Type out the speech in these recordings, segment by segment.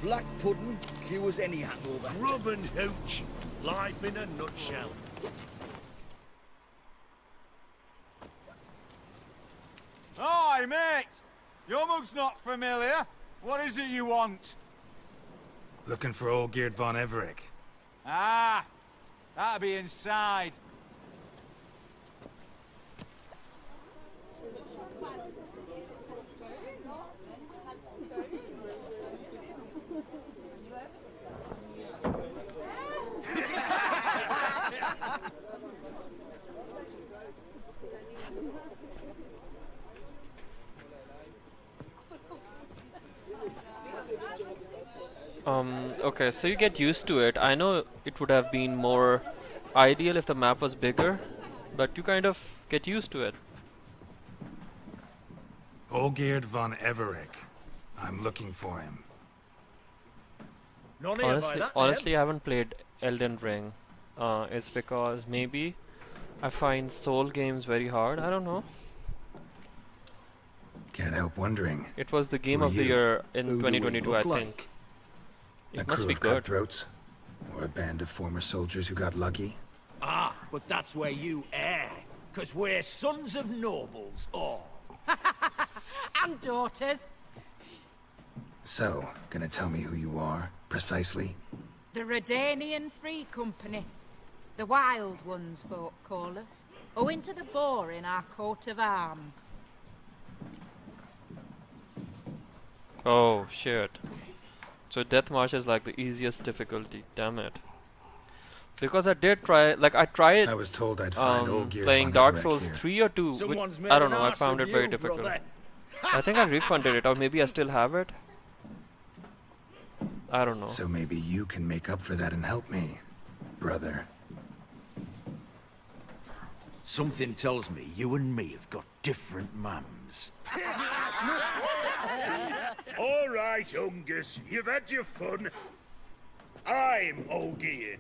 Black pudding cures any hangover. Grub and hooch. Life in a nutshell. Hi, mate! Your mug's not familiar. What is it you want? Looking for Olgierd von Everec. Ah, that'll be inside. Okay, so you get used to it. I know it would have been more ideal if the map was bigger, but you kind of get used to it. Olgierd von Everec. I'm looking for him. None here by that Honestly, I haven't played Elden Ring. It's because maybe I find Soul games very hard. I don't know. Can't help wondering. It was the game Who are of the you? year in Who do we 2022, I look like? think. A It must crew be of good. cutthroats? Or a band of former soldiers who got lucky? Ah, but that's where you err. 'Cause we're sons of nobles, all. And daughters. So, gonna tell me who you are, precisely? The Redanian Free Company. The Wild Ones, folk call us. Owing to the boar in our coat of arms. Oh, shit. So Death March is like the easiest difficulty. Damn it. Because I did try, like I tried I was told I'd find Olgierd playing von Dark Everec Souls here. 3 or 2. Someone's made I don't an know, I arse found of it very you, difficult. brother. I think I refunded it, or maybe I still have it. I don't know. So maybe you can make up for that and help me, brother. Something tells me you and me have got different mums. All right, Ungus, you've had your fun. I'm Olgierd.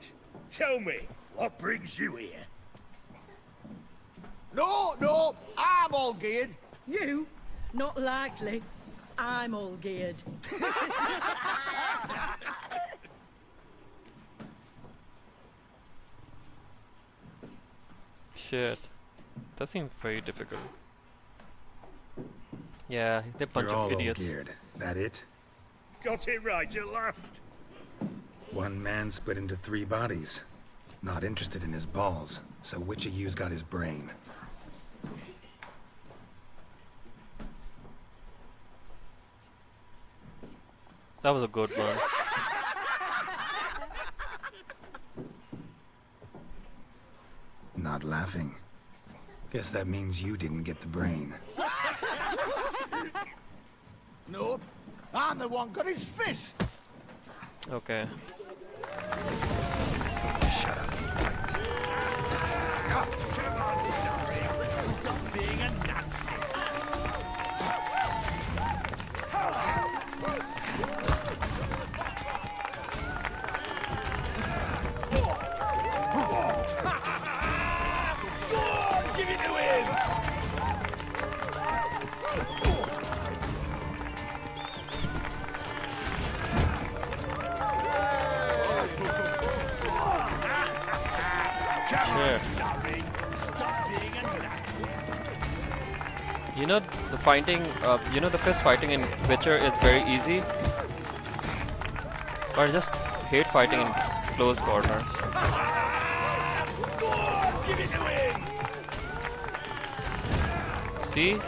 Tell me, what brings you here? No, I'm all geared. You? Not likely. I'm all geared. Shit. That seemed very difficult. Yeah, they're a bunch You're all of idiots. Olgierd. That it? Got it right at last. One man split into 3 bodies. Not interested in his balls, so which of you's got his brain? That was a good one. Not laughing. Guess that means you didn't get the brain. No, I'm the one got his fists. Okay. Shut up and fight. Come on, sorry. Stop being a Nazi. Go on, give it to him! Come on, Sure. sorry. Stop being a Nazi. You know the fighting, the fist fighting in Witcher is very easy. But I just hate fighting in close corners. Go on, give it to him! See?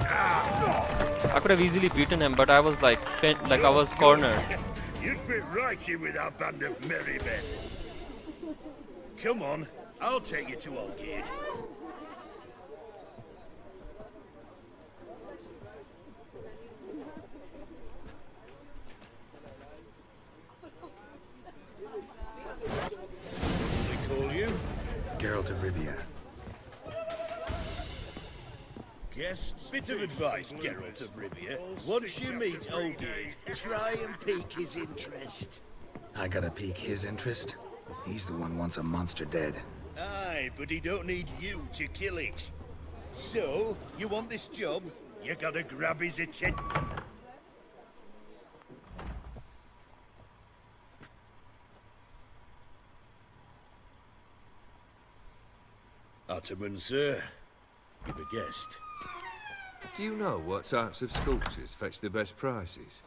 I could have easily beaten him, but I was like, I was cornered. You'd fit right in with our band of merry men. Come on, I'll take you to Olgierd. They call you? Geralt of Rivia. Guests? Bit of advice, Geralt of Rivia. Once you meet Olgierd, try and pique his interest. I gotta pique his interest? He's the one wants a monster dead. Aye, but he don't need you to kill it. So, you want this job? You gotta grab his attention. Ottoman, sir. You've a guest. Do you know what types of sculptures fetch the best prices?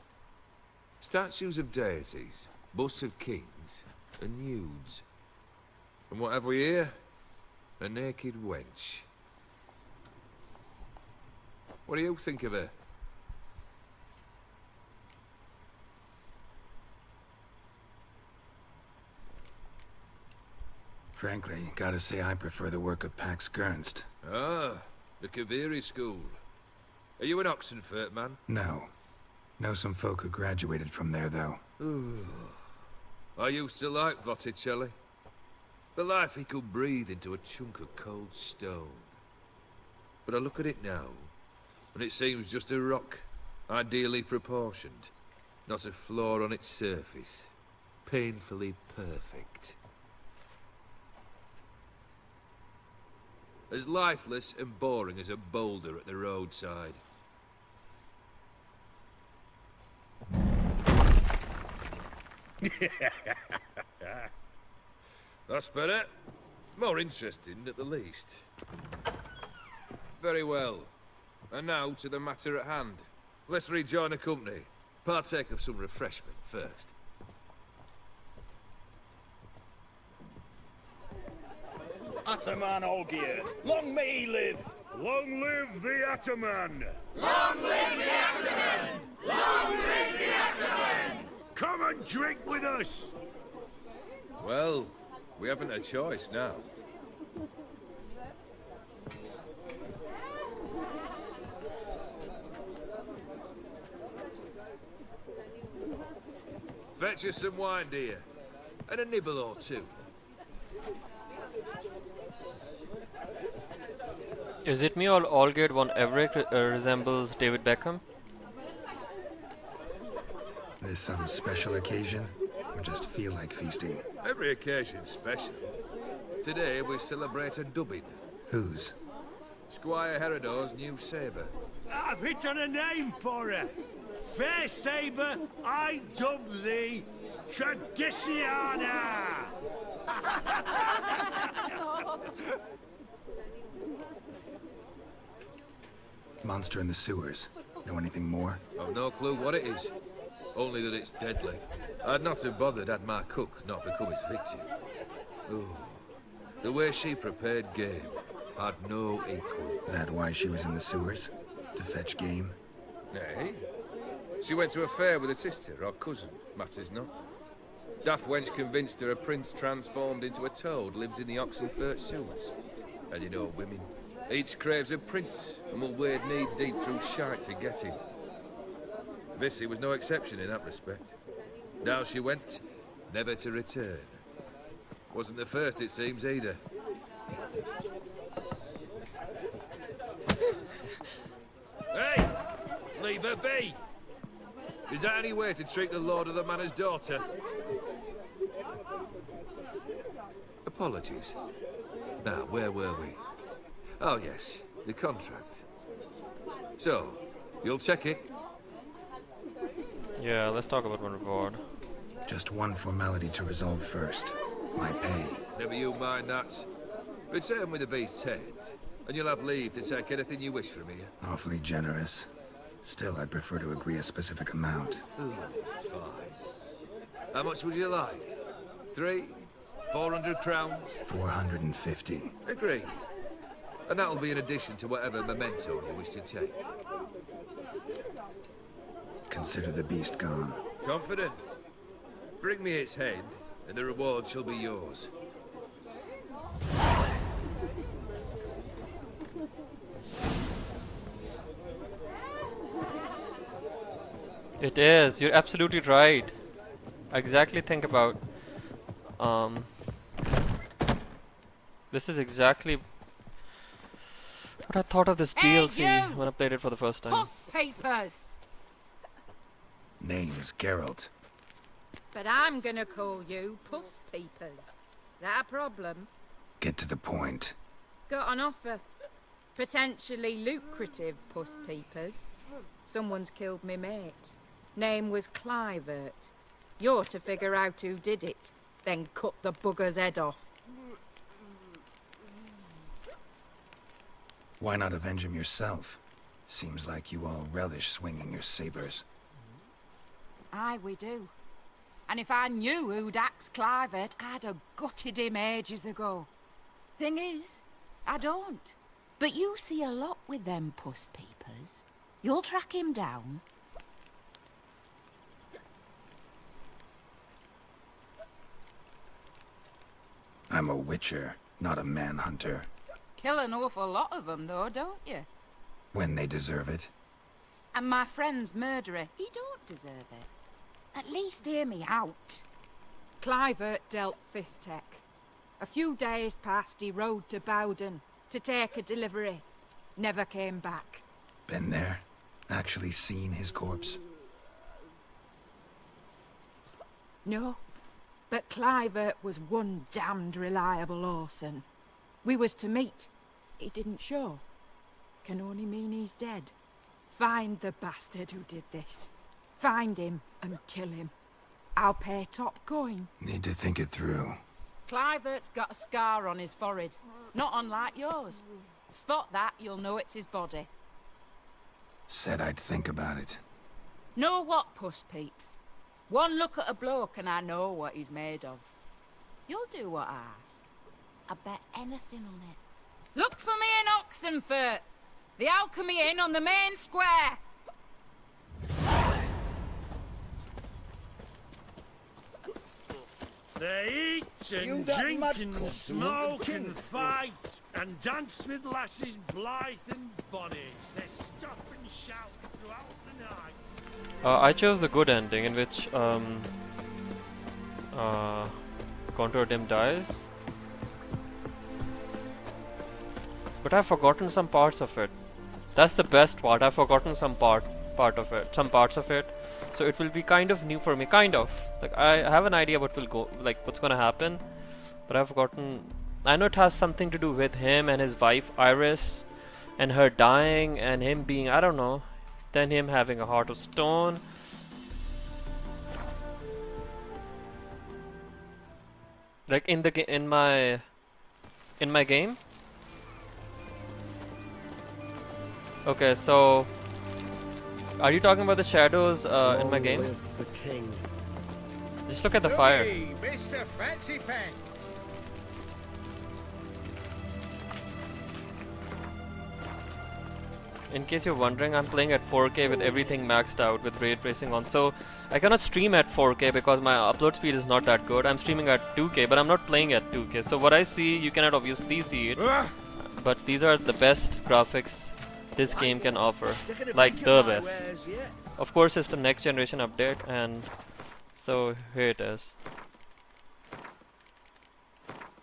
Statues of deities, busts of kings, and nudes. And what have we here? A naked wench. What do you think of her? Frankly, gotta say I prefer the work of Pax Gernst. Ah, the Kaviri school. Are you an Oxenfurt man? No. Know some folk who graduated from there, though. I used to like Botticelli. The life he could breathe into a chunk of cold stone. But I look at it now, and it seems just a rock, ideally proportioned. Not a flaw on its surface. Painfully perfect. As lifeless and boring as a boulder at the roadside. That's better. More interesting, at the least. Very well. And now to the matter at hand. Let's rejoin the company. Partake of some refreshment first. Ataman Olgierd, long may he live! Long live the Ataman! Long live the Ataman! Long live the Ataman! Come and drink with us! Well, we haven't a choice now. Fetch us some wine, dear. And a nibble or two. Is it me or Olgierd von Everett resembles David Beckham? This some special occasion? Or just feel like feasting? Every occasion's special. Today we celebrate a dubbing. Whose? Squire Herodor's new sabre. I've hit on a name for her. Fair sabre, I dub thee Tradiciana! Monster in the sewers. Know anything more? I've no clue what it is. Only that it's deadly. I'd not have bothered had my cook not become its victim. Ooh. The way she prepared game had no equal. That why she was in the sewers? To fetch game? Nay. She went to a fair with a sister or cousin, matters not. Daft wench convinced her a prince transformed into a toad lives in the Oxenfurt sewers. And you know women. Each craves a prince and will wade knee-deep through shite to get him. Vissy was no exception in that respect. Down she went, never to return. Wasn't the first, it seems, either. Hey! Leave her be! Is that any way to treat the lord of the manor's daughter? Apologies. Now, where were we? Oh, yes, the contract. So, you'll check it? Yeah, let's talk about my reward. Just one formality to resolve first. My pay. Never you mind that. Return with the beast's head, and you'll have leave to take anything you wish from here. Awfully generous. Still, I'd prefer to agree a specific amount. Ooh, fine. How much would you like? 3? 400 crowns? 450. Agreed. And that'll be in addition to whatever memento you wish to take. Consider the beast gone. Confident? Bring me its head, and the reward shall be yours. It is. You're absolutely right. I exactly think about. This is exactly what I thought of this Hey, DLC you! when I played it for the first time. Puss papers! Name's Geralt. But I'm gonna call you Puss Peepers. That a problem? Get to the point. Got an offer. Potentially lucrative Puss Peepers. Someone's killed me mate. Name was Clivert. You're to figure out who did it, then cut the bugger's head off. Why not avenge him yourself? Seems like you all relish swinging your sabers. Aye, we do. And if I knew who'd axed Clivert, I'd have gutted him ages ago. Thing is, I don't. But you see a lot with them puss peepers. You'll track him down. I'm a witcher, not a manhunter. Kill an awful lot of them, though, don't you? When they deserve it. And my friend's murderer, he don't deserve it. At least hear me out. Clivert dealt Fistek. A few days past, he rode to Bowden to take a delivery. Never came back. Been there? Actually seen his corpse? No. But Clivert was one damned reliable Orson. We was to meet. He didn't show. Can only mean he's dead. Find the bastard who did this. Find him and kill him. I'll pay top coin. Need to think it through. Clivert's got a scar on his forehead. Not unlike yours. Spot that, you'll know it's his body. Said I'd think about it. Know what, puss peeps? One look at a bloke and I know what he's made of. You'll do what I ask. I bet anything on it. Look for me in Oxenfurt. The Alchemy Inn on the main square. They eat and drink and smoke and fight and dance with lasses blithe and bonny. They stop and shout throughout the night. I chose the good ending in which Contour Dim dies. But I've forgotten some parts of it. That's the best part. I've forgotten some parts of it. So it will be kind of new for me, kind of. Like I have an idea what's gonna happen, but I've forgotten. I know it has something to do with him and his wife Iris, and her dying, and him being, I don't know, then him having a heart of stone. Like in my game. Okay, so are you talking about the shadows in my game? The king. Just look at the fire. Mr. Fancy Pants. In case you're wondering, I'm playing at 4K with everything maxed out with ray tracing on. So I cannot stream at 4K because my upload speed is not that good. I'm streaming at 2K, but I'm not playing at 2K. So what I see, you cannot obviously see it. But these are the best graphics this game can offer, like the best. Of course, it's the next generation update, and so here it is.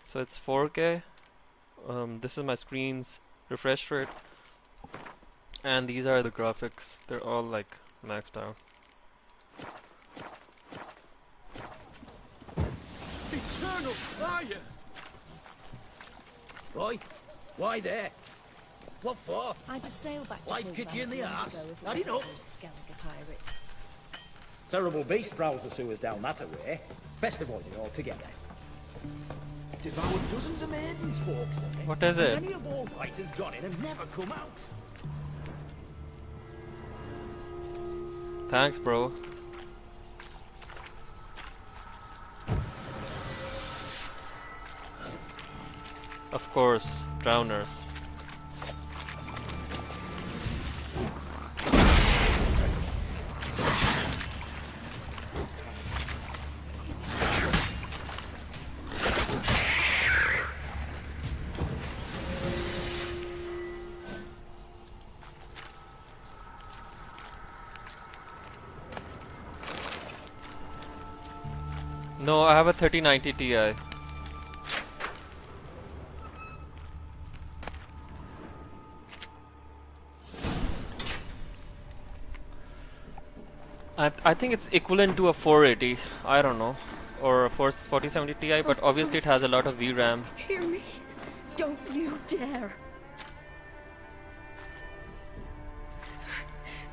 So it's 4K. This is my screen's refresh rate, and these are the graphics. They're all like maxed out. Eternal fire! Boy, why there? What for? I had to sail back to Life kick you in the arse. Had Not enough. those Skellige pirates. Terrible beast prowls the sewers down that way. Best avoid it altogether. Devoured dozens of maidens, folks say. What is it? Many a bullfighter's gone in and never come out. Thanks, bro. Of course, drowners. No, I have a 3090 Ti. I think it's equivalent to a 480, I don't know, or a 4070 Ti, but obviously it has a lot of VRAM. Hear me. Don't you dare.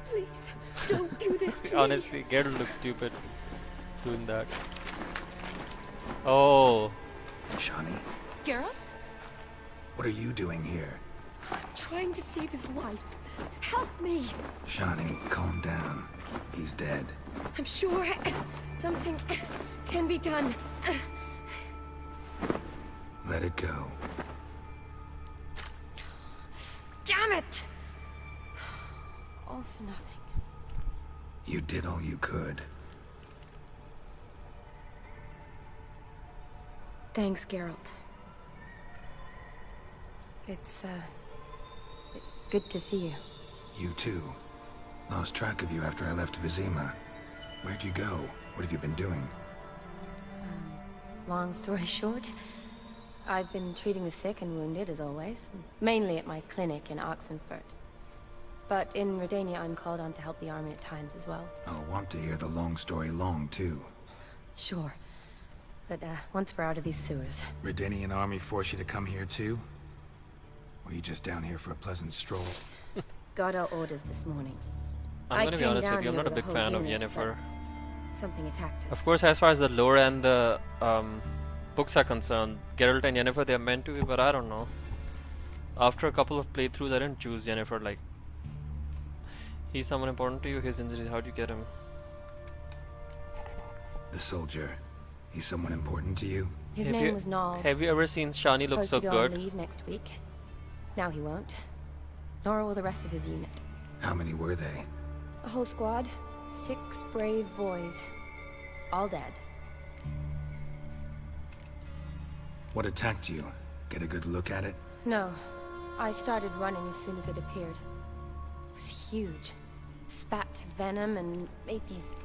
Please, don't do this to me. Honestly, Geralt looks stupid doing that. Oh. Shani, Geralt? what are you doing here? trying to save his life. Help me. Shani, calm down. He's dead. I'm sure something can be done. Let it go. Damn it! All for nothing. You did all you could. Thanks, Geralt. It's, good to see you. You too. Lost track of you after I left Vizima. Where'd you go? What have you been doing? Long story short, I've been treating the sick and wounded, as always. Mainly at my clinic in Oxenfurt. But in Redania, I'm called on to help the army at times as well. I'll want to hear the long story long, too. Sure. But, once we're out of these sewers... Redanian army force you to come here, too? Or are you just down here for a pleasant stroll? Got our orders this morning. I'm gonna be honest with you, I'm not a big fan of Yennefer. Something attacked us. Of course, as far as the lore and the books are concerned, Geralt and Yennefer, they are meant to be, but I don't know. After a couple of playthroughs, I didn't choose Yennefer. Like, he's someone important to you, his injuries, how'd you get him? The soldier. He's someone important to you? His name was Nals. Have you ever seen Shani look so good? good? On leave next week. Now he won't. Nor will the rest of his unit. How many were they? A whole squad. 6 brave boys. All dead. What attacked you? Get a good look at it? No. I started running as soon as it appeared. It was huge. Spat venom and made these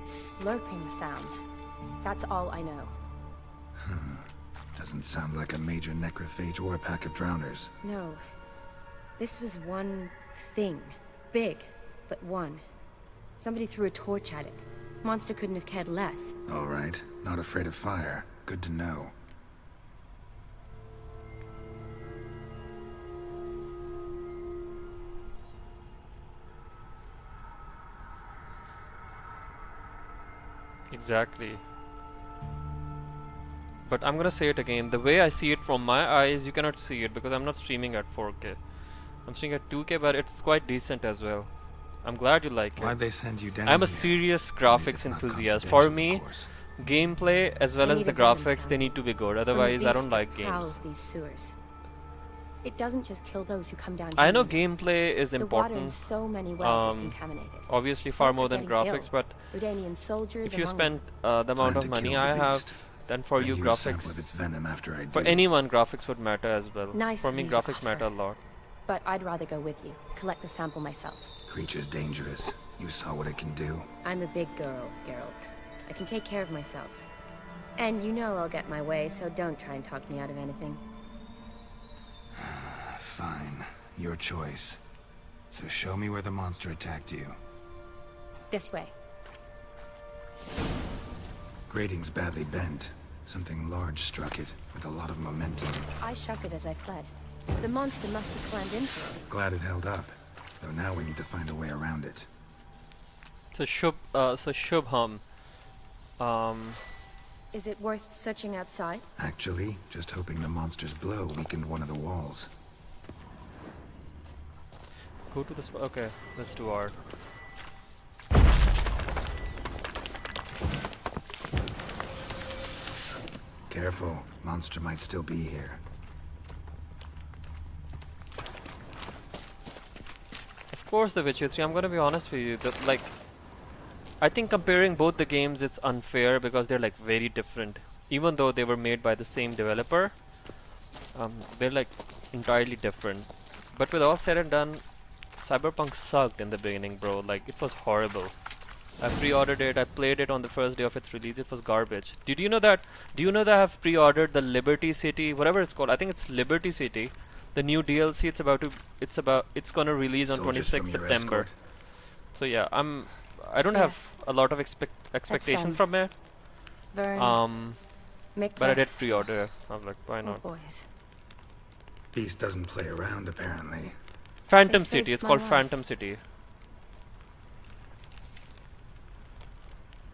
slurping sounds. That's all I know. Doesn't sound like a major necrophage or a pack of drowners. No. This was one thing. Big, but one. Somebody threw a torch at it. Monster couldn't have cared less. All right. Not afraid of fire. Good to know. Exactly. But I'm gonna say it again, the way I see it from my eyes, you cannot see it because I'm not streaming at 4K. I'm streaming at 2K, but it's quite decent as well. I'm glad you like it. Why'd they send you down I'm a here? serious graphics enthusiast. For me, gameplay as well as the graphics, they need to be good. Otherwise, I don't like games. These sewers. It doesn't just kill those who come down. I know gameplay is important. The water in so many wells is contaminated. Obviously, far more than graphics, but Redanian soldiers if you spend the amount of money I have, then for you graphics, for anyone graphics would matter as well. Nice for me, graphics matter a lot. But I'd rather go with you, collect the sample myself. Creature's dangerous. You saw what it can do. I'm a big girl, Geralt. I can take care of myself. And you know I'll get my way, so don't try and talk me out of anything. Fine. Your choice. So show me where the monster attacked you. This way. Grating's badly bent. Something large struck it, with a lot of momentum. I shut it as I fled. The monster must have slammed into it. Glad it held up. Though now we need to find a way around it. So Shubham. Is it worth searching outside? Actually, just hoping the monster's blow weakened one of the walls. Go to this. Okay, let's do art. Careful, monster might still be here. Of course, The Witcher 3. I'm gonna be honest with you. That like, I think comparing both the games, it's unfair because they're like very different. Even though they were made by the same developer, they're like entirely different. But with all said and done, Cyberpunk sucked in the beginning, bro. Like, it was horrible. I pre-ordered it, I played it on the first day of its release, it was garbage. Did you know that? Do you know that I have pre-ordered the Liberty City, whatever it's called, I think it's Liberty City, the new DLC, it's gonna release on 26th September. Escort. So yeah, I don't have a lot of expectations from it. But I did pre-order. I was like, why not? Boys. Beast doesn't play around, apparently. Phantom City, it's called Phantom City.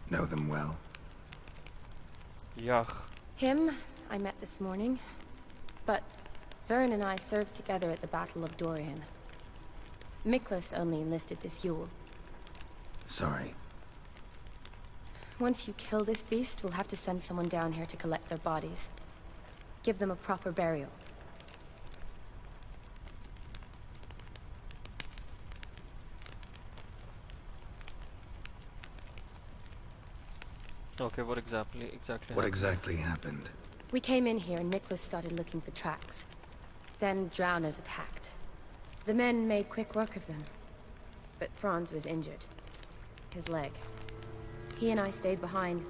Know them well? Yeah. Him, I met this morning. But Vern and I served together at the Battle of Dorian. Miklas only enlisted this Yule. Sorry. Once you kill this beast, we'll have to send someone down here to collect their bodies. Give them a proper burial. Okay, what exactly What exactly happened? We came in here and Miklas started looking for tracks. Then drowners attacked. The men made quick work of them. But Franz was injured. His leg. He and I stayed behind.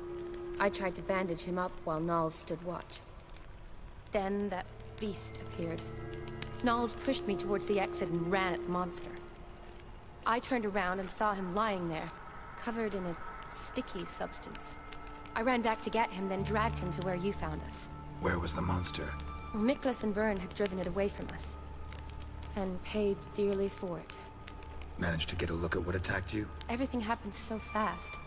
I tried to bandage him up while Nals stood watch. Then that beast appeared. Nals pushed me towards the exit and ran at the monster. I turned around and saw him lying there, covered in a sticky substance. I ran back to get him, then dragged him to where you found us. Where was the monster? Miklas and Vern had driven it away from us. And paid dearly for it. Managed to get a look at what attacked you? Everything happened so fast.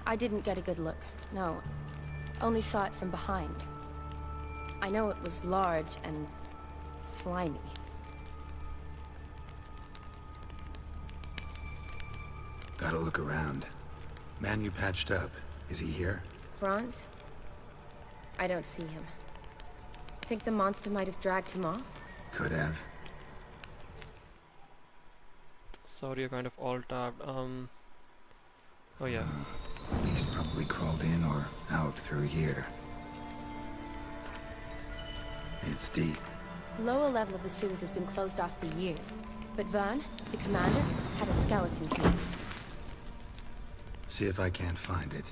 I didn't get a good look, no. Only saw it from behind. I know it was large and slimy. Gotta look around. Man you patched up, is he here? Franz? I don't see him. Think the monster might have dragged him off? Could have. Sorry, you're kind of alt-tabbed. Oh yeah. Beast probably crawled in or out through here. It's deep. The lower level of the sewers has been closed off for years. But Vern, the commander, had a skeleton key. See if I can't find it.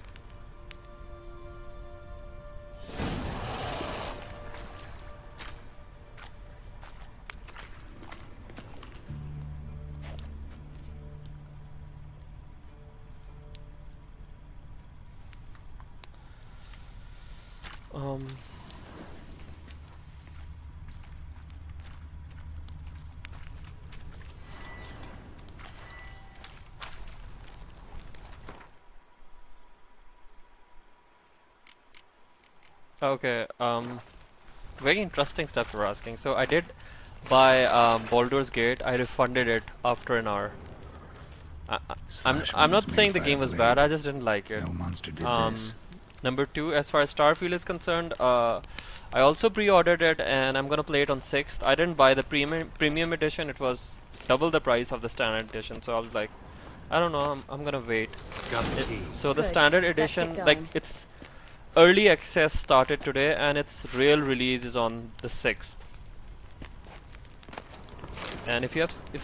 Okay, very interesting stuff you're asking. So I did buy Baldur's Gate. I refunded it after an hour. I'm not saying the game was bad, I just didn't like it. No monster did this. Number 2, as far as Starfield is concerned, I also pre-ordered it and I'm gonna play it on 6th. I didn't buy the premium edition, it was double the price of the standard edition, so I was like, I don't know, I'm gonna wait. So the standard edition, like, it's early access started today and its real release is on the 6th. And if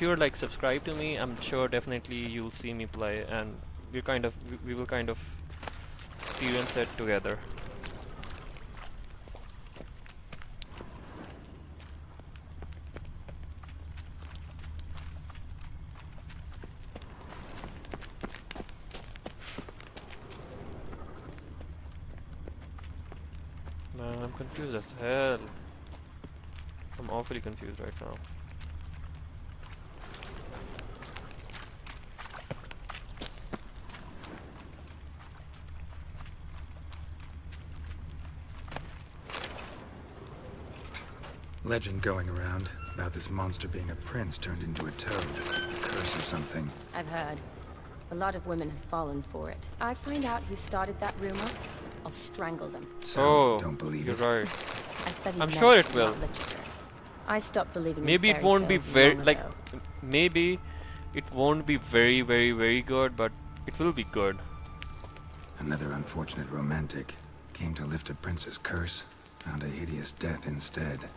you're like subscribed to me, I'm sure definitely you'll see me play and we will kind of experience it together. Man, I'm confused as hell. I'm awfully confused right now. Legend going around about this monster being a prince turned into a toad. A curse or something. I've heard. A lot of women have fallen for it. I find out who started that rumor, I'll strangle them. So, don't believe you're it. right. I studied I'm sure it medicine, will. not literature. I stopped believing Maybe in it fairy won't be tales very long like ago. maybe it won't be very very good, but it will be good. Another unfortunate romantic came to lift a prince's curse, found a hideous death instead.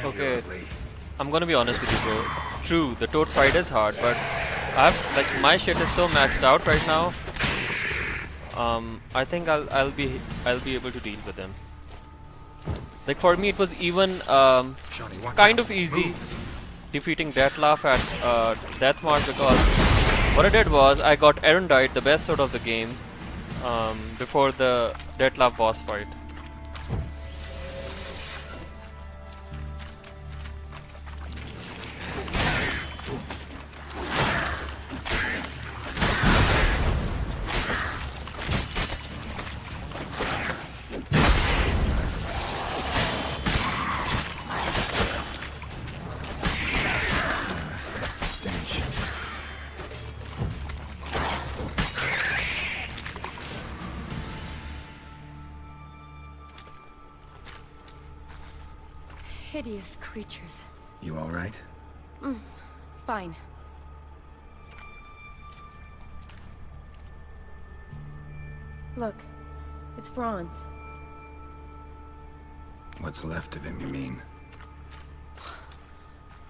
Okay, I'm gonna be honest with you, bro. True, the toad fight is hard, but my shit is so maxed out right now. I think I'll be able to deal with them. Like for me, it was even kind of easy defeating Deathlaf at Deathmark because What I did was I got Erendite, the best sword of the game, before the Dettlaff boss fight. Hideous creatures. You all right? Fine. Look, it's Franz. What's left of him, you mean?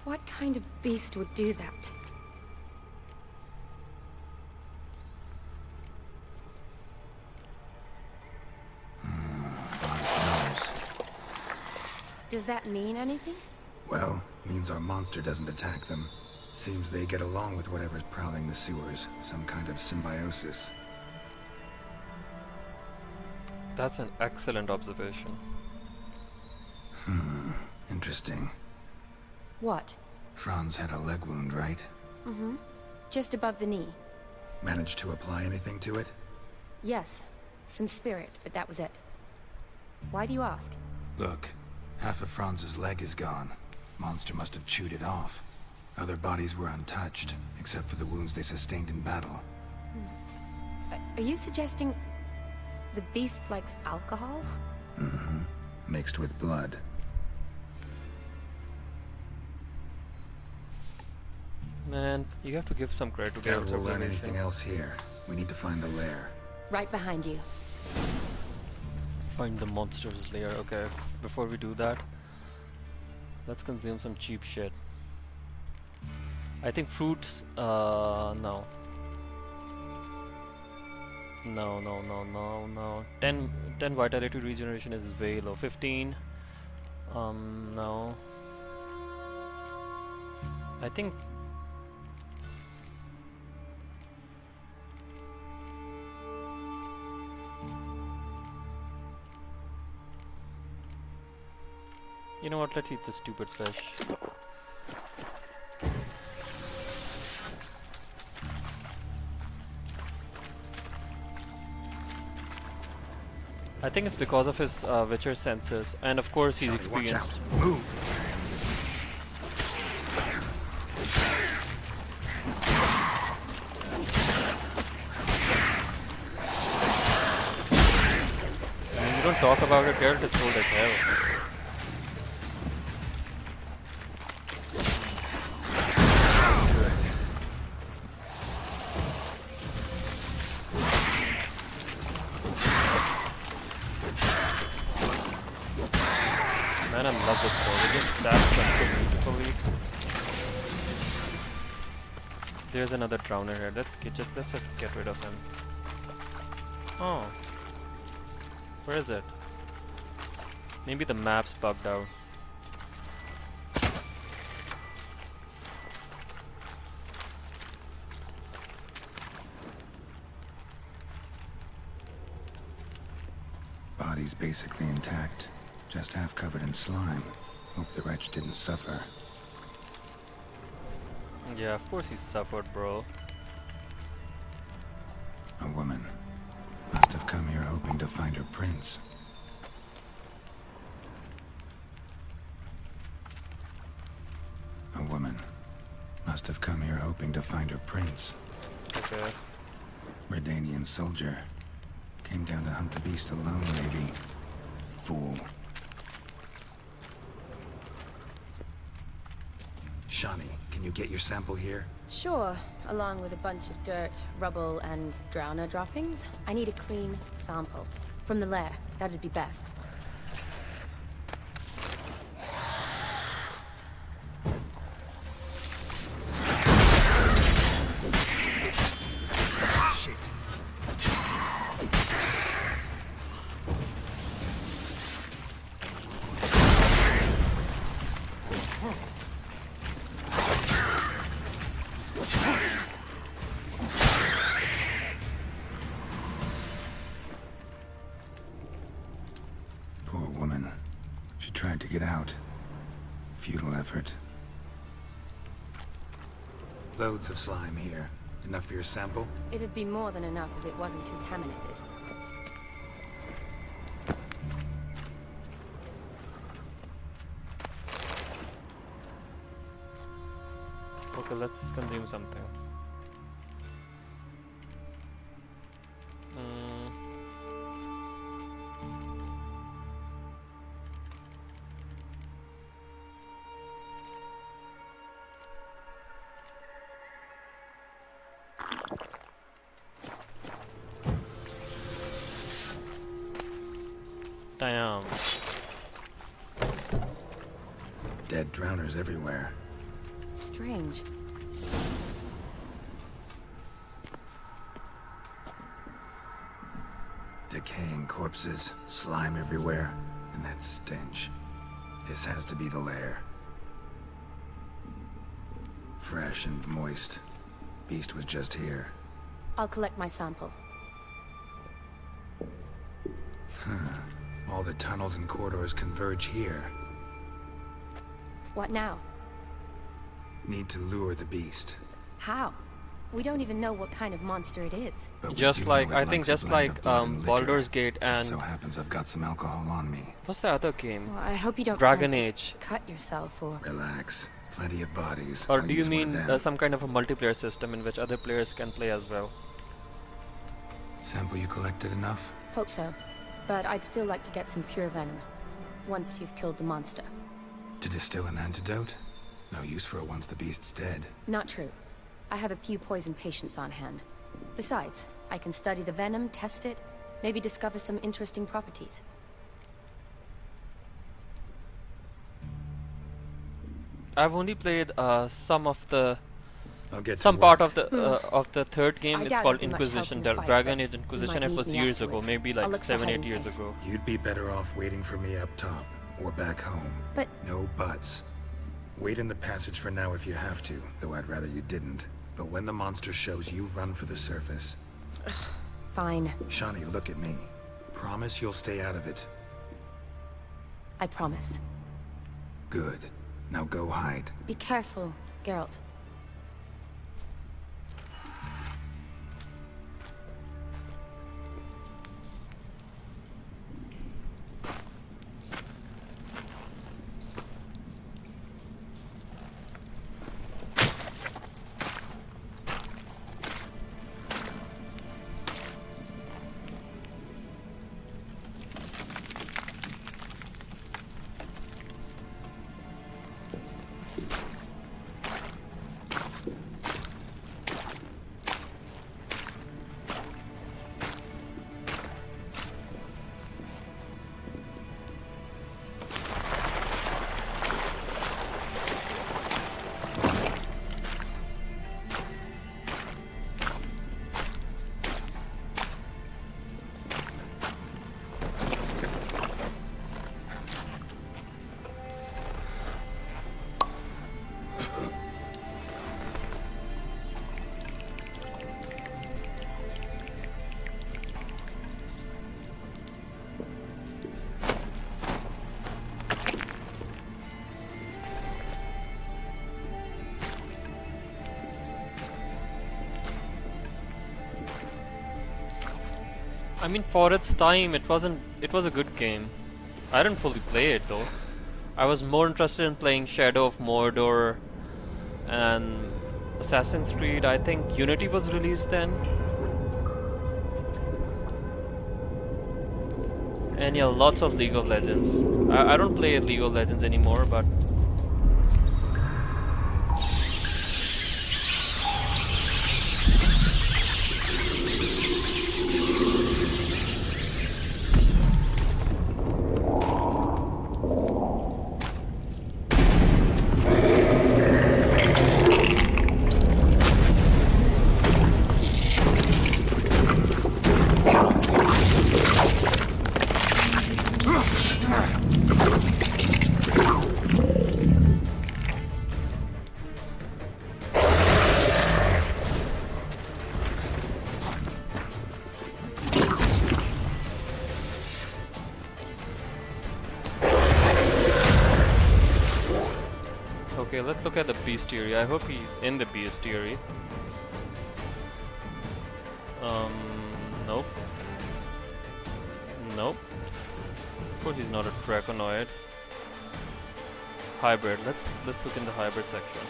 What kind of beast would do that? Does that mean anything? Well, means our monster doesn't attack them. Seems they get along with whatever's prowling the sewers. Some kind of symbiosis. That's an excellent observation. Interesting. What? Franz had a leg wound, right? Mm-hmm. Just above the knee. Managed to apply anything to it? Yes. Some spirit, but that was it. Why do you ask? Look, half of Franz's leg is gone. Monster must have chewed it off. Other bodies were untouched, except for the wounds they sustained in battle. Are you suggesting the beast likes alcohol? Mm-hmm. Mixed with blood. Man, you have to give some credit to Doubt Geralt's we'll learn observation. anything else here. We need to find the lair. Right behind you. Find the monster's lair. Okay, before we do that, let's consume some cheap shit. I think fruits, no. No. 10 vitality regeneration is way low. 15, no. I think you know what, let's eat this stupid fish. I think it's because of his Witcher senses, and of course he's experienced. Watch out. Move! I mean, you don't talk about it, Geralt is old as hell. Man, I love this sword. It just stabs them so beautifully. There's another drowner here. Let's just get rid of him. Oh, where is it? Maybe the map's bugged out. Body's basically intact. Just half covered in slime. Hope the wretch didn't suffer. Yeah, of course he suffered, bro. A woman. Must have come here hoping to find her prince. A woman. Must have come here hoping to find her prince. Okay. Redanian soldier. Came down to hunt the beast alone, maybe. Fool. Shani, can you get your sample here? Sure, along with a bunch of dirt, rubble, and drowner droppings. I need a clean sample. From the lair, that'd be best. tried to get out. Futile effort. Loads of slime here. Enough for your sample? It'd be more than enough if it wasn't contaminated. Okay, let's consume something. Damn. Dead drowners everywhere. Strange. Decaying corpses, slime everywhere, and that stench. This has to be the lair. Fresh and moist. Beast was just here. I'll collect my sample. Huh. All the tunnels and corridors converge here. What now? Need to lure the beast. How? We don't even know what kind of monster it is. Just like, I think just like Baldur's Gate and... Just so happens I've got some alcohol on me. What's the other game? Well, I hope you don't Dragon plan to Age. cut yourself or... Relax. Plenty of bodies. Or I'll do you use one of mean them. some kind of a multiplayer system in which other players can play as well? Sample you collected enough? Hope so. But I'd still like to get some pure venom. Once you've killed the monster. To distill an antidote? No use for it once the beast's dead. Not true. I have a few poison patients on hand. Besides, I can study the venom, test it, maybe discover some interesting properties. I've only played some of the some part of the third game. I It's doubt called it'd be much help Inquisition, in the fight, Dragon but Age you Inquisition. might It was need me years ago, afterwards. maybe I'll like look for 7-8 hiding years place. ago. You'd be better off waiting for me up top, or back home. But... No buts. Wait in the passage for now if you have to, though I'd rather you didn't. But when the monster shows, you run for the surface. Fine. Shani, look at me. Promise you'll stay out of it. I promise. Good. Now go hide. Be careful, Geralt. I mean, for its time, it was a good game. I didn't fully play it though. I was more interested in playing Shadow of Mordor and Assassin's Creed. I think Unity was released then. And yeah, lots of League of Legends. I don't play League of Legends anymore, but Okay, let's look at the bestiary. I hope he's in the bestiary. Nope. Nope. Of course he's not a draconoid. Hybrid. Let's look in the hybrid section.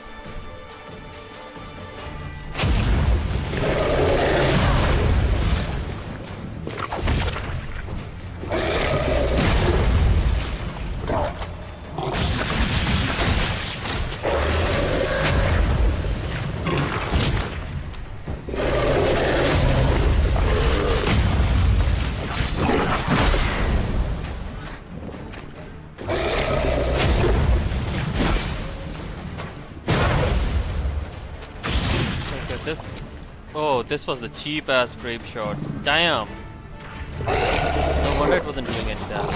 This was the cheap ass grape shot. Damn! No wonder it wasn't doing any damage.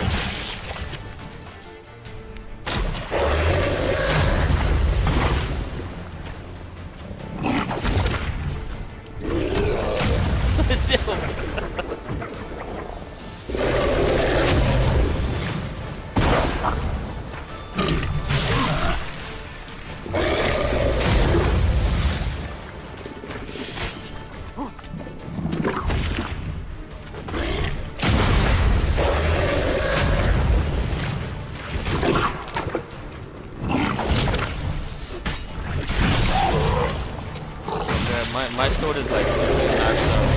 My sword is like really maxed out.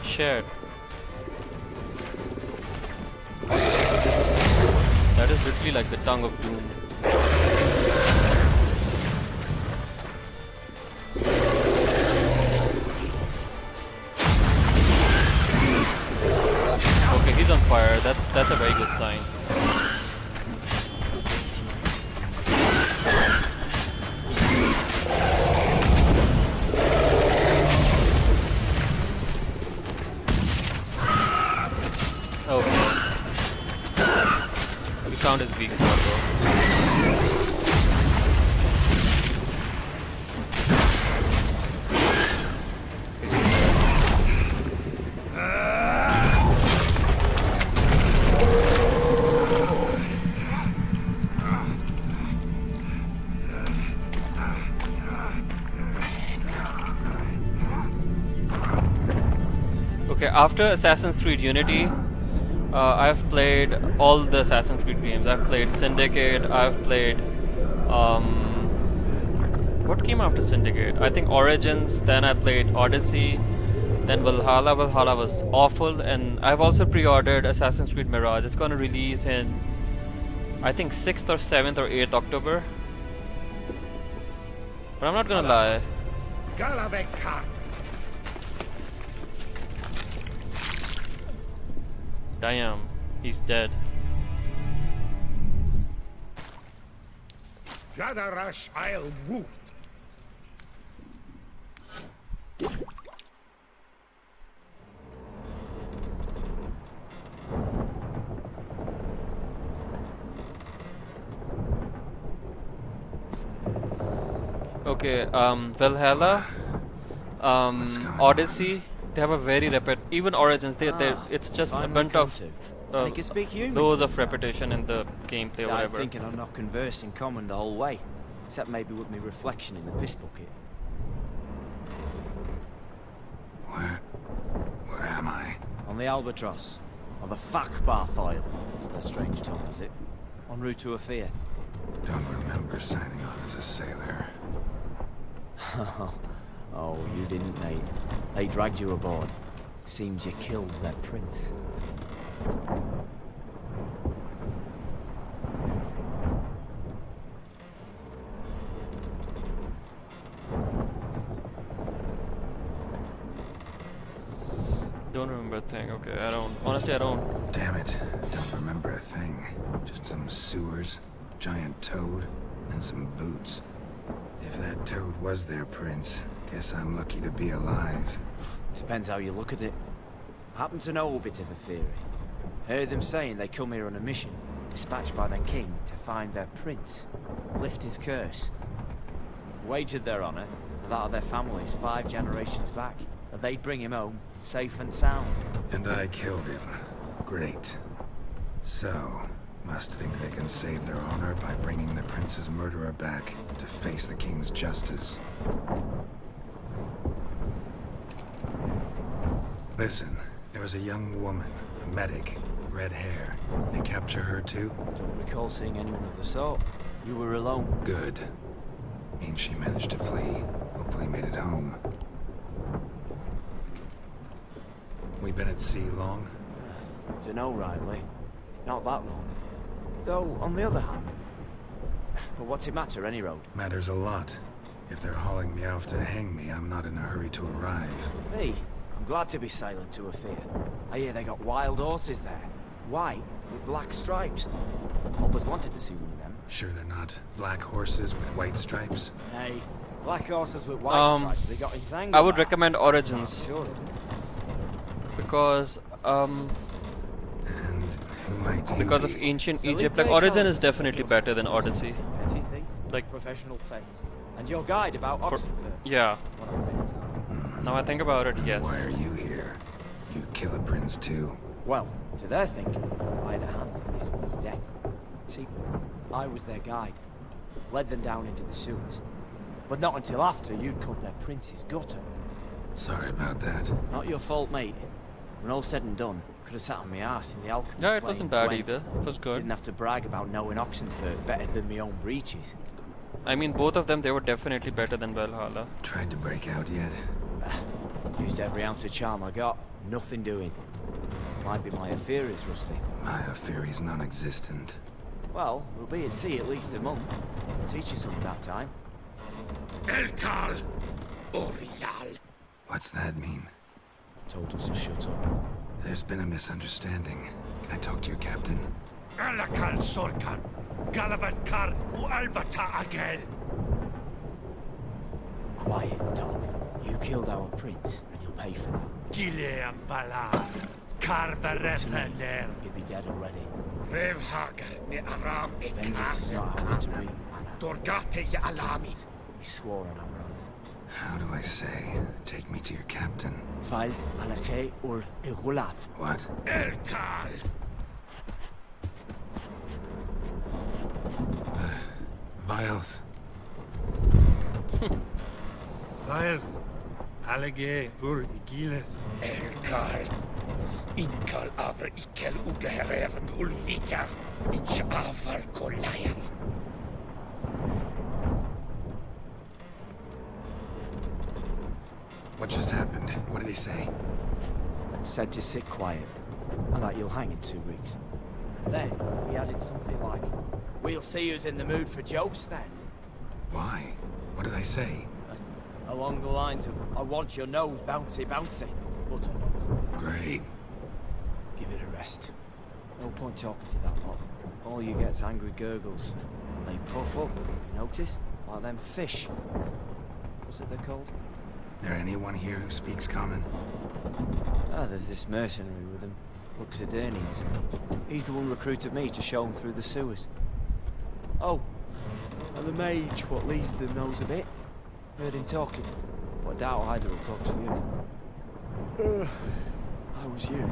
Shit. That is literally like the tongue of doom. Okay, he's on fire. That's a very good sign. Found his weak spot though. Okay, after Assassin's Creed Unity, I've played all the Assassin's Creed games. I've played Syndicate, I've played what came after Syndicate? I think Origins, then I played Odyssey, then Valhalla. Valhalla was awful, and I've also pre-ordered Assassin's Creed Mirage. It's gonna release in I think 6th or 7th or 8th October. But I'm not gonna lie. Damn, he's dead. Gadarash I'll root. Okay, Valhalla, Odyssey. They have a very even Origins. It's just a bunch of those of repetition in the gameplay or whatever. Thinking I'm not conversing common the whole way, except maybe with my reflection in the piss bucket. Where am I? On the Albatross, or the Fakbarth Isle, as the strange tongue has it, en route to Afir. Don't remember signing on as a sailor. Oh, you didn't, Nate. They dragged you aboard. Seems you killed their prince. Don't remember a thing. Okay, I don't. Honestly, I don't. Damn it. Don't remember a thing. Just some sewers, giant toad, and some boots. If that toad was their prince, guess I'm lucky to be alive. Depends how you look at it. I happen to know a bit of a theory. Heard them saying they come here on a mission, dispatched by their king to find their prince, lift his curse. Wagered their honor, that of their families 5 generations back, that they'd bring him home, safe and sound. And I killed him. Great. So, Must think they can save their honor by bringing the prince's murderer back to face the king's justice. Listen, there was a young woman, a medic, red hair. They capture her too? Don't recall seeing anyone of the sort. You were alone. Good. Means she managed to flee. Hopefully made it home. We been at sea long? Dunno rightly. Not that long. Though, on the other hand... But what's it matter, any road? Matters a lot. If they're hauling me off to hang me, I'm not in a hurry to arrive. Me? I'm glad to be sailing to Ophir. I hear they got wild horses there. White, with black stripes. Always wanted to see one of them. Sure they're not black horses with white stripes? Nay, black horses with white stripes. They got entangled. I would recommend Origins. Sure. Because, And who might you because of be? ancient Egypt, like Origin is definitely better than Odyssey. Petty thing. Like Professional fence. And your guide about Oxenford. Yeah. Now I think about it, yes. Why are you here? You kill a prince too? Well, to their thinking, I had a hand in this one's death. See, I was their guide. Led them down into the sewers. But not until after you'd cut their prince's gut open. Sorry about that. Not your fault, mate. When all said and done, could have sat on my arse in the alchemy. Yeah, it playing wasn't bad Gwen. either. It was good. Didn't have to brag about knowing Oxenford better than my own breeches. I mean, both of them, they were definitely better than Valhalla. Tried to break out yet? Used every ounce of charm I got. Nothing doing. Might be my affair is rusty. My affair is non-existent. Well, we'll be at sea at least a month. Teach you something that time. Elkal Orial. What's that mean? Told us to shut up. There's been a misunderstanding. Can I talk to your captain? Alakal Sorkan. Galabat Kar Albata Agel. Quiet, dog. You killed our prince, and you'll pay for that. Gileam Valar. Karvarepener. You'd be dead already. Rev Hagal ne Aram Vengeance is not ours to reap, Anna. Dorgate ya Alami. We swore on our honor. How do I say? Take me to your captain. Valf Alakhe ur Igulav. What? Elkal. Vilth. Vilth. Alage ur Igileth. Elkal. Inkal Avra Ikel Ugehereven Ulvita. Inch Avar Goliath. What just happened? What did he say? Said to sit quiet, and that you'll hang in 2 weeks. And then he added something like, "We'll see who's in the mood for jokes then." Why? What did I say? Along the lines of, "I want your nose bouncy bouncy." Utter nonsense. Great. Give it a rest. No point talking to that lot. All you get's angry gurgles. And they puff up, you notice? Like them fish. What's it they're called? There anyone here who speaks common? Ah, there's this mercenary with him. Looks Adernian to me. He's the one recruited me to show him through the sewers. Oh, and the mage what leads them knows a bit. Heard him talking, but I doubt either will talk to you. How was you?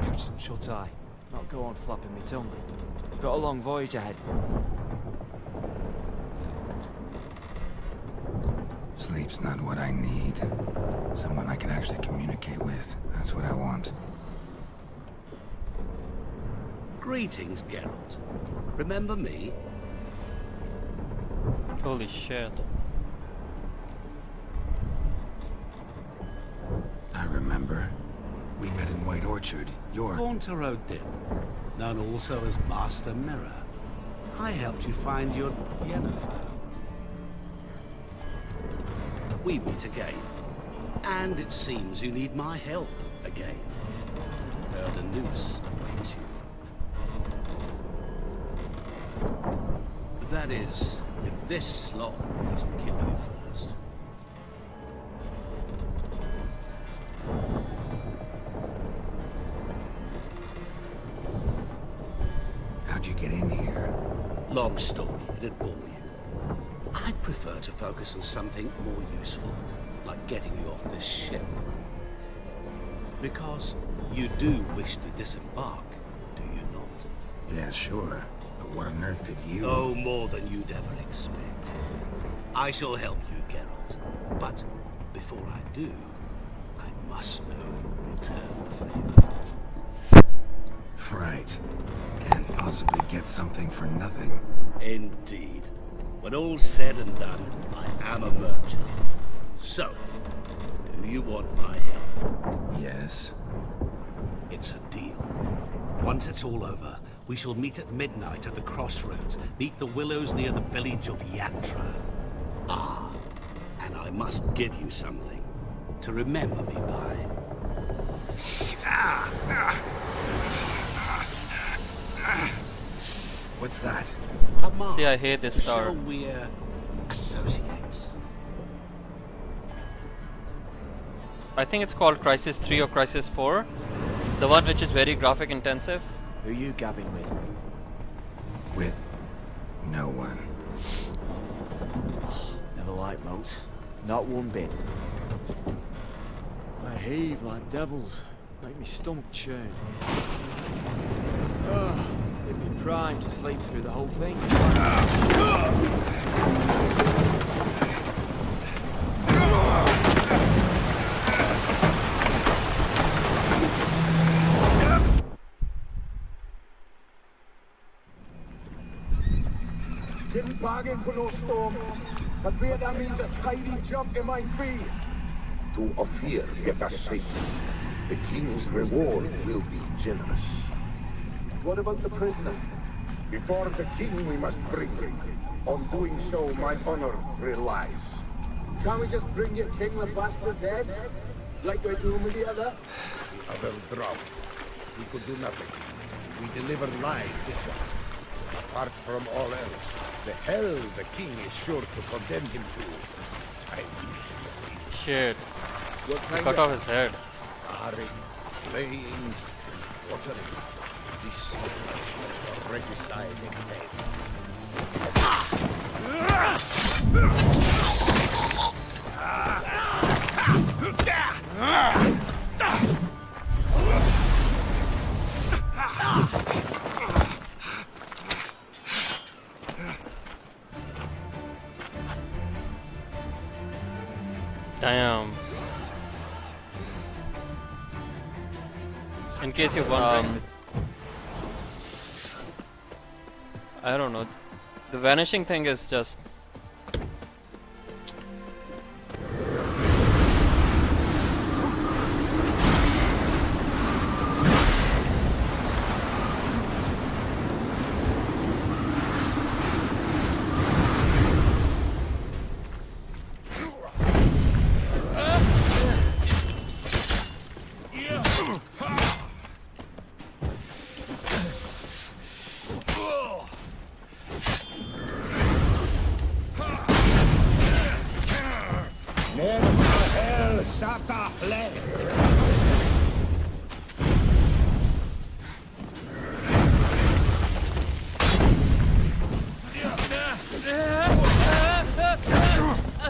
Catch some shut-eye. Not go on flapping my tongue. Got a long voyage ahead. Sleep's not what I need. Someone I can actually communicate with. That's what I want. Greetings, Geralt. Remember me? Holy shit. I remember. We met in White Orchard. You're... Gaunter O'Dim, known also as Master Mirror. I helped you find your Yennefer. We meet again. And it seems you need my help again. Heard a noose awaits you. That is, if this slot doesn't kill you first. How'd you get in here? Long story, it'd bore you. I'd prefer to focus on something more useful, like getting you off this ship. Because you do wish to disembark, do you not? Yeah, sure. what on earth could you... Oh, more than you'd ever expect. I shall help you, Geralt. But before I do, I must know you'll return the favor. Right. Can't possibly get something for nothing. Indeed. When all's said and done, I am a merchant. So, do you want my help? Yes. It's a deal. Once it's all over, we shall meet at midnight at the crossroads, beneath the willows near the village of Yatra. Ah, and I must give you something to remember me by. What's that? A mark. See, I hate this star. So we're associates. I think it's called Crisis 3 or Crisis 4. The one which is very graphic intensive. Who you gabbing with? With no one. Never liked moats. Not one bit. They heave like devils. Make me stomach churn. It'd be prime to sleep through the whole thing. Didn't bargain for no storm. Afraid that means a tidy jump in my fee. To Ophir, get us safe. The king's reward will be generous. What about the prisoner? Before the king we must bring him. On doing so, my honor relies. Can't we just bring your king the bastard's head? Like we're doing with the other? Other drowned. We could do nothing. We deliver live this one. Apart from all else, the hell the king is sure to condemn him to. I wish to see. Shit. He cut off his head. Scarring, slaying, watering. This punishment for regicide entails. Damn. In case you're wondering, I don't know. The vanishing thing is just.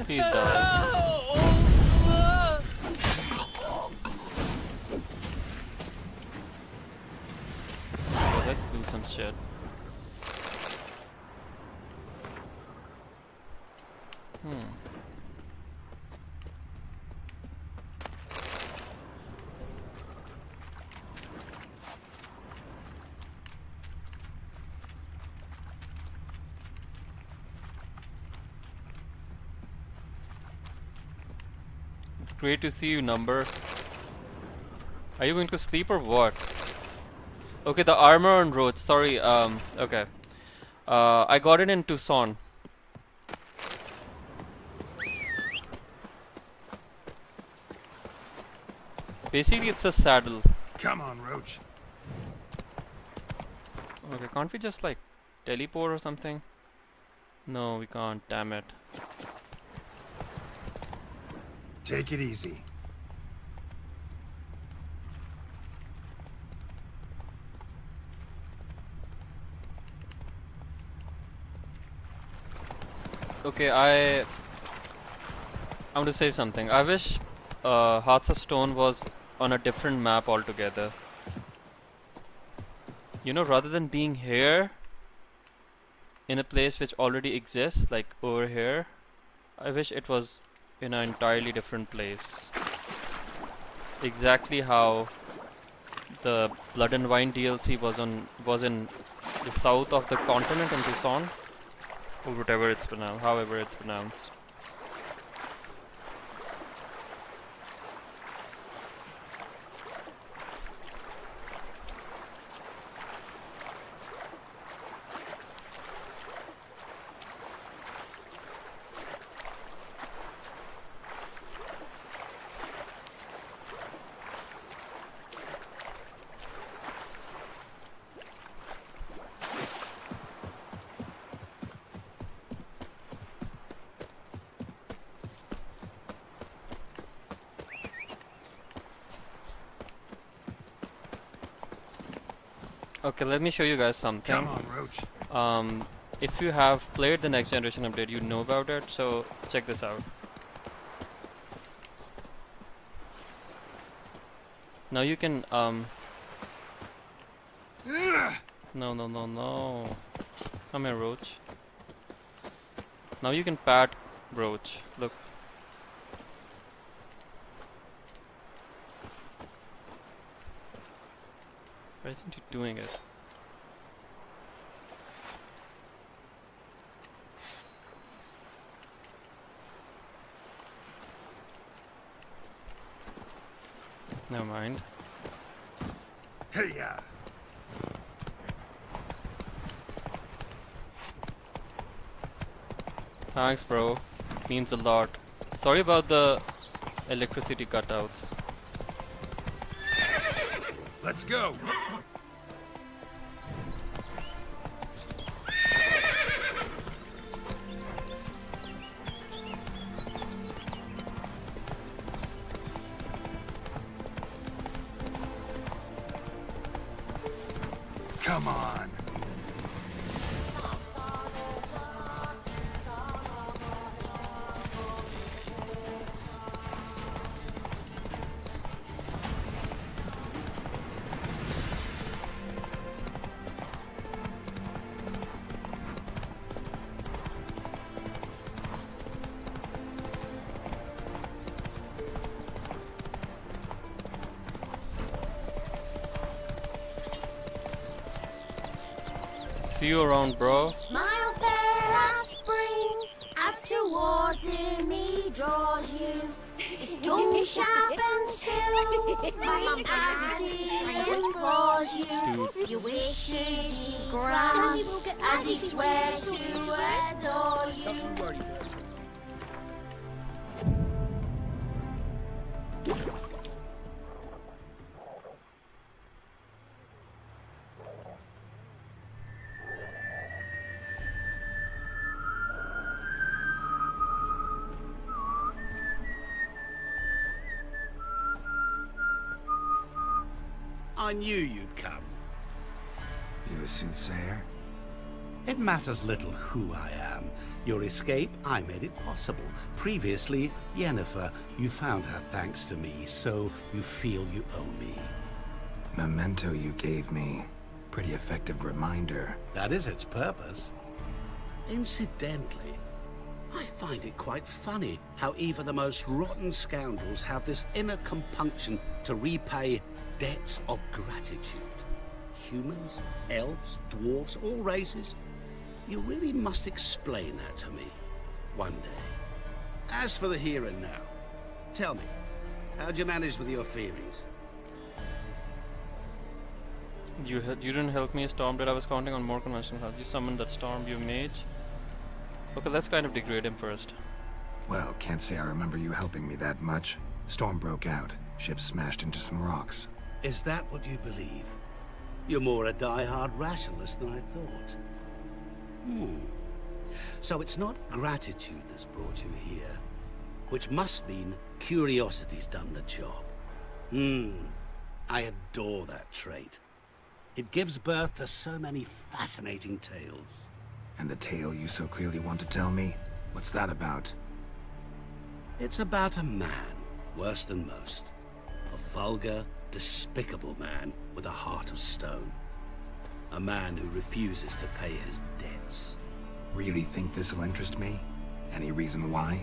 He's done. So let's do some shit. Great to see you, Number. Are you going to sleep or what? Okay, the armor on road. Sorry, okay. I got it in Tucson. Basically, it's a saddle. Come on, Roach. Okay, can't we just like teleport or something? No, we can't. Damn it. Take it easy. Okay, I want to say something. I wish Hearts of Stone was on a different map altogether. You know, rather than being here, in a place which already exists, like over here. I wish it was in an entirely different place. Exactly how the Blood and Wine DLC was in the south of the continent in Tucson, or whatever it's pronounced, however it's pronounced. Okay, let me show you guys something. Come on, Roach. If you have played the Next Generation update, you know about it, so check this out. Now you can, No. Come here, Roach. Now you can pat Roach. Look. Why isn't he doing it? Never mind. Hey, ya. Thanks, bro. Means a lot. Sorry about the electricity cutouts. Let's go. Come on. See you around, bro. Smile fair as spring, as towards him he draws you. His tongue sharp and silvery as he implores you. Your wishes he grants as he swears to adore you. I knew you'd come. You a soothsayer? It matters little who I am. Your escape, I made it possible. Previously, Yennefer, you found her thanks to me, so you feel you owe me. Memento you gave me. Pretty effective reminder. That is its purpose. Incidentally, I find it quite funny how even the most rotten scoundrels have this inner compunction to repay debts of gratitude. Humans, elves, dwarves, all races. You really must explain that to me one day. As for the here and now, tell me, how'd you manage with your theories? You didn't help me, Storm did. I was counting on more conventional help. You summoned that Storm, you mage. Okay, let's kind of degrade him first. Well, can't say I remember you helping me that much. Storm broke out. Ship smashed into some rocks. Is that what you believe? You're more a die-hard rationalist than I thought. So it's not gratitude that's brought you here, which must mean curiosity's done the job. I adore that trait. It gives birth to so many fascinating tales. And the tale you so clearly want to tell me? What's that about? It's about a man, worse than most. A vulgar, despicable man with a heart of stone. A man who refuses to pay his debts. Really think this'll interest me? Any reason why?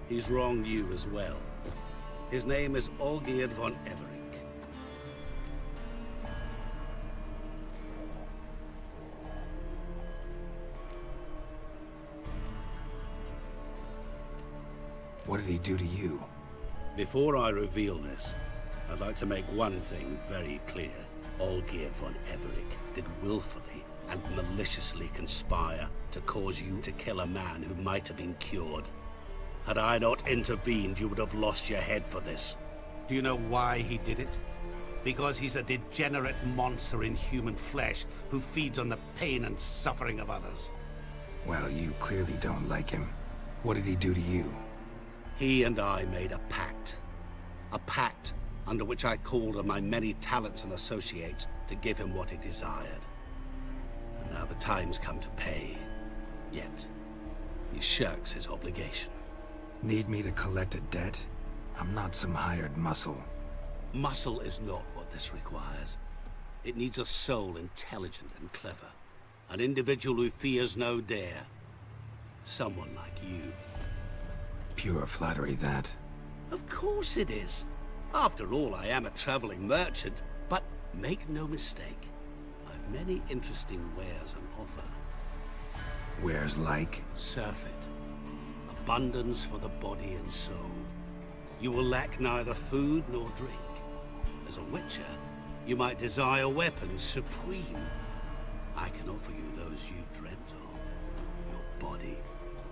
He's wronged you as well. His name is Olgierd von Everec. What did he do to you? Before I reveal this, I'd like to make one thing very clear. Olgierd von Everec did willfully and maliciously conspire to cause you to kill a man who might have been cured. Had I not intervened, you would have lost your head for this. Do you know why he did it? Because he's a degenerate monster in human flesh who feeds on the pain and suffering of others. Well, you clearly don't like him. What did he do to you? He and I made a pact. A pact under which I called on my many talents and associates to give him what he desired. And now the time's come to pay. Yet, he shirks his obligation. Need me to collect a debt? I'm not some hired muscle. Muscle is not what this requires. It needs a soul intelligent and clever. An individual who fears no dare. Someone like you. Pure flattery, that. Of course it is. After all, I am a traveling merchant. But make no mistake, I've many interesting wares on offer. Wares like? Surfeit. Abundance for the body and soul. You will lack neither food nor drink. As a witcher, you might desire weapons supreme. I can offer you those you dreamt of. Your body,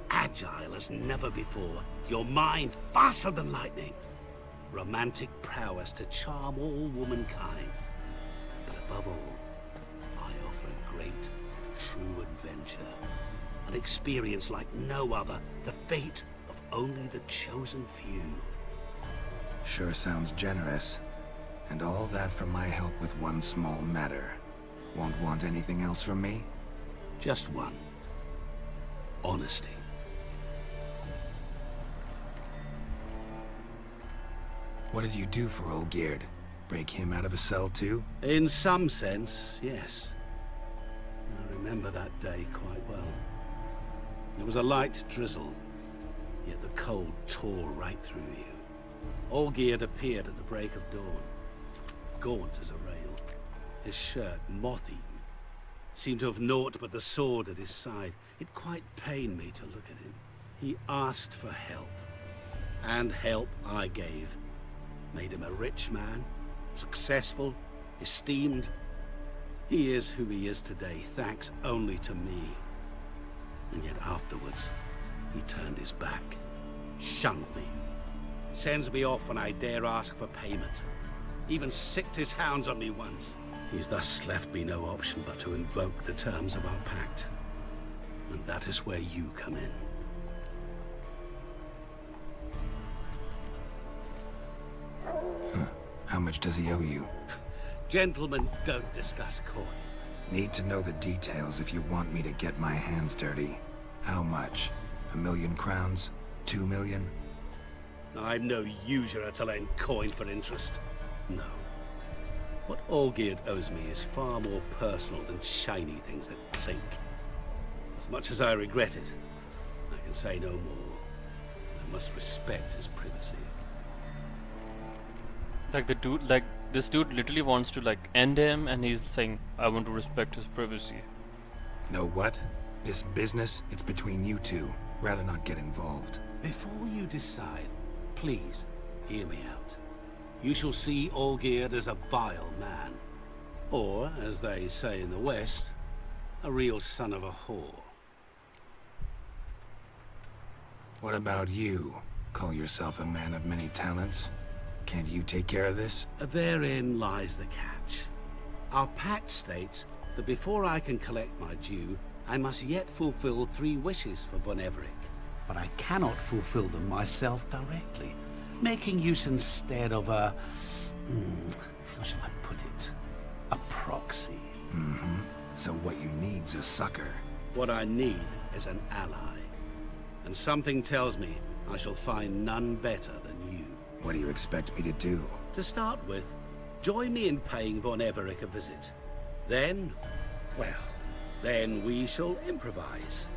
agile as never before. Your mind, faster than lightning. Romantic prowess to charm all womankind. But above all, I offer a great, true adventure. An experience like no other. The fate of only the chosen few. Sure sounds generous. And all that for my help with one small matter. Won't want anything else from me? Just one. Honesty. What did you do for Olgierd? Break him out of a cell too? In some sense, yes. I remember that day quite well. It was a light drizzle, yet the cold tore right through you. Olgierd appeared at the break of dawn, gaunt as a rail, his shirt moth-eaten. Seemed to have naught but the sword at his side. It quite pained me to look at him. He asked for help, and help I gave. Made him a rich man, successful, esteemed. He is who he is today, thanks only to me. And yet afterwards, he turned his back, shunned me, sends me off when I dare ask for payment. Even sicked his hounds on me once. He's thus left me no option but to invoke the terms of our pact. And that is where you come in. How much does he owe you? Gentlemen don't discuss coin. Need to know the details if you want me to get my hands dirty. How much? 1 million crowns? 2 million? I'm no usurer to lend coin for interest. No. What Olgierd owes me is far more personal than shiny things that clink. As much as I regret it, I can say no more. I must respect his privacy. Like this dude literally wants to end him, and he's saying, I want to respect his privacy. Know what? This business, it's between you two. Rather not get involved. Before you decide, please hear me out. You shall see Olgierd as a vile man. Or, as they say in the West, a real son of a whore. What about you? Call yourself a man of many talents? Can't you take care of this? Therein lies the catch. Our pact states that before I can collect my due, I must yet fulfill 3 wishes for von Everec. But I cannot fulfill them myself directly, making use instead of a... how shall I put it? A proxy. Mm-hmm. So what you need's a sucker. What I need is an ally. And something tells me I shall find none better than you. What do you expect me to do? To start with, join me in paying von Everec a visit. Then, well, then we shall improvise.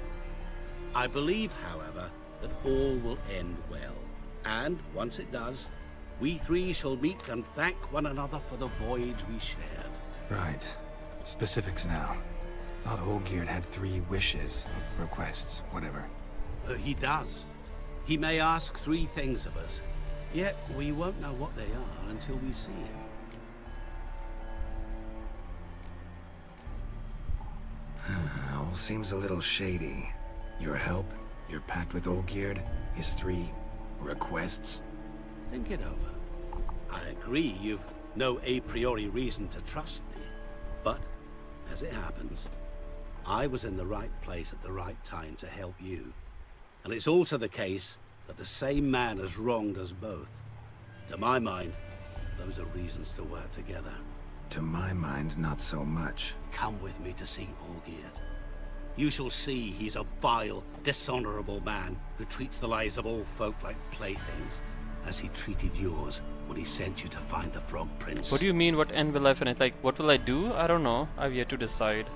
I believe, however, that all will end well. And once it does, we three shall meet and thank one another for the voyage we shared. Right. Specifics now. Thought Olgierd had 3 wishes, requests, whatever. He does. He may ask 3 things of us, yet we won't know what they are until we see him. All seems a little shady. Your help, your pact with Olgierd, his 3 requests. Think it over. I agree you've no a priori reason to trust me, but as it happens, I was in the right place at the right time to help you. And it's also the case that the same man has wronged us both. To my mind, those are reasons to work together. To my mind, not so much. Come with me to see Olgierd. You shall see he's a vile, dishonorable man who treats the lives of all folk like playthings, as he treated yours when he sent you to find the Frog Prince. What do you mean, what end will I finish? Like, what will I do? I don't know. I've yet to decide.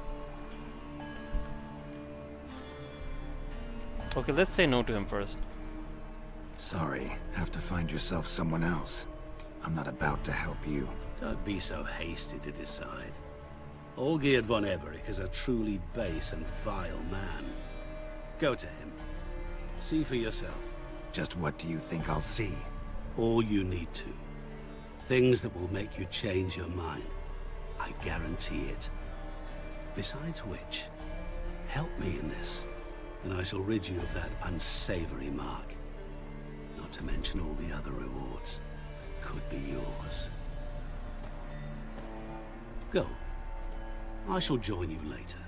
Okay, let's say no to him first. Sorry, have to find yourself someone else. I'm not about to help you. Don't be so hasty to decide. Olgierd von Everich is a truly base and vile man. Go to him. See for yourself. Just what do you think I'll see? All you need to. Things that will make you change your mind. I guarantee it. Besides which, help me in this, and I shall rid you of that unsavory mark. Not to mention all the other rewards that could be yours. Go. I shall join you later.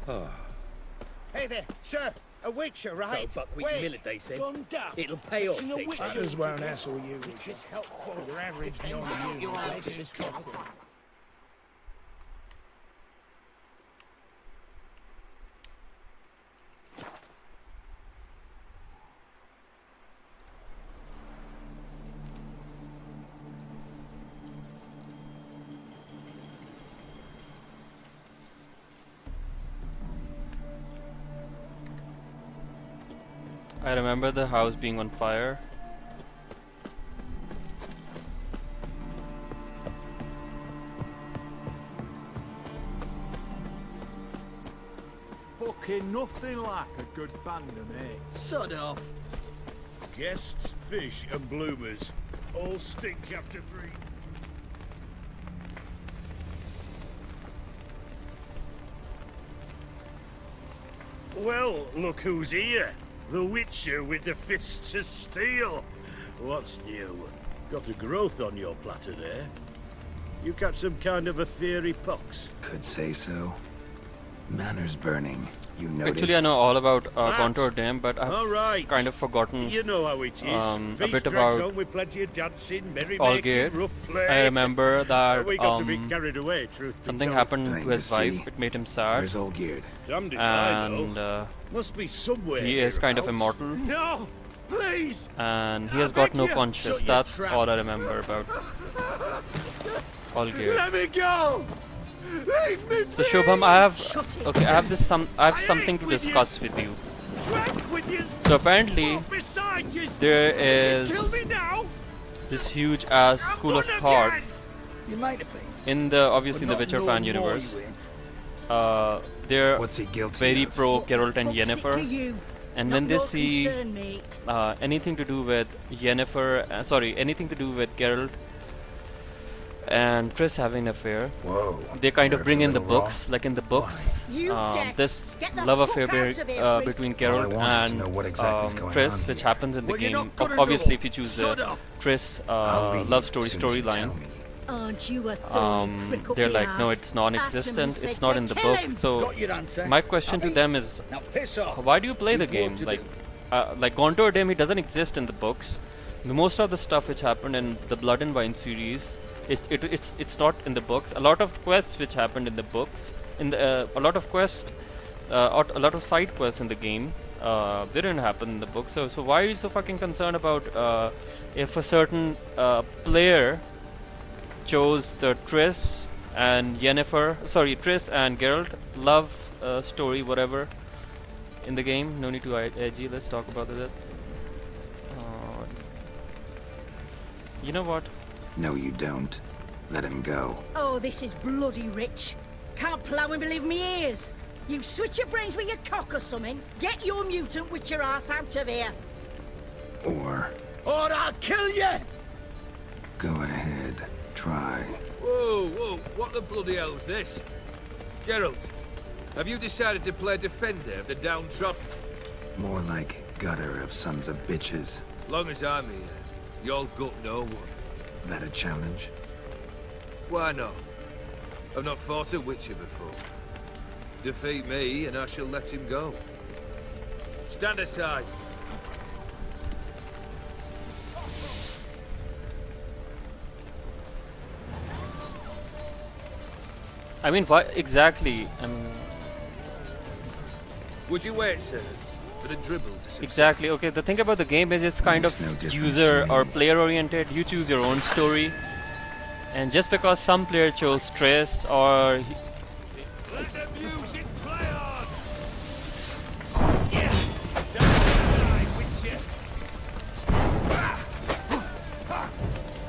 Oh. Hey there, sir. A witcher, right? So buckwheat millet, they said. It'll pay off. Others won't hassle you, which is helpful. Your average non-user is helpful. I remember the house being on fire. Fucking nothing like a good band of mates. Sod off. Guests, fish, and bloomers all stink after 3. Well, look who's here. The Witcher with the fists of steel. What's new? Got a growth on your platter there. You catch some kind of a theory pox? Could say so. Manners burning, you noticed? Actually, I know all about Contour Dame, but I've kind of forgotten you know how it is. A bit about with plenty of dancing, Olgierd. I remember that we got to be carried away, something happened to his wife. It made him sad. Where's Olgierd? And must be somewhere he is kind of immortal. No, please. And he has got no conscience. That's all I remember about Olgierd. Let me go. Leave me, so Shubham, I have something to discuss with you. So apparently there is this huge ass school of thoughts in the obviously the Witcher fan universe. They're very pro Geralt and Yennefer, and when they see anything to do with Yennefer, anything to do with Geralt and Triss having an affair, they kind of bring in the books, like in the books, this love affair between Geralt and Triss, which happens in the game. Obviously, if you choose the Triss love storyline, they're like, no, it's non-existent, it's not in the book. So my question to them is, why do you play the game? Like Contour Dame, it doesn't exist in the books. Most of the stuff which happened in the Blood and Wine series, it's not in the books. A lot of quests which happened in the books, a lot of side quests in the game didn't happen in the book. So why are you so fucking concerned about if a certain player chose the Triss and Triss and Geralt love story, whatever, in the game? No need to edgy. Let's talk about that. You know what? No, you don't. Let him go. Oh, this is bloody rich. Can't plough and believe me ears. You switch your brains with your cock or something. Get your mutant witcher ass out of here. Or I'll kill you! Go ahead. Try. Whoa, what the bloody hell's this? Geralt, have you decided to play defender of the downtrodden? More like gutter of sons of bitches. Long as I'm here, you'll gut no one. That a challenge? Why not? I've not fought a witcher before. Defeat me and I shall let him go. Stand aside. I mean, what exactly? Would you wait, sir, for the dribble to succeed? Exactly. Okay, the thing about the game is it's kind of user or player oriented. You choose your own story, and just because some player chose Triss or let the music play on. Yeah, time to die, witcher.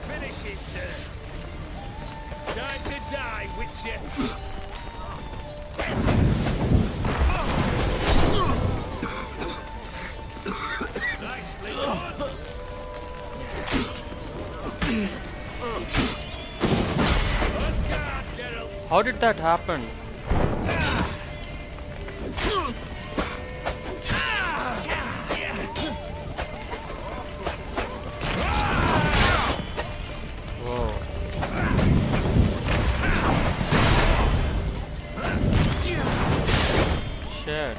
Finish it, sir. Time to die, witcher. Nicely done. how did that happen? Whoa. Shit.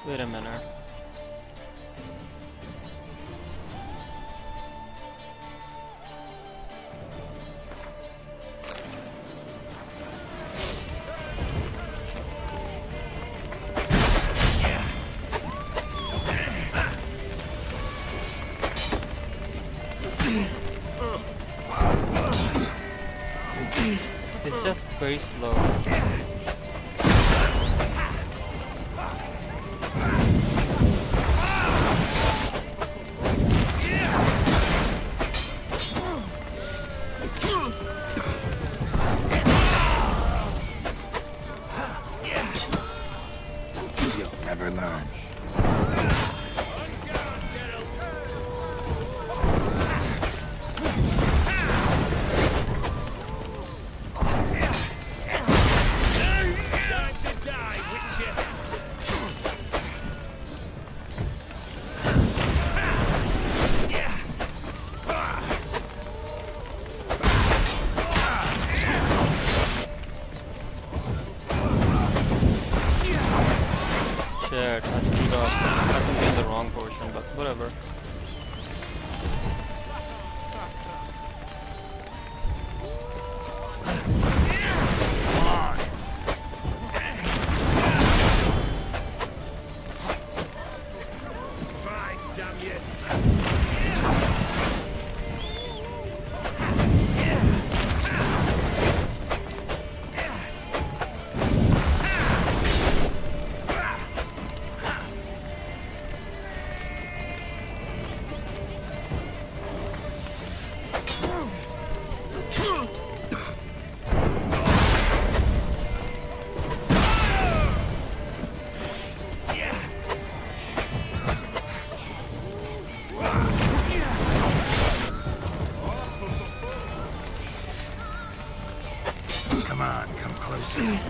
Wait a minute. It's just very slow. Come on, come closer.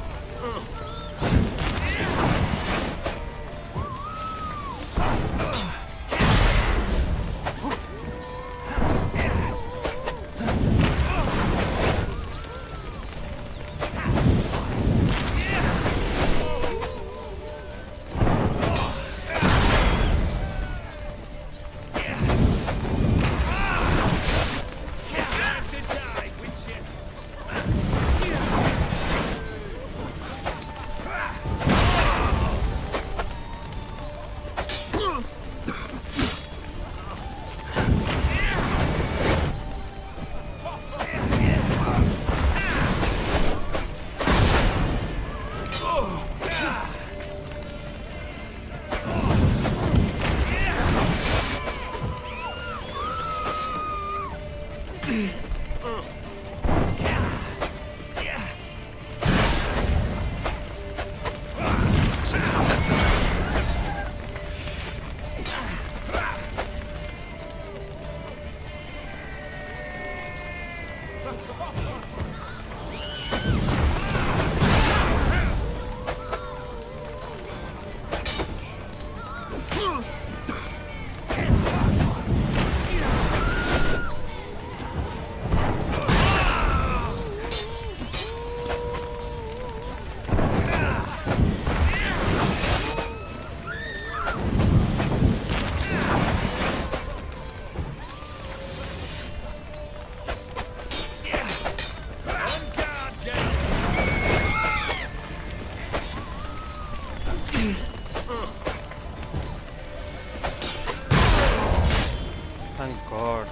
Thank God.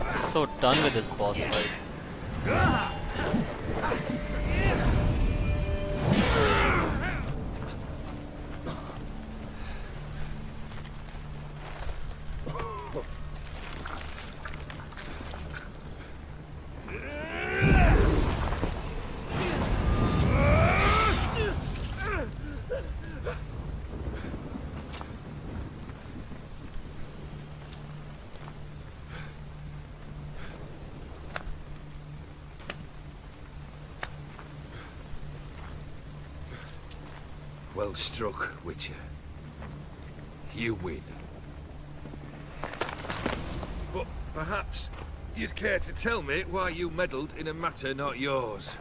I'm so done with this boss fight. Well struck, Witcher. You win. But perhaps you'd care to tell me why you meddled in a matter not yours.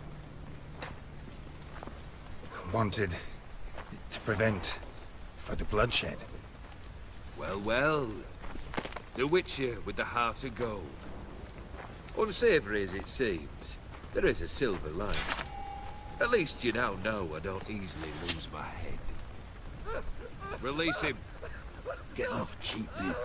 Wanted to prevent for the bloodshed. Well, well. The Witcher with the heart of gold. Unsavoury as it seems, there is a silver lining. At least you now know I don't easily lose my head. Release him. Getting off cheap, mate.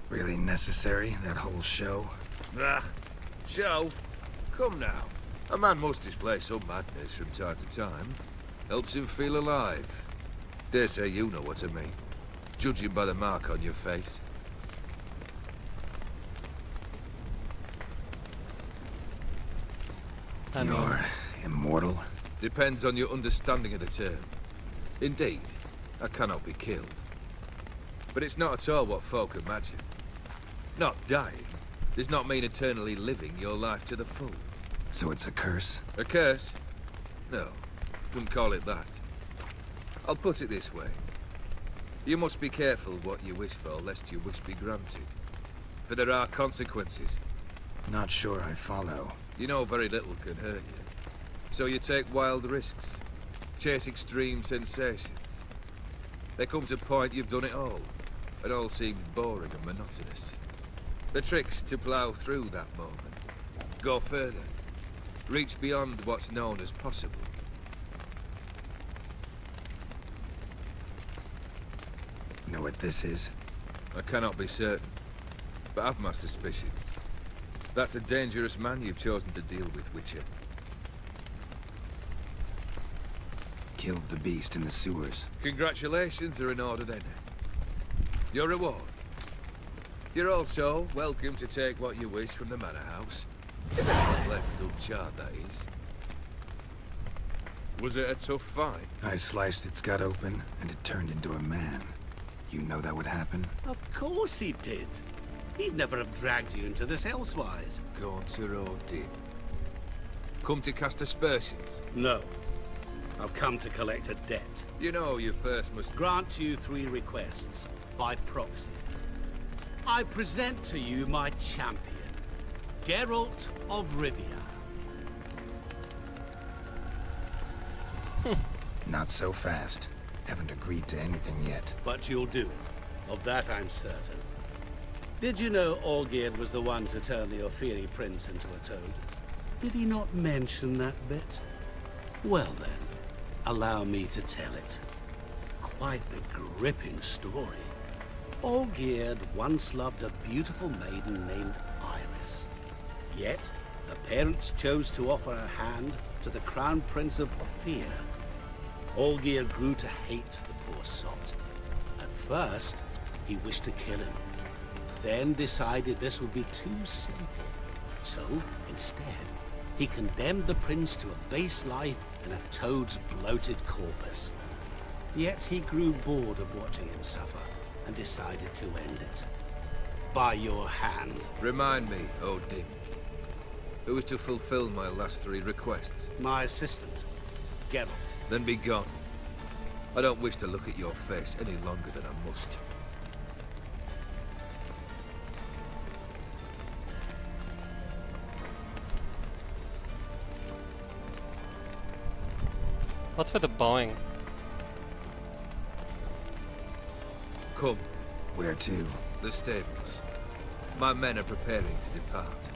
Really necessary, that whole show? Ah, show? Come now. A man must display some madness from time to time. Helps him feel alive. Dare say you know what I mean. Judging by the mark on your face. You're immortal? Depends on your understanding of the term. Indeed, I cannot be killed. But it's not at all what folk imagine. Not dying does not mean eternally living your life to the full. So it's a curse? A curse? No, wouldn't call it that. I'll put it this way. You must be careful what you wish for, lest your wish be granted. For there are consequences. Not sure I follow. You know very little can hurt you. So you take wild risks. Chase extreme sensations. There comes a point you've done it all. It all seems boring and monotonous. The trick's to plough through that moment. Go further. Reach beyond what's known as possible. Know what this is? I cannot be certain, but I've my suspicions. That's a dangerous man you've chosen to deal with, Witcher. Killed the beast in the sewers. Congratulations are in order then. Your reward. You're also welcome to take what you wish from the manor house. If anyone's left uncharred, that is. Was it a tough fight? I sliced its gut open, and it turned into a man. You know that would happen? Of course he did. He'd never have dragged you into this elsewise. Gaunter Odin. Come to cast aspersions? No. I've come to collect a debt. You know you first must... Grant you 3 requests, by proxy. I present to you my champion, Geralt of Rivia. Not so fast. Haven't agreed to anything yet. But you'll do it. Of that I'm certain. Did you know Olgierd was the one to turn the Ophiri prince into a toad? Did he not mention that bit? Well then, allow me to tell it. Quite the gripping story. Olgierd once loved a beautiful maiden named Iris. Yet, her parents chose to offer her hand to the Crown Prince of Ophir. Olgierd grew to hate the poor sot. At first, he wished to kill him. Then decided this would be too simple. So, instead, he condemned the prince to a base life in a toad's bloated corpus. Yet he grew bored of watching him suffer and decided to end it. By your hand. Remind me, Odin. Who was to fulfill my last 3 requests? My assistant, Geralt. Then be gone. I don't wish to look at your face any longer than I must. What's with the bowing? Come. Where to? The stables. My men are preparing to depart.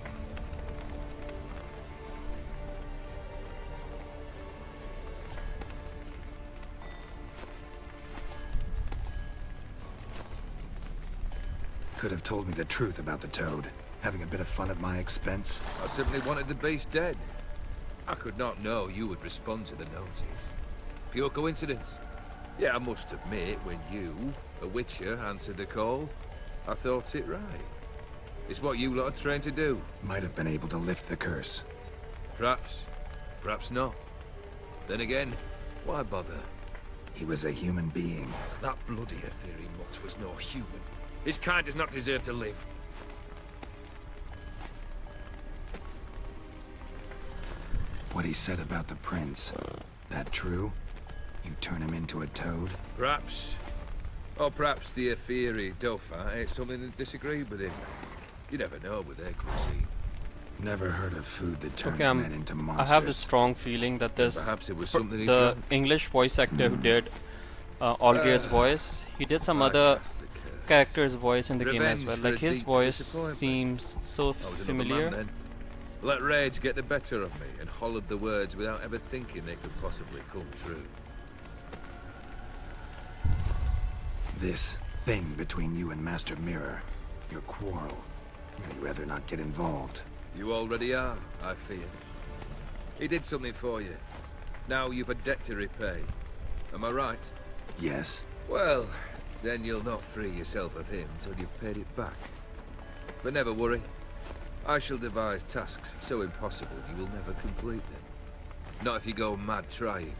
Could have told me the truth about the toad. Having a bit of fun at my expense. I simply wanted the beast dead. I could not know you would respond to the notice. Pure coincidence. Yeah, I must admit, when you, a Witcher, answered the call, I thought it right. It's what you lot are trained to do. Might have been able to lift the curse. Perhaps. Perhaps not. Then again, why bother? He was a human being. That bloody Ophiri mutt was no human. His kind does not deserve to live. What he said about the prince, that true? You turn him into a toad? Perhaps. Or perhaps the Ophiri Dauphin ate something that disagreed with him. You never know with their cuisine. Never heard of food that turns Okay, men into monsters. I have this strong feeling that this perhaps it was something he the drank. English voice actor who did Olgierd's voice, he did some other character's voice in the game as well. Like his voice seems so familiar. Let rage get the better of me and hollered the words without ever thinking they could possibly come true. This thing between you and Master Mirror, your quarrel. Really rather not get involved. You already are, I fear. He did something for you. Now you've a debt to repay. Am I right? Yes. Well, then you'll not free yourself of him till you've paid it back. But never worry. I shall devise tasks so impossible you will never complete them. Not if you go mad trying.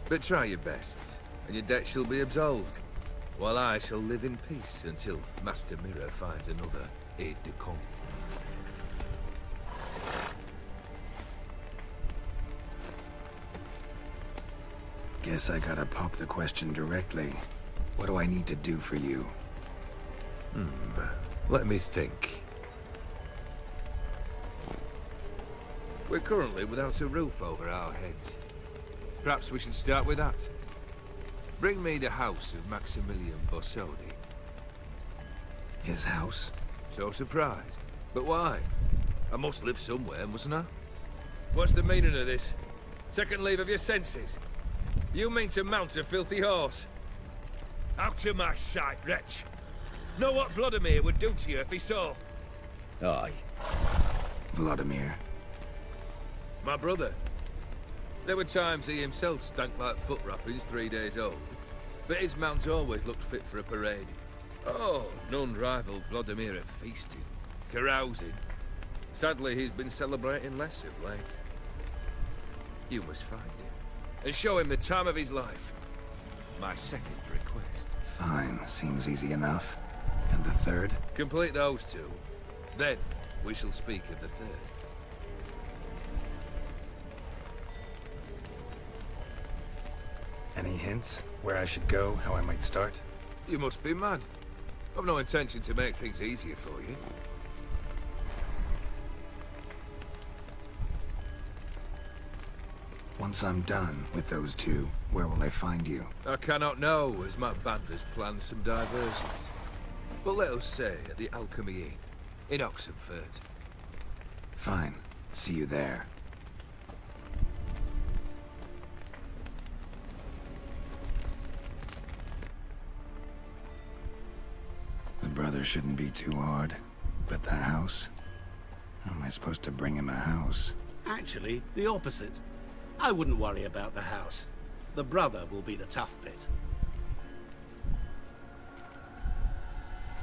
But try your best, and your debt shall be absolved. While I shall live in peace until Master Mirror finds another aide-de-camp. Guess I gotta pop the question directly. What do I need to do for you? Let me think. We're currently without a roof over our heads. Perhaps we should start with that. Bring me the house of Maximilian Borsodi. His house? So surprised. But why? I must live somewhere, mustn't I? What's the meaning of this? Second leave of your senses? You mean to mount a filthy horse? Out of my sight, wretch. Know what Vladimir would do to you if he saw? Aye. Vladimir. My brother. There were times he himself stank like foot wrappings 3 days old, but his mount always looked fit for a parade. Oh, none rival Vladimir at feasting, carousing. Sadly, he's been celebrating less of late. You must find him, and show him the time of his life. My second request. Fine, seems easy enough. And the third? Complete those two. Then, we shall speak of the third. Any hints? Where I should go? How I might start? You must be mad. I've no intention to make things easier for you. Once I'm done with those two, where will I find you? I cannot know, as my band has planned some diversions. But let us say at the Alchemy Inn, in Oxenfurt. Fine. See you there. The brother shouldn't be too hard. But the house? How am I supposed to bring him a house? Actually, the opposite. I wouldn't worry about the house. The brother will be the tough bit.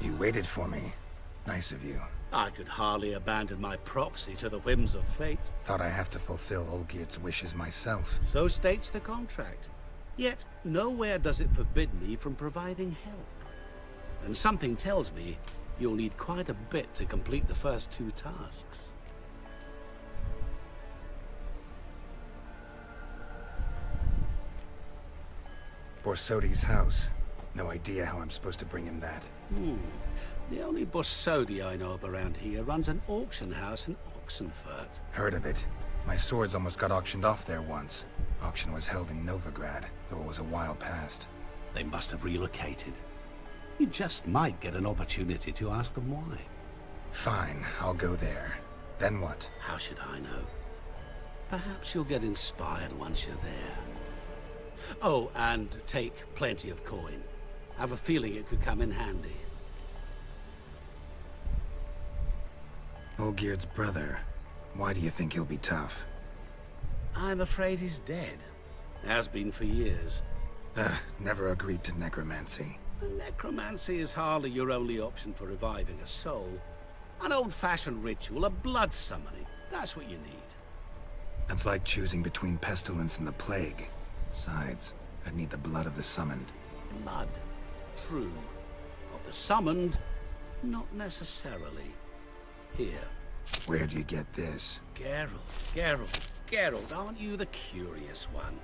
You waited for me. Nice of you. I could hardly abandon my proxy to the whims of fate. Thought I have to fulfill Olgierd's wishes myself. So states the contract. Yet, nowhere does it forbid me from providing help. And something tells me you'll need quite a bit to complete the first two tasks. Borsodi's house. No idea how I'm supposed to bring him that. The only Borsodi I know of around here runs an auction house in Oxenfurt. Heard of it. My swords almost got auctioned off there once. Auction was held in Novigrad, though it was a while past. They must have relocated. You just might get an opportunity to ask them why. Fine, I'll go there. Then what? How should I know? Perhaps you'll get inspired once you're there. Oh, and take plenty of coin. I have a feeling it could come in handy. Olgierd's brother. Why do you think he'll be tough? I'm afraid he's dead. Has been for years. Never agreed to necromancy. Necromancy is hardly your only option for reviving a soul. An old-fashioned ritual, a blood summoning. That's what you need. That's like choosing between pestilence and the plague. Besides, I'd need the blood of the summoned. Blood. True. Of the summoned, not necessarily. Here. Where do you get this? Geralt, aren't you the curious one?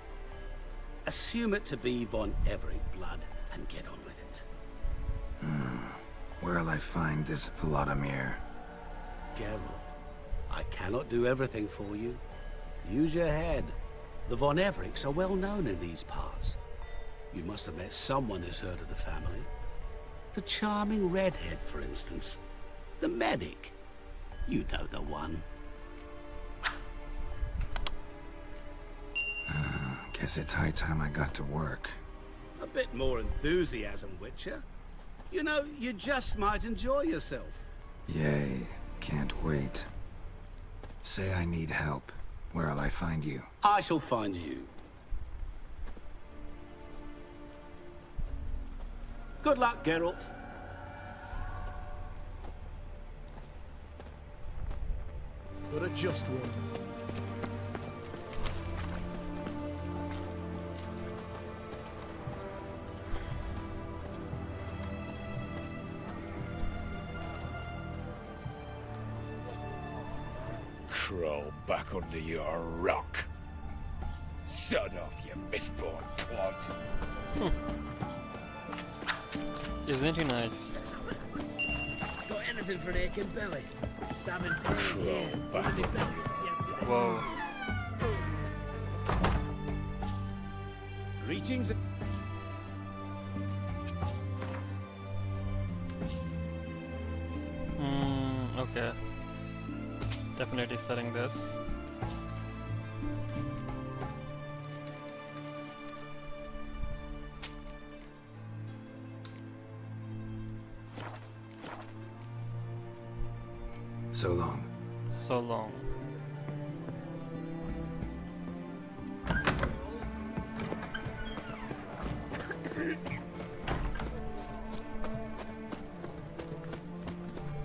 Assume it to be von Everett blood and get on with it. Where'll I find this Vladimir? Geralt, I cannot do everything for you. Use your head. The von Evericks are well known in these parts. You must have met someone who's heard of the family. The charming redhead, for instance. The medic. You know the one. Guess it's high time I got to work. A bit more enthusiasm, Witcher. You know, you just might enjoy yourself. Yay. Can't wait. Say I need help. Where'll I find you? I shall find you. Good luck, Geralt. But a just one. Crawl back under your rock. Son off, you misborn clod. Isn't he nice? Got anything for an aching belly? Stabbing pain here. Haven't been back since yesterday. Whoa. Greetings. Okay. Definitely setting this. So long. So long.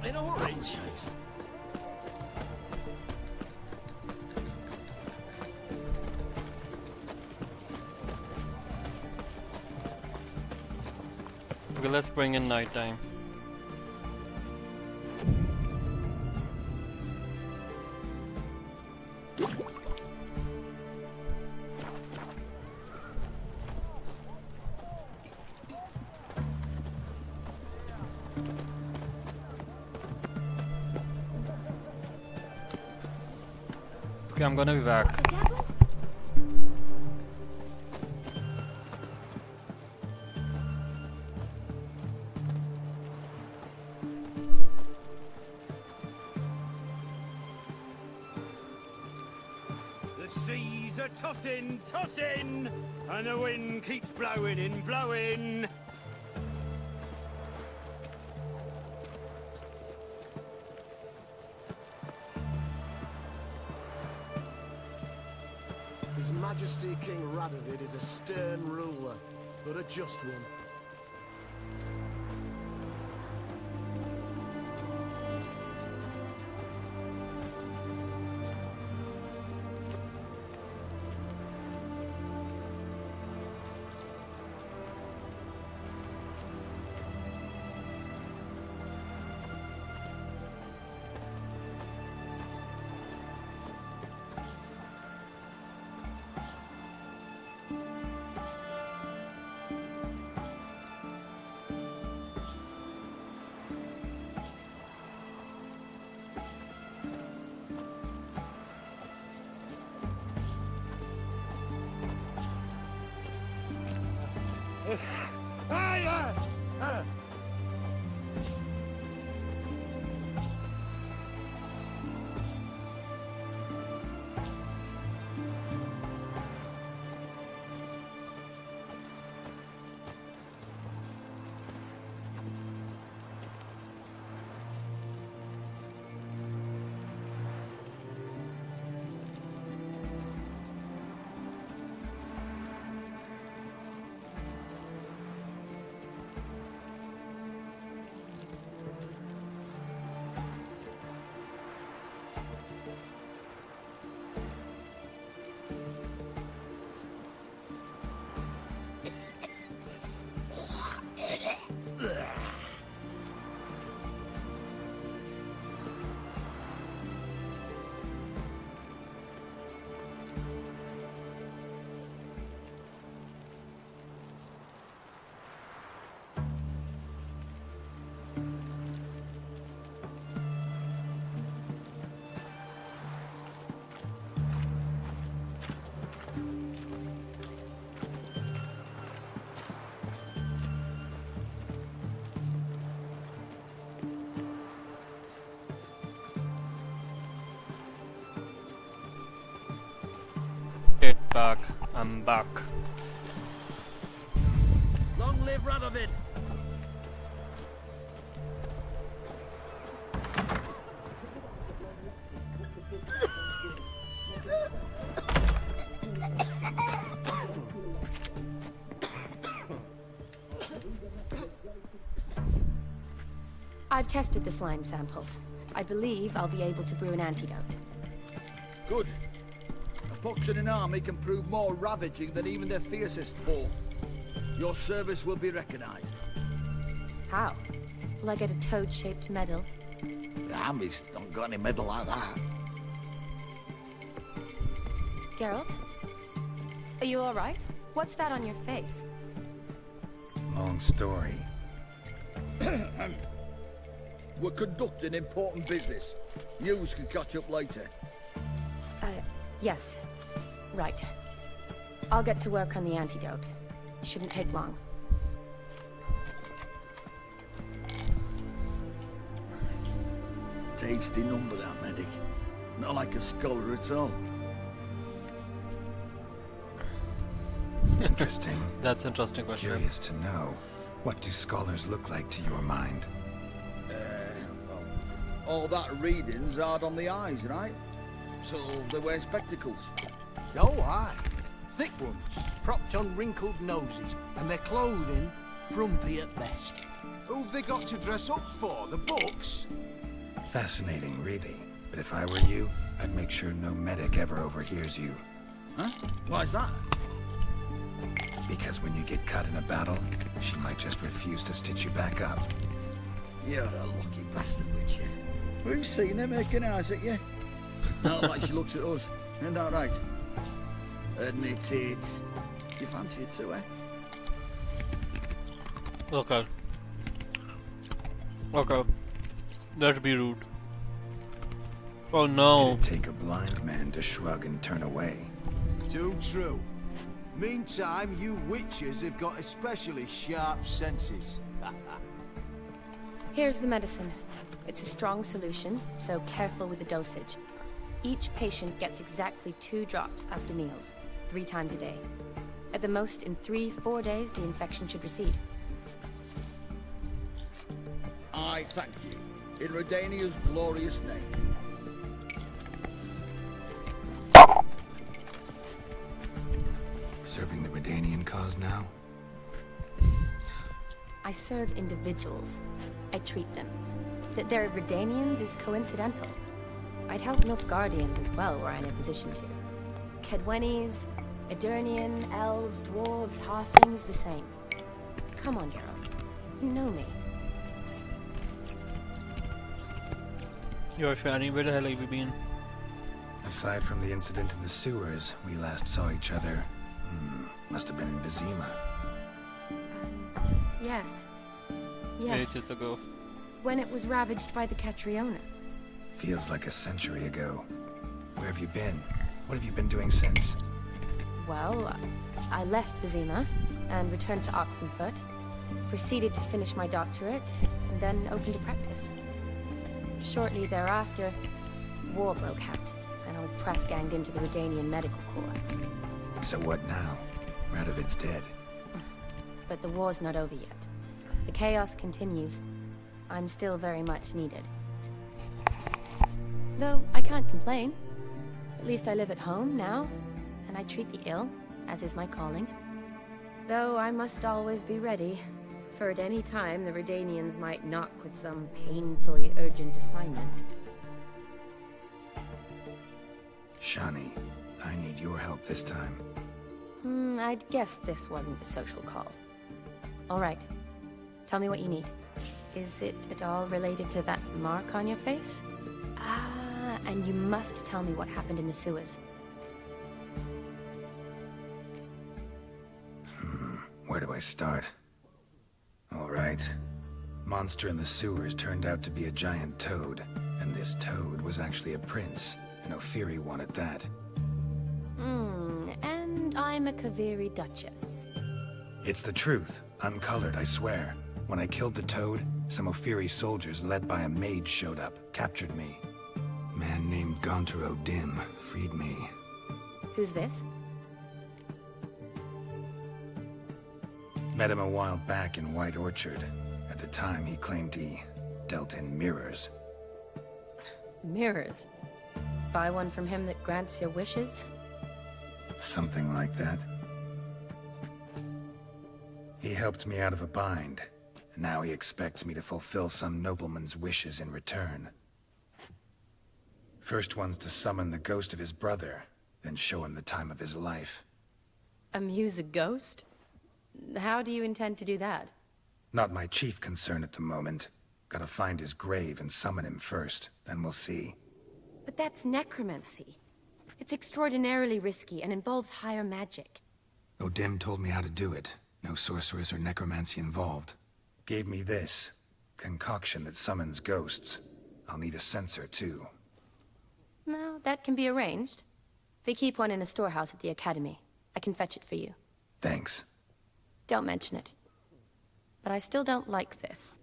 In a hurry, Chase. Okay, let's bring in nighttime. Okay, I'm gonna be back. The seas are tossing, tossing, and the wind keeps blowing and blowing. His Majesty King Radovid is a stern ruler, but a just one. Back. I'm back. Long live Radovid! I've tested the slime samples. I believe I'll be able to brew an antidote. Good. A pox in an army can prove more ravaging than even their fiercest foe. Your service will be recognized. How? Will I get a toad-shaped medal? The armies don't got any medal like that. Geralt? Are you alright? What's that on your face? Long story. We're conducting important business. Yous can catch up later. Yes. Right. I'll get to work on the antidote. Shouldn't take long. tasty number, that medic. Not like a scholar at all. Interesting. That's an interesting question. Curious to know, what do scholars look like to your mind? Well, all that reading's hard on the eyes, right? So they wear spectacles. Oh, aye. Thick ones, propped on wrinkled noses, and their clothing frumpy at best. Who've they got to dress up for? The books? Fascinating, really. But if I were you, I'd make sure no medic ever overhears you. Huh? Why's that? Because when you get cut in a battle, she might just refuse to stitch you back up. You're a lucky bastard, Witcher. We've seen her making eyes at you. Not like she looks at us. Isn't that right? Admit it. You fancy it too, eh? Okay. Okay. Let's be rude. Oh no. It'd take a blind man to shrug and turn away. Too true. Meantime, you witches have got especially sharp senses. Here's the medicine. It's a strong solution, so careful with the dosage. Each patient gets exactly 2 drops after meals, 3 times a day. At the most, in 3-4 days, the infection should recede. I thank you. In Redania's glorious name. Serving the Redanian cause now? I serve individuals. I treat them. That they're Redanians is coincidental. I'd help Nilfgaardians as well were I in a position to. Kedwenis, Edirnian, elves, dwarves, halflings, the same. Come on, Geralt. You know me. You're Shani, where the hell have you been? Aside from the incident in the sewers, we last saw each other. Must have been in Vizima. Yes. Yes. Ages ago. When it was ravaged by the Catriona. Feels like a century ago. Where have you been? What have you been doing since? Well, I left Vizima and returned to Oxenfurt. Proceeded to finish my doctorate, and then opened a practice. Shortly thereafter, war broke out, and I was press-ganged into the Redanian Medical Corps. So what now? Radovid's dead. But the war's not over yet. The chaos continues. I'm still very much needed. Though I can't complain. At least I live at home now, and I treat the ill, as is my calling. Though I must always be ready, for at any time the Redanians might knock with some painfully urgent assignment. Shani, I need your help this time. I'd guess this wasn't a social call. All right. Tell me what you need. Is it at all related to that mark on your face? Ah, and you must tell me what happened in the sewers. Where do I start? All right. Monster in the sewers turned out to be a giant toad, and this toad was actually a prince, and Ophiri wanted that. And I'm a Kaviri Duchess. It's the truth, uncolored, I swear. When I killed the toad, some Ophiri soldiers led by a mage showed up, captured me. A man named Gaunter O'Dim freed me. Who's this? Met him a while back in White Orchard. At the time, he claimed he dealt in mirrors. Mirrors? Buy one from him that grants your wishes? Something like that. He helped me out of a bind, and now he expects me to fulfill some nobleman's wishes in return. First one's to summon the ghost of his brother, then show him the time of his life. Amuse a ghost? How do you intend to do that? Not my chief concern at the moment. Gotta find his grave and summon him first, then we'll see. But that's necromancy. It's extraordinarily risky and involves higher magic. O'Dim told me how to do it. No sorcerers or necromancy involved. Gave me this. Concoction that summons ghosts. I'll need a censer, too. Well, that can be arranged. They keep one in a storehouse at the Academy. I can fetch it for you. Thanks. Don't mention it. But I still don't like this.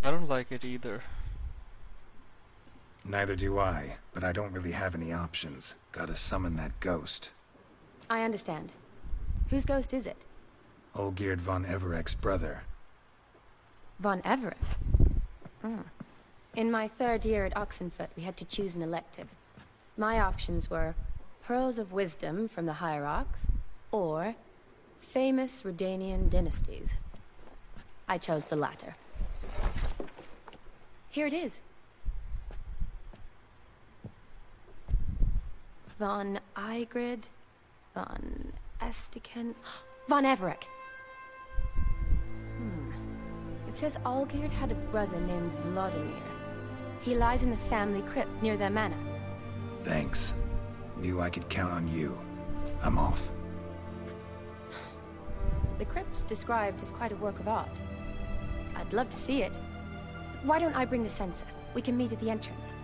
I don't like it either. Neither do I, but I don't really have any options. Gotta summon that ghost. I understand. Whose ghost is it? Olgierd von Everek's brother. Von Everek? In my 3rd year at Oxenfoot, we had to choose an elective. My options were Pearls of Wisdom from the Hierarchs, or famous Redanian dynasties. I chose the latter. Here it is. Von Igrid, von Estiken, von Everek. It says Olgierd had a brother named Vladimir. He lies in the family crypt near their manor. Thanks. Knew I could count on you. I'm off. The crypt's described as quite a work of art. I'd love to see it. Why don't I bring the censer? We can meet at the entrance.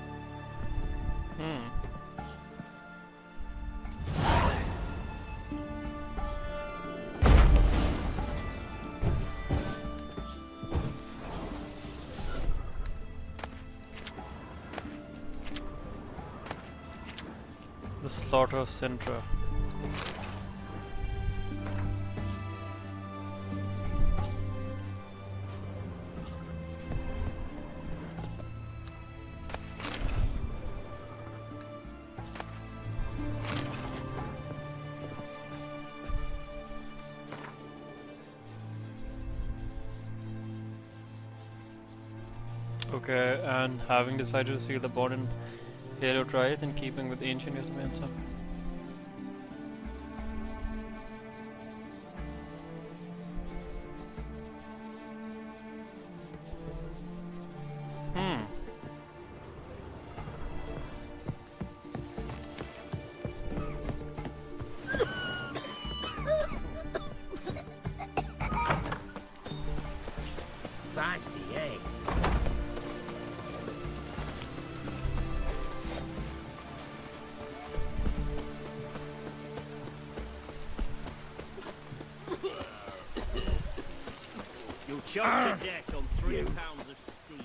The slaughter of Sintra. Okay, and having decided to seal the bond in Halotrieth in keeping with ancient history and stuff. Feisty, eh? You'll choke to death on 3 pounds of steel.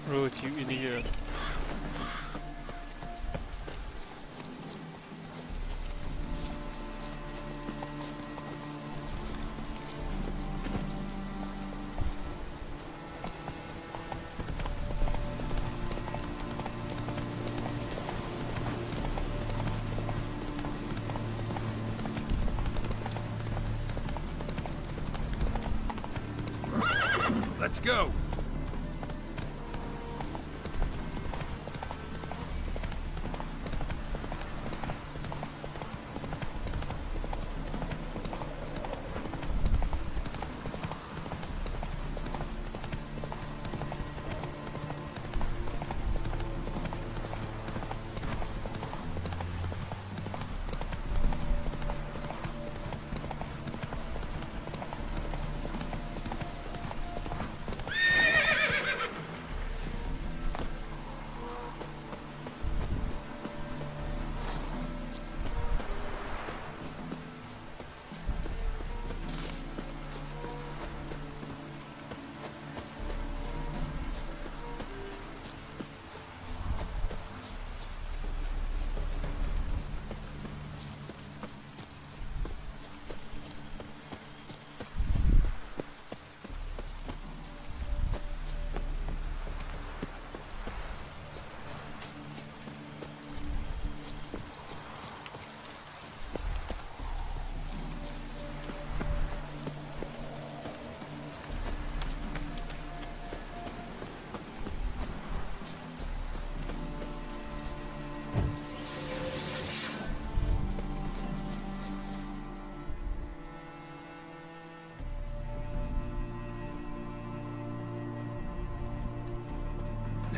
Roach, you idiot. Let's go!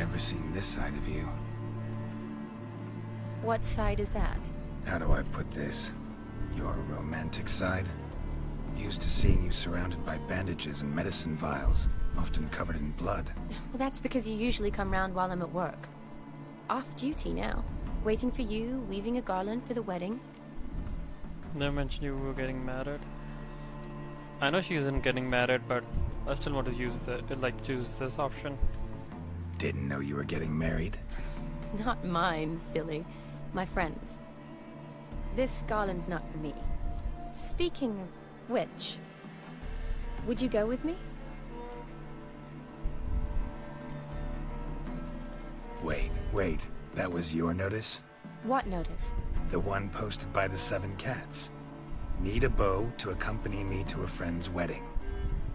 Never seen this side of you. What side is that? How do I put this? Your romantic side? Used to seeing you surrounded by bandages and medicine vials, often covered in blood. Well, that's because you usually come round while I'm at work. Off duty now. Waiting for you, weaving a garland for the wedding. Never mentioned you were getting married. I know she isn't getting married, but I still want to use choose this option. Didn't know you were getting married. Not mine, silly. My friends. This garland's not for me. Speaking of which, would you go with me? Wait. That was your notice? What notice? The one posted by the 7 Cats. Need a beau to accompany me to a friend's wedding.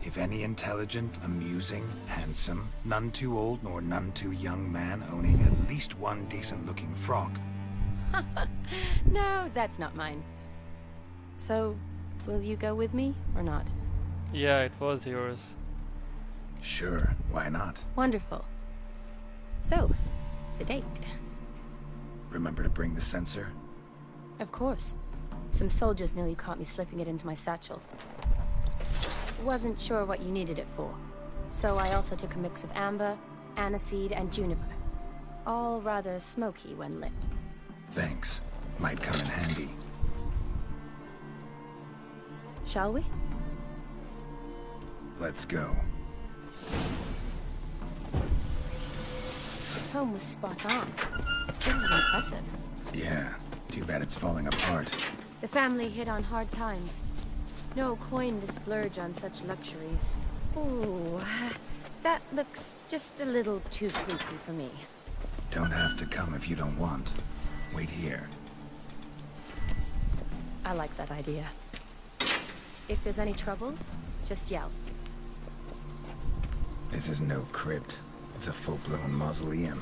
If any intelligent, amusing, handsome, none too old nor none too young man owning at least one decent-looking frock. No, that's not mine. So, will you go with me, or not? Yeah, it was yours. Sure, why not? Wonderful. So, it's a date. Remember to bring the censer? Of course. Some soldiers nearly caught me slipping it into my satchel. Wasn't sure what you needed it for. So I also took a mix of amber, aniseed, and juniper. All rather smoky when lit. Thanks. Might come in handy. Shall we? Let's go. The tome was spot on. This is impressive. Yeah, too bad it's falling apart. The family hit on hard times. No coin to splurge on such luxuries. Ooh, that looks just a little too creepy for me. Don't have to come if you don't want. Wait here. I like that idea. If there's any trouble, just yell. This is no crypt. It's a full-blown mausoleum.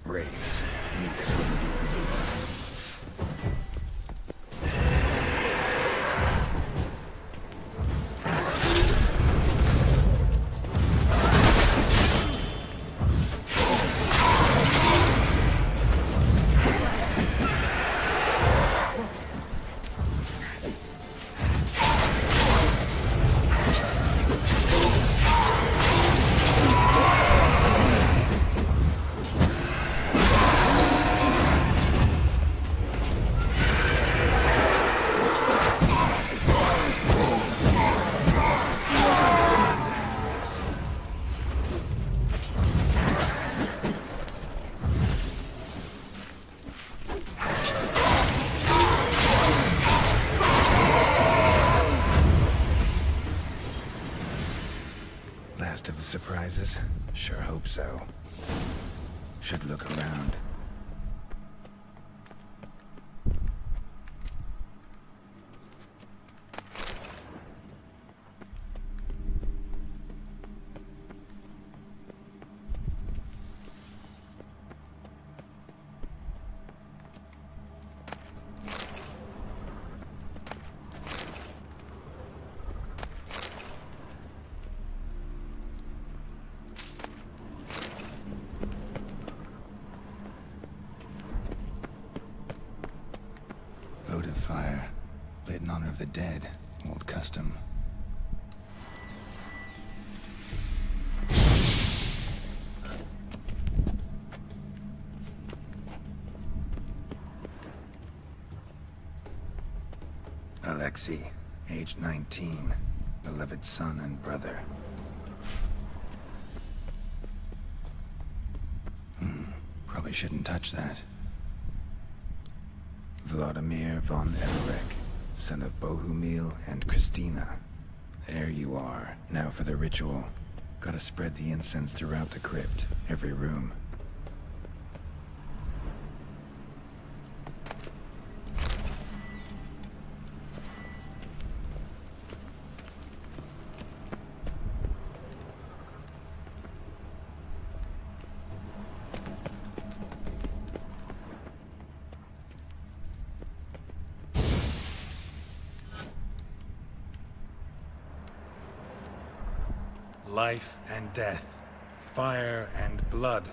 Race. Knew this wouldn't be easy. Last of the surprises? Sure hope so. Should look around. Votive fire, lit in honor of the dead. Old custom. Alexei, age 19, beloved son and brother. Probably shouldn't touch that. Vladimir von Everek, son of Bohumil and Christina. There you are. Now for the ritual. Gotta spread the incense throughout the crypt, every room. Life and death, fire and blood.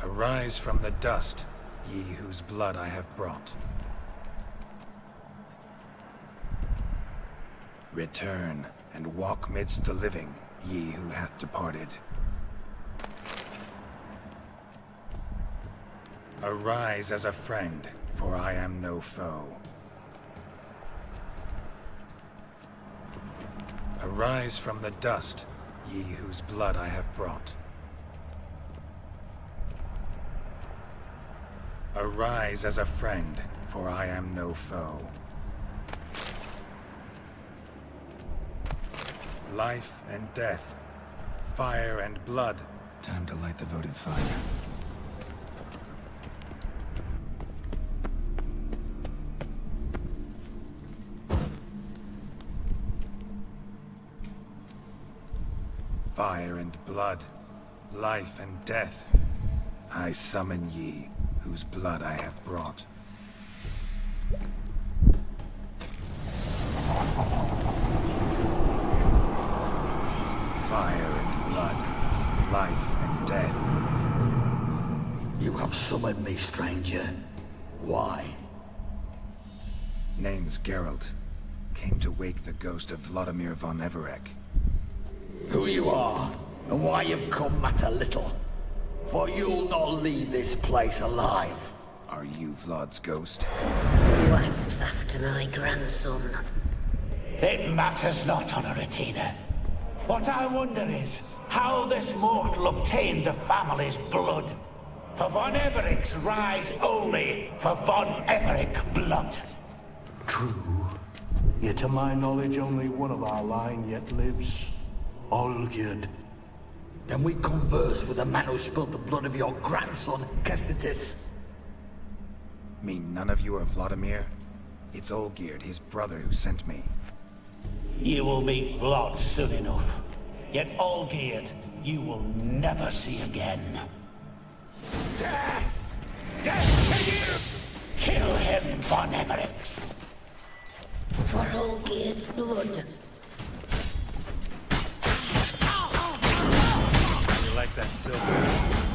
Arise from the dust, ye whose blood I have brought. Return and walk midst the living, ye who hath departed. Arise as a friend, for I am no foe. Arise from the dust, ye whose blood I have brought. Arise as a friend, for I am no foe. Life and death, fire and blood. Time to light the votive fire. Fire and blood, life and death, I summon ye, whose blood I have brought. Fire and blood, life and death. You have summoned me, stranger. Why? Name's Geralt. Came to wake the ghost of Vladimir von Everec. Who you are, and why you've come matter little. For you'll not leave this place alive. Are you Vlad's ghost? Who asks after my grandson? It matters not, Honoratina. What I wonder is how this mortal obtained the family's blood. For von Everec's rise only for von Everec blood. True. Yet to my knowledge, only one of our line yet lives. Olgierd. Then we converse with the man who spilled the blood of your grandson, Kestetis. Mean none of you are Vladimir? It's Olgierd, his brother, who sent me. You will meet Vlad soon enough. Yet Olgierd, you will never see again. Death! Death to you! Kill him, von Everec! For Olgierd's blood. You like that silver?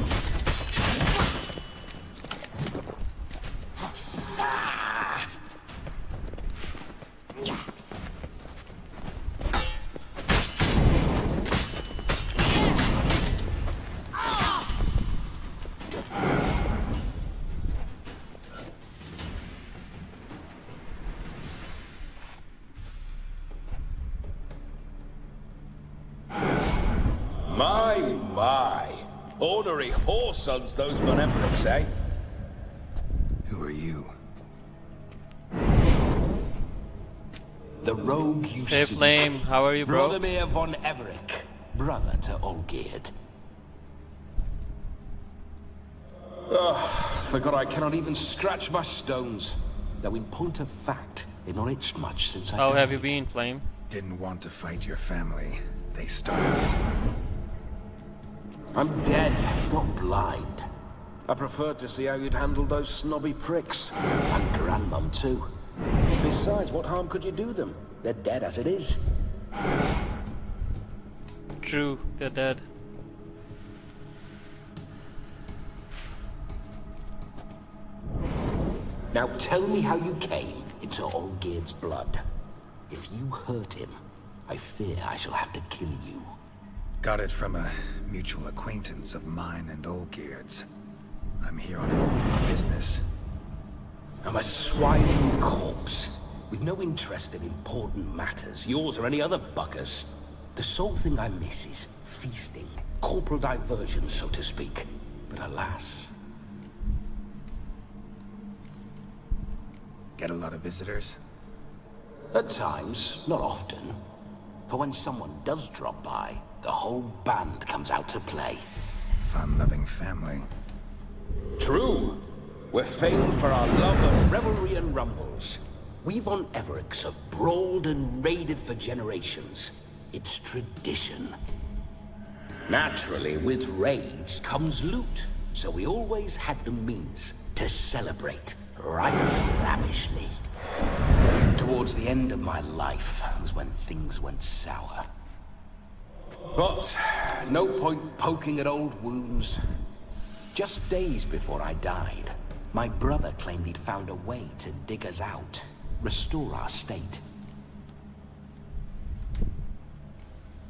My. Ornery whoresons those von Everecs, eh? Who are you? The rogue you Hey see. Flame, how are you, bro? Vladimir von Everec, brother to Olgierd. Forgot I cannot even scratch my stones. Though in point of fact, they've not itched much since I How died. have you been, Flame? Didn't want to fight your family. They started. I'm dead, not blind. I preferred to see how you'd handle those snobby pricks. And Grandmum, too. Besides, what harm could you do them? They're dead as it is. True, they're dead. Now tell me how you came into Olgierd's blood. If you hurt him, I fear I shall have to kill you. Got it from a mutual acquaintance of mine and Olgierd's. I'm here on important business. I'm a swining corpse, with no interest in important matters, yours or any other buggers. The sole thing I miss is feasting, corporal diversion, so to speak. But alas... Get a lot of visitors? At times, not often. For when someone does drop by, the whole band comes out to play. Fun-loving family. True. We're famed for our love of revelry and rumbles. We've on Everix have brawled and raided for generations. It's tradition. Naturally, with raids comes loot, so we always had the means to celebrate right lavishly. Towards the end of my life was when things went sour. But no point poking at old wounds. Just days before I died, my brother claimed he'd found a way to dig us out, restore our state.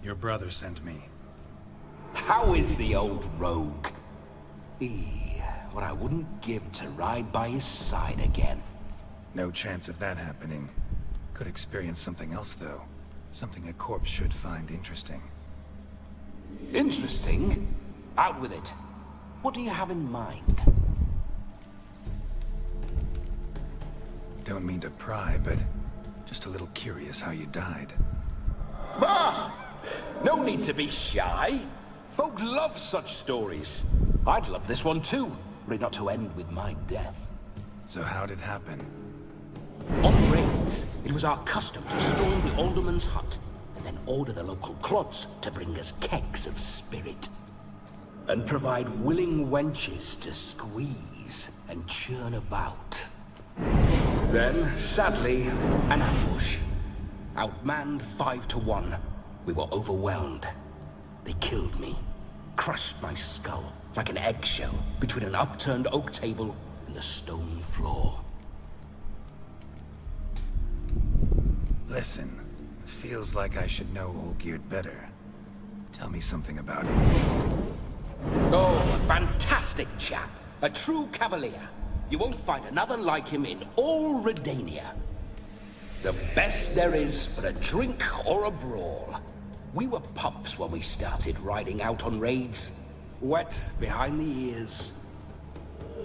Your brother sent me. How is the old rogue? What I wouldn't give to ride by his side again. No chance of that happening. Could experience something else, though. Something a corpse should find interesting. Interesting? Out with it. What do you have in mind? Don't mean to pry, but just a little curious how you died. Ah! No need to be shy. Folk love such stories. I'd love this one too, were it not to end with my death. So how'd it happen? On raids, it was our custom to storm the alderman's hut, and then order the local clods to bring us kegs of spirit. And provide willing wenches to squeeze and churn about. Then, sadly, an ambush. Outmanned 5 to 1. We were overwhelmed. They killed me. Crushed my skull like an eggshell between an upturned oak table and the stone floor. Listen, feels like I should know Olgierd better. Tell me something about him. Oh, a fantastic chap. A true cavalier. You won't find another like him in all Redania. The best there is for a drink or a brawl. We were pups when we started riding out on raids. Wet behind the ears.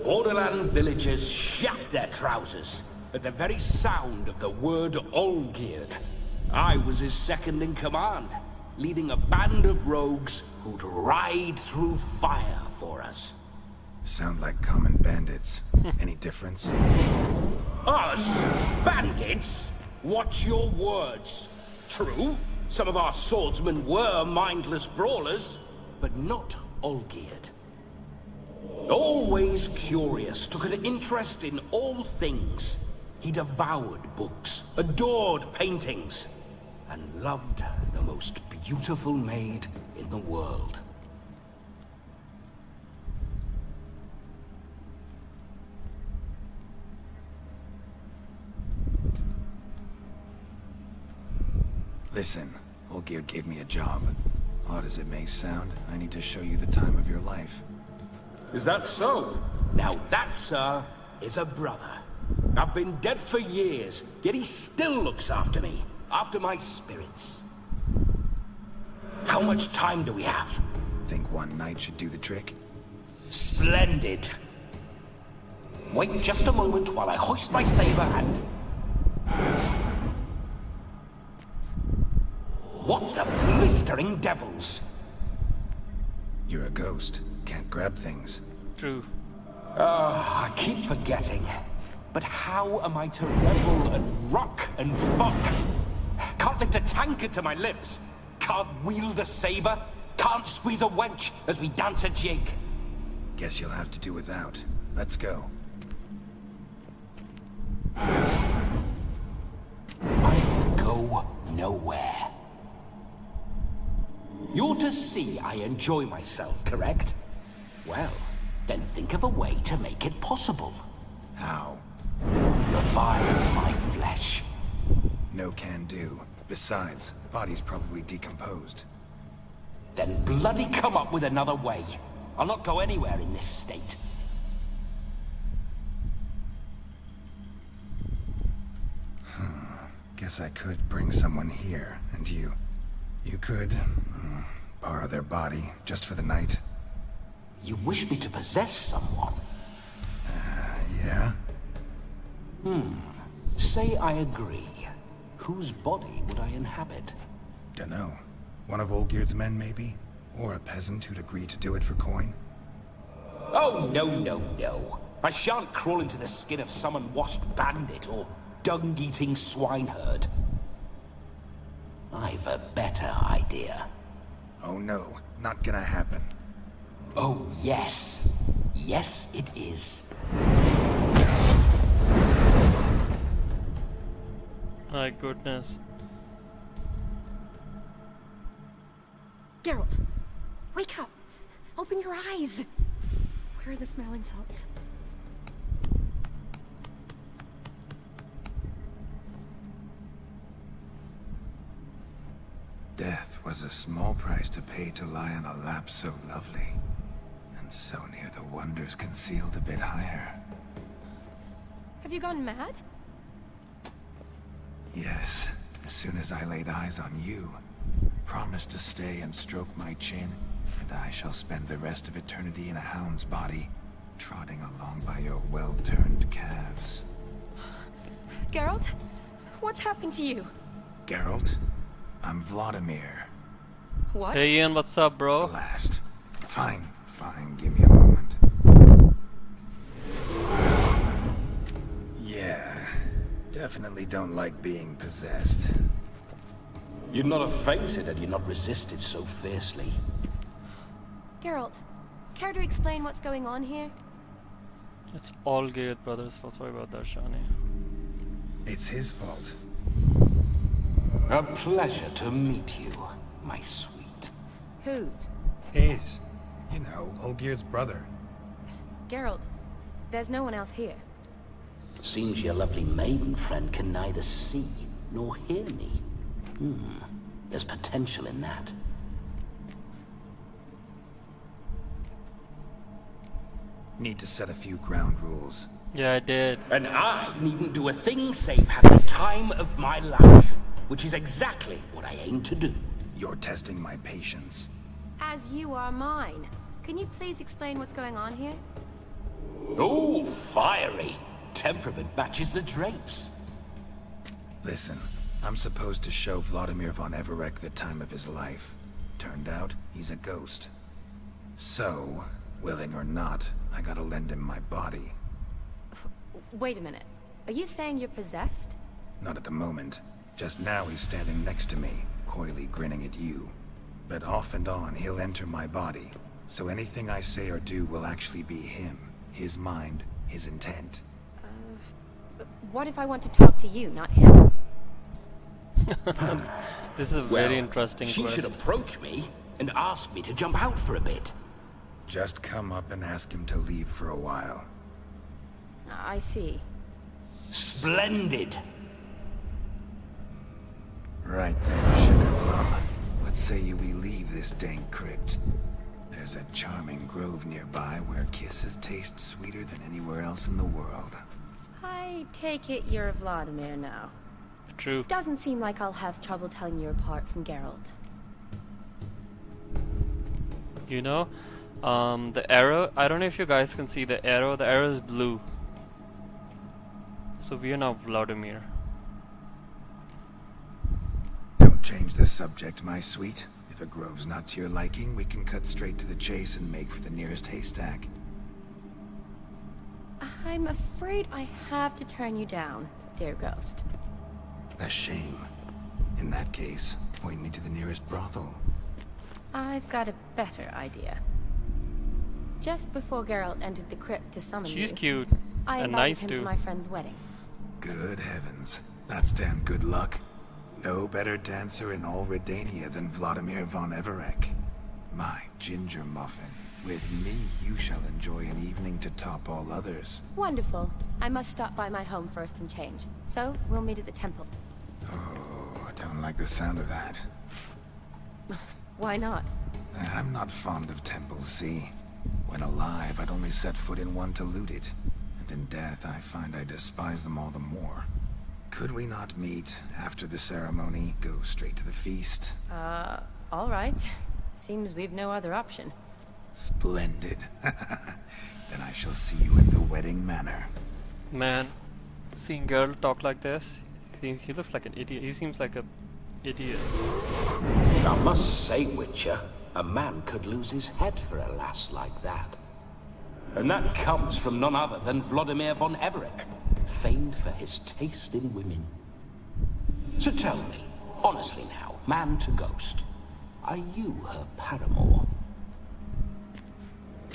Borderland villagers shat their trousers at the very sound of the word Olgierd. I was his second in command, leading a band of rogues who'd ride through fire for us. Sound like common bandits. Any difference? Us? Bandits? Watch your words. True, some of our swordsmen were mindless brawlers, but not Olgierd. Always curious, took an interest in all things. He devoured books, adored paintings, and loved the most beautiful maid in the world. Listen, Olgierd gave me a job. Odd as it may sound, I need to show you the time of your life. Is that so? Now that, sir, is a brother. I've been dead for years, yet he still looks after me, after my spirits. How much time do we have? Think one night should do the trick? Splendid. Wait just a moment while I hoist my saber and... What the blistering devils? You're a ghost. Can't grab things. True. I keep forgetting. But how am I to revel and rock and fuck? Can't lift a tankard to my lips. Can't wield a saber. Can't squeeze a wench as we dance a jig. Guess you'll have to do without. Let's go. I go nowhere. You're to see I enjoy myself, correct? Well, then think of a way to make it possible. How? Revive my flesh. No can do. Besides, body's probably decomposed. Then bloody come up with another way. I'll not go anywhere in this state. Guess I could bring someone here, and you could borrow their body just for the night. You wish me to possess someone? Yeah? Say I agree. whose body would I inhabit? Dunno. One of Olgierd's men, maybe? Or a peasant who'd agree to do it for coin? Oh, no, no, no. I shan't crawl into the skin of some unwashed bandit or dung-eating swineherd. I've a better idea. Oh no, not gonna happen. Oh, yes. Yes, it is. My goodness. Geralt, wake up. Open your eyes. Where are the smelling salts? Death was a small price to pay to lie on a lap so lovely, and so near the wonders concealed a bit higher. Have you gone mad? Yes, as soon as I laid eyes on you, promised to stay and stroke my chin, and I shall spend the rest of eternity in a hound's body, trotting along by your well-turned calves. Geralt, what's happened to you? Geralt, I'm Vladimir. What? Hey Ian, what's up, bro? Last. Fine, give me a moment. Yeah, definitely don't like being possessed. You'd not have fainted had you not resisted so fiercely. Geralt, care to explain what's going on here? It's all Olgierd brothers' fault. Sorry about that, Shani. It's his fault. A pleasure to meet you, my sweet. Whose? His. You know, Olgierd's brother. Geralt, there's no one else here. Seems your lovely maiden friend can neither see nor hear me. There's potential in that. Need to set a few ground rules. Yeah, I did. And I needn't do a thing save have the time of my life, which is exactly what I aim to do. You're testing my patience. As you are mine. Can you please explain what's going on here? Oh, fiery. Temperament matches the drapes. Listen, I'm supposed to show Vladimir von Everec the time of his life. Turned out, he's a ghost. So, willing or not, I gotta lend him my body. Wait a minute. Are you saying you're possessed? Not at the moment. Just now he's standing next to me, coyly grinning at you. But off and on, he'll enter my body. So anything I say or do will actually be him. His mind, his intent. What if I want to talk to you, not him? This is a very interesting she question. should approach me and ask me to jump out for a bit. Just come up and ask him to leave for a while. I see. Splendid. Right then, Sugar Plum. What say you we leave this dank crypt? There's a charming grove nearby where kisses taste sweeter than anywhere else in the world. I take it you're Vladimir now. True. Doesn't seem like I'll have trouble telling you apart from Geralt. You know, the arrow, I don't know if you guys can see the arrow. The arrow is blue. So we are now Vladimir. Don't change the subject, my sweet. If a grove's not to your liking, we can cut straight to the chase and make for the nearest haystack. I'm afraid I have to turn you down, dear ghost. A shame. In that case, point me to the nearest brothel. I've got a better idea. Just before Geralt entered the crypt to summon you, She's cute I and invited nice him too. to my friend's wedding. Good heavens. That's damn good luck. No better dancer in all Redania than Vladimir von Everec. My ginger muffin. With me, you shall enjoy an evening to top all others. Wonderful. I must stop by my home first and change. So, we'll meet at the temple. Oh, I don't like the sound of that. Why not? I'm not fond of temples, see? When alive, I'd only set foot in one to loot it. And in death, I find I despise them all the more. Could we not meet after the ceremony, go straight to the feast? All right. Seems we've no other option. Splendid. Then I shall see you at the wedding manor. Man, seeing Geralt talk like this, He looks like an idiot. He seems like a idiot. I must say, Witcher, a man could lose his head for a lass like that. And that comes from none other than Vladimir von Everec, famed for his taste in women. So tell me, honestly now, man to ghost, are you her paramour?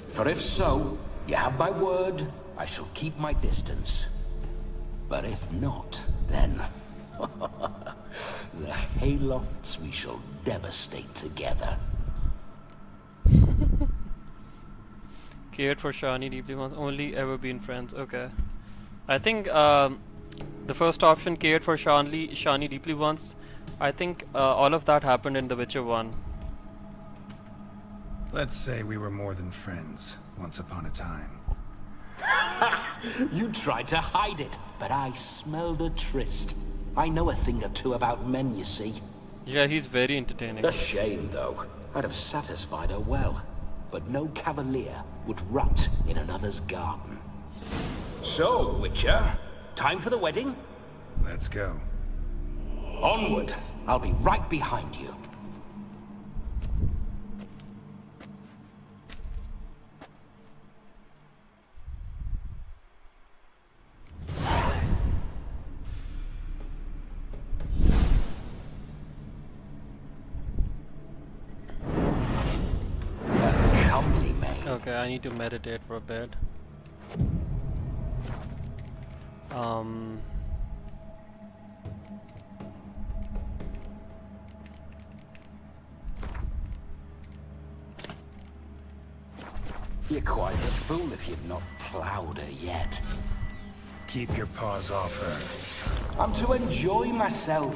For if so, you have my word, I shall keep my distance. But if not, then the Haylofts we shall devastate together. Cared for Shani deeply once, only ever been friends. Okay. I think the first option, cared for Shani deeply once, I think all of that happened in The Witcher 1. Let's say we were more than friends once upon a time. You tried to hide it, but I smelled a tryst. I know a thing or two about men, you see. Yeah, he's very entertaining. A shame, though. I'd have satisfied her well. But no cavalier would rot in another's garden. So, Witcher, time for the wedding? Let's go. Onward. I'll be right behind you. Okay, I need to meditate for a bit. You're quite a fool if you've not plowed her yet. Keep your paws off her. I'm to enjoy myself.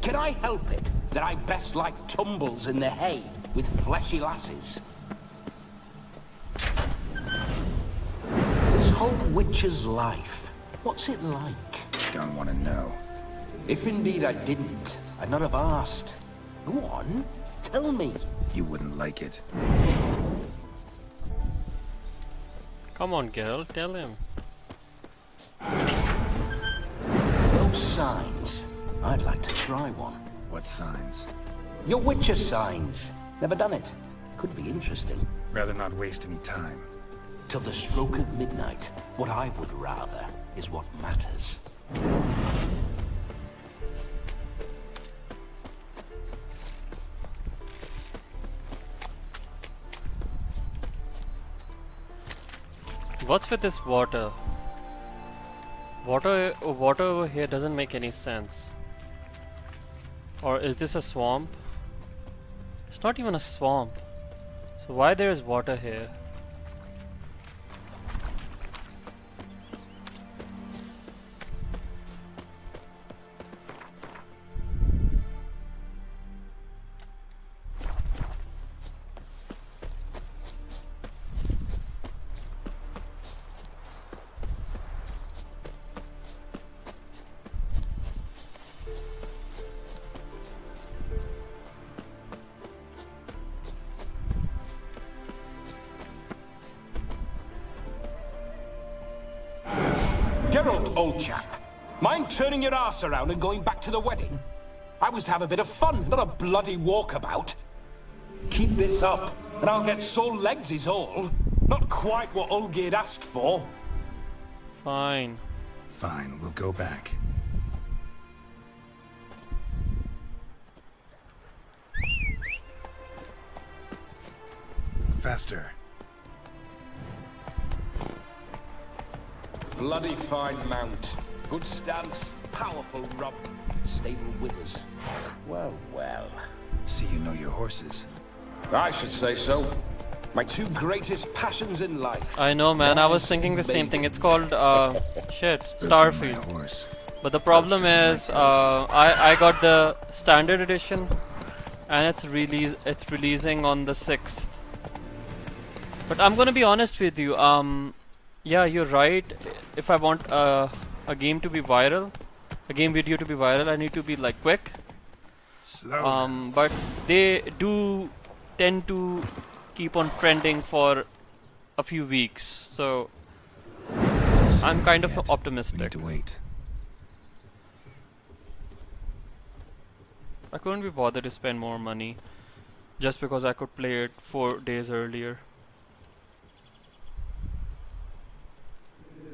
Can I help it that I best like tumbles in the hay with fleshy lasses? This whole Witcher's life, what's it like? Don't want to know. If indeed I didn't, I'd not have asked. Go on, tell me. You wouldn't like it. Come on, Geralt, tell him. Those signs. I'd like to try one. What signs? Your Witcher signs. Never done it. Could be interesting. Rather not waste any time. Till the stroke of midnight, what I would rather is what matters. What's with this water? Water over here doesn't make any sense. Or is this a swamp? It's not even a swamp. So why there is water here? Geralt, old chap, mind turning your arse around and going back to the wedding? I was to have a bit of fun, not a bloody walkabout. Keep this up, and I'll get sore legs is all. Not quite what Olgierd asked for. Fine. Fine, we'll go back. Faster. Bloody fine mount. Good stance, powerful rub, stable withers. Well, well. See you know your horses. I should say so. My two greatest passions in life. I know, man. I was thinking the same thing. It's called, shit, Starfield. But the problem is, I got the standard edition, and it's releasing on the 6th. But I'm gonna be honest with you. Yeah, you're right. If I want a game to be viral, a game video to be viral, I need to be like quick. Slow. But they do tend to keep on trending for a few weeks, so I'm kind of optimistic. We need to wait. I couldn't be bothered to spend more money just because I could play it 4 days earlier.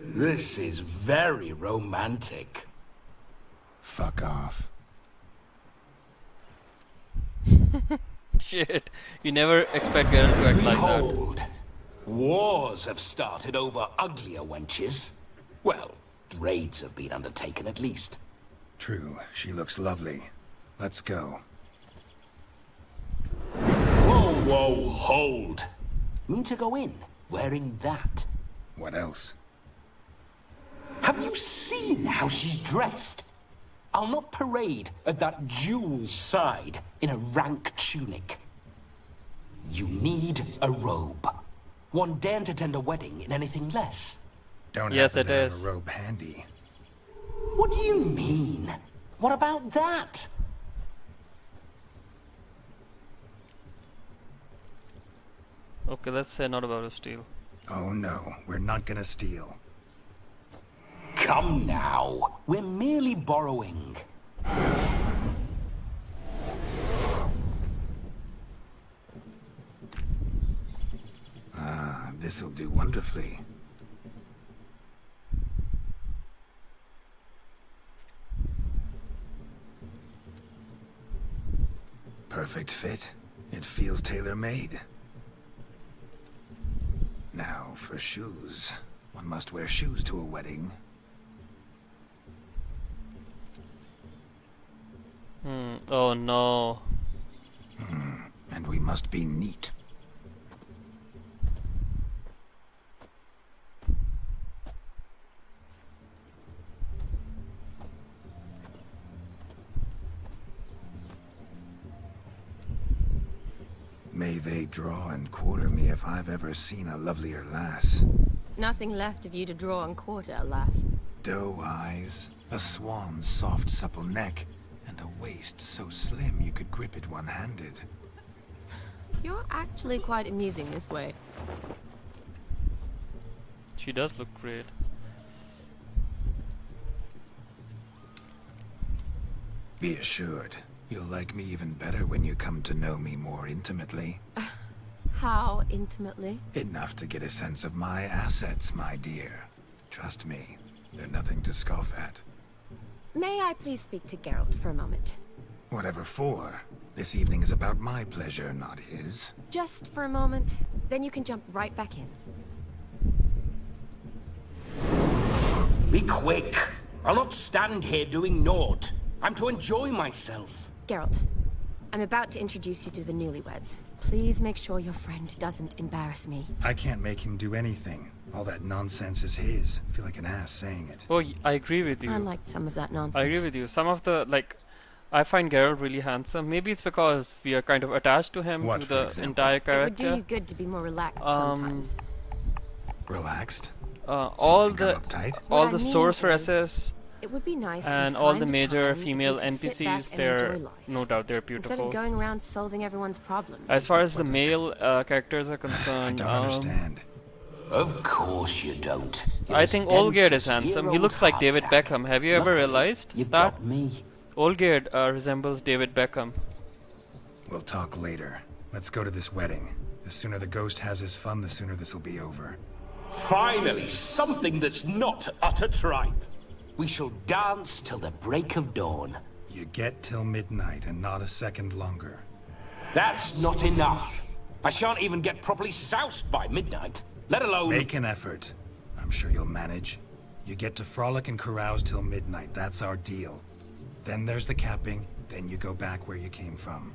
This is very romantic. Fuck off. Shit, you never expect Geralt to act like that. Behold, wars have started over uglier wenches. Well, raids have been undertaken at least. True, she looks lovely. Let's go. Whoa, whoa, hold. Mean to go in, wearing that. What else? Have you seen how she's dressed? I'll not parade at that jewel's side in a rank tunic. You need a robe. One daren't attend a wedding in anything less. Don't yes, happen it to have is. a robe handy. What do you mean? What about that? Okay, let's say not about to steal. Oh no, we're not gonna steal. Come now, we're merely borrowing. Ah, this'll do wonderfully. Perfect fit. It feels tailor-made. Now, for shoes. One must wear shoes to a wedding. Oh no. And we must be neat. May they draw and quarter me if I've ever seen a lovelier lass. Nothing left of you to draw and quarter, alas. Doe eyes, a swan's soft supple neck, and a waist so slim you could grip it one-handed. You're actually quite amusing this way. She does look great. Be assured, you'll like me even better when you come to know me more intimately. How intimately? Enough to get a sense of my assets, my dear. Trust me, they're nothing to scoff at. May I please speak to Geralt for a moment? Whatever for. This evening is about my pleasure, not his. Just for a moment, then you can jump right back in. Be quick. I'll not stand here doing naught. I'm to enjoy myself. Geralt, I'm about to introduce you to the newlyweds. Please make sure your friend doesn't embarrass me. I can't make him do anything. All that nonsense is his. I feel like an ass saying it. Oh, I agree with you. I liked some of that nonsense. I agree with you. Some of the, like, I find Geralt really handsome. Maybe it's because we are kind of attached to him, to the entire character. It would do you good to be more relaxed sometimes. Relaxed? All the sorceresses it would be nice and all the major female NPCs, they're no doubt they're beautiful. Instead of going around solving everyone's problems. As far as the male characters are concerned, I don't understand. Of course you don't. I think Olgierd is handsome. He looks like David Beckham. Have you ever realized that? Olgierd resembles David Beckham. We'll talk later. Let's go to this wedding. The sooner the ghost has his fun, the sooner this'll be over. Finally, something that's not utter tripe. We shall dance till the break of dawn. You get till midnight and not a second longer. That's not enough. I shan't even get properly soused by midnight, let alone... Make an effort. I'm sure you'll manage. You get to frolic and carouse till midnight. That's our deal. Then there's the capping, then you go back where you came from.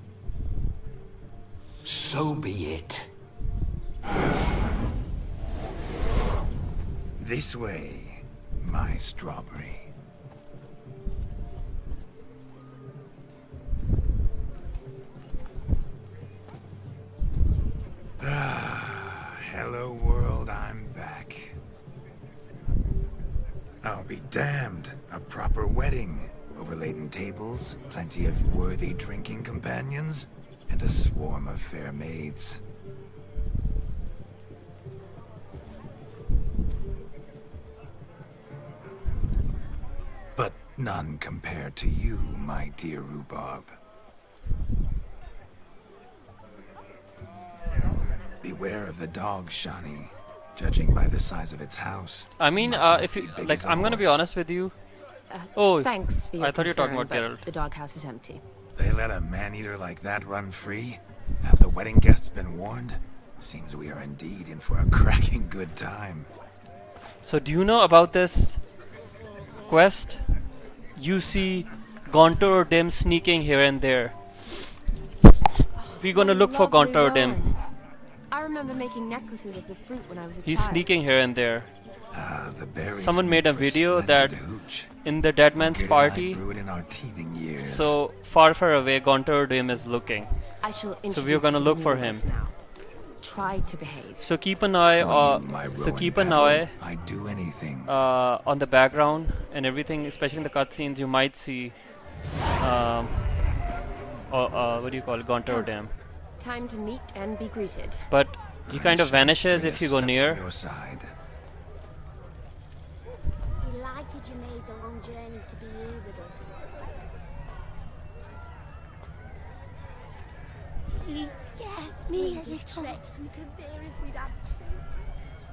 So be it. This way, my strawberry. Hello world, I'm back. I'll be damned. A proper wedding. Overladen tables, plenty of worthy drinking companions, and a swarm of fair maids. But none compared to you, my dear Rhubarb. Beware of the dog, Shani. Judging by the size of its house. I mean, if you like, I'm gonna be honest with you. Oh, thanks for your I thought you were talking about concern, Geralt. but the doghouse is empty. They let a man-eater like that run free? Have the wedding guests been warned? Seems we are indeed in for a cracking good time. So do you know about this quest? You see Gontor Dim sneaking here and there. We're gonna look for Lovely Gontor Dim. Rowan. I remember making necklaces of the fruit when I was a He's child. sneaking here and there. The berries Someone made a for video splendid that hooch. in the Dead Man's Gerd and Party, I brewed in our teething years. so far away, Gontor Dim is looking. I shall So introduce we're gonna you to look for newlyweds him. now. Try to behave. So keep an eye I'd do anything. on the background and everything, especially in the cutscenes. You might see what do you call it, Gontor Dim. Time to meet and be greeted. But he kind of vanishes if you go near. Your side. Delighted you made the long journey to be here with us. You scared me a little. From Kavir if we'd had to.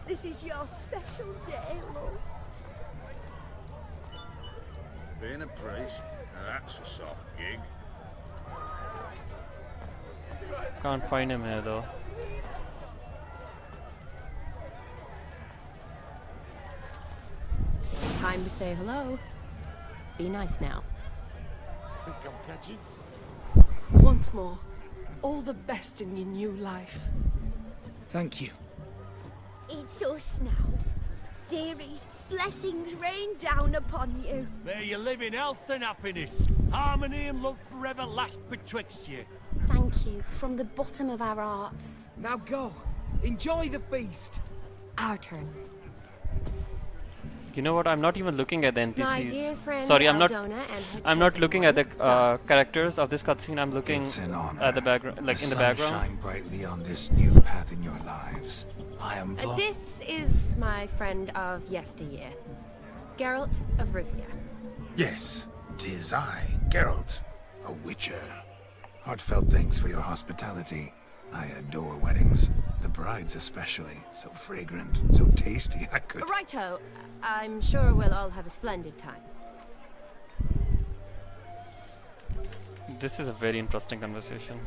This is your special day, love. Being a priest, that's a soft gig. Can't find him here though. Time to say hello. Be nice now. Think I'm catching? Once more, all the best in your new life. Thank you. It's us now. Dearies, blessings rain down upon you. May you live in health and happiness. Harmony and love forever last betwixt you. Thank you from the bottom of our hearts. Now go. Enjoy the feast. Our turn. You know what? I'm not even looking at the My NPCs. dear friend Sorry, I'm not. Aldona and her I'm not chosen looking one, at the Joss. characters of this cutscene. I'm looking It's an honor. at the background, like in the sun background. shine brightly on this new path in your lives. I am This is my friend of yesteryear, Geralt of Rivia. Yes, 'tis I, Geralt, a witcher. Heartfelt thanks for your hospitality. I adore weddings. The brides especially. So fragrant, so tasty, I could... Righto. I'm sure we'll all have a splendid time. This is a very interesting conversation.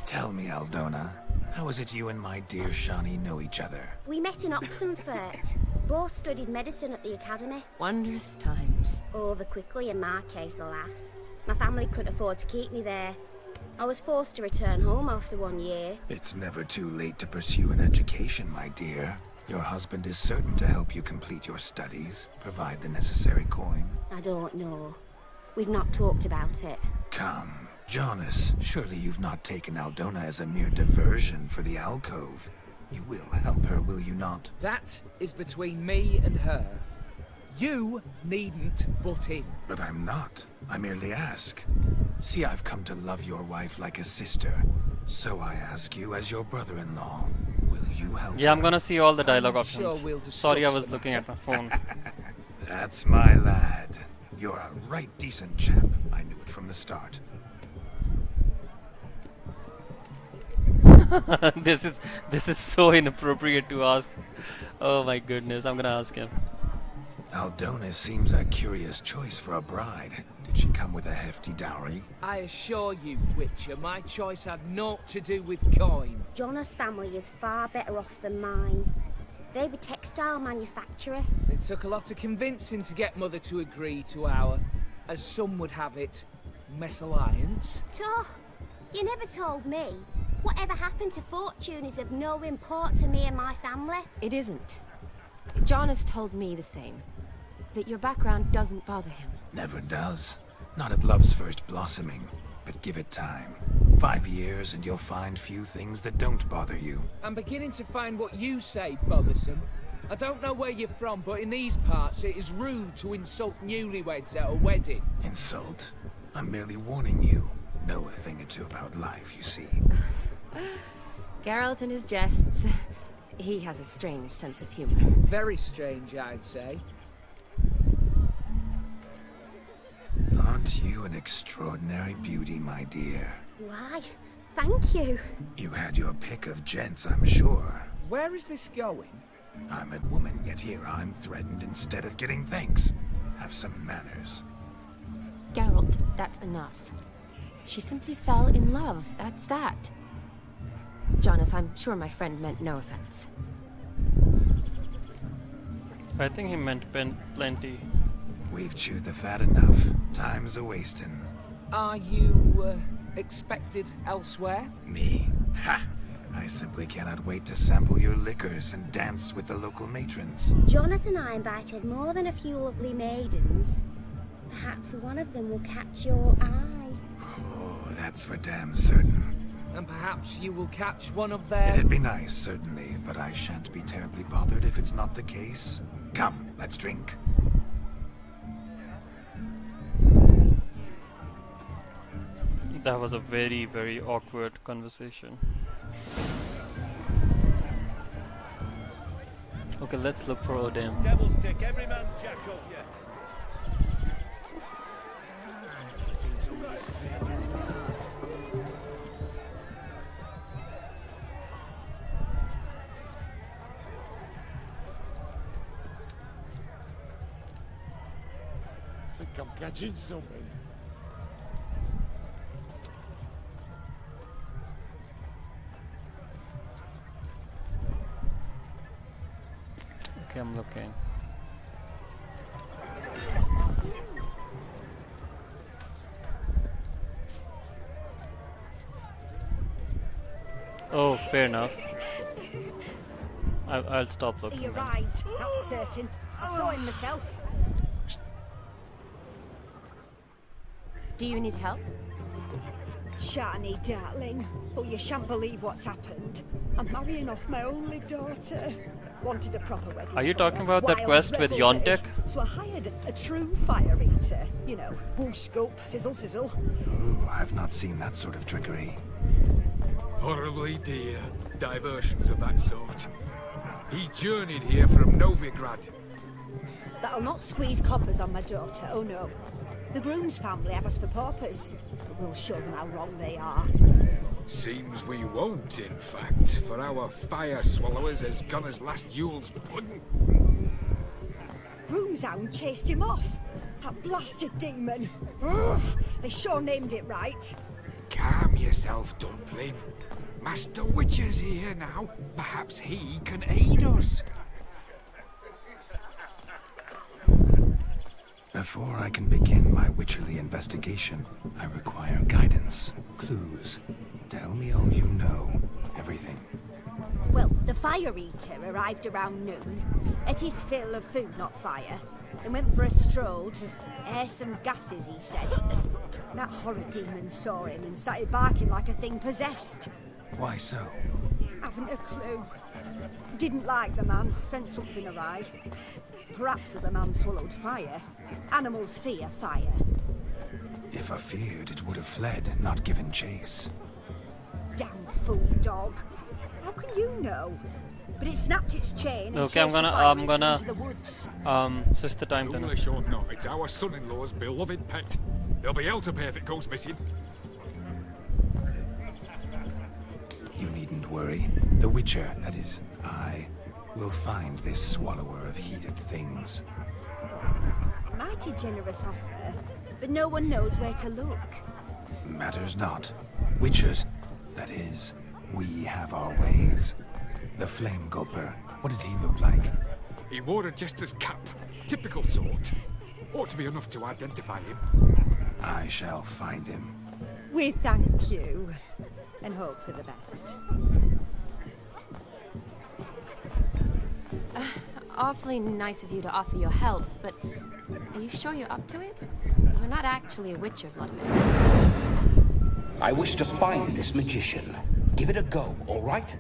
Tell me, Aldona, how is it you and my dear Shani know each other? We met in Oxenfurt. Both studied medicine at the academy. Wondrous times. Over quickly in my case, alas. My family couldn't afford to keep me there. I was forced to return home after 1 year. It's never too late to pursue an education, my dear. Your husband is certain to help you complete your studies, provide the necessary coin. I don't know. We've not talked about it. Come, Jonas, surely you've not taken Aldona as a mere diversion for the alcove. You will help her, will you not? That is between me and her. You needn't butt in. But I'm not. I merely ask. See, I've come to love your wife like a sister. So I ask you as your brother-in-law, will you help Yeah, I'm her? gonna see all the dialogue I'm options. sure we'll discuss Sorry, I was the looking at matter. my phone. That's my lad. You're a right decent chap. I knew it from the start. This is so inappropriate to ask. Oh my goodness, I'm gonna ask him. Aldona seems a curious choice for a bride. Did she come with a hefty dowry? I assure you, Witcher, my choice had naught to do with coin. Jonas' family is far better off than mine. They've a textile manufacturer. It took a lot of convincing to get Mother to agree to our, as some would have it, mesalliance. Toh, you never told me. Whatever happened to fortune is of no import to me and my family. It isn't. Jonas told me the same. That your background doesn't bother him. Never does. Not at love's first blossoming. But give it time. 5 years and you'll find few things that don't bother you. I'm beginning to find what you say bothersome. I don't know where you're from, but in these parts it is rude to insult newlyweds at a wedding. Insult? I'm merely warning you. Know a thing or two about life, you see. Geralt and his jests. He has a strange sense of humor. Very strange, I'd say. Aren't you an extraordinary beauty, my dear? Why? Thank you. You had your pick of gents, I'm sure. Where is this going? I'm a woman, yet here I'm threatened instead of getting thanks. Have some manners. Geralt, that's enough. She simply fell in love, that's that. Jonas, I'm sure my friend meant no offense. I think he meant plenty. We've chewed the fat enough. Time's a-wasting. Are you, expected elsewhere? Me? Ha! I simply cannot wait to sample your liquors and dance with the local matrons. Jonas and I invited more than a few lovely maidens. Perhaps one of them will catch your eye. Oh, that's for damn certain. And perhaps you will catch one of their... It'd be nice, certainly, but I shan't be terribly bothered if it's not the case. Come, let's drink. That was a very, very awkward conversation. Okay, let's look for Odin. Devil's dick, every man jack of you. Seen so many strangers in my life. I think I'm catching something. Okay, I'm looking. Oh, fair enough. I'll stop looking. He arrived, that's certain. I saw him myself. Do you need help? Shani, darling. Oh, you shan't believe what's happened. I'm marrying off my only daughter. Wanted a proper wedding. Are you talking about that quest with Yontek? So I hired a true fire eater. You know, wool scope, sizzle, sizzle. Ooh, I've not seen that sort of trickery. Horribly dear diversions of that sort. He journeyed here from Novigrad. That'll not squeeze coppers on my daughter, oh no. The groom's family have us for paupers, but we'll show them how wrong they are. Seems we won't, in fact, for our fire swallowers has gone as last Yule's pudding. Broomshound chased him off. That blasted demon. Ugh, they sure named it right. Calm yourself, Dumpling. Master Witcher's here now. Perhaps he can aid us. Before I can begin my witcherly investigation, I require guidance, clues. Tell me all you know. Everything. Well, the fire eater arrived around noon, ate his fill of food, not fire, then went for a stroll to air some gases, he said. That horrid demon saw him and started barking like a thing possessed. Why so? Haven't a clue. Didn't like the man, sent something awry. Perhaps if the man swallowed fire. Animals fear fire. If I feared, it would have fled, not given chase. Damn fool dog. How can you know? But it snapped its chain and Okay, I'm chased the gonna fire into the woods. switch the time then. Foolish or not, it's our son-in-law's beloved pet. There'll be hell to pay if it goes missing. You needn't worry. The Witcher, that is, I, will find this swallower of heated things. Mighty generous offer, but no one knows where to look. Matters not. Witchers, that is, we have our ways. The Flame Gulper, what did he look like? He wore a jester's cap. Typical sort. Ought to be enough to identify him. I shall find him. We thank you, and hope for the best. Awfully nice of you to offer your help, but are you sure you're up to it? You're not actually a witcher, Vladimir. I wish to find this magician. Give it a go, all right?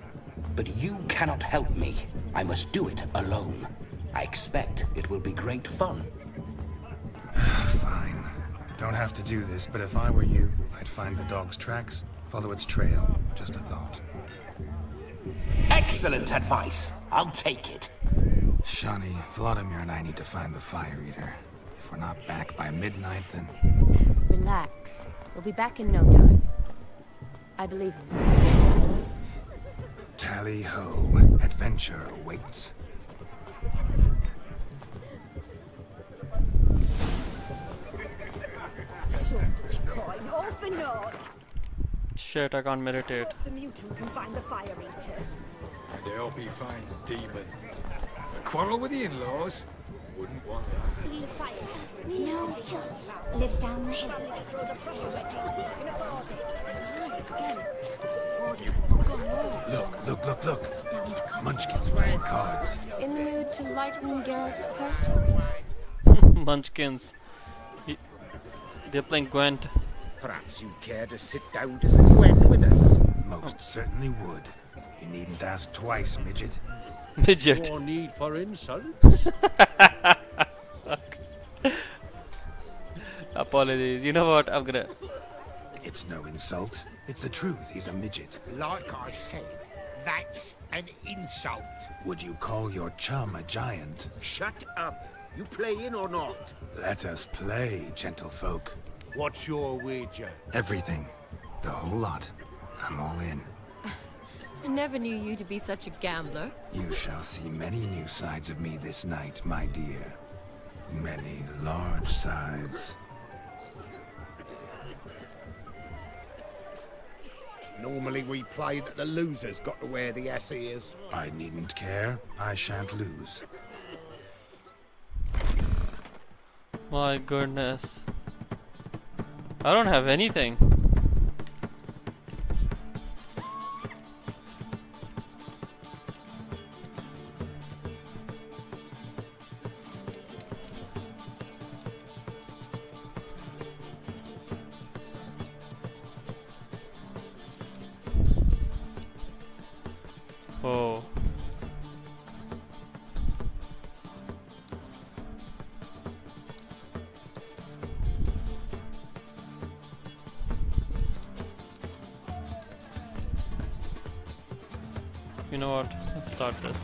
But you cannot help me. I must do it alone. I expect it will be great fun. Fine. Don't have to do this, but if I were you, I'd find the dog's tracks, follow its trail. Just a thought. Excellent advice. I'll take it. Shani, Vladimir and I need to find the Fire Eater. If we're not back by midnight, then... Relax. We'll be back in no time. I believe him. Tally-ho, adventure awaits. So much coin, all for naught. Shit, I can't meditate. The mutant can find the fire eater. And I hope he finds Demon. A quarrel with the in-laws? Wouldn't want that. The fire No, just lives down the hill. Look. Munchkins playing cards. In the mood to lighten Geralt's perch? Munchkins. They're playing Gwent. Perhaps you'd care to sit down to some Gwent with us? Most certainly would. You needn't ask twice, midget. Midget. No need for insults. Apologies. You know what? I'm gonna... It's no insult. It's the truth. He's a midget. Like I said, that's an insult. Would you call your chum a giant? Shut up. You playing or not? Let us play, gentlefolk. What's your wager? Everything. The whole lot. I'm all in. I never knew you to be such a gambler. You shall see many new sides of me this night, my dear. Many large sides. Normally we play that the loser's got to wear the ass ears. I needn't care. I shan't lose. My goodness. I don't have anything. Oh. You know what? Let's start this.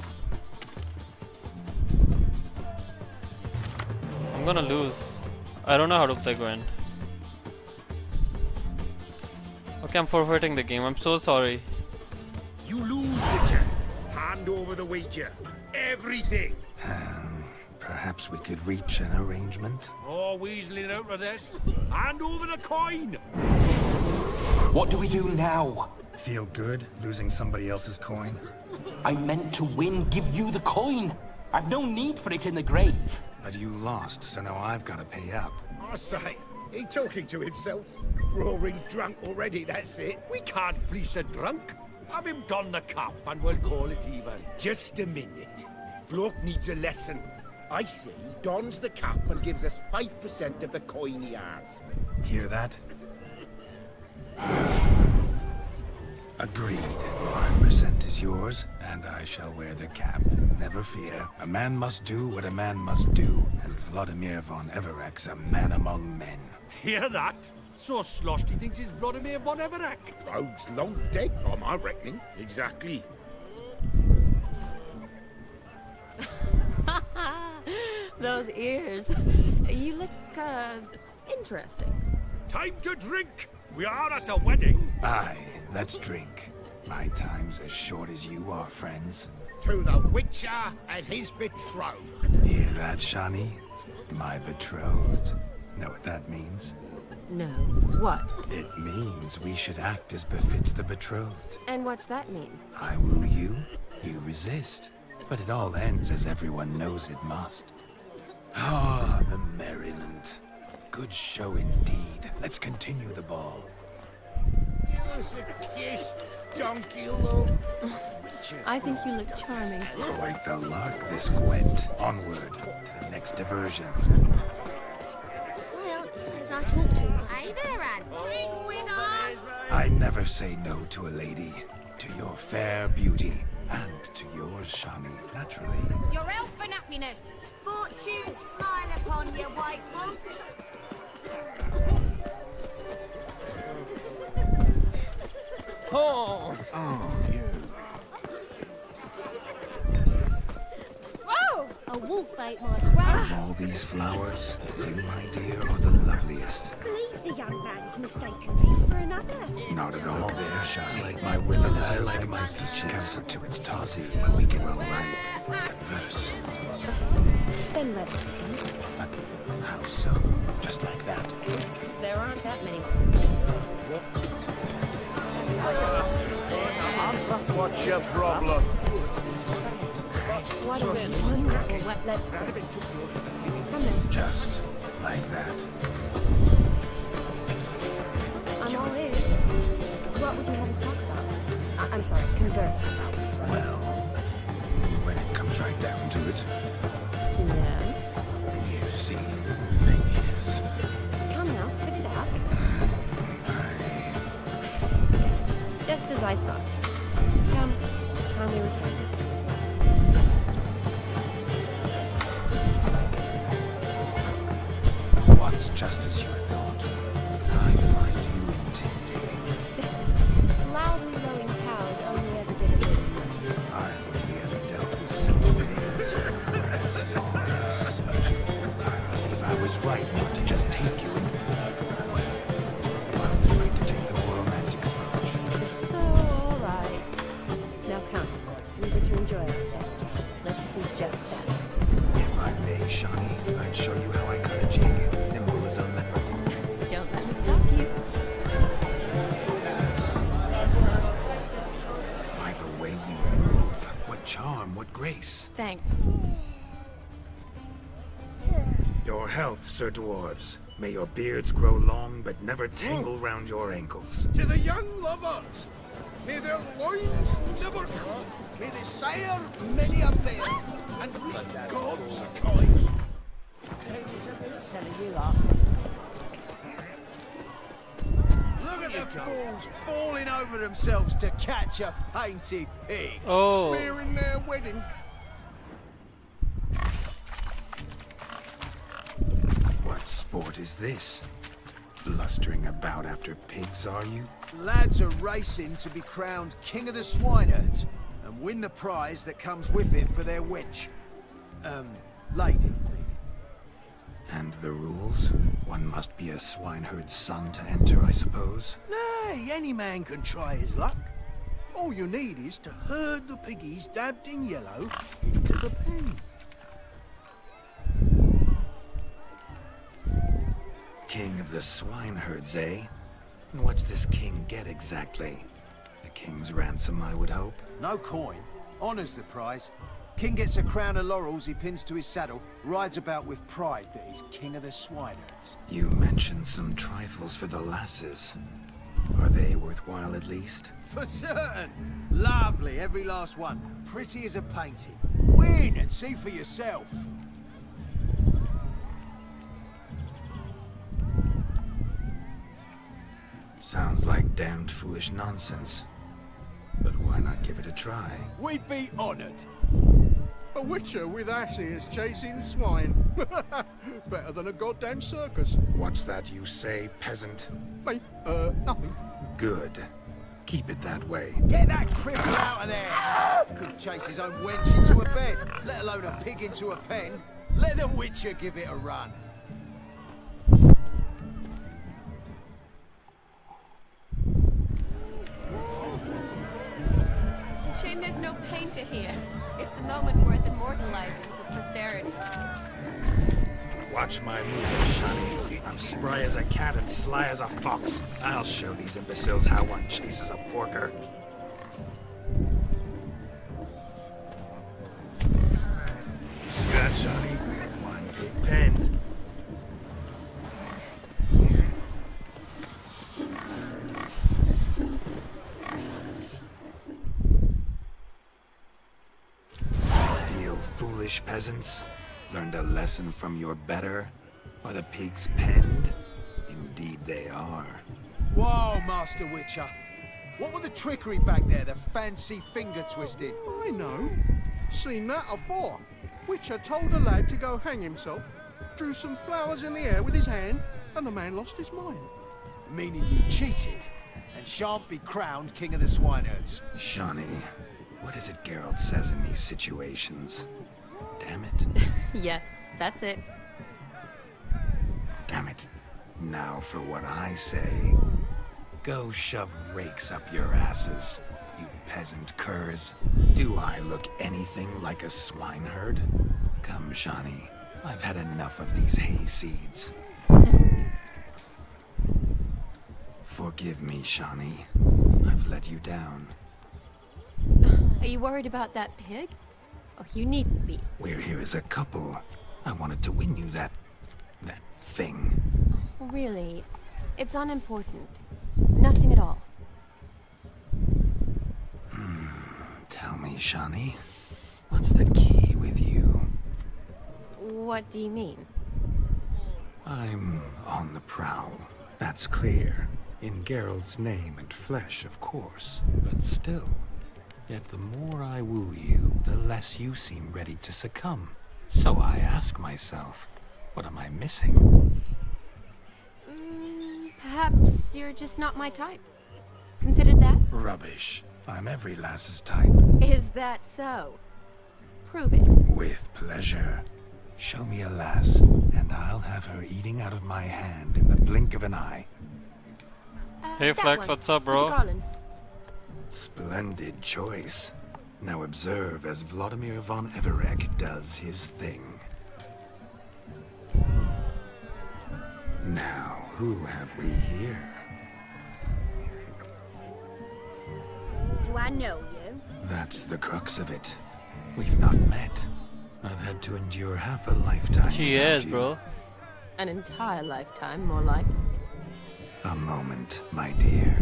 I'm gonna lose. I don't know how to play Gwent. Okay, I'm forfeiting the game. I'm so sorry. You lose, Witcher. Hand over the wager. Everything. Perhaps we could reach an arrangement. Oh, weaseling out of this. Hand over the coin. What do we do now? Feel good losing somebody else's coin? I meant to win, give you the coin. I've no need for it in the grave. But you lost, so now I've got to pay up. I say, he talking to himself. Roaring drunk already, that's it. We can't fleece a drunk. Have him don the cap and we'll call it even. Just a minute. Bloke needs a lesson. I say he dons the cap and gives us 5% of the coin he has. Hear that? Agreed. 5% is yours, and I shall wear the cap. Never fear. A man must do what a man must do, and Vladimir von Everek's a man among men. Hear that? So sloshed he thinks he's Vladimir von Everek. Rogue's long dead, by my reckoning. Exactly. Those ears. You look, interesting. Time to drink. We are at a wedding. Aye, let's drink. My time's as short as you are, friends. To the Witcher and his betrothed. Hear that, Shani? My betrothed. Know what that means? No. What? It means we should act as befits the betrothed. And what's that mean? I woo you, you resist. But it all ends as everyone knows it must. Ah, the merriment. Good show indeed. Let's continue the ball. Give us a kiss, donkey love. I think you look charming. Quite the lark, this Gwent. Onward to the next diversion. Well, it says I talk too much. Hey there, Anne. Drink with us. I never say no to a lady. To your fair beauty. And to yours, Shani, naturally. Your elfin happiness. Fortune smile upon you, White Wolf. Oh! Oh, you. Whoa! A wolf ate my crown. All these flowers, you, my dear, are the loveliest. Believe the young man's mistaken me for another. Not at all. There, shine like my wither as I like my to scamper to its tarty when we can converse. Then let us stay. How so? Just like that. There aren't that many. What's your problem? What is it? Wonderful. Let's see. Come in. Just like that. I'm all ears. What would you have us talk about? I'm sorry, converse about. Well, when it comes right down to it. Yes? You see, the thing is... Come now, spit it out. Yes, just as I thought. Come, it's time we return. What's just as you thought? I find you intimidating. Loudly lowing cows only ever did a little. I've only ever dealt with simple needs, whereas you're a surgeon. I believe I was right not to just take you and... I was right to take the more romantic approach. Oh, all right. Now come, we were to enjoy ourselves. Let's do just that. If I may, Shawnee, I'd show you how I cut a jig, nimble as a leopard. Don't let me stop you. By the way you move, what charm, what grace. Thanks. Your health, Sir Dwarves. May your beards grow long, but never tangle round your ankles. To the young lovers, may their loins never cut, may they sire many a bear, and may gods a kind. Selling you lot. Look at the fools falling over themselves to catch a painted pig. Oh. Smearing their wedding. What sport is this? Blustering about after pigs, are you? Lads are racing to be crowned King of the Swineherds and win the prize that comes with it for their wench. Lady. And the rules? One must be a swineherd's son to enter, I suppose? Nay, any man can try his luck. All you need is to herd the piggies dabbed in yellow into the pen. King of the swineherds, eh? And what's this king get exactly? The king's ransom, I would hope? No coin. Honours the prize. King gets a crown of laurels he pins to his saddle, rides about with pride that he's king of the swineherds. You mentioned some trifles for the lasses. Are they worthwhile at least? For certain! Lovely, every last one. Pretty as a painting. Win and see for yourself. Sounds like damned foolish nonsense. But why not give it a try? We'd be honoured. A witcher with asses chasing swine. Better than a goddamn circus. What's that you say, peasant? Mate, nothing. Good. Keep it that way. Get that cripple out of there! Could chase his own wench into a bed, let alone a pig into a pen. Let the witcher give it a run. Shame there's no painter here. It's a moment worth immortalizing for posterity. Watch my moves, Shani. I'm spry as a cat and sly as a fox. I'll show these imbeciles how one chases a porker. See that, Shani? One big pen. Feel foolish, peasants? Learned a lesson from your better? Are the pigs penned? Indeed they are. Whoa, Master Witcher. What were the trickery back there, the fancy finger twisting? I know. Seen that afore. Witcher told a lad to go hang himself, drew some flowers in the air with his hand, and the man lost his mind. Meaning you cheated, and shan't be crowned King of the Swineherds. Shawnee, what is it Geralt says in these situations? Damn it. Yes, that's it. Damn it. Now for what I say. Go shove rakes up your asses, you peasant curs. Do I look anything like a swineherd? Come, Shani. I've had enough of these hay seeds. Forgive me, Shani. I've let you down. Are you worried about that pig? Oh, you needn't be. We're here as a couple. I wanted to win you that thing. Really? It's unimportant. Nothing at all. Tell me, Shani. What's the key with you? What do you mean? I'm on the prowl. That's clear. In Geralt's name and flesh, of course. But still. Yet the more I woo you, the less you seem ready to succumb. So I ask myself, what am I missing? Perhaps you're just not my type. Considered that? Rubbish. I'm every lass's type. Is that so? Prove it. With pleasure. Show me a lass, and I'll have her eating out of my hand in the blink of an eye. Hey Flex, what's up, bro? Splendid choice. Now observe as Vladimir von Everec does his thing. Now, who have we here? Do I know you? That's the crux of it. We've not met. I've had to endure half a lifetime. She is, bro. An entire lifetime, more like. A moment, my dear.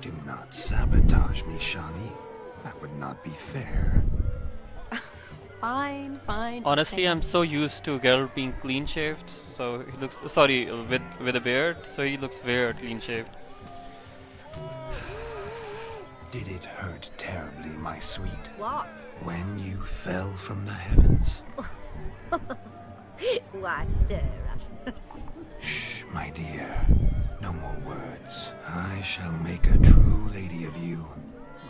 Do not sabotage me, Shani. That would not be fair. Fine. Honestly, I'm so used to Geralt being clean-shaved, so he looks... Sorry, with a beard, so he looks weird, clean-shaved. Did it hurt terribly, my sweet? What? When you fell from the heavens? Why, Sarah. Shh, my dear. No more words. I shall make a true lady of you.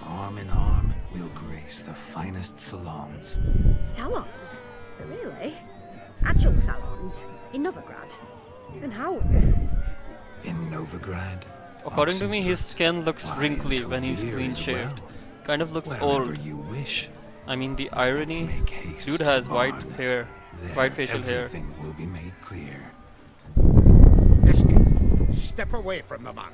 Arm in arm, we'll grace the finest salons. Salons? Really? Actual salons? In Novigrad? Then how? In Novigrad? According to me, his skin looks wrinkly when he's clean-shaved. Kind of looks old. You wish. I mean, the irony. Dude has white hair, white facial hair. Everything will be made clear. Niski, step away from the man.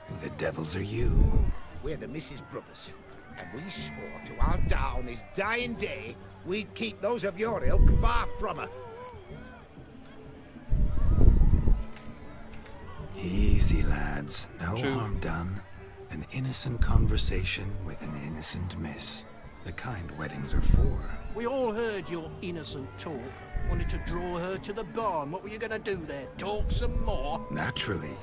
Who the devils are you? We're the Mrs. Brothers, and we swore to our down his dying day we'd keep those of your ilk far from her. Easy, lads. No True. harm done. An innocent conversation with an innocent miss. The kind weddings are for. We all heard your innocent talk. Wanted to draw her to the barn. What were you gonna do there? Talk some more? Naturally.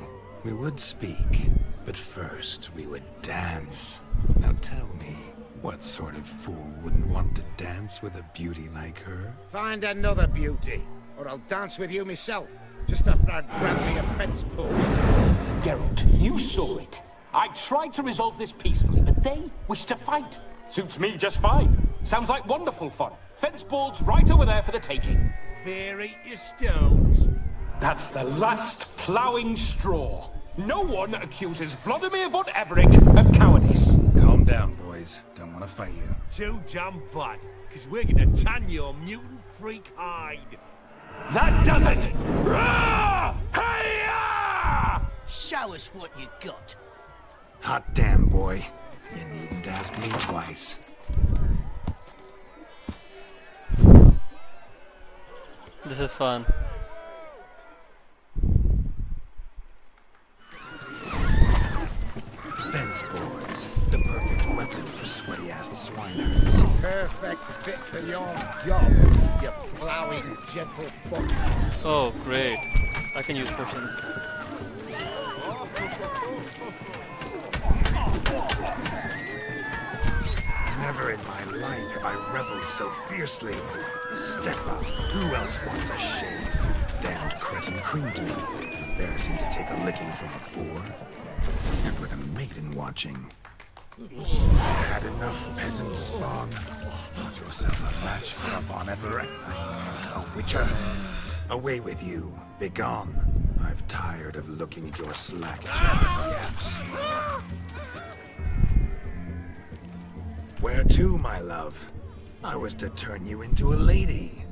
We would speak. But first, we would dance. Now tell me, what sort of fool wouldn't want to dance with a beauty like her? Find another beauty, or I'll dance with you myself. Just after I'd grant me a fence post. Geralt, you saw it. I tried to resolve this peacefully, but they wish to fight. Suits me just fine. Sounds like wonderful fun. Fence boards right over there for the taking. Fear eat your stones. That's the last ploughing straw. No one accuses Vladimir von Everec of cowardice. Calm down, boys. Don't want to fight you. Too damn bad, because we're gonna tan your mutant freak hide. That does it! Rah! Hey-ya! Show us what you got. Hot damn, boy. You needn't ask me twice. This is fun. Fence boards. The perfect weapon for sweaty-assed swineherds. Perfect fit for your job, you ploughing gentle fuck. Oh, great. I can use potions. Never in my life have I reveled so fiercely. Step up. Who else wants a shave? Damned cretin creamed me. Embarrassing to take a licking from a boor. And with a maiden watching. Had enough peasant spawn. Got yourself a match for a Von Everec. A witcher. Away with you. Begone. I've tired of looking at your slack yaps. Where to, my love? I was to turn you into a lady.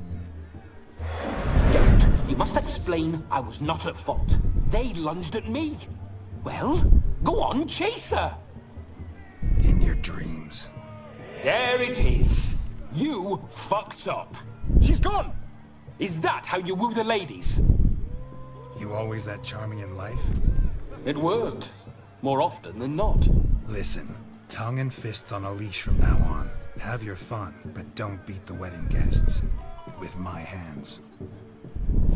Don't. You must explain I was not at fault. They lunged at me. Well, go on, chase her. In your dreams. There it is. You fucked up. She's gone. Is that how you woo the ladies? You always that charming in life? It worked. More often than not. Listen, tongue and fists on a leash from now on. Have your fun, but don't beat the wedding guests. With my hands.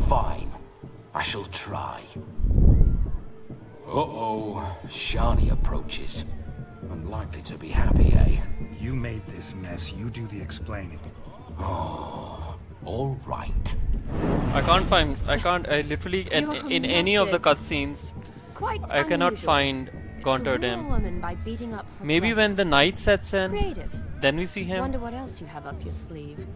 Fine. I shall try. Uh-oh. Shani approaches. Unlikely to be happy, eh? You made this mess. You do the explaining. Oh, all right. I literally, in any of the cutscenes, I cannot find Gaunterdam. Maybe when the night sets in, Creative. then we see him. Wonder what else you have up your sleeve.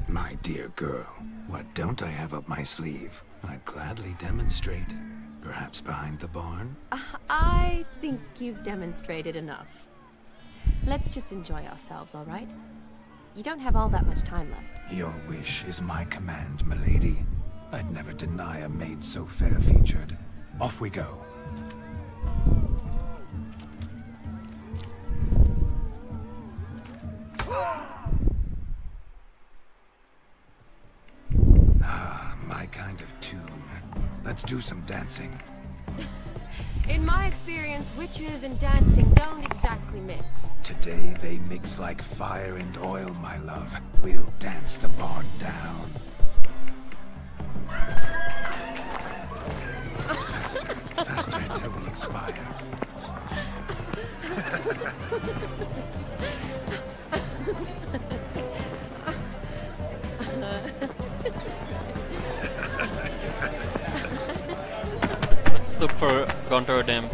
My dear girl, what don't I have up my sleeve? I'd gladly demonstrate. Perhaps behind the barn? I think you've demonstrated enough. Let's just enjoy ourselves, all right? You don't have all that much time left. Your wish is my command, milady. I'd never deny a maid so fair-featured. Off we go. Ah, my kind of tune. Let's do some dancing. In my experience, witches and dancing don't exactly mix. Today they mix like fire and oil, my love. We'll dance the barn down. Faster, faster till we expire. Look for Gaunterdam.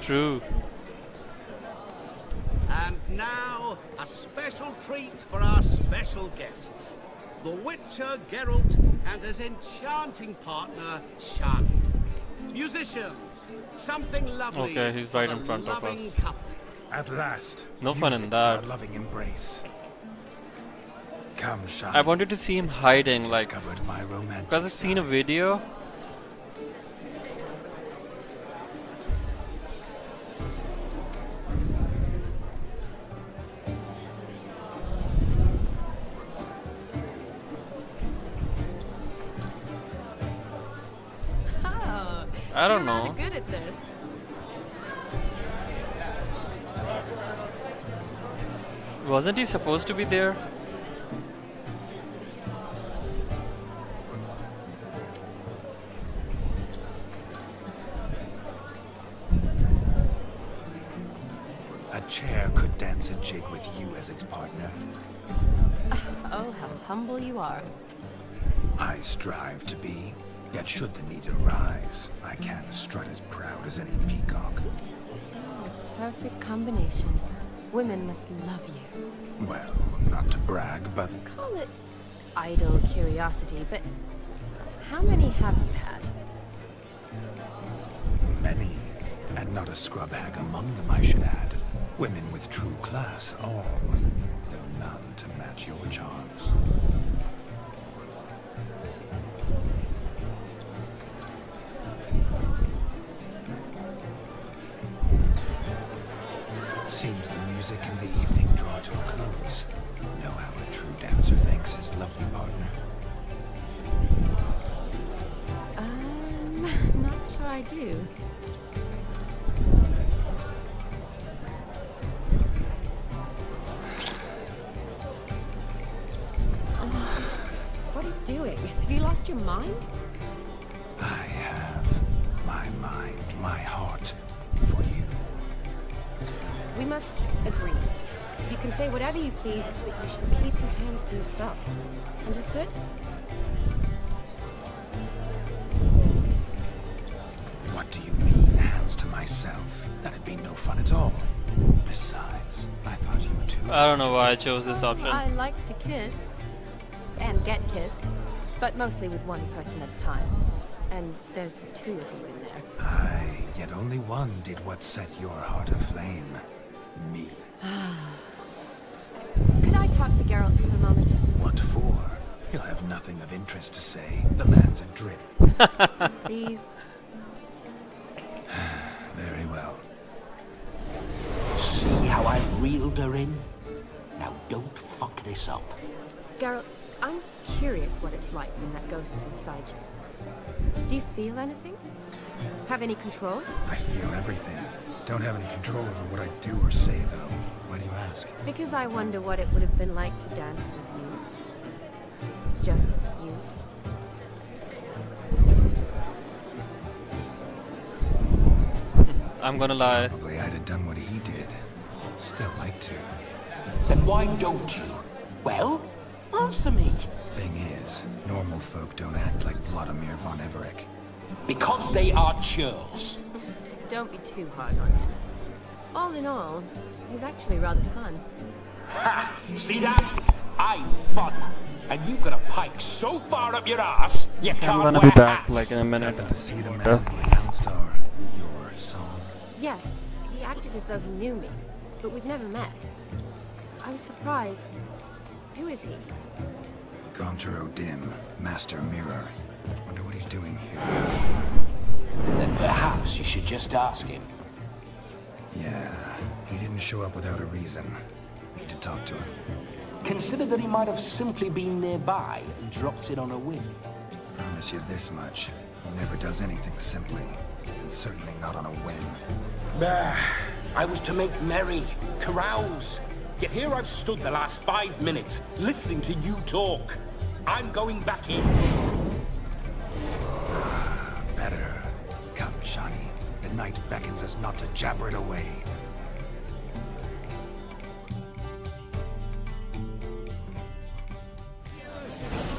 True. And now, a special treat for our special guests. The Witcher Geralt and his enchanting partner, Shani. Musicians, something lovely. Okay, he's right in front of us. Couple. At last. No fun in that. For a loving embrace. Come, Shani. I wanted to see him hiding, like, my romantic because I've seen a video. I don't know. Good at this. Wasn't he supposed to be there? A chair could dance a jig with you as its partner. Oh, how humble you are. I strive to be. Yet should the need arise, I can't strut as proud as any peacock. Perfect combination. Women must love you. Well, not to brag, but... Call it idle curiosity, but how many have you had? Many, and not a scrub hag among them, I should add. Women with true class, all, though none to match your charms. Seems the music and the evening draw to a close. Know how a true dancer thanks his lovely partner. Not sure I do. What are you doing? Have you lost your mind? I have my mind, must agree. You can say whatever you please, but you should keep your hands to yourself. Understood? What do you mean, hands to myself? That'd be no fun at all. Besides, I thought you two... I don't know why I chose this option. I like to kiss. And get kissed. But mostly with one person at a time. And there's 2 of you in there. Aye, yet only one did what set your heart aflame. Me. Could I talk to Geralt for a moment? What for? He'll have nothing of interest to say. The man's a drip. Please. Very well. See how I've reeled her in? Now don't fuck this up. Geralt, I'm curious what it's like when that ghost is inside you. Do you feel anything? Have any control? I feel everything. Don't have any control over what I do or say, though. Why do you ask? Because I wonder what it would have been like to dance with you. Just you. I'm gonna lie. Probably I'd have done what he did. Still like to. Then why don't you? Well, answer me. Thing is, normal folk don't act like Vladimir von Everec. Because they are churls. Don't be too hard on him. All in all, he's actually rather fun. Ha! See that? I'm fun. And you've got a pike so far up your ass, you can't I'm gonna wear be back hats. like in a minute. To see the man who announced your song. Yes, he acted as though he knew me, but we've never met. I was surprised. Who is he? Gaunter O'Dim, Master Mirror. Wonder what he's doing here. Then perhaps you should just ask him. Yeah, he didn't show up without a reason. Need to talk to him. Consider that he might have simply been nearby and dropped in on a whim. Promise you this much. He never does anything simply. And certainly not on a whim. Bah! I was to make merry, carouse. Yet here I've stood the last 5 minutes, listening to you talk. I'm going back in. Better. Come, Shani. The night beckons us not to jabber it away.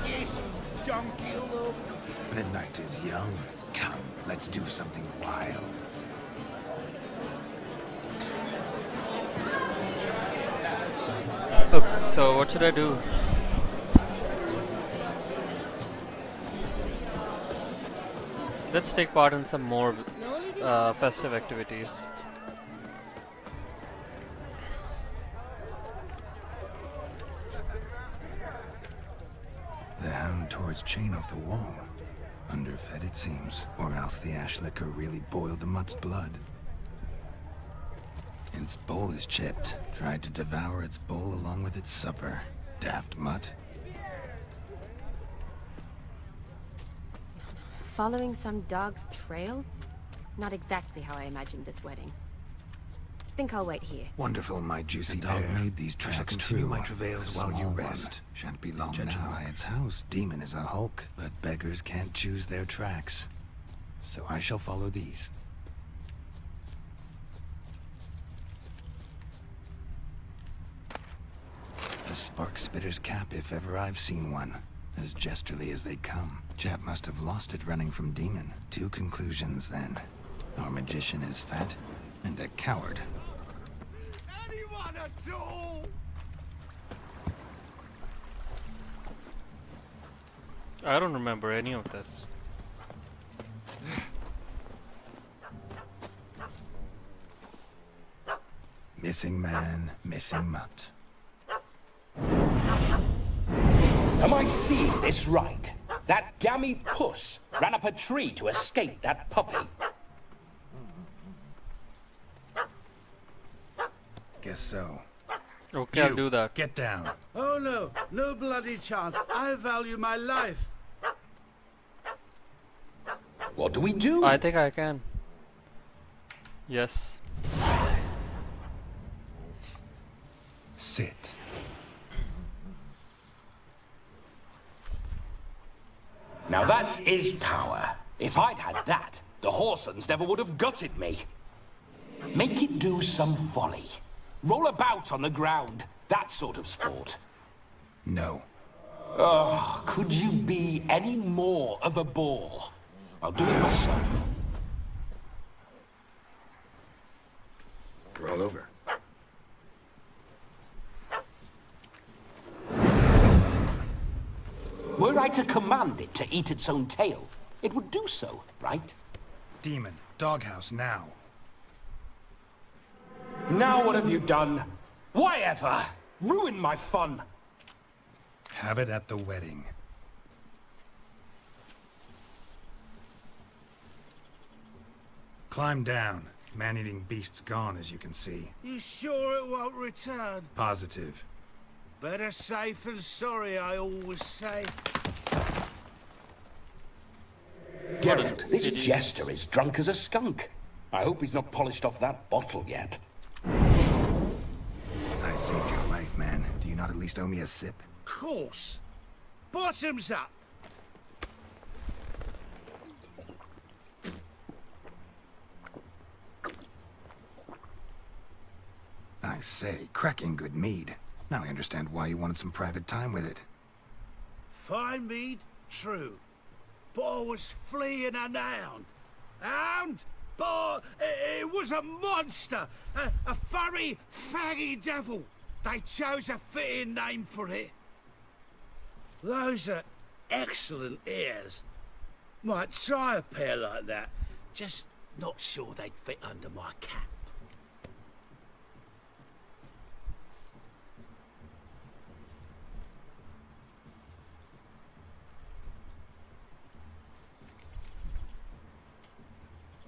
Yes, donkey look. The night is young. Come, let's do something wild. Okay, so what should I do? Let's take part in some more festive activities. The hound towards chain off the wall. Underfed it seems, or else the ash liquor really boiled the mutt's blood. Its bowl is chipped. Tried to devour its bowl along with its supper. Daft mutt. Following some dog's trail? Not exactly how I imagined this wedding. Think I'll wait here. Wonderful, my juicy dog pair. made these tracks I shall continue true. my travails A while you small rest. one. Shan't be long Judging now. by Its house, Demon is a hulk, but beggars can't choose their tracks. So I shall follow these. The spark spitter's cap, if ever I've seen one. As jesterly as they come. Chap must have lost it running from Demon. 2 conclusions, then. Our magician is fat, and a coward. Anyone at all? I don't remember any of this. Missing man, missing mutt. Am I seeing this right? That gammy puss ran up a tree to escape that puppy. Guess so. Okay, I'll do that. Get down. Oh no, no bloody chance. I value my life. What do we do? I think I can. Yes. Sit. Now that is power. If I'd had that, the Horsons never would have gutted me. Make it do some folly. Roll about on the ground. That sort of sport. No. Oh, could you be any more of a bore? I'll do it myself. Roll over. Were I to command it to eat its own tail, it would do so, right? Demon, doghouse now. Now what have you done? Why ever? Ruin my fun. Have it at the wedding. Climb down. Man-eating beast's gone, as you can see. You sure it won't return? Positive. Better safe than sorry, I always say. Geralt, this jester is drunk as a skunk. I hope he's not polished off that bottle yet. I saved your life, man. Do you not at least owe me a sip? Course. Bottoms up. I say, cracking good mead. Now I understand why you wanted some private time with it. Fine mead, true. But I was fleeing a hound. Hound? But it was a monster. A furry, faggy devil. They chose a fitting name for it. Those are excellent ears. Might try a pair like that. Just not sure they'd fit under my cap.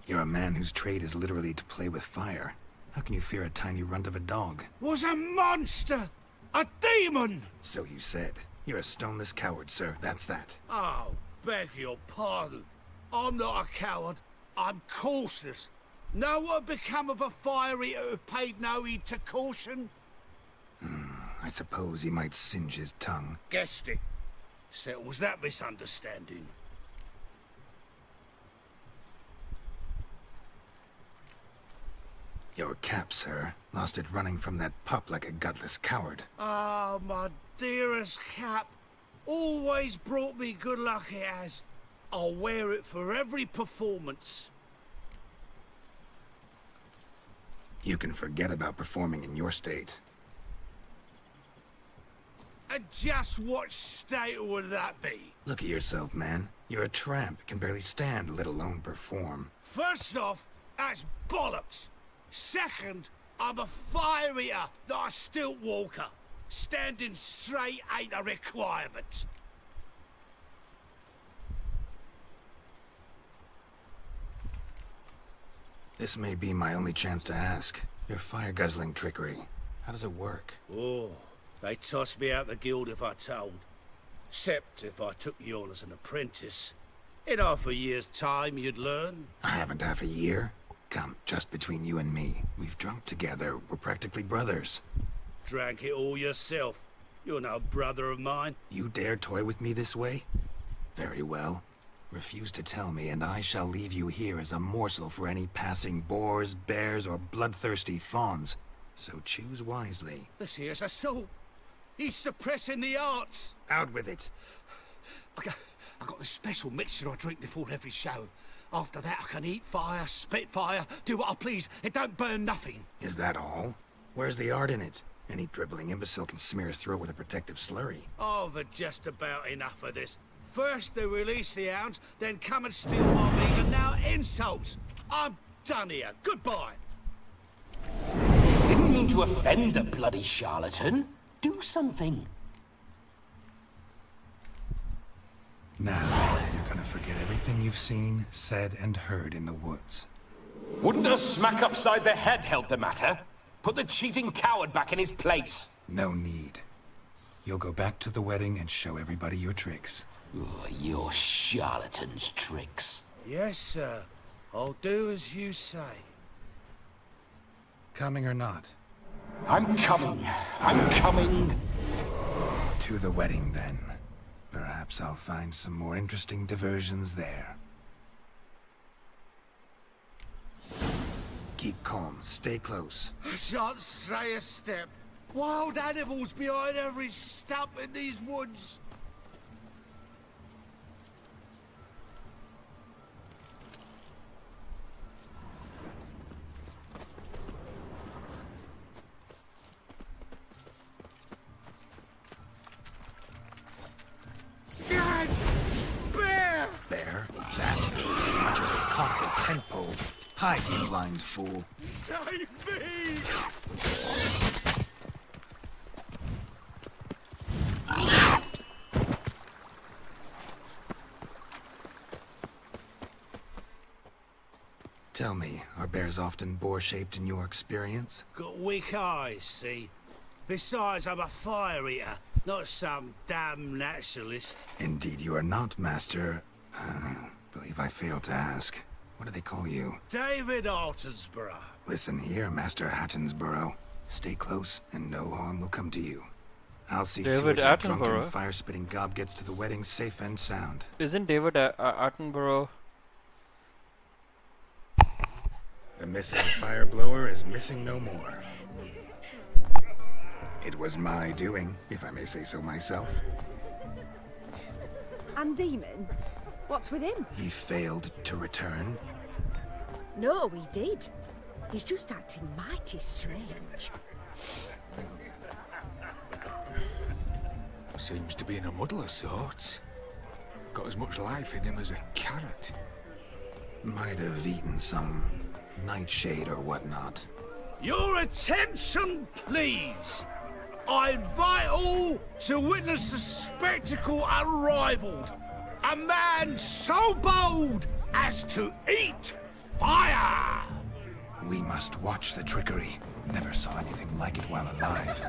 You're a man whose trade is literally to play with fire. How can you fear a tiny runt of a dog? Was a monster! A demon! So you said. You're a stoneless coward, sir. That's that. Oh, beg your pardon. I'm not a coward. I'm cautious. Know what become of a fire eater who paid no heed to caution? I suppose he might singe his tongue. Guessed it. Settles that misunderstanding. Your cap, sir. Lost it running from that pup like a gutless coward. Ah, my dearest cap. Always brought me good luck it has. I'll wear it for every performance. You can forget about performing in your state. And just what state would that be? Look at yourself, man. You're a tramp, can barely stand, let alone perform. First off, that's bollocks. Second, I'm a fire eater, not a stilt walker. Standing straight ain't a requirement. This may be my only chance to ask. Your fire-guzzling trickery, how does it work? Oh, they tossed me out the guild if I told. Except if I took you on as an apprentice. In half a year's time, you'd learn. I haven't half a year. Come, just between you and me. We've drunk together. We're practically brothers. Drank it all yourself. You're no brother of mine. You dare toy with me this way? Very well. Refuse to tell me, and I shall leave you here as a morsel for any passing boars, bears, or bloodthirsty fawns. So choose wisely. This here's assault. He's suppressing the arts. Out with it. I got a special mixture I drink before every show. After that, I can eat fire, spit fire, do what I please. It don't burn nothing. Is that all? Where's the art in it? Any dribbling imbecile can smear his throat with a protective slurry. I've had just about enough of this. First they release the hounds, then come and steal my meat, and now insults. I'm done here. Goodbye. Didn't mean to offend the bloody charlatan. Do something. Now, you're gonna forget everything you've seen, said, and heard in the woods. Wouldn't a smack upside the head help the matter? Put the cheating coward back in his place. No need. You'll go back to the wedding and show everybody your tricks. Oh, your charlatan's tricks. Yes, sir. I'll do as you say. Coming or not? I'm coming. I'm coming. To the wedding, then. Perhaps I'll find some more interesting diversions there. Keep Keep calm. Stay close. I shan't stray a step. Wild animals behind every stump in these woods. Guys! Bear! Bear? That? As much as it cocks a tent pole. Hide, you blind fool. Save me! Tell me, are bears often boar-shaped in your experience? Got weak eyes, see? Besides, I'm a fire eater, not some damn naturalist. Indeed you are not, Master. Believe I failed to ask. What do they call you? David Altonsborough. Listen here, Master Hattonsborough. Stay close, and no harm will come to you. I'll see to it that drunken, fire-spitting gob gets to the wedding safe and sound. Isn't David Attenborough? The missing fire blower is missing no more. It was my doing, if I may say so myself. And Demon? What's with him? He failed to return. No, he did. He's just acting mighty strange. Seems to be in a muddle of sorts. Got as much life in him as a carrot. Might have eaten some nightshade or whatnot. Your attention, please! I invite all to witness a spectacle unrivaled. A man so bold as to eat fire! We must watch the trickery. Never saw anything like it while alive.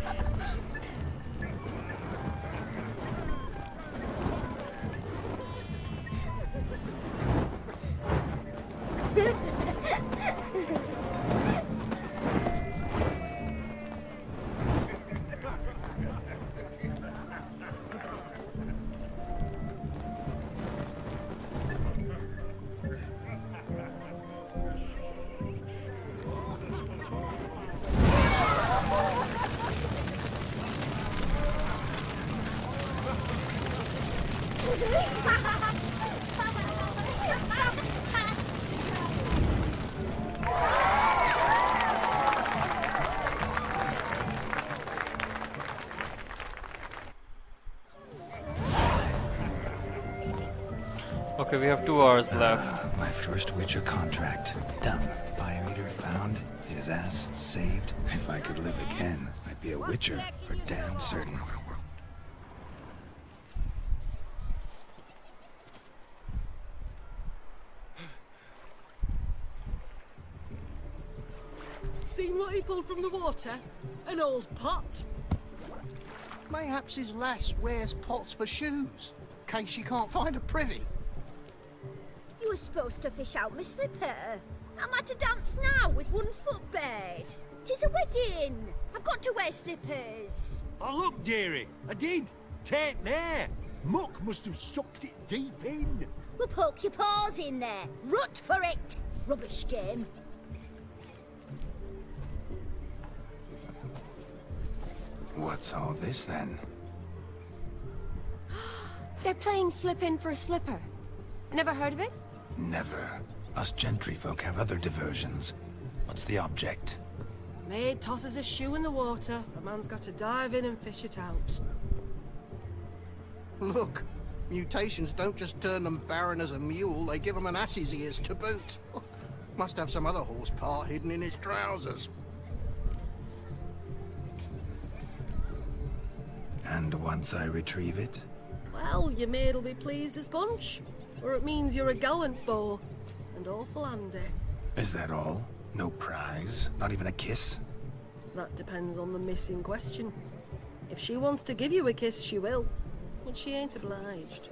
Okay, we have 2 hours left. My first Witcher contract. Done. Fire Eater found. His ass saved. If I could live again, I'd be a Witcher for damn certain. Seen what he pulled from the water? An old pot. Mayhaps his lass wears pots for shoes, in case she can't find a privy. You were supposed to fish out my slipper. I'm at a dance now with one foot bared. 'Tis a wedding. I've got to wear slippers. Oh, look, dearie. I did. Tain't there. Muck must have sucked it deep in. Well, poke your paws in there. Rut for it. Rubbish game. What's all this then? They're playing slip in for a slipper. Never heard of it? Never. Us gentry folk have other diversions. What's the object? Maid tosses a shoe in the water. A man's got to dive in and fish it out. Look, mutations don't just turn them barren as a mule, they give them an ass's ears to boot. Must have some other horse part hidden in his trousers. And once I retrieve it? Well, your maid'll be pleased as punch. Or it means you're a gallant beau. And awful handy. Is that all? No prize? Not even a kiss? That depends on the miss in question. If she wants to give you a kiss, she will. But she ain't obliged.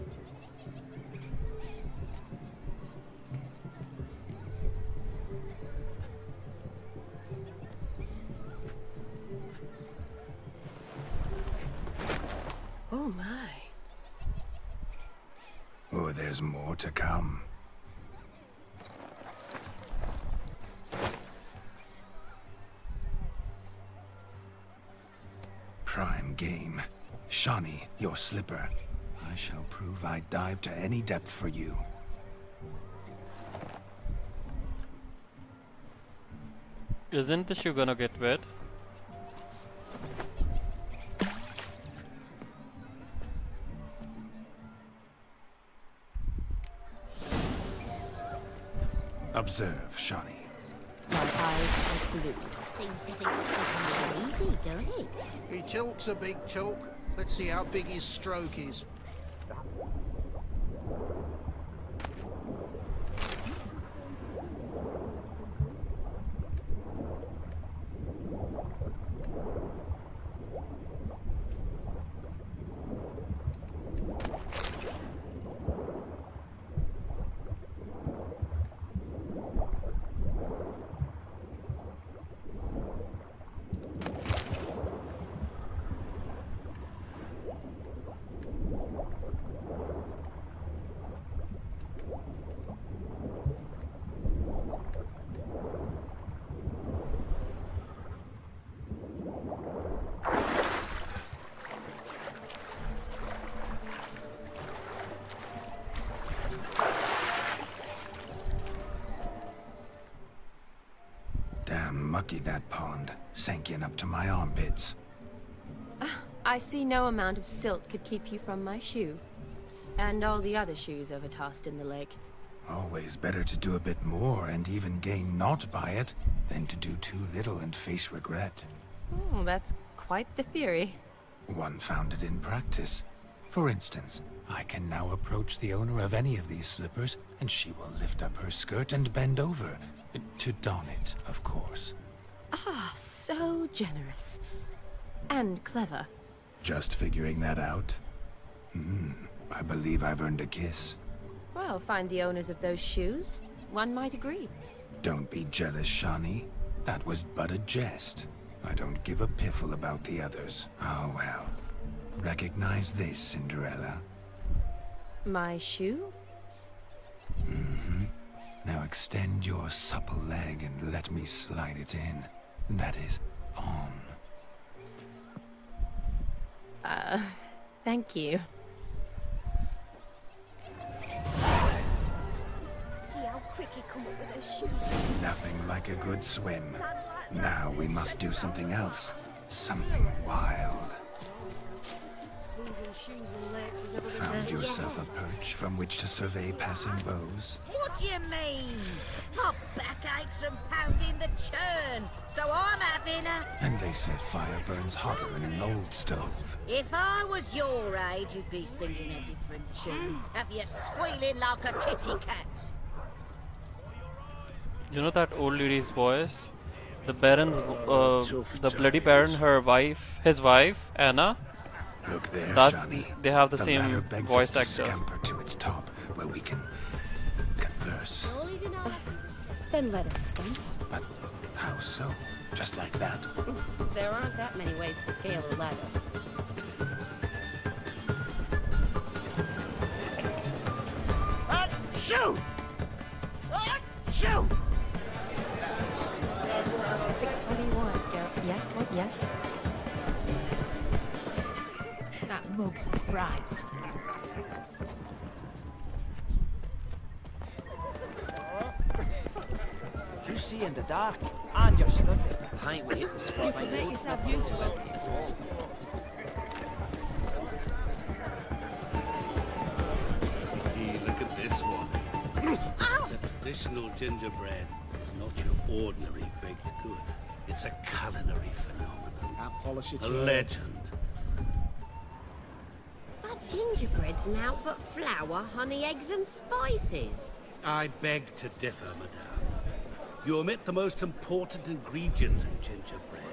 Oh my. Oh, there's more to come. Prime game. Shawnee, your slipper. I shall prove I'd dive to any depth for you. Isn't the shoe gonna get wet? Observe, Shawnee. My eyes are glued. Seems to think it's something easy, don't he? He talks a big talk. Let's see how big his stroke is. Damn mucky that pond, sank in up to my armpits. I see no amount of silt could keep you from my shoe. And all the other shoes overtossed in the lake. Always better to do a bit more and even gain naught by it than to do too little and face regret. Oh, that's quite the theory. One founded in practice. For instance, I can now approach the owner of any of these slippers, and she will lift up her skirt and bend over. To don it, of course. Ah, so generous. And clever. Just figuring that out? I believe I've earned a kiss. Well, find the owners of those shoes. One might agree. Don't be jealous, Shawnee. That was but a jest. I don't give a piffle about the others. Oh well. Recognize this, Cinderella. My shoe? Now extend your supple leg and let me slide it in. That is, on. Thank you. See how quick he come up with those shoes. Nothing like a good swim. Now we must do something else. Something wild. Found yourself a perch from which to survey passing bows? What do you mean? My back aches from pounding the churn, so I'm having a... And they said fire burns hotter in an old stove. If I was your age, you'd be singing a different tune. Have you squealing like a kitty cat? You know that old lady's voice? The Baron's, the Bloody Baron, his wife, Anna. Look there, Shawnee. They have the same voice actor. Scamper to its top, where we can converse. Then let us scamper. But how so? Just like that? There aren't that many ways to scale a ladder. Shoot! Shoot! What do you want, Garrett? Yes, what? Yes? That mug's a fright. You see in the dark, and you're slipping. Paint will hit the spot. You can make yourself useful. Look at this one. The traditional gingerbread is not your ordinary baked good. It's a culinary phenomenon. Now polish it. A legend. But gingerbread's now but flour, honey, eggs and spices. I beg to differ, madame. You omit the most important ingredient in gingerbread.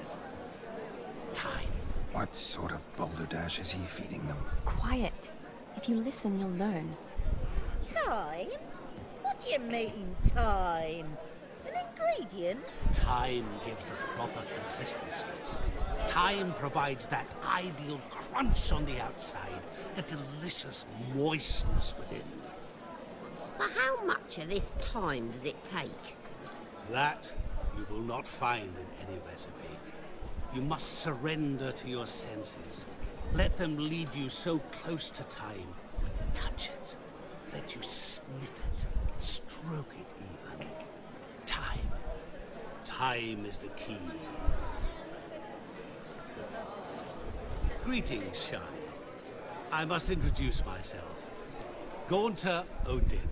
Time. What sort of balderdash is he feeding them? Quiet. If you listen, you'll learn. Time? What do you mean, time? An ingredient? Time gives the proper consistency. Time provides that ideal crunch on the outside, the delicious moistness within. So how much of this time does it take? That you will not find in any recipe. You must surrender to your senses. Let them lead you so close to time. You touch it. Let you sniff it. Stroke it even. Time. Time is the key. Greetings, Shani. I must introduce myself. Gaunter Odin.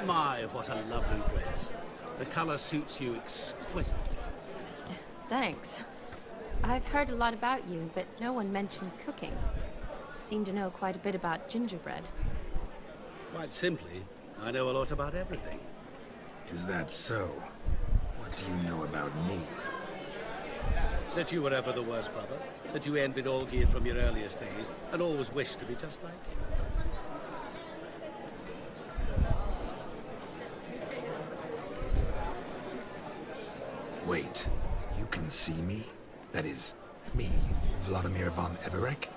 My, what a lovely dress. The color suits you exquisitely. Thanks. I've heard a lot about you, but no one mentioned cooking. Seem to know quite a bit about gingerbread. Quite simply, I know a lot about everything. Is that so? What do you know about me? That you were ever the worst brother. That you envied Olgierd from your earliest days, and always wished to be just like him. Wait, you can see me? That is, me, Vladimir von Everec?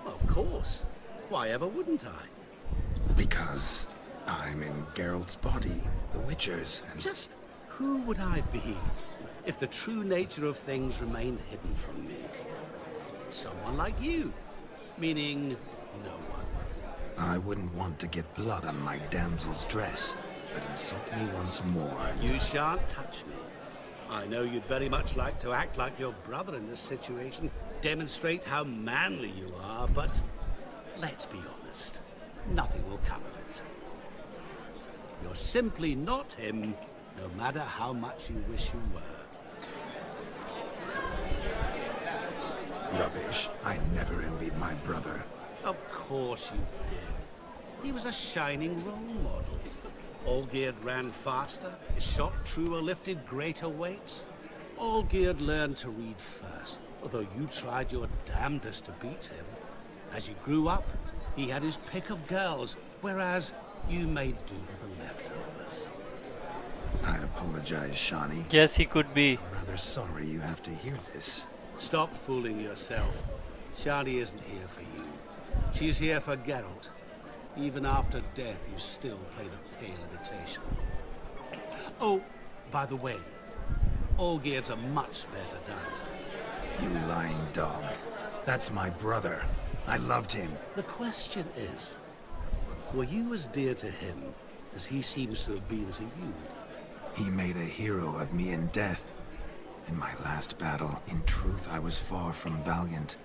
Of course. Why ever wouldn't I? Because I'm in Geralt's body, the Witcher's, and... Just who would I be if the true nature of things remained hidden from me? Someone like you. Meaning, no one. I wouldn't want to get blood on my damsel's dress, but insult me once more. You shan't touch me. I know you'd very much like to act like your brother in this situation, demonstrate how manly you are, but let's be honest, nothing will come of it. You're simply not him, no matter how much you wish you were. Rubbish. I never envied my brother. Of course you did. He was a shining role model. Olgierd ran faster, his shot truer, lifted greater weights. Olgierd learned to read first, although you tried your damnedest to beat him. As you grew up, he had his pick of girls, whereas you made do with the leftovers. I apologize, Shani. Yes, he could be. I'm rather sorry you have to hear this. Stop fooling yourself. Shani isn't here for you. She's here for Geralt. Even after death, you still play the pale imitation. Oh, by the way, Olgierd's a much better dancer. You lying dog. That's my brother. I loved him. The question is, were you as dear to him as he seems to have been to you? He made a hero of me in death. In my last battle, in truth, I was far from valiant.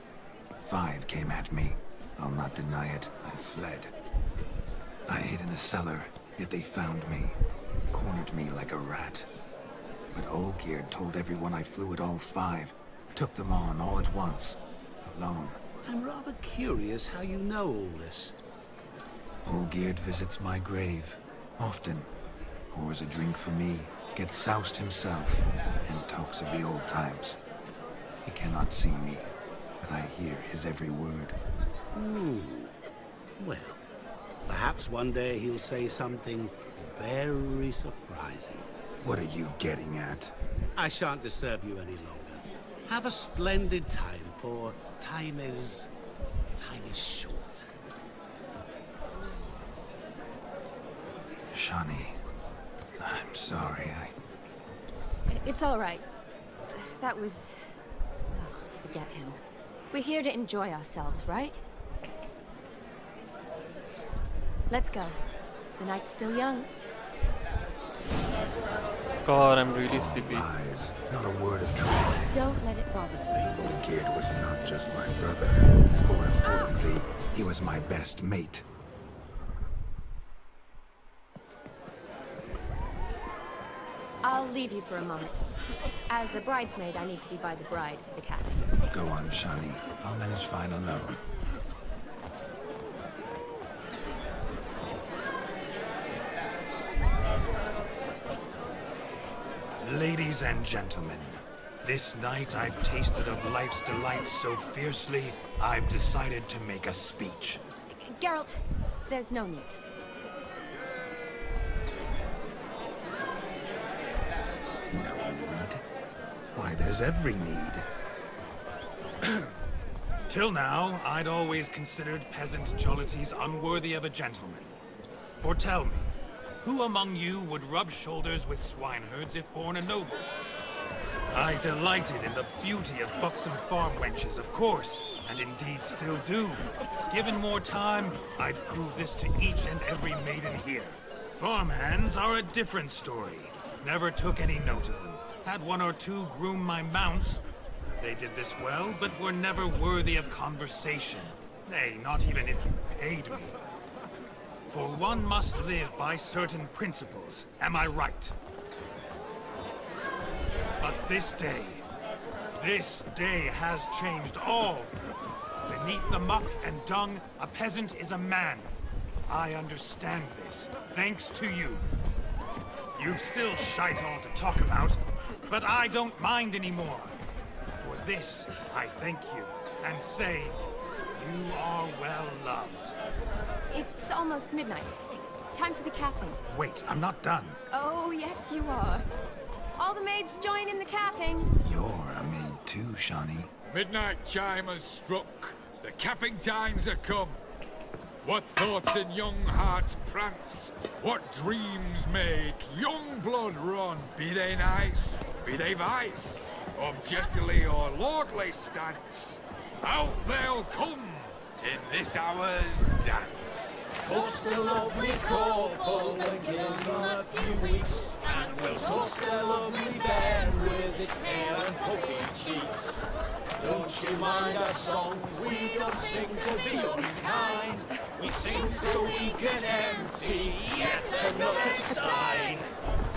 5 came at me. I'll not deny it. I fled. I hid in a cellar, yet they found me. Cornered me like a rat. But Olgierd told everyone I flew at all 5. Took them on all at once. Alone. I'm rather curious how you know all this. Olgierd visits my grave. Often. Pours a drink for me. Gets soused himself. And talks of the old times. He cannot see me. But I hear his every word. Well, perhaps one day he'll say something very surprising. What are you getting at? I shan't disturb you any longer. Have a splendid time, for time is short. Shani, I'm sorry, It's all right. That was... Oh, forget him. We're here to enjoy ourselves, right? Let's go. The night's still young. God, I'm really sleepy. Lies, not a word of truth. Don't let it bother you. Olgierd was not just my brother. More importantly, he was my best mate. I'll leave you for a moment. As a bridesmaid, I need to be by the bride for the cat. Go on, Shani. I'll manage fine alone. Ladies and gentlemen, this night I've tasted of life's delights so fiercely, I've decided to make a speech. Geralt, there's no need. No need? Why, there's every need. Till now, I'd always considered peasant jollities unworthy of a gentleman. For tell me, Who among you would rub shoulders with swineherds if born a noble? I delighted in the beauty of buxom farm wenches, of course, and indeed still do. Given more time, I'd prove this to each and every maiden here. Farmhands are a different story. Never took any note of them. Had one or two groom my mounts. They did this well, but were never worthy of conversation. Nay, not even if you paid me. For one must live by certain principles, am I right? But this day has changed all. Beneath the muck and dung, a peasant is a man. I understand this, thanks to you. You've still shite all to talk about, but I don't mind anymore. For this, I thank you, and say, you are well loved. It's almost midnight. Time for the capping. Wait, I'm not done. Oh, yes, you are. All the maids join in the capping. You're a maid too, Shawnee. Midnight chime has struck. The capping times are come. What thoughts in young hearts prance? What dreams make young blood run? Be they nice, be they vice, of jestily or lordly stance, out they'll come in this hour's dance. Toast the lovely couple and give them a few weeks, and we'll toast the lovely band with its pale and puffy cheeks. Don't you mind our song? We don't sing to be unkind. We sing so we can empty yet another stein.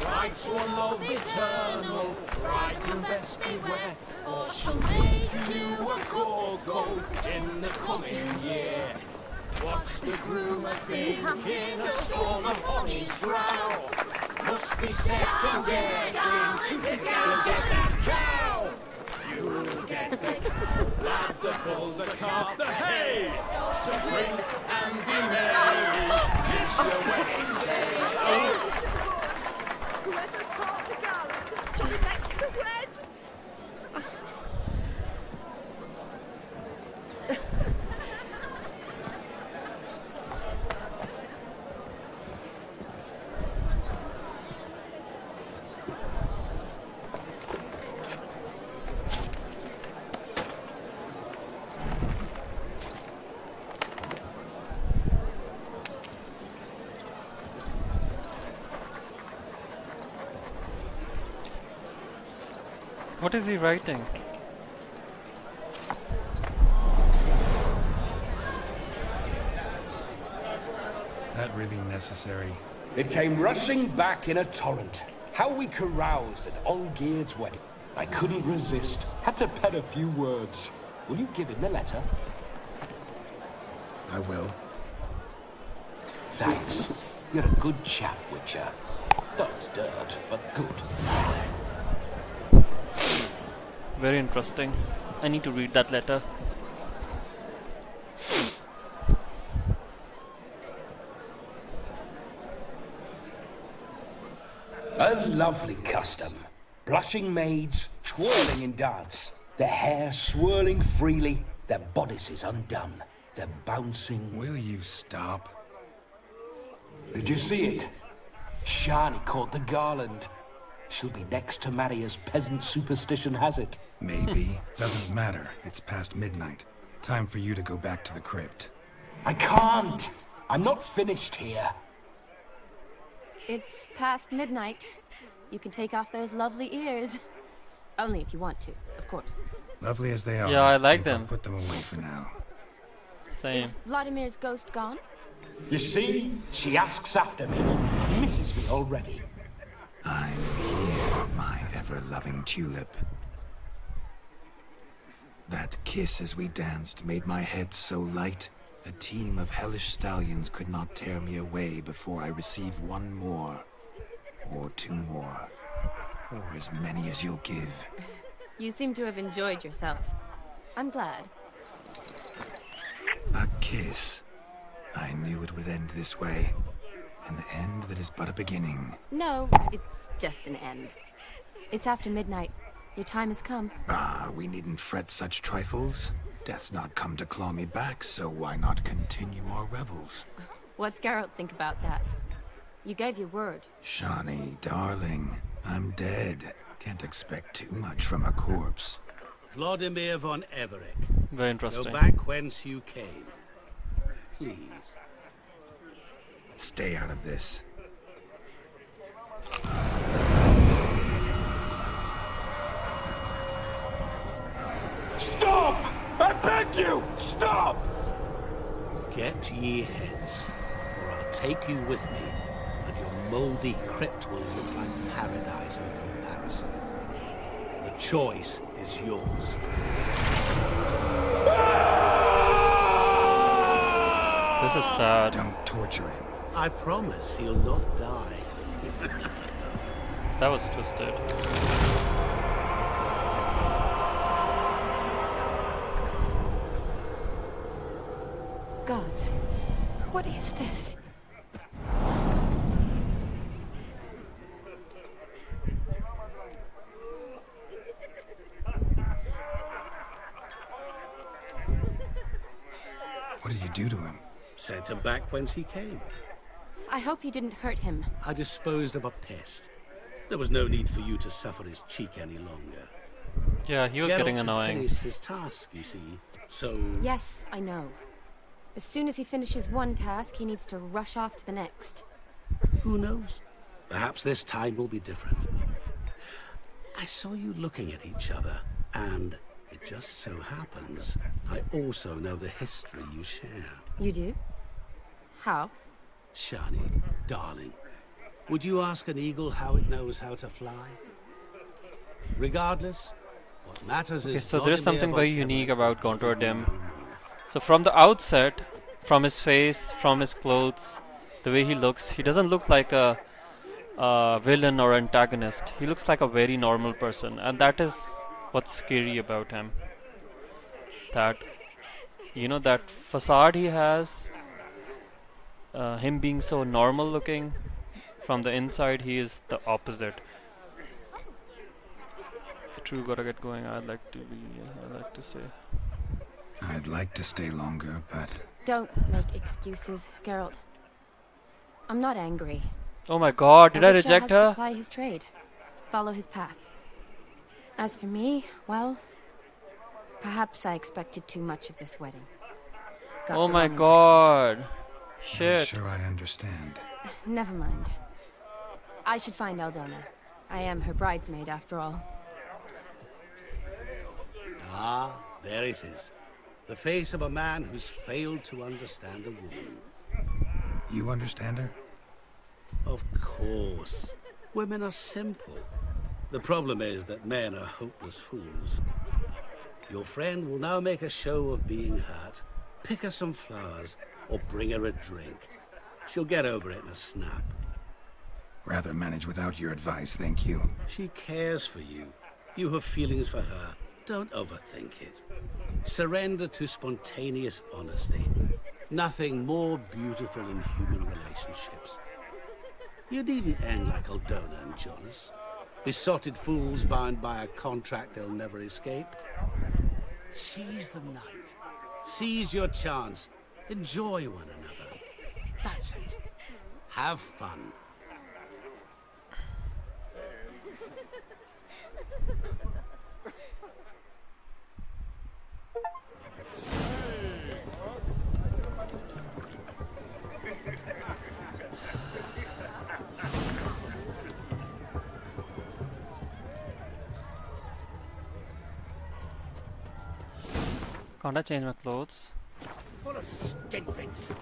Bride's one love eternal, bridegroom best beware, or she'll make you a go-go in the coming year. What's the groom a-thinking, a storm upon his brow? Must be second guessing if you'll get that cow. You'll get the lad, the bull, the calf, the hay. So drink and be merry, 'tis your wedding day. Whoever caught the garland shall be next to wed. What is he writing? That really necessary? It came rushing back in a torrent. How we caroused at Olgierd's wedding. I couldn't resist. Had to pen a few words. Will you give him the letter? I will. Thanks. You're a good chap, Witcher. Does dirt, but good. Very interesting. I need to read that letter. A lovely custom. Blushing maids, twirling in dance. Their hair swirling freely, their bodices undone. They're bouncing... Will you stop? Did you see it? Shani caught the garland. She'll be next to marry as peasant superstition has it. Maybe. Doesn't matter. It's past midnight. Time for you to go back to the crypt. I can't. I'm not finished here. It's past midnight. You can take off those lovely ears. Only if you want to, of course. Lovely as they are. Yeah, I like them. I'll put them away for now. Same. Is Vladimir's ghost gone? You see? She asks after me. Misses me already. I'm here, my ever-loving tulip. That kiss as we danced made my head so light. A team of hellish stallions could not tear me away before I receive one more. Or two more. Or as many as you'll give. You seem to have enjoyed yourself. I'm glad. A kiss. I knew it would end this way. An end that is but a beginning. No, it's just an end. It's after midnight. Your time has come. Ah, we needn't fret such trifles. Death's not come to claw me back, so why not continue our revels? What's Geralt think about that? You gave your word. Shani, darling, I'm dead. Can't expect too much from a corpse. Vladimir von Everec. Very interesting. Go back whence you came. Please. Stay out of this. Stop! I beg you! Stop! Get ye hence, or I'll take you with me, and your mouldy crypt will look like paradise in comparison. The choice is yours. This is sad. Don't torture him. I promise he'll not die. That was twisted. Gods, what is this? What did you do to him? Sent him back whence he came. I hope you didn't hurt him. I disposed of a pest. There was no need for you to suffer his cheek any longer. Yeah, he was getting annoying. Finished his task, you see. So... Yes, I know. As soon as he finishes one task, he needs to rush off to the next. Who knows? Perhaps this time will be different. I saw you looking at each other, and it just so happens I also know the history you share. You do? How? Shani, darling, would you ask an eagle how it knows how to fly? Regardless, what matters is... Okay, so there's something very unique about Gontor Dim. So from the outset, from his face, from his clothes, the way he looks, he doesn't look like a villain or antagonist. He looks like a very normal person, and that is what's scary about him. That, you know, that facade he has, him being so normal looking, from the inside he is the opposite. True, gotta get going. I'd like to stay. I'd like to stay longer, but... Don't make excuses, Geralt. I'm not angry. Oh my god, did I Witcher reject has her? to ply his trade. Follow his path. As for me, well... Perhaps I expected too much of this wedding. Got Oh the my wrong god. Shit. I'm sure I understand. impression. Never mind. I should find Aldona. I am her bridesmaid, after all. Ah, there it is. The face of a man who's failed to understand a woman. You understand her? Of course. Women are simple. The problem is that men are hopeless fools. Your friend will now make a show of being hurt, pick her some flowers, or bring her a drink. She'll get over it in a snap. Rather manage without your advice, thank you. She cares for you. You have feelings for her. Don't overthink it. Surrender to spontaneous honesty. Nothing more beautiful in human relationships. You needn't end like Aldona and Jonas. Besotted fools bound by a contract they'll never escape. Seize the night. Seize your chance. Enjoy one another. That's it. Have fun. Can't I change my clothes? Full of skinflints.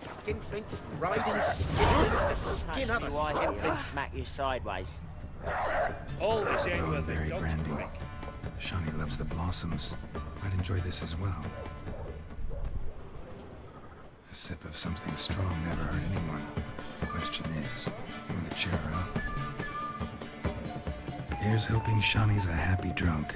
Skinflints riding skinflints to skin other why skinflints. skinflints smack you sideways. All this ain't Oh, worth very a dog's brandy. drink. Shani loves the blossoms. I'd enjoy this as well. A sip of something strong never hurt anyone. The question is, will it cheer her up? Here's hoping Shani's a happy drunk.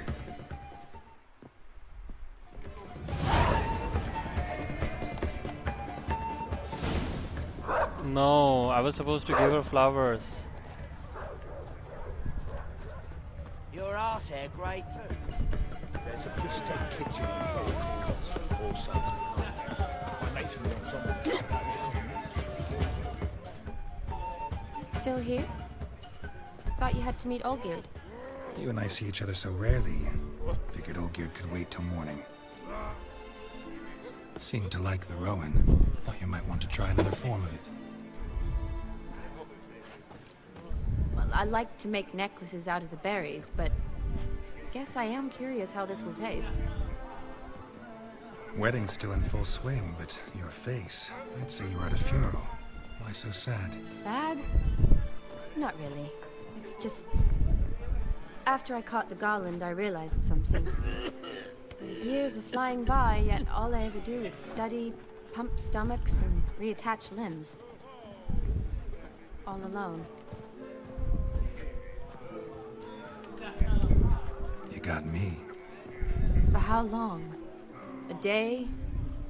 No, I was supposed to give her flowers. Your arse hair grey too. There's a fish-tank kitchen in Florida. All sons behind. My mates from the ensemble talk about this. Still here? Thought you had to meet Olgierd. You and I see each other so rarely. Figured Olgierd could wait till morning. Seemed to like the Rowan. Thought you might want to try another form of it. Well, I like to make necklaces out of the berries, but guess I am curious how this will taste. Wedding's still in full swing, but your face, I'd say you were at a funeral. Why so sad? Sad? Not really. It's just... After I caught the garland, I realized something. The years are flying by, yet all I ever do is study, pump stomachs, and reattach limbs. All alone. You got me. For how long? A day?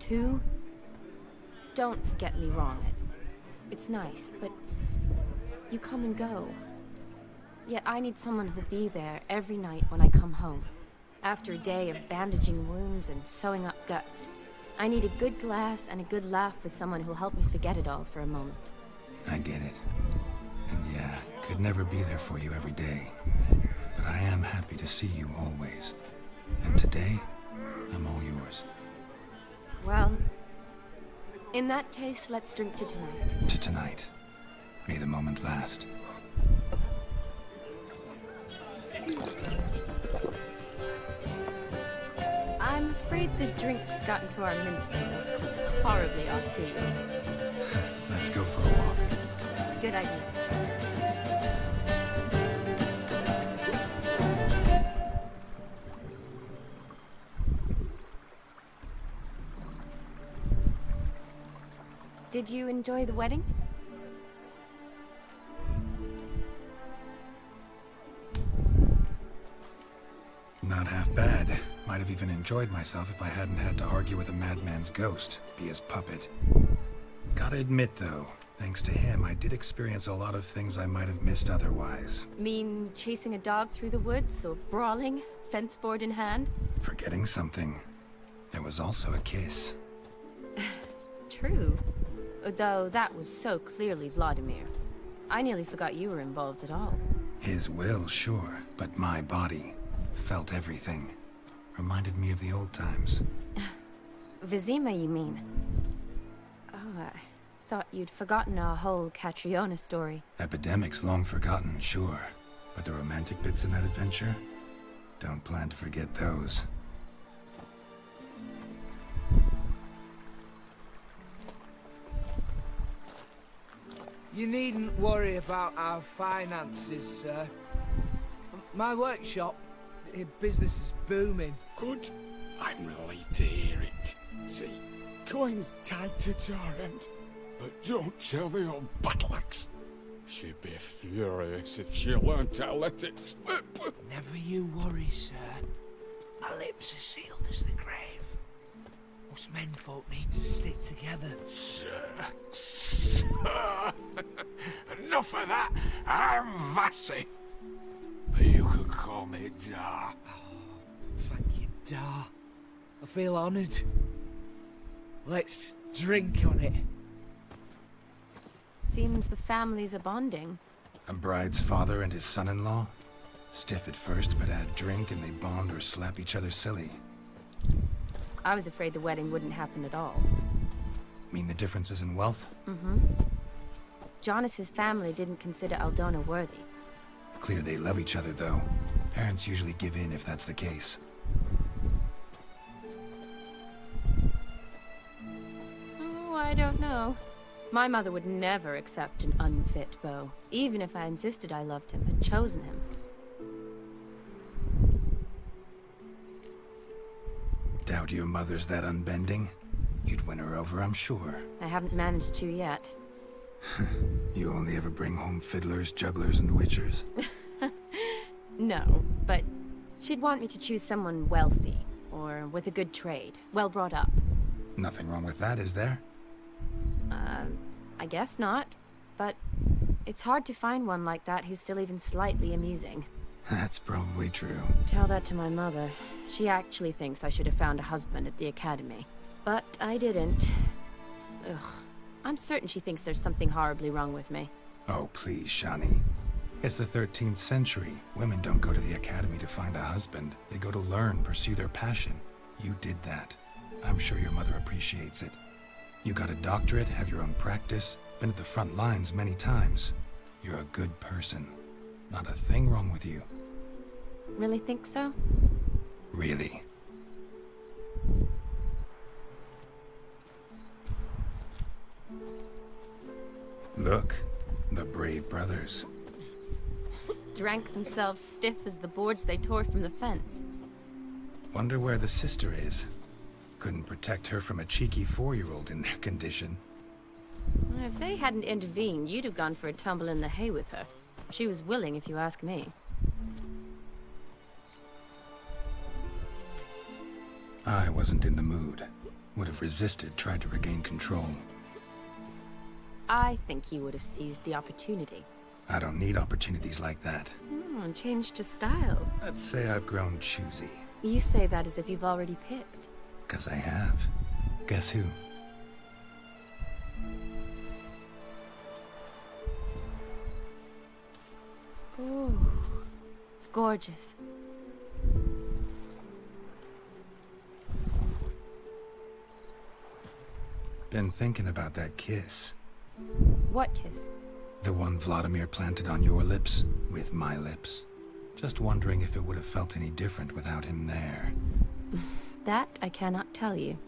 2? Don't get me wrong. It's nice, but you come and go. Yet I need someone who'll be there every night when I come home. After a day of bandaging wounds and sewing up guts, I need a good glass and a good laugh with someone who'll help me forget it all for a moment. I get it. And yeah, could never be there for you every day. But I am happy to see you always. And today, I'm all yours. Well, in that case, let's drink to tonight. To tonight. May the moment last. I'm afraid the drink's got into our minstrels. Horribly off-key. Let's go for a walk. Good idea. Did you enjoy the wedding? Not half bad. Might have even enjoyed myself if I hadn't had to argue with a madman's ghost, be his puppet. Gotta admit, though, thanks to him, I did experience a lot of things I might have missed otherwise. Mean chasing a dog through the woods, or brawling, fence board in hand? Forgetting something. There was also a kiss. True. Though that was so clearly Vladimir. I nearly forgot you were involved at all. His will, sure, but my body felt everything. Reminded me of the old times. Vizima, you mean? Oh, I thought you'd forgotten our whole Catriona story. Epidemics long forgotten, sure. But the romantic bits in that adventure? Don't plan to forget those. You needn't worry about our finances, sir. My workshop, business is booming. Good. I'm relieved to hear it. See, coin's tied to Torrent, but don't tell the old battle-axe. She'd be furious if she learned to let it slip. Never you worry, sir. My lips are sealed as the grave. Us menfolk need to stick together. Sir. Enough of that. I'm Vassy. But you can call me Dar. Oh, thank you, Dar. I feel honoured. Let's drink on it. Seems the families are bonding. A bride's father and his son-in-law? Stiff at first, but add drink and they bond or slap each other silly. I was afraid the wedding wouldn't happen at all. Mean the differences in wealth? Mm-hmm. Jonas's family didn't consider Aldona worthy. Clear they love each other, though. Parents usually give in if that's the case. Oh, I don't know. My mother would never accept an unfit beau, even if I insisted I loved him, had chosen him. Doubt your mother's that unbending? You'd win her over, I'm sure. I haven't managed to yet. You only ever bring home fiddlers, jugglers, and witchers? No, but she'd want me to choose someone wealthy, or with a good trade, well brought up. Nothing wrong with that, is there? I guess not, but it's hard to find one like that who's still even slightly amusing. That's probably true. Tell that to my mother. She actually thinks I should have found a husband at the academy. But I didn't. Ugh. I'm certain she thinks there's something horribly wrong with me. Oh, please, Shani. It's the 13th century. Women don't go to the academy to find a husband. They go to learn, pursue their passion. You did that. I'm sure your mother appreciates it. You got a doctorate, have your own practice, been at the front lines many times. You're a good person. Not a thing wrong with you. Really think so? Really. Look, the brave brothers. Drank themselves stiff as the boards they tore from the fence. Wonder where the sister is. Couldn't protect her from a cheeky 4-year-old in their condition. If they hadn't intervened, you'd have gone for a tumble in the hay with her. She was willing, if you ask me. I wasn't in the mood. Would have resisted, tried to regain control. I think you would have seized the opportunity. I don't need opportunities like that. Changed your style. Let's say I've grown choosy. You say that as if you've already picked. 'Cause I have. Guess who? Ooh, gorgeous. Been thinking about that kiss. What kiss? The one Vladimir planted on your lips, with my lips. Just wondering if it would have felt any different without him there. That I cannot tell you.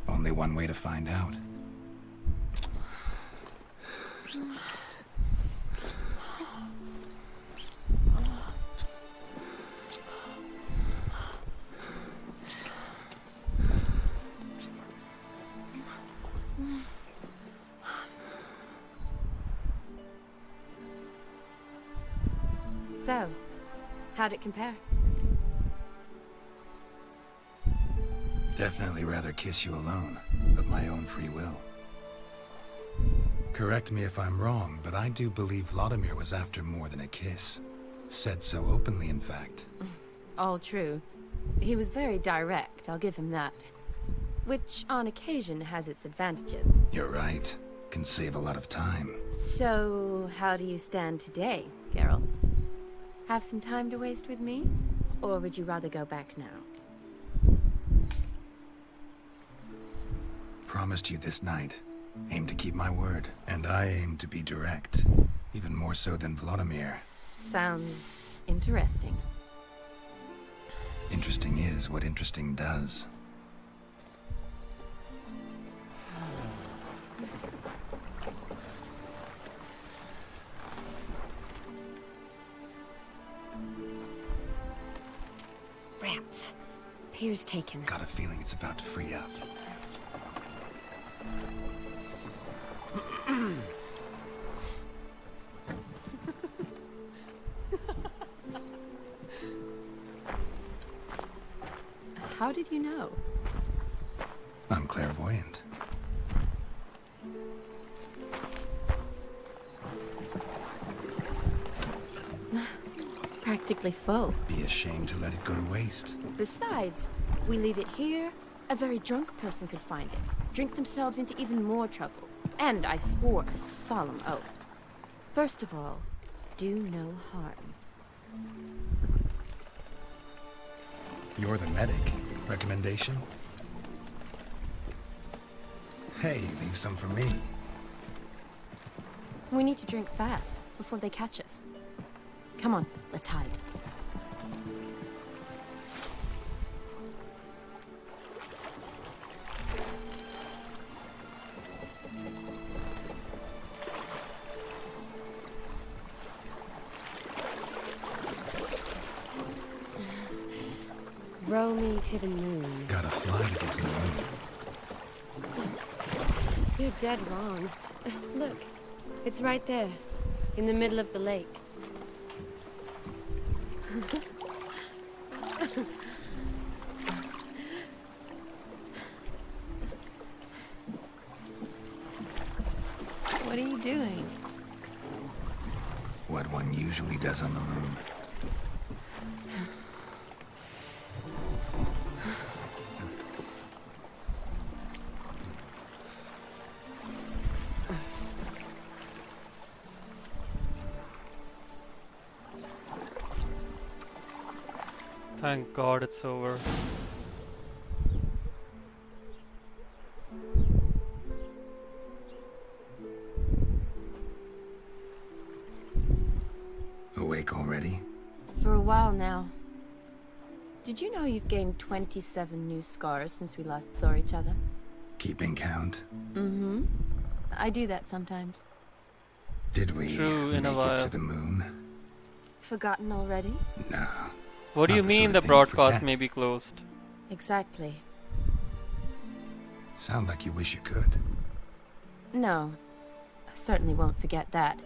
Only one way to find out. So, how'd it compare? Definitely rather kiss you alone, of my own free will. Correct me if I'm wrong, but I do believe Vladimir was after more than a kiss. Said so openly, in fact. All true. He was very direct, I'll give him that. Which, on occasion, has its advantages. You're right. Can save a lot of time. So, how do you stand today, Geralt? Have some time to waste with me? Or would you rather go back now? Promised you this night. Aim to keep my word. And I aim to be direct. Even more so than Vladimir. Sounds interesting. Interesting is what interesting does. Rats. Pier's taken. Got a feeling it's about to free up. How did you know? I'm clairvoyant. Practically full. Be ashamed to let it go to waste. Besides, we leave it here, a very drunk person could find it, drink themselves into even more trouble. And I swore a solemn oath. First of all, do no harm. You're the medic. Recommendation? Hey, leave some for me. We need to drink fast, before they catch us. Come on, let's hide. Row me to the moon. Gotta fly to get to the moon. You're dead wrong. Look, it's right there, in the middle of the lake. What are you doing? What one usually does on the moon. Thank God it's over. Awake already? For a while now. Did you know you've gained 27 new scars since we last saw each other? Keeping count? Mm-hmm. I do that sometimes. Did we make it to the moon? Forgotten already? No. What do you mean the broadcast may be closed? Exactly. Sound like you wish you could. No. I certainly won't forget that.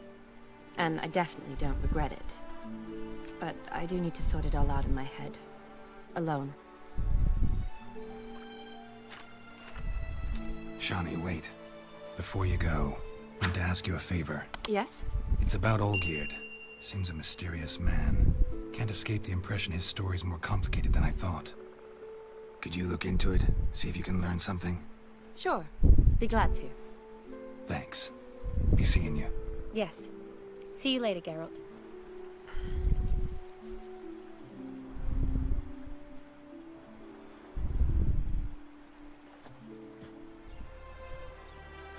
And I definitely don't regret it. But I do need to sort it all out in my head. Alone. Shani, wait. Before you go, I need to ask you a favor. Yes? It's about Olgierd. Seems a mysterious man. Can't escape the impression his story's more complicated than I thought. Could you look into it? See if you can learn something? Sure. Be glad to. Thanks. Be seeing you. Yes. See you later, Geralt.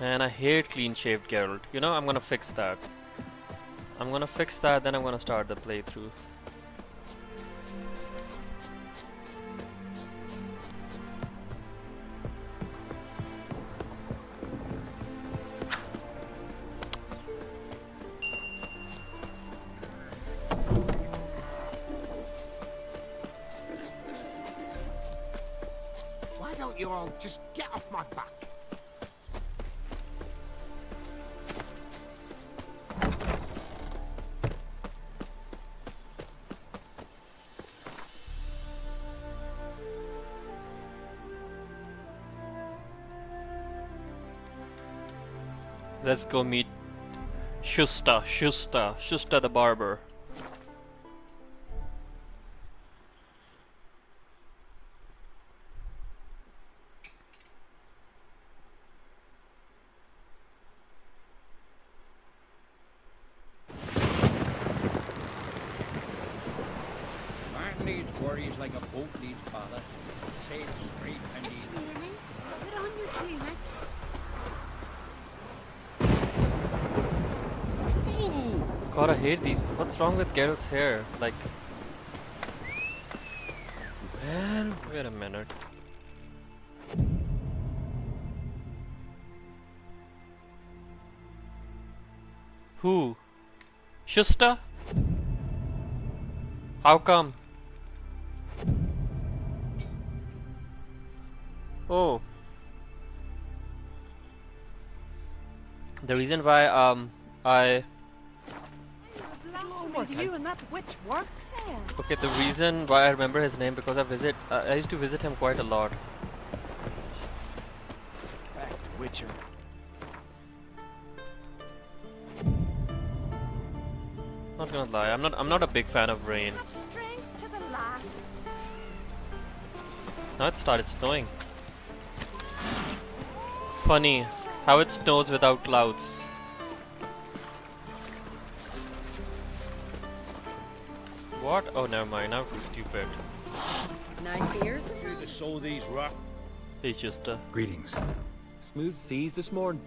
Man, I hate clean-shaved Geralt. You know, I'm gonna fix that. I'm gonna fix that, then I'm gonna start the playthrough. Why don't you all just get off my back? Let's go meet Shusta the barber. Man needs worries like a boat needs ballast. Sail straight and It's easy. raining. Put on your tunic. God, I hate these. What's wrong with Geralt's hair? Like, well, wait a minute. Who? Shusta? How come? Oh. The reason why You and that witch work there. Okay, the reason why I remember his name because I used to visit him quite a lot. Back to Witcher. Not gonna lie, I'm not a big fan of rain. Strength to the last. Now it started snowing. Funny how it snows without clouds. What? Oh, never mind. I'm too stupid. 9 beers? You to sow these rocks. He's just Greetings. Smooth seas this morn,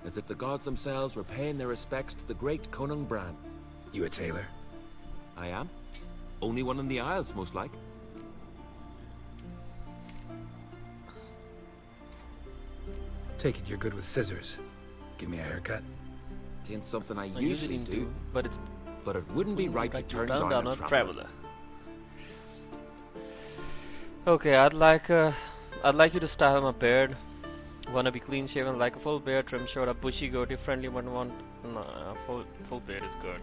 as if the gods themselves were paying their respects to the great Conung Bran. You a tailor? I am. Only one in the Isles, most like. Take it you're good with scissors. Give me a haircut. It ain't something I I usually do, but it's but it wouldn't be right to turn down a traveler. traveler. Okay, I'd like you to style my beard. Wanna be clean shaven like a full beard, trim short, a bushy goatee, friendly one. Nah, full beard is good.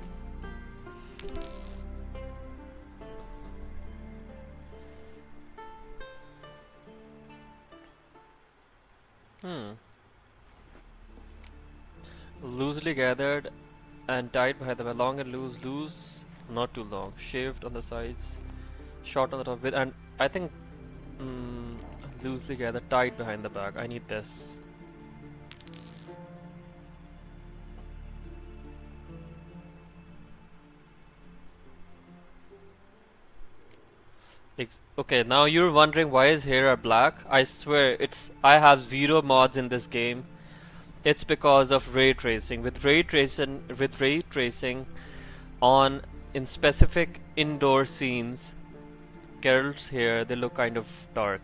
Loosely gathered and tied behind the long and loose, not too long. Shaved on the sides, short on the top, with and I think loosely gathered, tied behind the back. I need this. Okay, now you're wondering why his hair are black. I swear, I have 0 mods in this game. It's because of ray tracing. With ray tracing on in specific indoor scenes, Geralt's hair, they look kind of dark.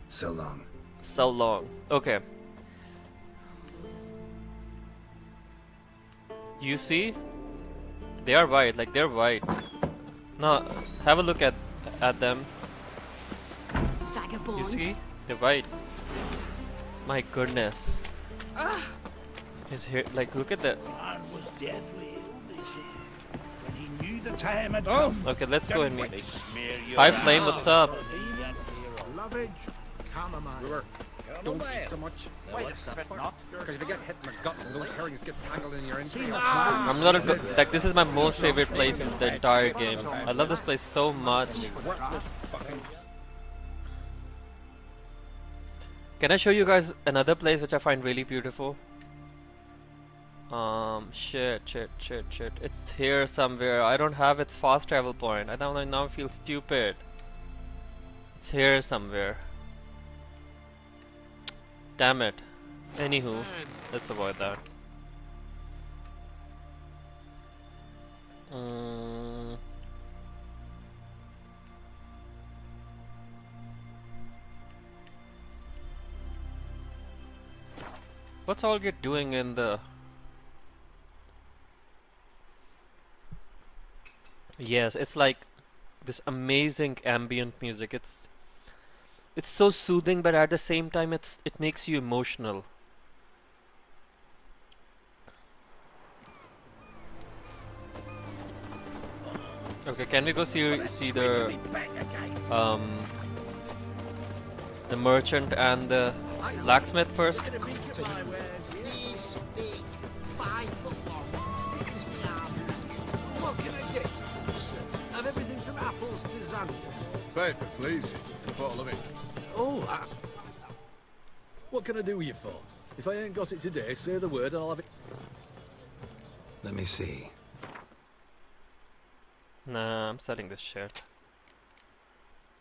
So long. So long. Okay. You see? They are white, like they're white. Now, have a look at them. Vagabond. You see? They're white. My goodness. His hair, like, look at that. Bran was deathly ill, they say. When he knew the time had come. Okay, let's go and meet. Smear your Hi, Flame, what's up? Lovage, chamomile. Don't eat so much. Wait a spit not. Because if you get hit in the gut and those herrings get tangled in your entrails. I'm not a like, this is my most favorite place in the entire game. I love this place so much. Can I show you guys another place which I find really beautiful? Shit. It's here somewhere. I don't have its fast travel point. I don't know, now I feel stupid. It's here somewhere. Damn it. Anywho, let's avoid that. What's Olgierd doing in the... Yes, it's like this amazing ambient music. It's so soothing, but at the same time it makes you emotional. Okay, can we go see the merchant and the blacksmith first? What can I get? Have everything from apples to xanthan. Paper, please. A bottle of ink. Oh, what can I do with you for? If I ain't got it today, say the word and I'll have it. Let me see. Nah, I'm selling this shit.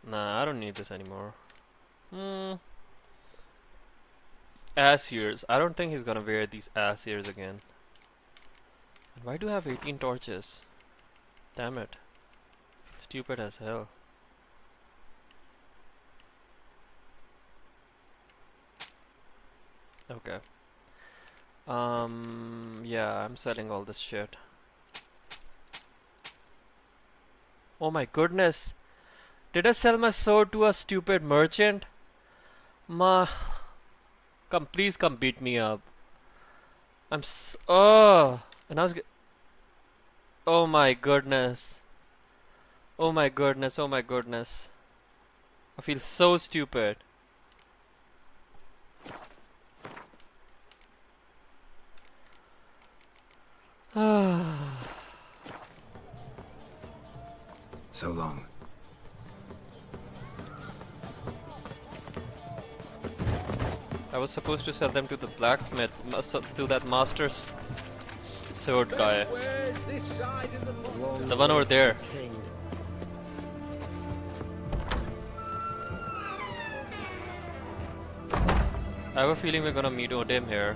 Nah, I don't need this anymore. Ass ears. I don't think he's gonna wear these ass ears again. And why do I have 18 torches? Damn it. Stupid as hell. Okay. Yeah, I'm selling all this shit. Oh my goodness. Did I sell my sword to a stupid merchant? Please come beat me up. And I was oh my goodness. Oh my goodness, oh my goodness. I feel so stupid. So long. I was supposed to sell them to the blacksmith, to that master's sword guy. The one over there. I have a feeling we're gonna meet Odim here.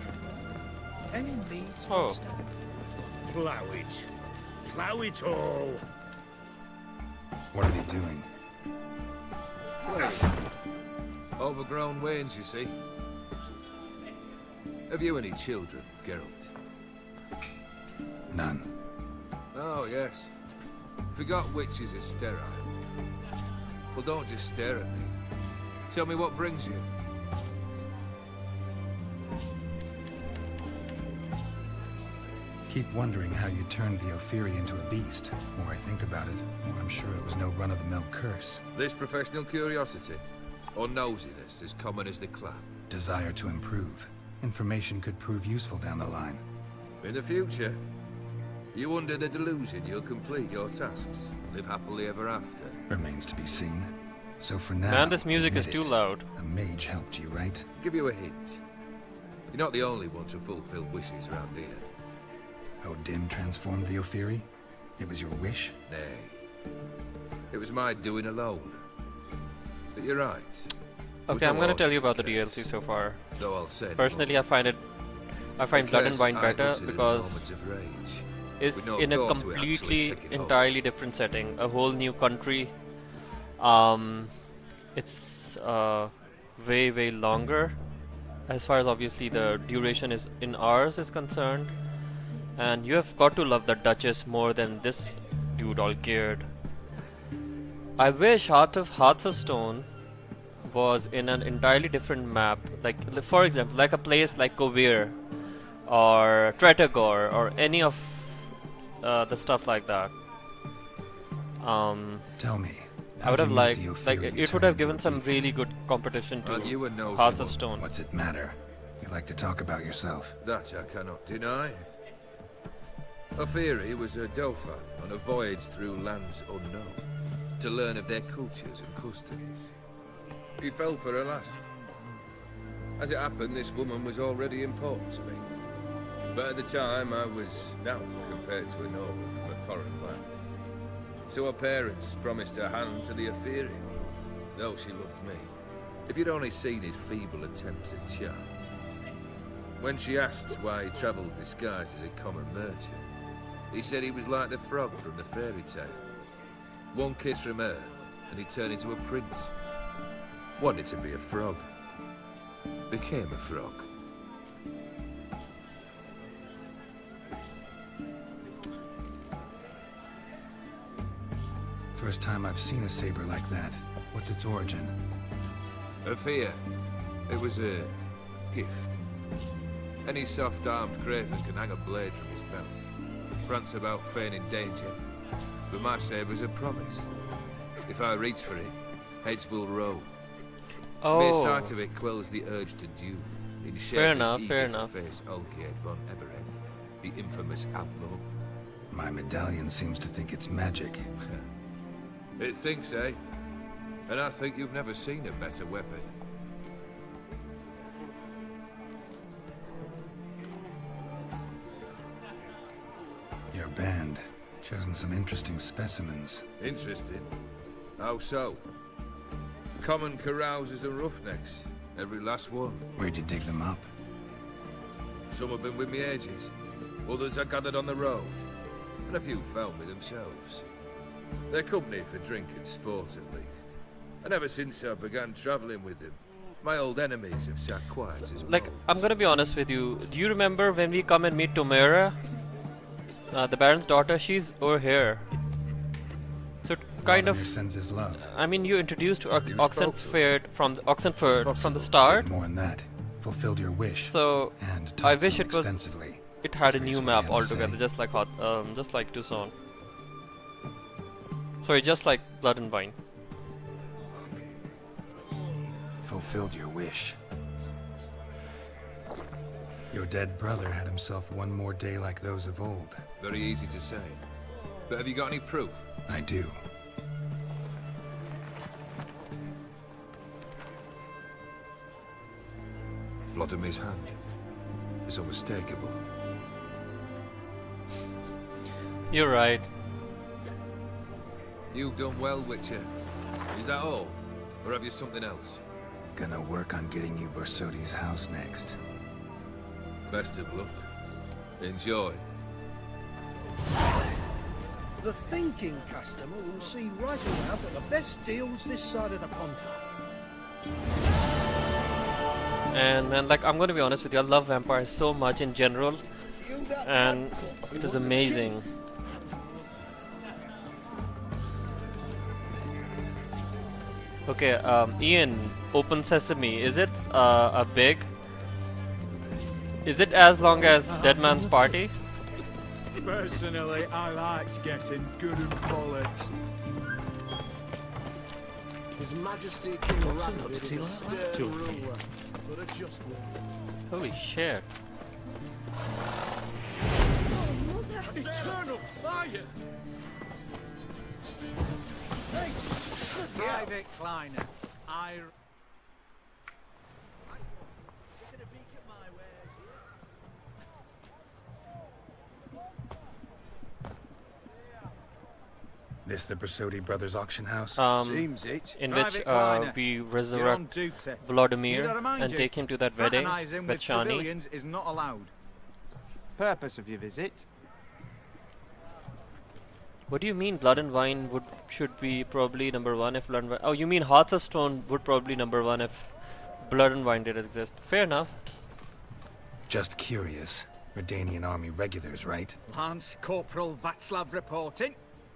Oh. Plough it. Plough it all. What are they doing? Overgrown wains, you see. Have you any children, Geralt? None. Oh, yes. Forgot witches are sterile. Well, don't just stare at me. Tell me what brings you. Keep wondering how you turned the Ophiri into a beast. The more I think about it, the more I'm sure it was no run-of-the-mill curse. This professional curiosity, or nosiness, as common as the clap. Desire to improve. Information could prove useful down the line. In the future, you under the delusion you'll complete your tasks, live happily ever after. Remains to be seen. So for now, man, this music is too loud. A mage helped you, right? Give you a hint. You're not the only one to fulfill wishes around here. Odim transformed the Ophiri? It was your wish? Nay. It was my doing alone. But you're right. Okay, I'm gonna tell you about the DLC so far. Though I'll say Personally, I find Blood and Wine better because it's in a completely, entirely different setting, a whole new country. It's way, way longer, as far as obviously the duration is in hours is concerned. And you have got to love the Duchess more than this dude all geared. I wish Hearts of Stone was in an entirely different map, like for example, like a place like Kovir or Tretogor or any of the stuff like that. Tell me. I would have liked, it would have given some really good competition to Hearts of Stone. What's it matter? You like to talk about yourself. That I cannot deny. Ophiri was a Dauphin on a voyage through lands unknown, to learn of their cultures and customs. He fell for her lass. As it happened, this woman was already important to me. But at the time, I was now compared to a noble from a foreign land. So her parents promised her hand to the Ophiri, though she loved me. If you'd only seen his feeble attempts at charm. When she asked why he travelled disguised as a common merchant, he said he was like the frog from the fairy tale. One kiss from her, and he turned into a prince. Wanted to be a frog. Became a frog. First time I've seen a saber like that. What's its origin? A fear. It was a gift. Any soft-armed craven can hang a blade from his belt. Prance about feigning danger. But my saber's a promise. If I reach for it, heads will roll. Mere sight of it quells the urge to duel. In Fair enough. to face Olgierd von Everett, the infamous outlaw. My medallion seems to think it's magic. It thinks, eh? And I think you've never seen a better weapon. Your band. Chosen some interesting specimens. Interesting? How so? Common carousers and roughnecks. Every last one. Where'd you dig them up? Some have been with me ages. Others I gathered on the road. And a few found me themselves. They're company for drink and sport, at least. And ever since I began travelling with them, my old enemies have sat quiet as Like, moles. I'm gonna be honest with you. Do you remember when we come and meet Tomera? The Baron's daughter, she's over here. So kind of sends his love. I mean, you introduced Oxenford from the start. More than that. Fulfilled your wish. So and I wish it was extensively. it had a new map had to altogether, say. just like Tucson. Sorry, just like Blood and Wine. Fulfilled your wish. Your dead brother had himself one more day like those of old. Very easy to say. But have you got any proof? I do. Vlodimir's hand. It's unmistakable. You're right. You've done well, Witcher. Is that all? Or have you something else? Gonna work on getting you Borsodi's house next. Best of luck. Enjoy. The thinking customer will see right around that the best deals this side of the Pontar. And man, like, I'm gonna be honest with you, I love vampires so much in general, and it is amazing. Okay, Ian, Open Sesame, is it a big? Is it as long as Dead Man's Party? Personally, I like getting good and polished. His Majesty King Ragnar is a stern ruler, but a just one. Holy shit. Eternal fire! Hey, Private Kleiner, I... This the Brasodi Brothers auction house? Seems it. In which Private Kleiner, we you're on resurrect duty. Need I Vladimir remind and you, take him to that wedding fraternising with with Shani. civilians is not allowed. Purpose of your visit? What do you mean Blood and Wine should be probably number one if Blood and Wine... Oh, you mean Hearts of Stone would probably number one if Blood and Wine did exist. Fair enough. Just curious. Redanian army regulars, right? Lance Corporal Václav reporting.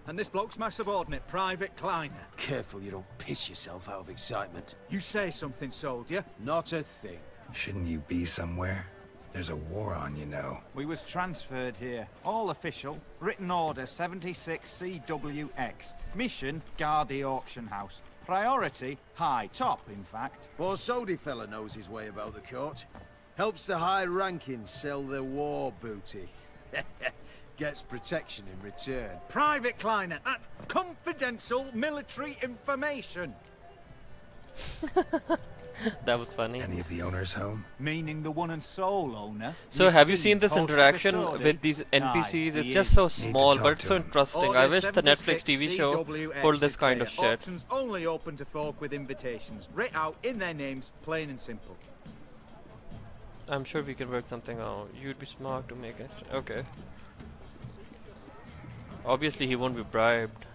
And this bloke's my subordinate, Private Kleiner. Careful you don't piss yourself out of excitement. You say something, soldier? Not a thing. Shouldn't you be somewhere? There's a war on, you know. We was transferred here. All official. Written order 76 CWX. Mission, guard the auction house. Priority, high. Top, in fact. Borsodi fella knows his way about the court. Helps the high rankings sell their war booty. Gets protection in return. Private Kleiner, that's confidential military information. That was funny. Any of the owners home? Meaning the one and sole owner. So have you seen this interaction with these NPCs? It's just so small, but it's so interesting. I wish the Netflix TV show pulled this kind of shit. Auctions only open to folk with invitations. Writ out in their names, plain and simple. I'm sure we can work something out. You'd be smart to make it. Okay. Obviously he won't be bribed.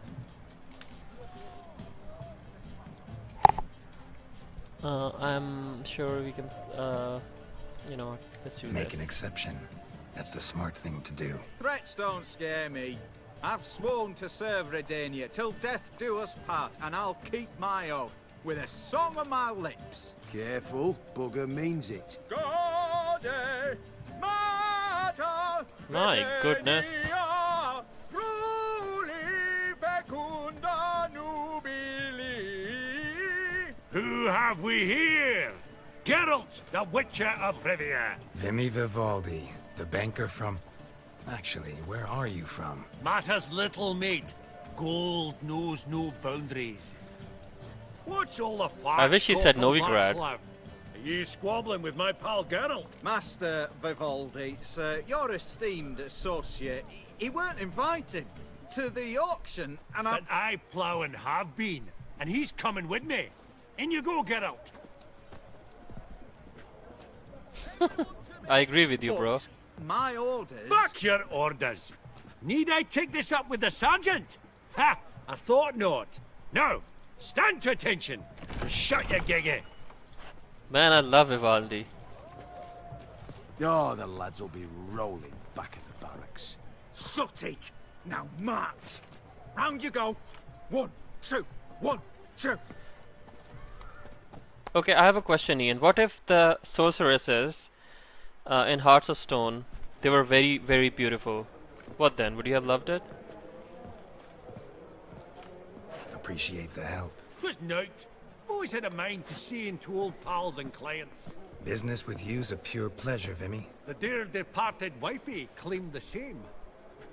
I'm sure we can, you know, let's do Make this. an exception. That's the smart thing to do. Threats don't scare me. I've sworn to serve Redania till death do us part, and I'll keep my oath with a song on my lips. Careful, bugger means it. My goodness. Who have we here? Geralt, the Witcher of Rivia. Vimy Vivaldi, the banker from... Actually, where are you from? Matters little, mate. Gold knows no boundaries. What's all the fuss? I wish he said Novigrad. Are you squabbling with my pal Geralt? Master Vivaldi, sir, your esteemed associate, he weren't invited to the auction, and But I plough and have been, and he's coming with me. In you go, Geralt. I agree with you, bro. My orders... Fuck your orders. Need I take this up with the sergeant? Ha! I thought not. Now, stand to attention and shut your giggy. Man, I love Vivaldi. Oh, the lads will be rolling back at the barracks. Sut it! Now march! Round you go! 1, 2, 1, 2. Okay, I have a question, Ian. What if the sorceresses in Hearts of Stone, they were very, very beautiful? What then? Would you have loved it? Appreciate the help. Who's nowt? Always had a mind to see into old pals and clients. Business with you's a pure pleasure, Vimy. The dear departed wifey claimed the same.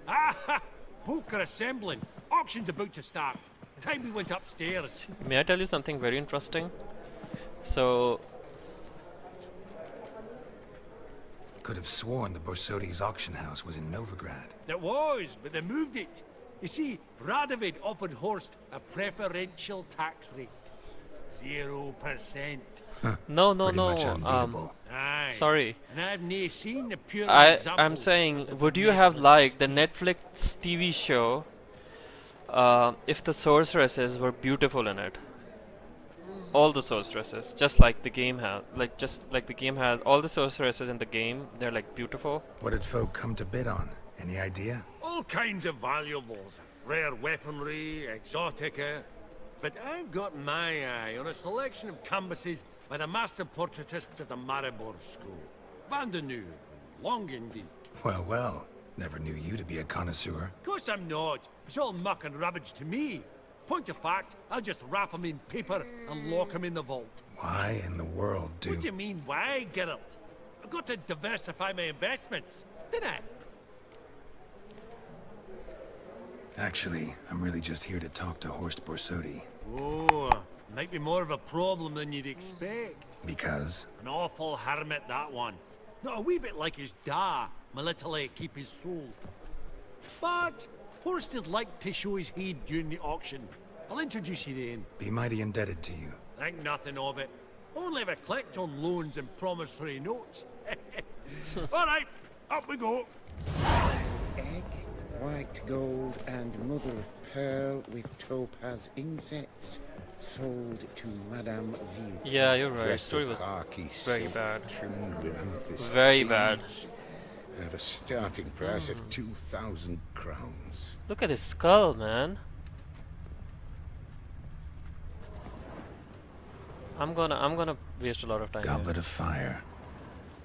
Ah! Folk are assembling. Auction's about to start. Time we went upstairs. May I tell you something very interesting? So... Could have sworn the Borsodi's auction house was in Novigrad. There was, but they moved it. You see, Radovid offered Horst a preferential tax rate. 0%. No, Pretty much unbeatable. Aye. Sorry. And I've nae seen the pure I'm example saying, of would the you have Netflix. liked the Netflix TV show if the sorceresses were beautiful in it? All the sorceresses, just like the game has, all the sorceresses in the game, they're like beautiful. What did folk come to bid on? Any idea? All kinds of valuables. Rare weaponry, exotica. But I've got my eye on a selection of canvases by the master portraitist of the Maribor School. Van de Nieuw, Longendijk. Well, well. Never knew you to be a connoisseur. Of course I'm not. It's all muck and rubbish to me. Point of fact, I'll just wrap them in paper and lock them in the vault. Why in the world do... What do you mean, why, Geralt? I've got to diversify my investments, didn't I? Actually, I'm really just here to talk to Horst Borsodi. Oh, might be more of a problem than you'd expect. Because? An awful hermit, that one. Not a wee bit like his da, my little keep his soul. But Horsted like to show his head during the auction. I'll introduce you then. Be mighty indebted to you. Think nothing of it. Only if I collect on loans and promissory notes. All right, up we go. Egg, white gold, and mother of pearl with topaz insets. Sold to Madame View. Yeah, you're right. Story was very bad. Very bad. At a starting price of 2,000 crowns. Look at his skull, man. I'm gonna waste a lot of time. Goblet of fire.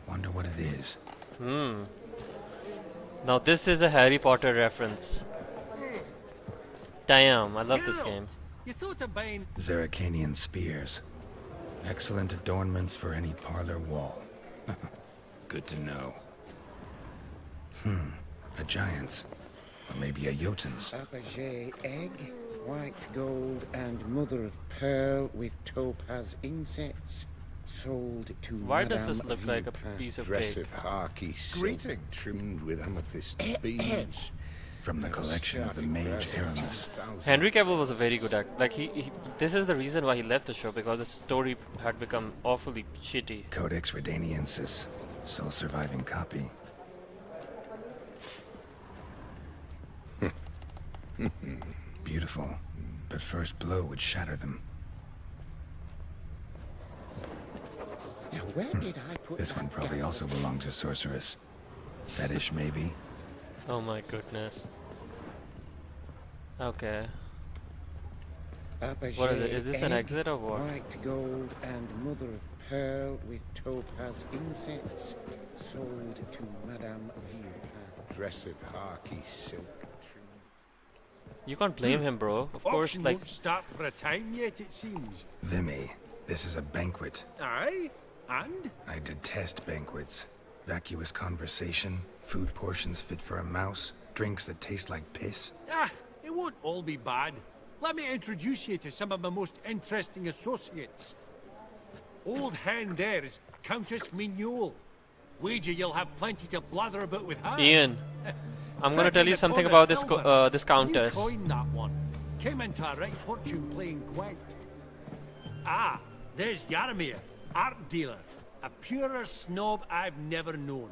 Wonder what it is. Now this is a Harry Potter reference. Damn, I love this game. You thought of buying Zeracanian spears. Excellent adornments for any parlor wall. Good to know. A giant's. Or maybe a Jotun's. Fabergé egg, white gold, and mother of pearl with topaz insets. Sold to Why Madame does this look like a Vipin. piece of Dress cake? of harky silk trimmed with amethyst beads. From the collection of the Mage Aramis. Henry Cavill was a very good actor. Like this is the reason why he left the show, because the story had become awfully shitty. Codex Redaniensis. Sole surviving copy. Beautiful. But first blow would shatter them. Now where did I put This that one probably goblet? also belonged to Sorceress. Fetish, maybe? Oh my goodness. Okay. What is it? Is this an egg, exit or what? White gold and mother of pearl with topaz insets. Sold to Madame Vipin. Dress of harky silk. You can't blame him, bro. Of course, auction like won't start for a time yet, it seems. Vimy, this is a banquet. Aye, and? I detest banquets. Vacuous conversation, food portions fit for a mouse, drinks that taste like piss. Ah, it won't all be bad. Let me introduce you to some of my most interesting associates. Old hen there is Countess Mignol. Wager you'll have plenty to blather about with her. Ian, I'm gonna tell you something about this this countess. You coined that one. Came into a right fortune playing quaint. Ah, there's Yaramir, art dealer. A purer snob I've never known.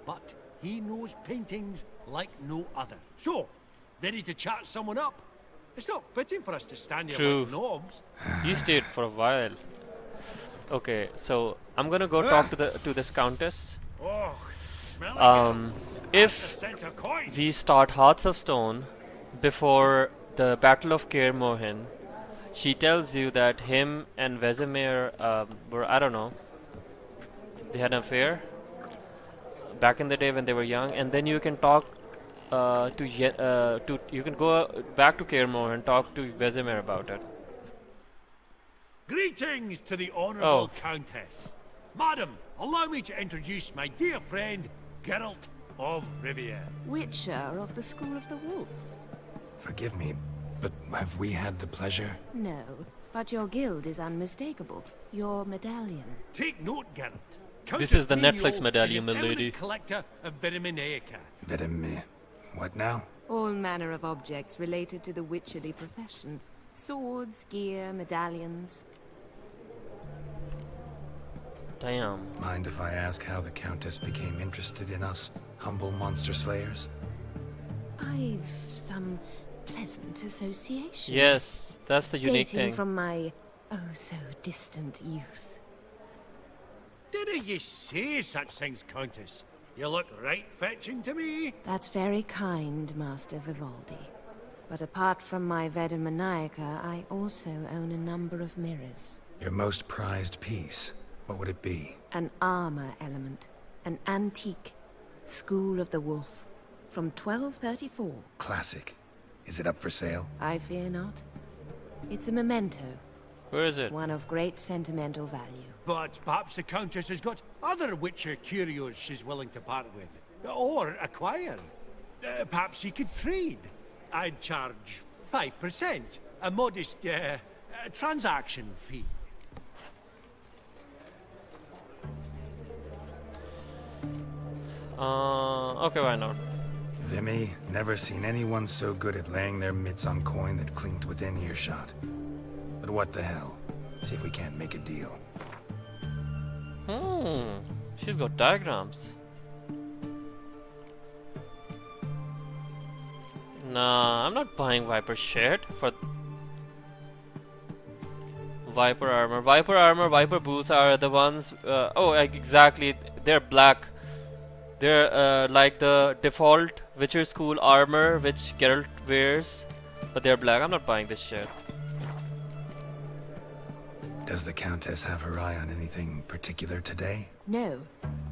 But he knows paintings like no other. So, ready to chat someone up? It's not fitting for us to stand here True. like knobs. You stayed for a while. Okay, so I'm gonna go talk to this countess. Oh, smell like If we start Hearts of Stone before the Battle of Kaer Morhen, she tells you that him and Vesemir were, I don't know, they had an affair back in the day when they were young, and then you can talk you can go back to Kaer Morhen and talk to Vesemir about it. Greetings to the Honourable Countess. Madam, allow me to introduce my dear friend, Geralt of Rivia. Witcher of the School of the Wolf. Forgive me, but have we had the pleasure? No, but your guild is unmistakable. Your medallion. Take note, Geralt. This is the Countess Netflix Mignol medallion, is an milady. eminent collector of Vitaminaica. Vedeme. What now? All manner of objects related to the witcherly profession. Swords, gear, medallions. Damn. Mind if I ask how the Countess became interested in us, humble monster slayers? I've some pleasant associations. Yes, that's the unique dating thing. from my oh-so-distant youth. Didn't you say such things, Countess? You look right fetching to me. That's very kind, Master Vivaldi. But apart from my Vedemaniaca, I also own a number of mirrors. Your most prized piece, what would it be? An armor element. An antique. School of the Wolf. From 1234. Classic. Is it up for sale? I fear not. It's a memento. Where is it? One of great sentimental value. But perhaps the Countess has got other Witcher curios she's willing to part with. Or acquire. Perhaps he could trade. I'd charge 5%. A modest transaction fee. Okay, why not? Vimy, never seen anyone so good at laying their mitts on coin that clinked within earshot. But what the hell? See if we can't make a deal. She's got diagrams. Nah, I'm not buying Viper shit for Viper armor. Viper armor, Viper boots are the ones. Oh, exactly. They're black. They're like the default Witcher school armor which Geralt wears, but they're black. I'm not buying this shit. Does the Countess have her eye on anything particular today? No,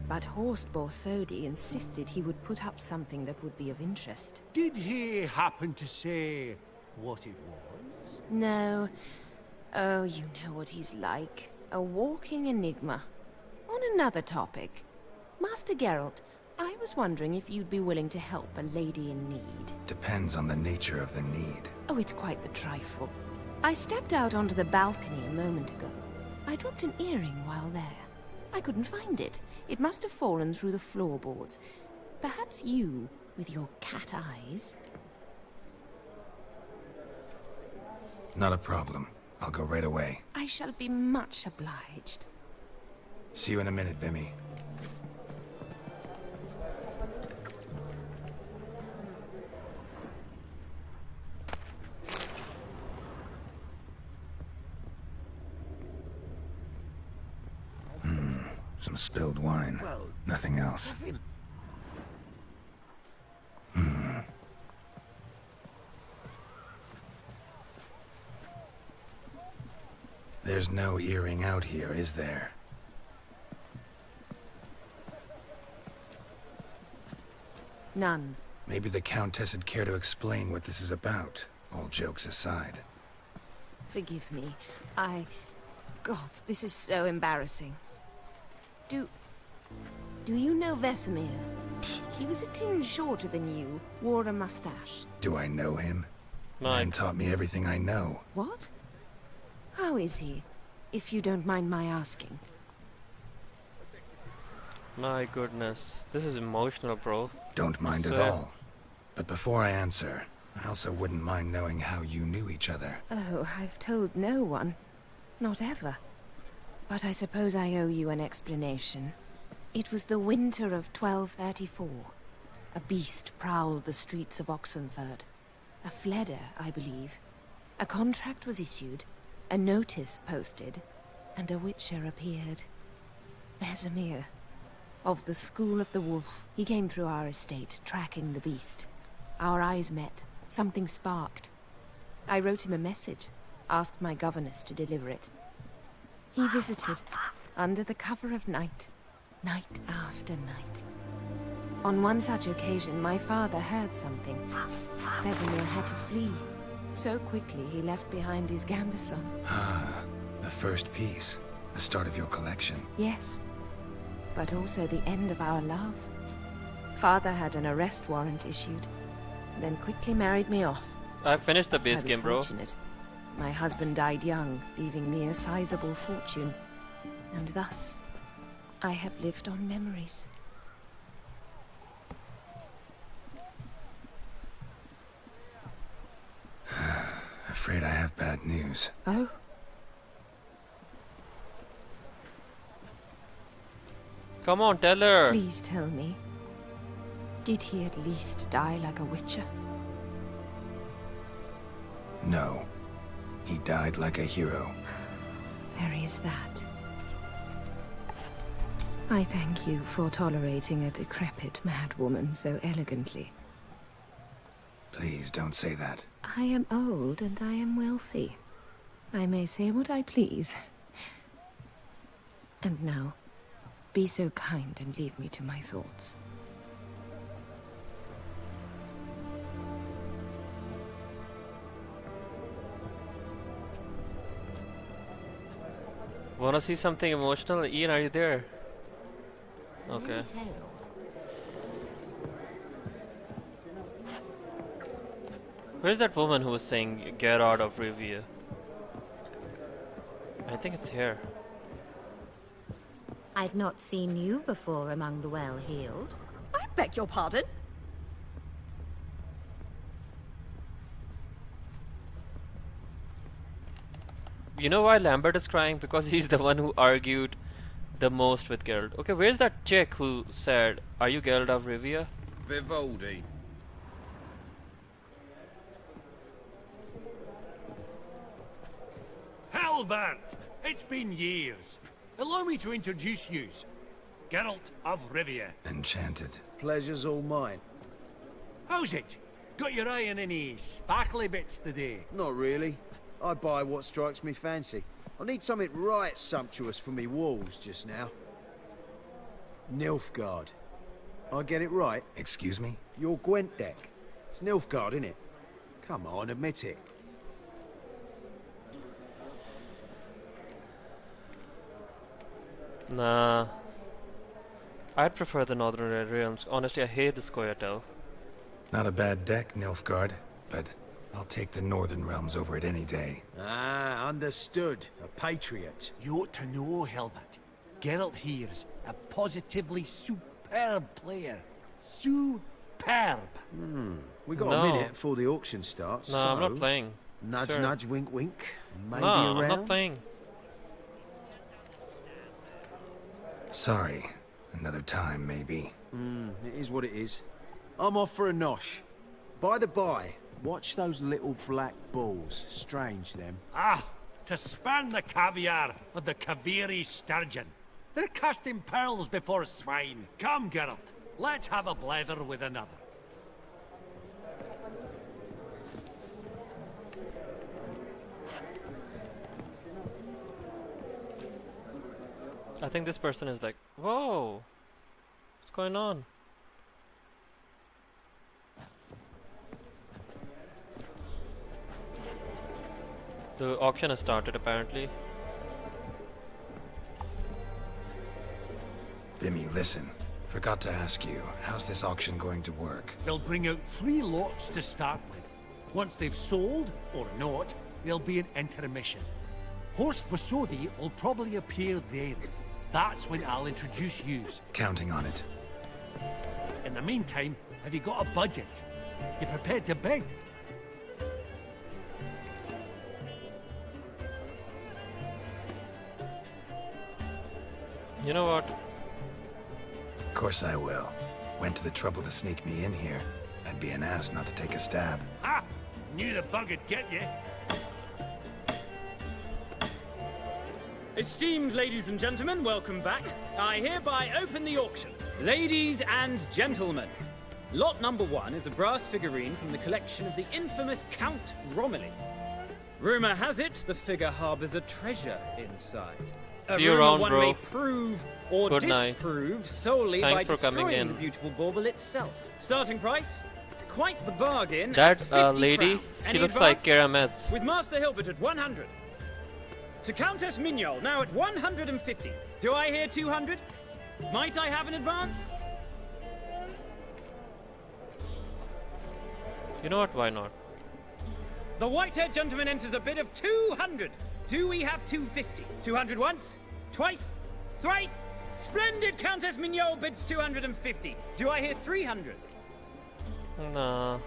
but Horst Borsodi insisted he would put up something that would be of interest. Did he happen to say what it was? No. Oh, you know what he's like. A walking enigma. On another topic. Master Geralt, I was wondering if you'd be willing to help a lady in need. Depends on the nature of the need. Oh, it's quite the trifle. I stepped out onto the balcony a moment ago. I dropped an earring while there. I couldn't find it. It must have fallen through the floorboards. Perhaps you, with your cat eyes... Not a problem. I'll go right away. I shall be much obliged. See you in a minute, Vimy. Some spilled wine. Well, nothing else. There's no earring out here, is there? None. Maybe the Countess would care to explain what this is about, all jokes aside. Forgive me. God, this is so embarrassing. Do you know Vesemir? He was a tinge shorter than you, wore a mustache. Do I know him? Man taught me everything I know. What? How is he, if you don't mind my asking? My goodness. This is emotional, bro. Don't mind at all. But before I answer, I also wouldn't mind knowing how you knew each other. Oh, I've told no one. Not ever. But I suppose I owe you an explanation. It was the winter of 1234. A beast prowled the streets of Oxenford. A Fleder, I believe. A contract was issued, a notice posted, and a Witcher appeared. Vesemir. Of the School of the Wolf. He came through our estate, tracking the beast. Our eyes met. Something sparked. I wrote him a message, asked my governess to deliver it. He visited, under the cover of night, night after night. On one such occasion, my father heard something. Vesemir had to flee. So quickly, he left behind his gambeson. Ah, the first piece. The start of your collection. Yes, but also the end of our love. Father had an arrest warrant issued, then quickly married me off. I finished the base game, bro. Fortunate. My husband died young, leaving me a sizable fortune. And thus, I have lived on memories. Afraid I have bad news. Oh? Come on, tell her. Please tell me. Did he at least die like a witcher? No. He died like a hero. There is that. I thank you for tolerating a decrepit madwoman so elegantly. Please don't say that. I am old and I am wealthy. I may say what I please. And now, be so kind and leave me to my thoughts. Wanna see something emotional? Ian, are you there? Okay. Where's that woman who was saying, get out of Rivia? I think it's here. I've not seen you before among the well-heeled. I beg your pardon? You know why Lambert is crying? Because he's the one who argued the most with Geralt. Okay, where's that chick who said, "Are you Geralt of Rivia?" Vivaldi. Halbert! It's been years. Allow me to introduce yous. Geralt of Rivia. Enchanted. Pleasure's all mine. How's it? Got your eye on any sparkly bits today? Not really. I buy what strikes me fancy. I need something right sumptuous for me walls just now. Nilfgaard. I get it right? Excuse me? Your Gwent deck. It's Nilfgaard, innit? Come on, admit it. Nah. I'd prefer the Northern Red Realms. Honestly, I hate the Scoia'tael. Not a bad deck, Nilfgaard, but I'll take the Northern Realms over it any day. Ah, understood. A patriot. You ought to know, Helmut. Geralt here's a positively superb player. Superb. We got a minute before the auction starts. No, so I'm not playing. Nudge, Sure. nudge, wink, wink. Maybe No, around. I'm not playing. Sorry. Another time, maybe. It is what it is. I'm off for a nosh. By the by, watch those little black balls. Strange, them. Ah, to span the caviar of the Kaviri sturgeon. They're casting pearls before swine. Come, Geralt. Let's have a blether with another. I think this person is like, whoa, what's going on? The auction has started apparently. Vimy, listen. Forgot to ask you, how's this auction going to work? They'll bring out 3 lots to start with. Once they've sold, or not, there'll be an intermission. Horst Bosodi will probably appear then. That's when I'll introduce yous. Counting on it. In the meantime, have you got a budget? You prepared to bid? You know what? Of course I will. Went to the trouble to sneak me in here. I'd be an ass not to take a stab. Ah! Knew the bug'd get you. Esteemed ladies and gentlemen, welcome back. I hereby open the auction. Ladies and gentlemen, lot number 1 is a brass figurine from the collection of the infamous Count Romilly. Rumour has it the figure harbours a treasure inside. A See you rumour around, one bro. may prove or Good night. disprove solely Thanks by for coming destroying in. the beautiful bauble itself. Starting price? Quite the bargain. That at 50 lady, crowns. she Any looks like advance? Keira Metz. With Master Hilbert at 100. To Countess Mignol, now at 150. Do I hear 200? Might I have an advance? You know what? Why not? The white-haired gentleman enters a bid of 200. Do we have 250? 200 once? Twice? Thrice? Splendid! Countess Mignol bids 250. Do I hear 300? Nah.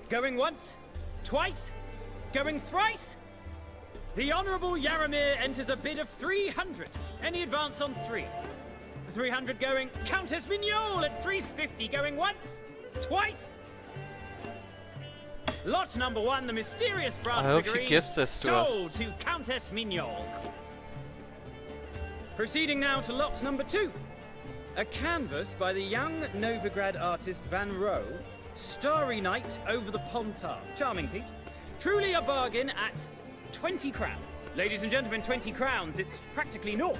Going once? Twice? Going thrice? The Honourable Yaramir enters a bid of 300. Any advance on 3? 300 going. Countess Mignol at 350. Going once? Twice? Lot number 1, the mysterious brass I hope she figurine, gives this to us. sold to Countess Mignol. Proceeding now to lot number 2. A canvas by the young Novigrad artist Van Rohe, Starry Night over the Pontar. Charming piece. Truly a bargain at 20 crowns. Ladies and gentlemen, 20 crowns. It's practically naught.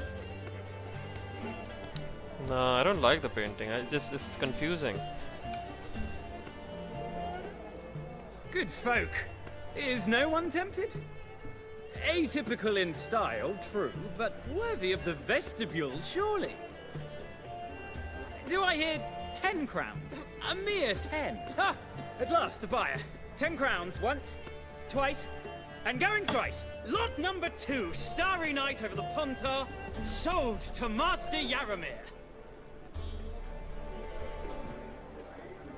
No, I don't like the painting. It's confusing. Good folk. Is no one tempted? Atypical in style, true, but worthy of the vestibule, surely. Do I hear 10 crowns? A mere 10. Ah, at last, a buyer. 10 crowns once, twice, and going thrice. Lot number 2, Starry Night over the Pontar, sold to Master Yaramir.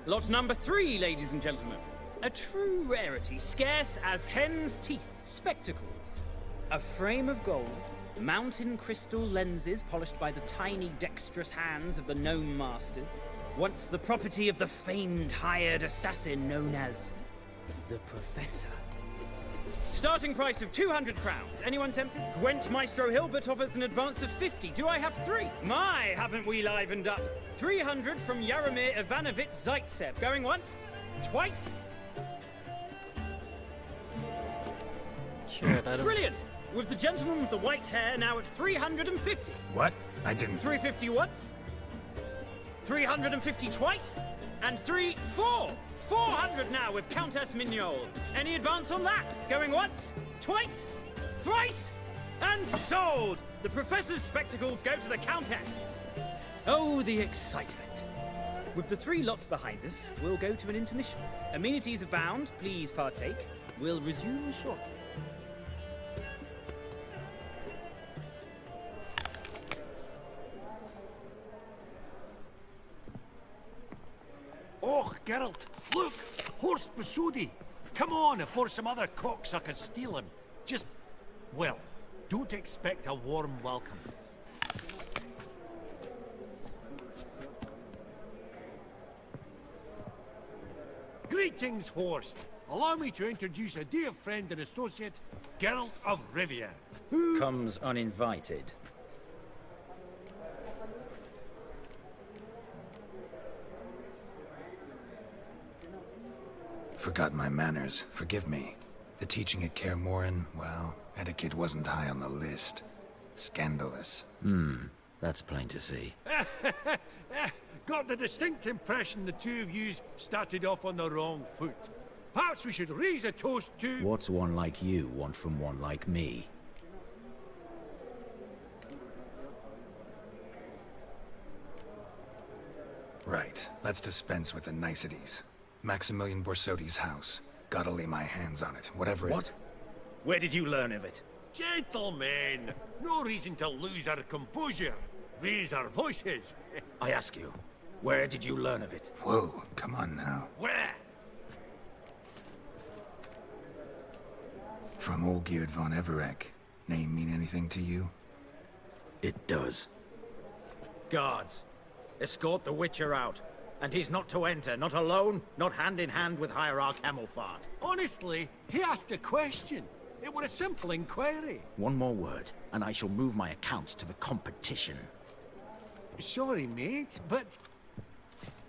Lot number 3, ladies and gentlemen. A true rarity, scarce as hen's teeth, spectacles. A frame of gold, mountain crystal lenses polished by the tiny dexterous hands of the known masters, once the property of the famed hired assassin known as the Professor. Starting price of 200 crowns. Anyone tempted? Gwent Maestro Hilbert offers an advance of 50. Do I have 3? My, haven't we livened up? 300 from Yaromir Ivanovich Zaitsev. Going once? Twice? Shit, I don't... Brilliant! With the gentleman with the white hair now at 350. What? I didn't... 350 once? 350 twice? And 400 now with Countess Mignol. Any advance on that? Going once? Twice? Thrice? And sold! The Professor's spectacles go to the Countess. Oh, the excitement. With the 3 lots behind us, we'll go to an intermission. Amenities abound, please partake. We'll resume shortly. Oh, Geralt, look! Horst Busudi! Come on before some other cocksuckers steal him. Just, well, don't expect a warm welcome. Greetings, Horst. Allow me to introduce a dear friend and associate, Geralt of Rivia, who... comes uninvited. Forgot my manners. Forgive me. The teaching at Kaer Morhen, well, etiquette wasn't high on the list. Scandalous. That's plain to see. Got the distinct impression the two of yous started off on the wrong foot. Perhaps we should raise a toast to... What's one like you want from one like me? Right. Let's dispense with the niceties. Maximilian Borsodi's house. Gotta lay my hands on it, whatever it... What? Where did you learn of it? Gentlemen, no reason to lose our composure. Raise our voices. I ask you, where did you learn of it? Whoa, come on now. Where? From Olgierd von Everec. Name mean anything to you? It does. Guards, escort the Witcher out. And he's not to enter, not alone, not hand in hand with Hierarch Hemelfart. Honestly, he asked a question. It were a simple inquiry. One more word, and I shall move my accounts to the competition. Sorry, mate, but...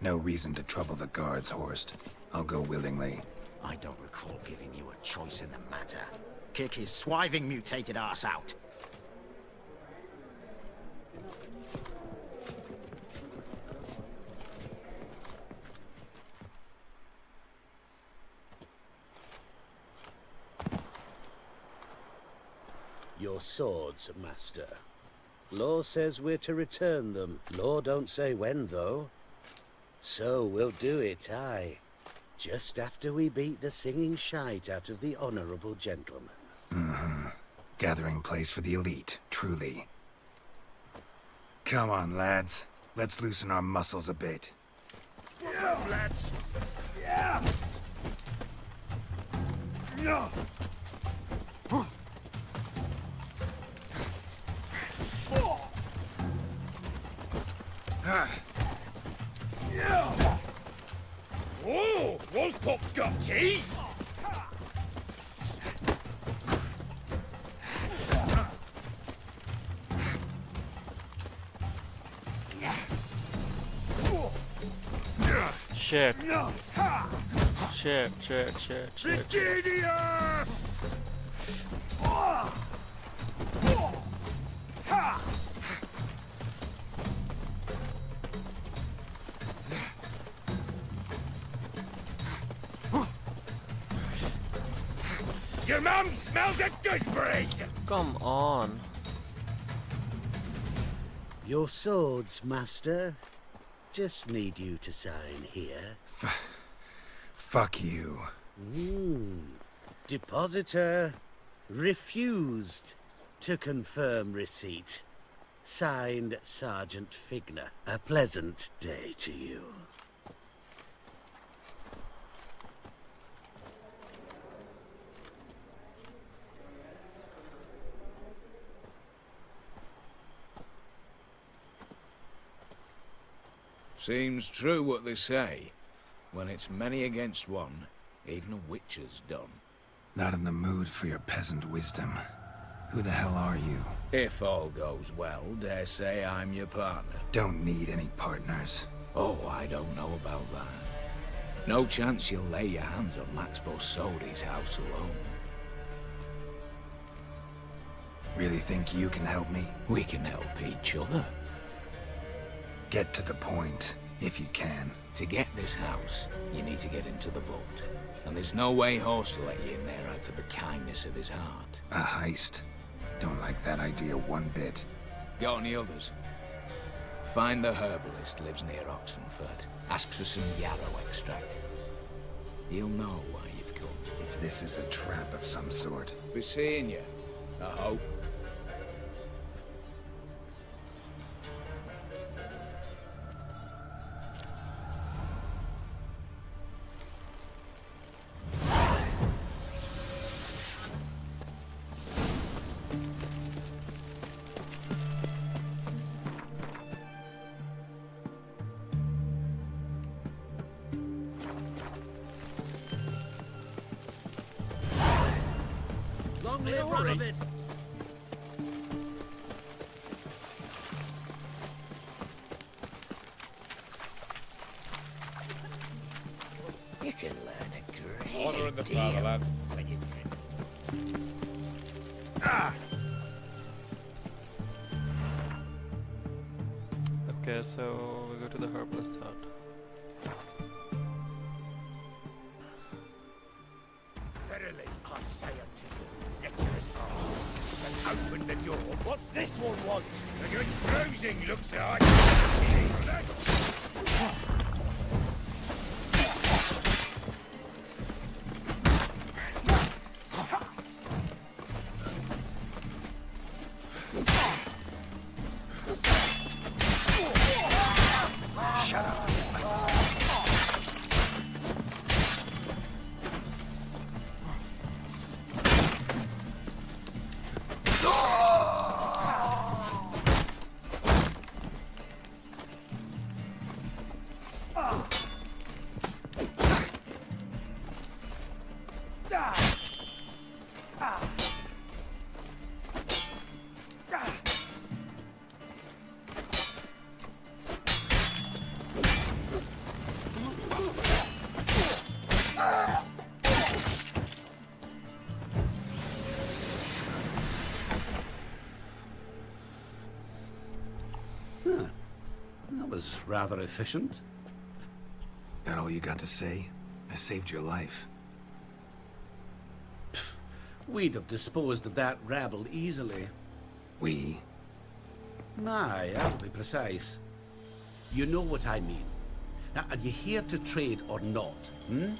No reason to trouble the guards, Horst. I'll go willingly. I don't recall giving you a choice in the matter. Kick his swiving mutated ass out. Your swords, Master. Law says we're to return them. Law don't say when, though. So we'll do it, aye. Just after we beat the singing shite out of the honourable gentleman. Gathering place for the elite, truly. Come on, lads. Let's loosen our muscles a bit. Yeah, lads. Yeah. No. Yeah. Whoa! Wolfpop's got teeth! Shit. Shit. Brigadia! Your mom smells of gooseberries! Come on. Your swords, Master. Just need you to sign here. Fuck you. Depositor refused to confirm receipt. Signed, Sergeant Figner. A pleasant day to you. Seems true what they say. When it's many against one, even a witcher's done. Not in the mood for your peasant wisdom. Who the hell are you? If all goes well, dare say I'm your partner. Don't need any partners. Oh, I don't know about that. No chance you'll lay your hands on Max Borsodi's house alone. Really think you can help me? We can help each other. Get to the point, if you can. To get this house, you need to get into the vault. And there's no way Horst will let you in there out of the kindness of his heart. A heist? Don't like that idea one bit. Got any others? Find the herbalist lives near Oxenfurt. Ask for some yarrow extract. He'll know why you've come. If this is a trap of some sort. Be seeing you, I hope. Long live Radovid! You can learn a great Honor in the deal fatherland. when you Okay, so we go to the herbalist hut. Verily, I say unto you, enter us all, and open the door. What's this one want? A good bruising looks like. Silly. Shut up. That was rather efficient. That all you got to say? I saved your life. We'd have disposed of that rabble easily. We? Aye, I'll be precise. You know what I mean. Now, are you here to trade or not, hmm?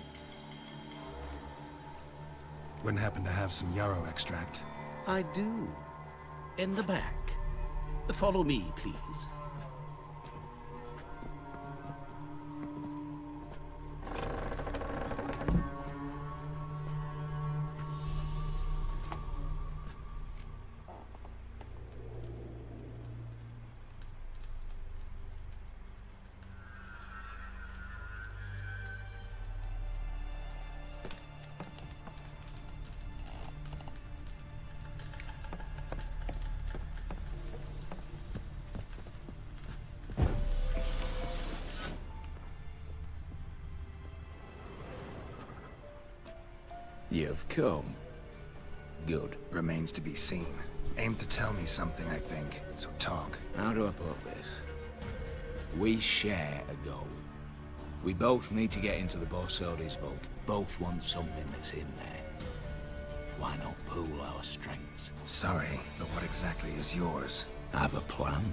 Wouldn't happen to have some yarrow extract. I do. In the back. Follow me, please. You've come. Good. Remains to be seen. Aim to tell me something, I think. So talk. How do I put this? We share a goal. We both need to get into the Borsodi's vault. Both want something that's in there. Why not pool our strengths? Sorry, but what exactly is yours? I have a plan.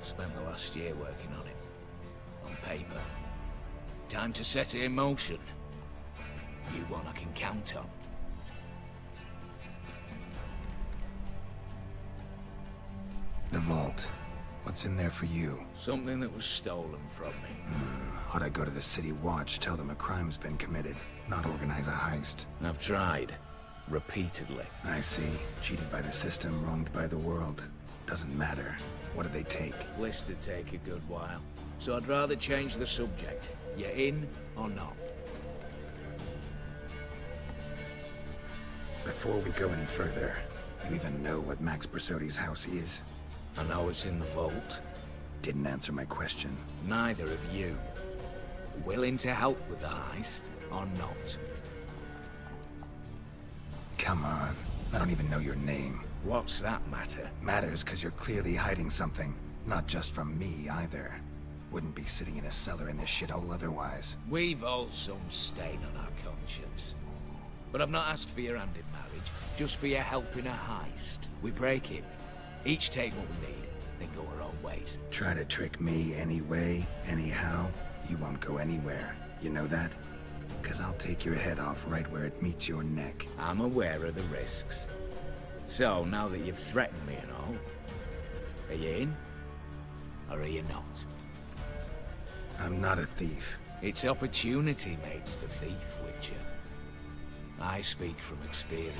Spent the last year working on it. On paper. Time to set it in motion. You one I can count on. The vault. What's in there for you? Something that was stolen from me. Ought I go to the City Watch, tell them a crime's been committed, not organize a heist? I've tried. Repeatedly. I see. Cheated by the system, wronged by the world. Doesn't matter. What did they take? List to take a good while. So I'd rather change the subject. You in or not? Before we go any further, you even know what Max Brasodi's house is? I know it's in the vault. Didn't answer my question. Neither of you. Willing to help with the heist or not? Come on. I don't even know your name. What's that matter? Matters because you're clearly hiding something. Not just from me, either. Wouldn't be sitting in a cellar in this shithole otherwise. We've all some stain on our conscience. But I've not asked for your hand in marriage, just for your help in a heist. We break it. Each take what we need, then go our own ways. Try to trick me anyway, anyhow, you won't go anywhere. You know that? Because I'll take your head off right where it meets your neck. I'm aware of the risks. So, now that you've threatened me and all, are you in? Or are you not? I'm not a thief. It's opportunity makes the thief, Witcher. I speak from experience.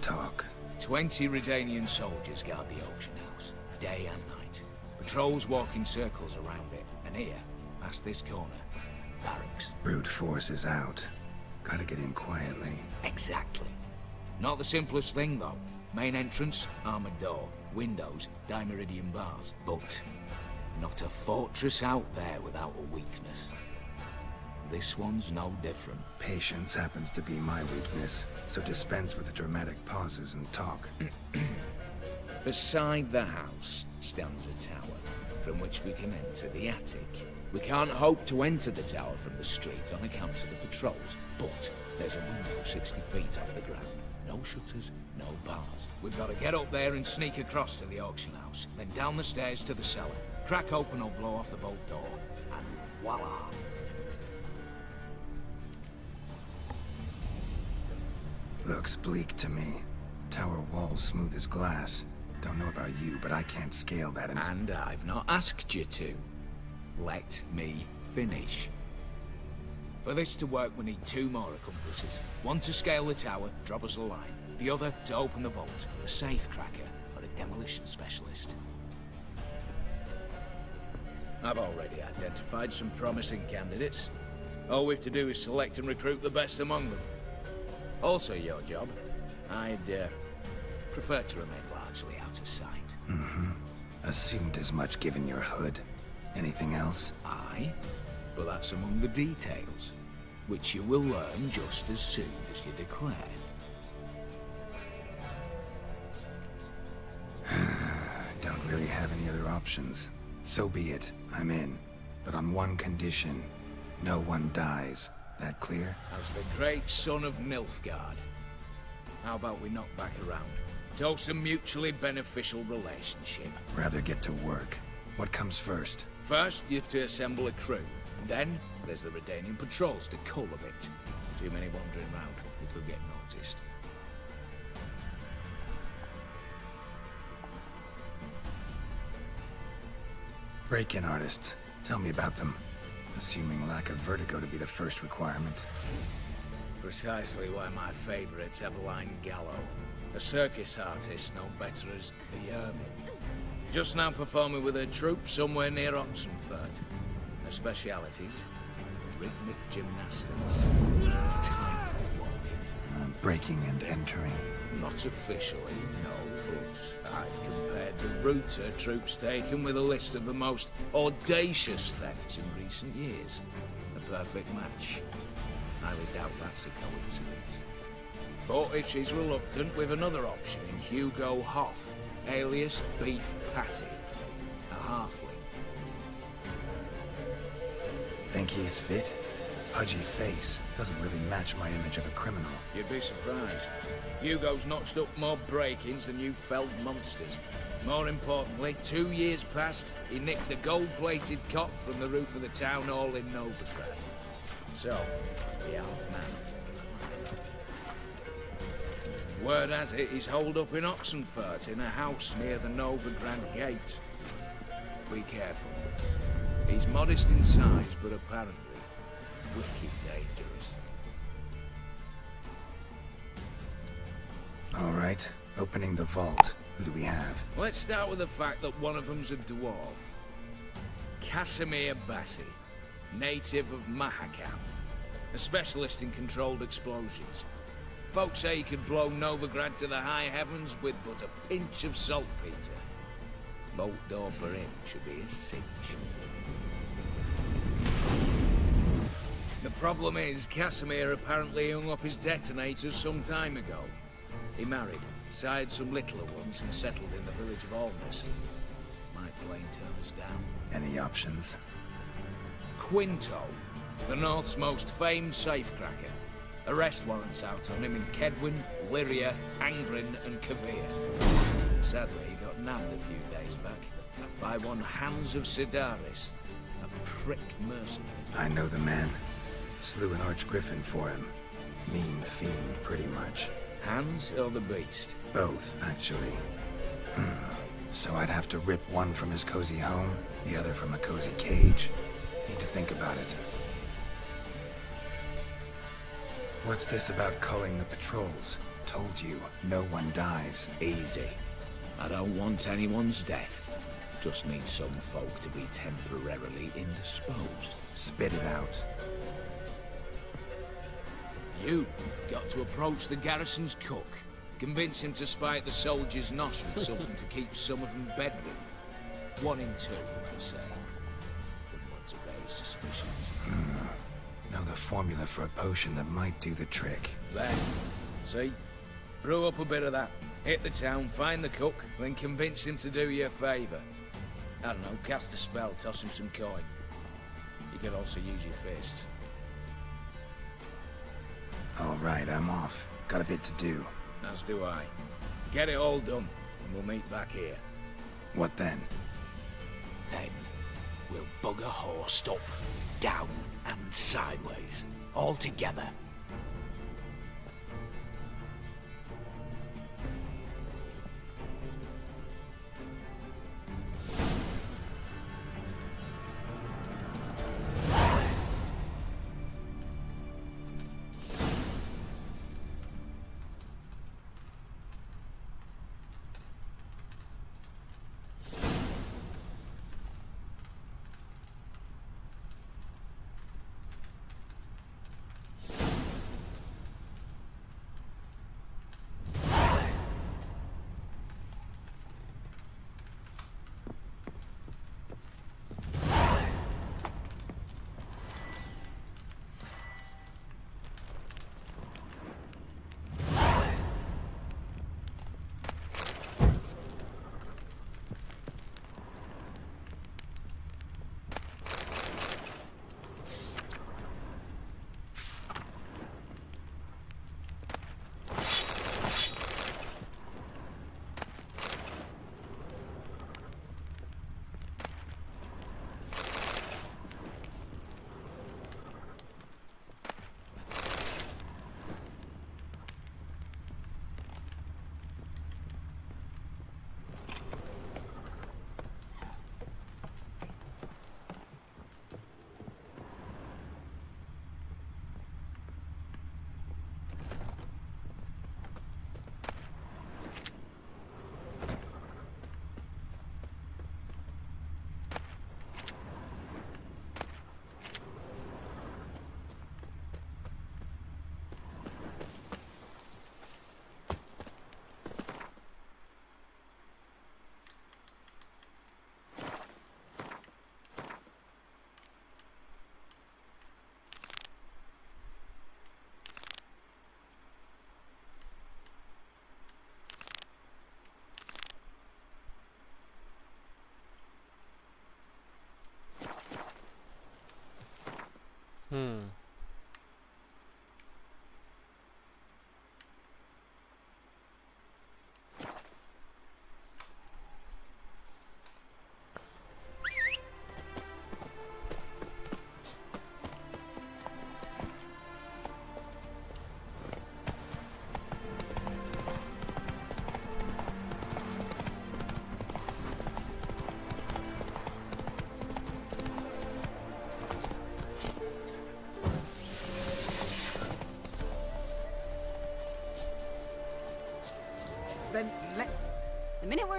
Talk. 20 Redanian soldiers guard the auction house, day and night. Patrols walk in circles around it, and here, past this corner, barracks. Brute force is out. Gotta get in quietly. Exactly. Not the simplest thing, though. Main entrance, armored door. Windows, dimeridian bars. But not a fortress out there without a weakness. This one's no different. Patience happens to be my weakness, so dispense with the dramatic pauses and talk. Beside the house stands a tower, from which we can enter the attic. We can't hope to enter the tower from the street on account of the patrols, but there's a window 60 feet off the ground. No shutters, no bars. We've got to get up there and sneak across to the auction house, then down the stairs to the cellar. Crack open or blow off the vault door, and voila! Looks bleak to me. Tower walls smooth as glass. Don't know about you, but I can't scale that And I've not asked you to. Let me finish. For this to work, we need 2 more accomplices. One to scale the tower, drop us a line. The other to open the vault, a safe cracker or a demolition specialist. I've already identified some promising candidates. All we've to do is select and recruit the best among them. Also your job. I'd prefer to remain largely out of sight. Assumed as much given your hood. Anything else? Aye, but that's among the details, which you will learn just as soon as you declare. Don't really have any other options. So be it. I'm in. But on one condition. No one dies. That clear? As the great son of Nilfgaard. How about we knock back around? Toast a mutually beneficial relationship. Rather get to work. What comes first? First, you have to assemble a crew. Then, there's the Redanian patrols to cull a bit. Too many wandering round. We could get noticed. Break-in artists. Tell me about them. Assuming lack of vertigo to be the first requirement. Precisely why my favourite's Eveline Gallo. A circus artist known better as the Ermine. Just now performing with her troupe somewhere near Oxenfurt. Her specialities? Rhythmic gymnastics. Time walking. Breaking and entering. Not officially, no, but I've compared the route her troops taken with a list of the most audacious thefts in recent years. A perfect match. Highly doubt that's a coincidence. But if she's reluctant, we've another option in Hugo Hoff, alias Beef Patty, a halfling. Think he's fit? Pudgy face. Doesn't really match my image of a criminal. You'd be surprised. Hugo's notched up more break-ins than you felled monsters. More importantly, 2 years past, he nicked a gold-plated cot from the roof of the town hall in Novigrad. So, the half-man. Word has it he's holed up in Oxenfurt in a house near the Novigrad gate. Be careful. He's modest in size, but apparently wicked dangerous. All right. Opening the vault. Who do we have? Let's start with the fact that one of them's a dwarf. Casimir Bassi, native of Mahakam, a specialist in controlled explosions. Folks say he could blow Novigrad to the high heavens with but a pinch of saltpeter. Bolt door for him should be a cinch. The problem is, Casimir apparently hung up his detonators some time ago. He married, sired some littler ones, and settled in the village of Almas. Might plain turn us down. Any options? Quinto, the North's most famed safecracker. Arrest warrants out on him in Kedwin, Lyria, Angren, and Kavir. Sadly, he got nabbed a few days back by one Hans of Sidaris, a prick mercenary. I know the man. Slew an archgriffin for him. Mean fiend, pretty much. Hans or the beast? Both, actually. So I'd have to rip one from his cozy home, the other from a cozy cage. Need to think about it. What's this about culling the patrols? Told you, no one dies. Easy. I don't want anyone's death. Just need some folk to be temporarily indisposed. Spit it out. You've got to approach the garrison's cook. Convince him to spike the soldiers' nosh with something to keep some of them bedridden. 1 in 2, I say. Wouldn't want to raise suspicions. Know the formula for a potion that might do the trick. There. See? Brew up a bit of that. Hit the town, find the cook, then convince him to do you a favour. I don't know, cast a spell, toss him some coin. You could also use your fists. All right, I'm off. Got a bit to do. As do I. Get it all done, and we'll meet back here. What then? Then, we'll bugger horse up, down and sideways, all together.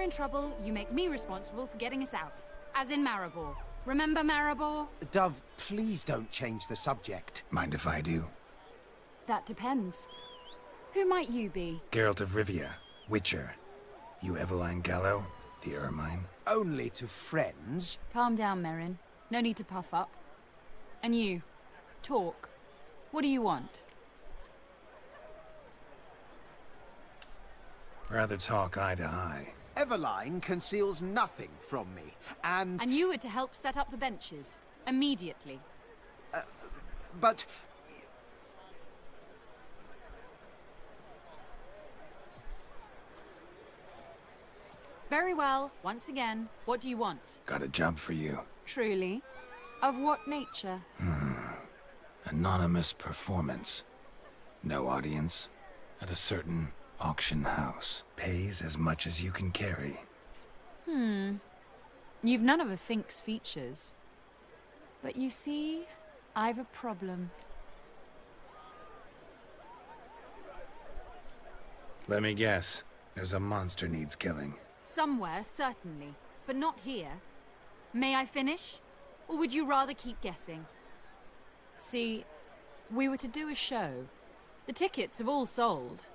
in trouble, you make me responsible for getting us out. As in Maribor. Remember Maribor? Dove, please don't change the subject. Mind if I do? That depends. Who might you be? Geralt of Rivia, Witcher. You Eveline Gallo, the Ermine? Only to friends. Calm down, Merrin. No need to puff up. And you, talk. What do you want? Rather talk eye to eye. Eveline conceals nothing from me, and... And you were to help set up the benches. Immediately. But... Very well. Once again, what do you want? Got a job for you. Truly? Of what nature? Anonymous performance. No audience. At a certain auction house. Pays as much as you can carry. You've none of a Fink's features. But you see, I've a problem. Let me guess. There's a monster needs killing. Somewhere, certainly. But not here. May I finish? Or would you rather keep guessing? See, we were to do a show. The tickets have all sold.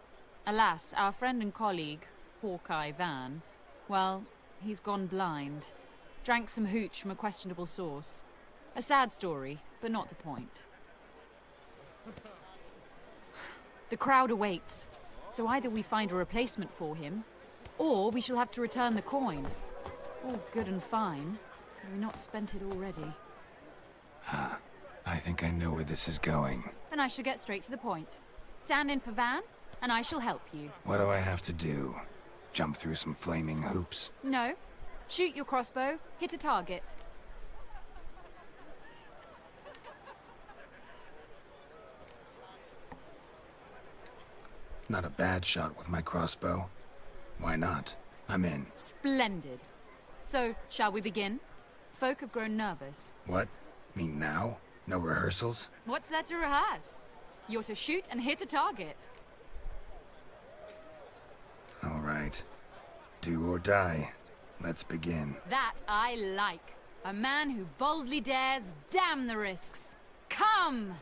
Alas, our friend and colleague, Hawkeye Van, well, he's gone blind. Drank some hooch from a questionable source. A sad story, but not the point. The crowd awaits, so either we find a replacement for him, or we shall have to return the coin. All good and fine. Have we not spent it already? I think I know where this is going. Then I shall get straight to the point. Stand in for Van, and I shall help you. What do I have to do? Jump through some flaming hoops? No. Shoot your crossbow, hit a target. Not a bad shot with my crossbow. Why not? I'm in. Splendid. So, shall we begin? Folk have grown nervous. What? Me now? No rehearsals? What's there to rehearse? You're to shoot and hit a target. All right. Do or die. Let's begin. That I like. A man who boldly dares, damn the risks. Come!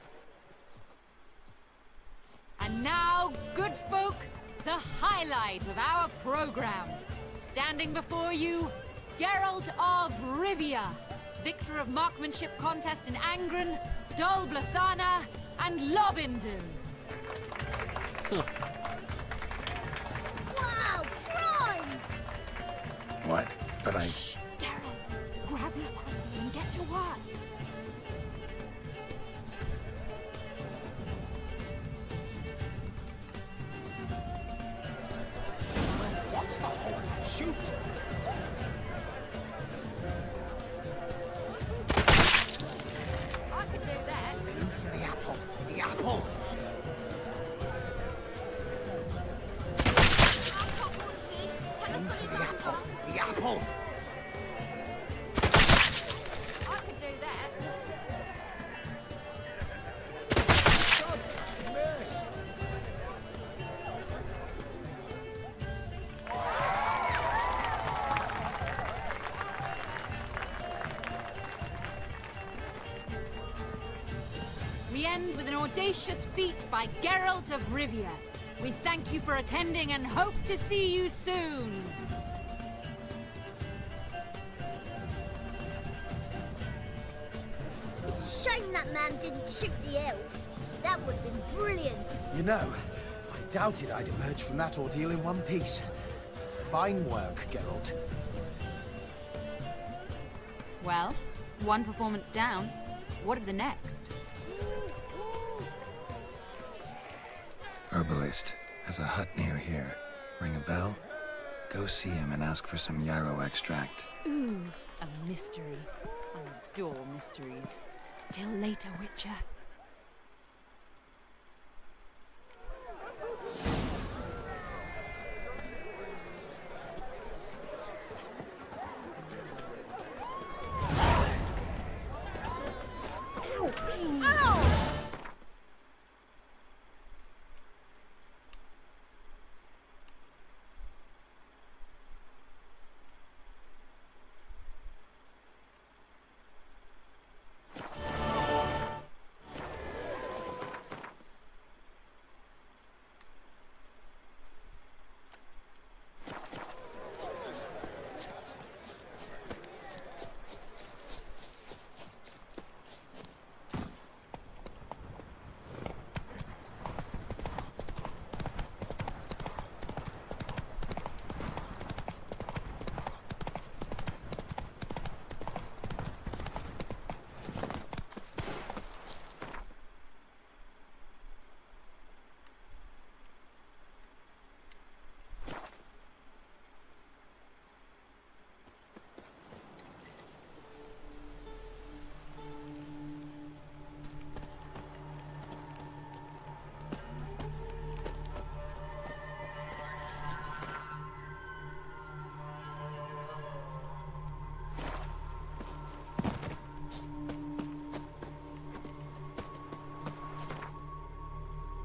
And now, good folk, the highlight of our program. Standing before you, Geralt of Rivia, victor of marksmanship contests in Angren, Dol Blathana, and Lobindun. Wow, prime! What? But I... Shh, Geralt, grab your crossbow and get to work. What's the whole shoot? I could do that. Aim for the apple. The apple! I can't watch this. Tell Aim us for what the it's apple. over. The apple! I could do that. God's mercy! We end with an audacious feat by Geralt of Rivia. We thank you for attending and hope to see you soon. It's a shame that man didn't shoot the elf. That would have been brilliant. You know, I doubted I'd emerge from that ordeal in one piece. Fine work, Geralt. Well, one performance down. What of the next? Herbalist has a hut near here. Ring a bell? Go see him and ask for some yarrow extract. Ooh, a mystery. I adore mysteries. Till later, Witcher.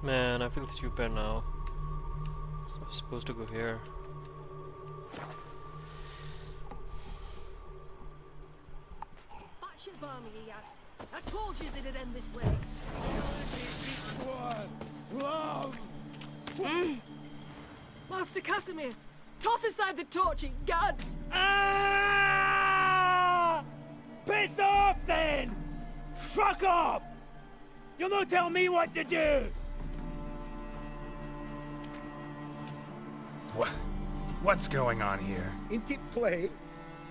Man, I feel stupid now. I'm supposed to go here. That's your barmy, he has. I told you it'd end this way. Master Casimir, toss aside the torching gads. Ah! Piss off then! Fuck off! You'll not tell me what to do! What's going on here? Ain't it plain?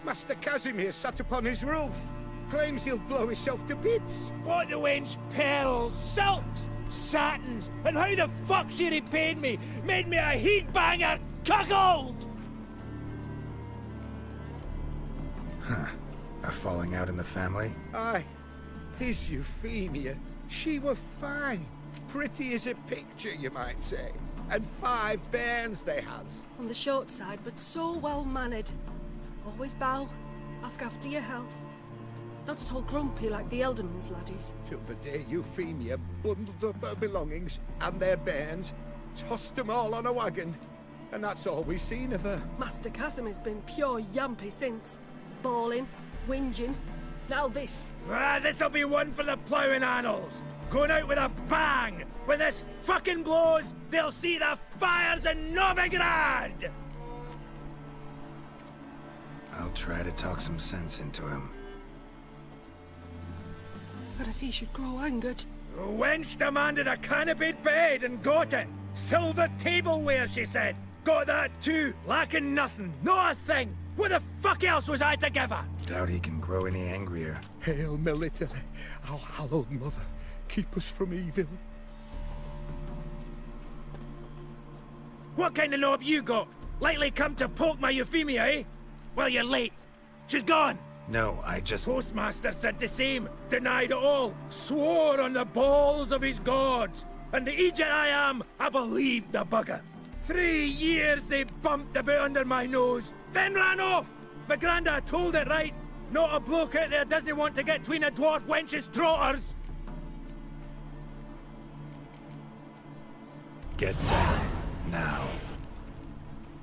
Master Casimir sat upon his roof. Claims he'll blow himself to bits. What the wench pearls, silks, satins, and how the fuck she repaid me? Made me a heat banger cuckold! Huh. A falling out in the family? Aye. His Euphemia. She were fine. Pretty as a picture, you might say. And 5 bairns they has. On the short side, but so well-mannered. Always bow, ask after your health. Not at all grumpy like the Elderman's laddies. Till the day Euphemia bundled up her belongings and their bairns, tossed them all on a wagon. And that's all we've seen of her. Master Casimir's been pure yampy since. Bawling, whinging, now this. Ah, this'll be one for the ploughing annals. Going out with a bang! When this fucking blows, they'll see the fires in Novigrad! I'll try to talk some sense into him. But if he should grow angered... The wench demanded a canopied bed and got it. Silver tableware, she said. Got that too, lacking nothing, not a thing. What the fuck else was I to give her? Doubt he can grow any angrier. Hail military, our hallowed mother, keep us from evil. What kind of knob you got? Likely come to poke my Euphemia, eh? Well, you're late. She's gone. No, I just... Postmaster said the same. Denied it all. Swore on the balls of his gods. And the Egypt I am, I believed the bugger. 3 years they bumped about under my nose, then ran off. My granda told it right. Not a bloke out there doesn't want to get between a dwarf wench's trotters. Get down, now.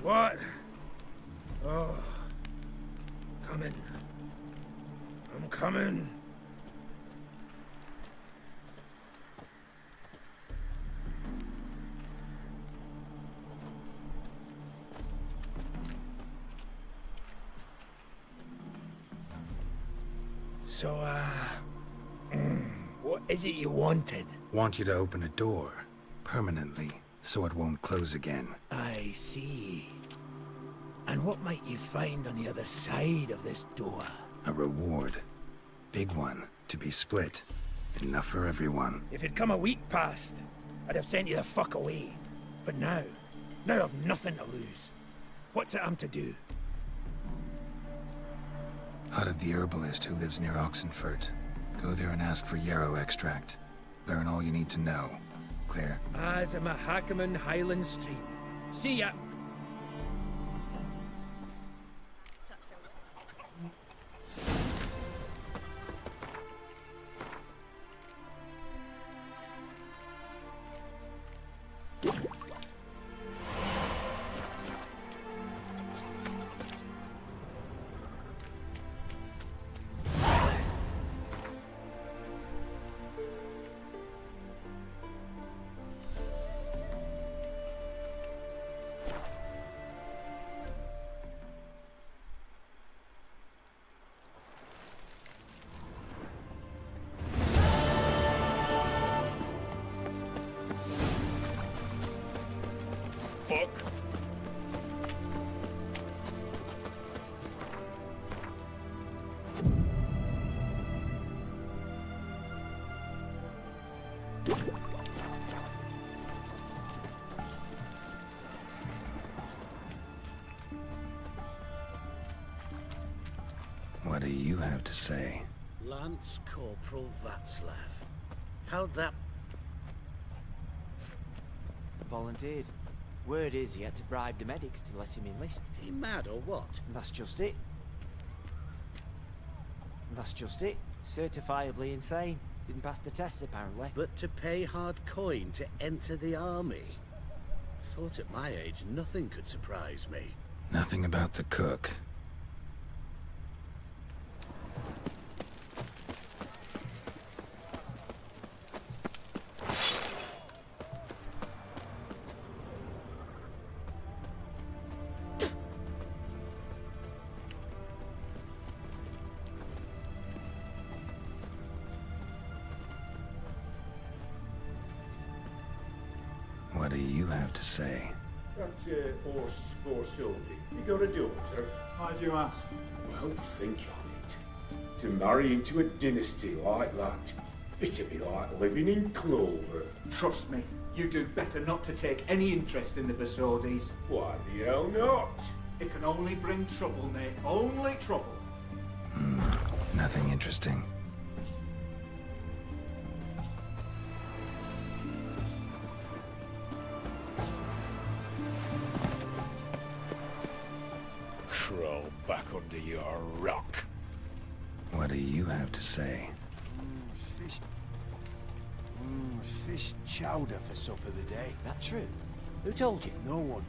What? Oh. Coming. I'm coming. So, what is it you wanted? Want you to open a door, permanently, so it won't close again. I see. And what might you find on the other side of this door? A reward. Big one, to be split. Enough for everyone. If it'd come a week past, I'd have sent you the fuck away. But now I've nothing to lose. What's it I'm to do? Hut of the herbalist who lives near Oxenfurt. Go there and ask for yarrow extract. Learn all you need to know. Clear? As a Mahakaman Highland Stream. See ya! What do you have to say? Lance Corporal Václav. How'd that... Volunteered. Word is he had to bribe the medics to let him enlist. He mad or what? And that's just it. And that's just it. Certifiably insane. Didn't pass the tests, apparently. But to pay hard coin to enter the army? Thought at my age nothing could surprise me. Nothing about the cook. What do you have to say? That horse Borsodi, you got a daughter? Why do you ask? Well, think of it. To marry into a dynasty like that, it'd be like living in clover. Trust me, you do better not to take any interest in the Borsodis. Why the hell not? It can only bring trouble, mate. Only trouble. Nothing interesting. Crawl back under your rock. What do you have to say? Fish... fish chowder for supper the day. That true? Who told you? No one.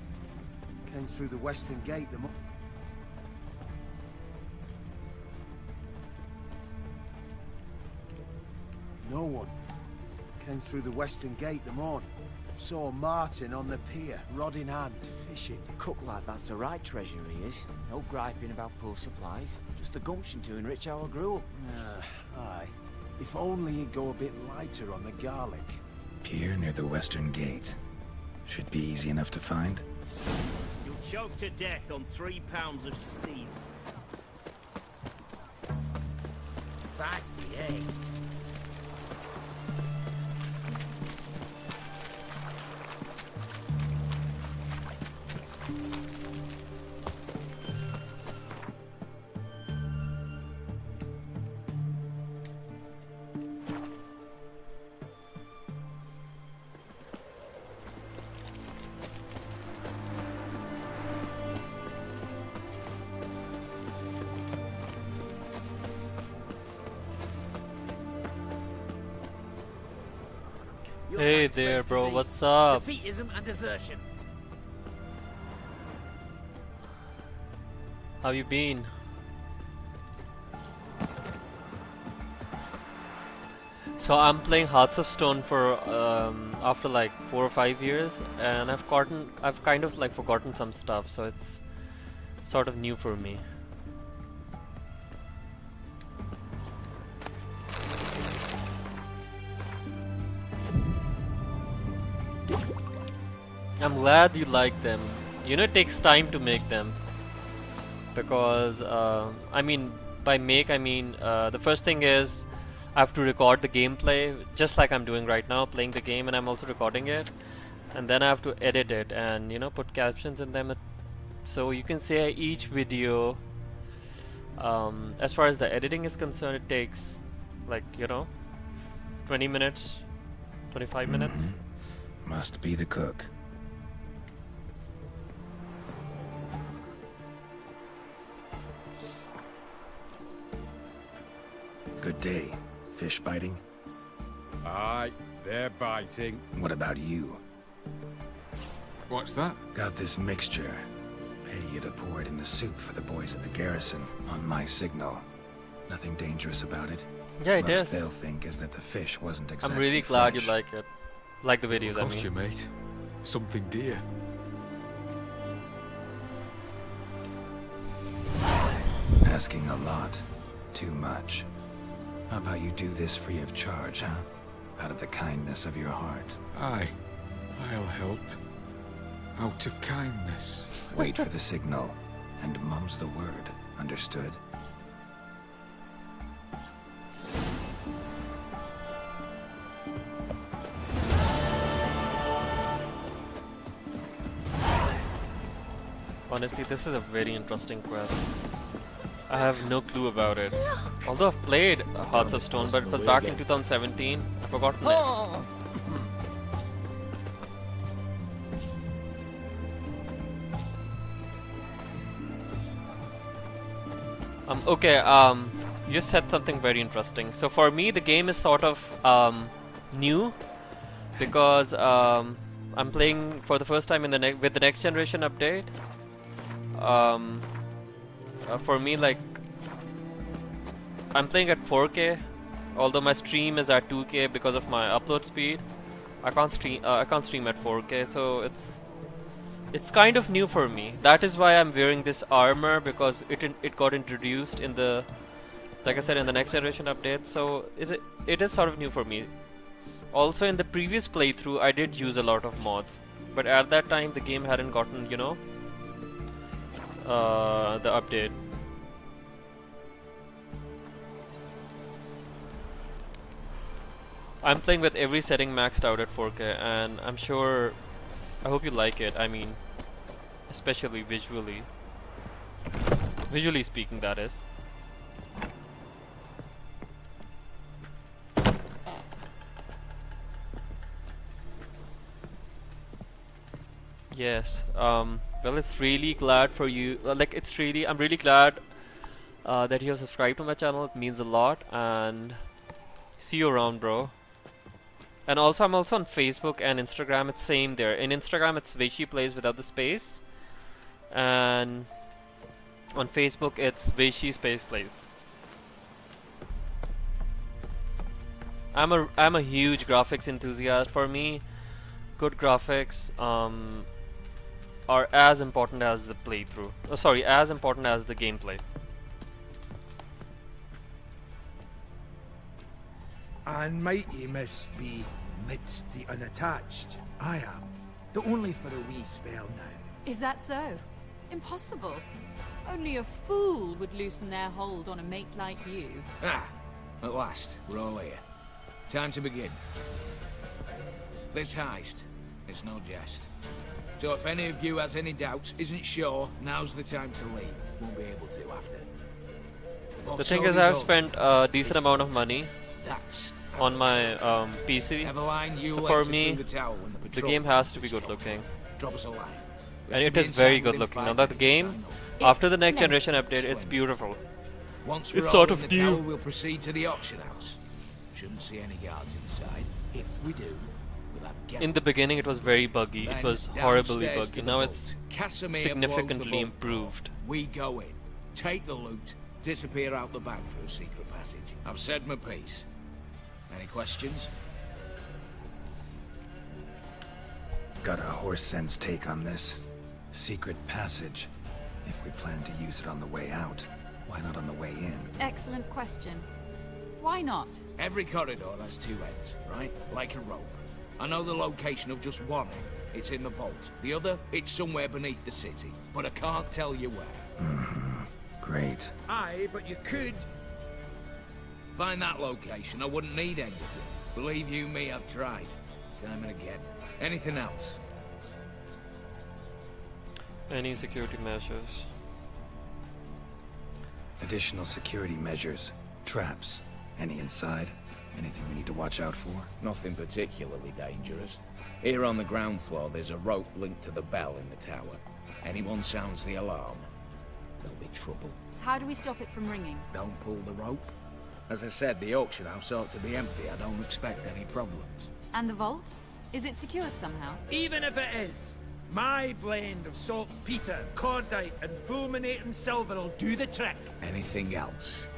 Came through the western gate the No one. Came through the western gate the morning. Saw Martin on the pier, rod in hand, fishing. Cook like that's the right treasure he is. No griping about poor supplies. Just the gumption to enrich our gruel. Aye. If only he'd go a bit lighter on the garlic. Pier near the western gate. Should be easy enough to find. You'll choke to death on 3 pounds of steel. Feisty, eh? Hey there, bro. What's up? Defeatism and desertion. How you been? So I'm playing Hearts of Stone for after like 4 or 5 years, and I've kind of like forgotten some stuff, so it's sort of new for me. I'm glad you like them. You know, it takes time to make them. Because, I mean, by make, I mean, the first thing is I have to record the gameplay, just like I'm doing right now, playing the game, and I'm also recording it. And then I have to edit it and, you know, put captions in them. So you can say each video, as far as the editing is concerned, it takes, like, you know, 20 minutes, 25 minutes. Must be the cook. Good day. Fish biting? Aye, they're biting. What about you? What's that? Got this mixture. Pay you to pour it in the soup for the boys at the garrison on my signal. Nothing dangerous about it. Yeah, it Most is. they'll think is that the fish wasn't exactly I'm really glad fresh. you like it. Like the videos, I Cost you, mean. mate. Something dear. Asking a lot. Too much. How about you do this free of charge, huh? Out of the kindness of your heart. Aye, I'll help. Out of kindness. Wait for the signal, and mum's the word. Understood? Honestly, this is a very interesting quest. I have no clue about it. Although I've played Hearts of Stone, but it was back in 2017. I've forgotten it. Okay, you said something very interesting. So for me, the game is sort of new because I'm playing for the first time in the with the next generation update. For me, like, I'm playing at 4K, although my stream is at 2K because of my upload speed. I can't stream at 4K, so it's kind of new for me. That is why I'm wearing this armor, because it got introduced in the, like I said, in the next generation update. So it is sort of new for me. Also, in the previous playthrough, I did use a lot of mods, but at that time the game hadn't gotten, you know, the update. I'm playing with every setting maxed out at 4K, and I'm sure, I hope you like it. I mean, especially visually. Visually speaking, that is. Yes. Well, it's really glad for you. Like, I'm really glad that you have subscribed to my channel. It means a lot, and see you around, bro. And also, I'm also on Facebook and Instagram. It's same there. In Instagram, it's Veishi Plays without the space, and on Facebook, it's Veishi Space Plays. I'm a huge graphics enthusiast. For me, good graphics are as important as the playthrough. Oh, sorry, as important as the gameplay. And mighty must be midst the unattached. I am, though only for a wee spell now. Is that so? Impossible. Only a fool would loosen their hold on a mate like you. Ah, at last, we're all here. Time to begin. This heist is no jest. So if any of you has any doubts, isn't sure, now's the time to leave. Won't be able to after. The thing is, I've spent a decent amount of money on my PC. So for me, the game has to be good looking. Drop us a line. And it is very good looking. Now that the game, after the next generation update, it's beautiful. Once It's we're sort all of in the new. tower, we'll proceed to the auction house. Shouldn't see any guards inside. If we do, we'll have In the beginning, it was very buggy. It was horribly downstairs to buggy. the Now vault. it's Casimir significantly blows the vault improved. door. We go in, take the loot, disappear out the back through a secret passage. I've said my piece. Any questions? Got a horse sense take on this. Secret passage. If we plan to use it on the way out, why not on the way in? Excellent question. Why not? Every corridor has two ends, right? Like a rope. I know the location of just one end. It's in the vault. The other, it's somewhere beneath the city. But I can't tell you where. Great. Aye, but you could. Find that location, I wouldn't need any of you. Believe you me, I've tried. Time and again. Anything else? Any security measures? Additional security measures. Traps. Any inside? Anything we need to watch out for? Nothing particularly dangerous. Here on the ground floor, there's a rope linked to the bell in the tower. Anyone sounds the alarm, there'll be trouble. How do we stop it from ringing? Don't pull the rope. As I said, the auction house ought to be empty. I don't expect any problems. And the vault? Is it secured somehow? Even if it is, my blend of saltpeter, cordite, and fulminating silver will do the trick. Anything else?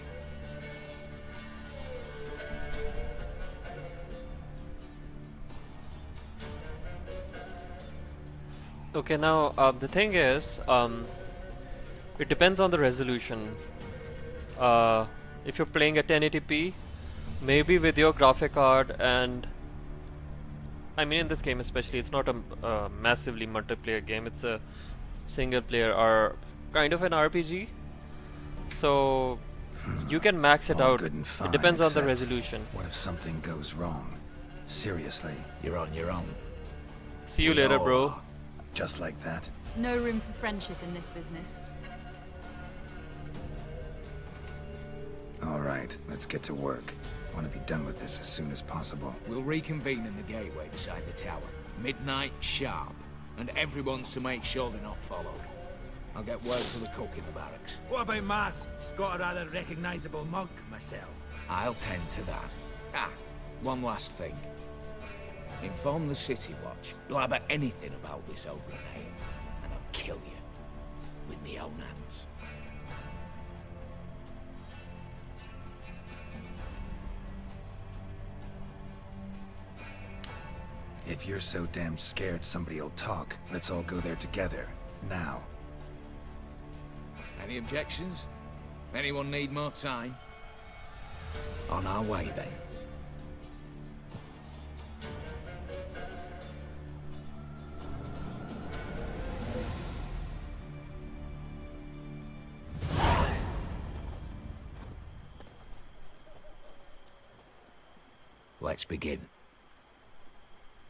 Okay, now the thing is, it depends on the resolution. If you're playing at 1080p, maybe with your graphic card, and I mean in this game especially, it's not a massively multiplayer game. It's a single player or kind of an RPG. So you can max it All out. good and fine, It depends on the except resolution. What if something goes wrong? Seriously. You're on your own. See you We later, all bro. are. Just like that. No room for friendship in this business. All right, let's get to work. I want to be done with this as soon as possible. We'll reconvene in the gateway beside the tower. Midnight sharp. And everyone's to make sure they're not followed. I'll get word to the cook in the barracks. What about Mars? It's got a rather recognisable monk myself. I'll tend to that. Ah, one last thing. Inform the City Watch. Blabber anything about this over a name, and I'll kill you. With me own hands. If you're so damn scared somebody'll talk, let's all go there together. Now. Any objections? Anyone need more time? On our way, then. Let's begin.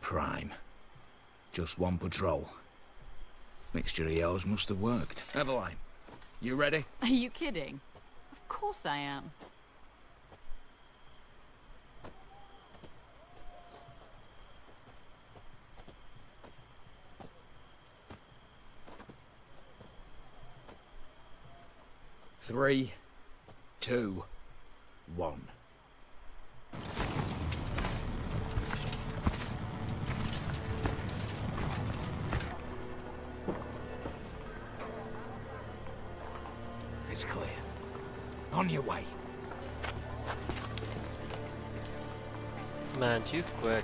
Prime. Just one patrol. Mixture of yours must have worked. Eveline, you ready? Are you kidding? Of course I am. Three, 2, 1. It's clear. On your way. Man, she's quick.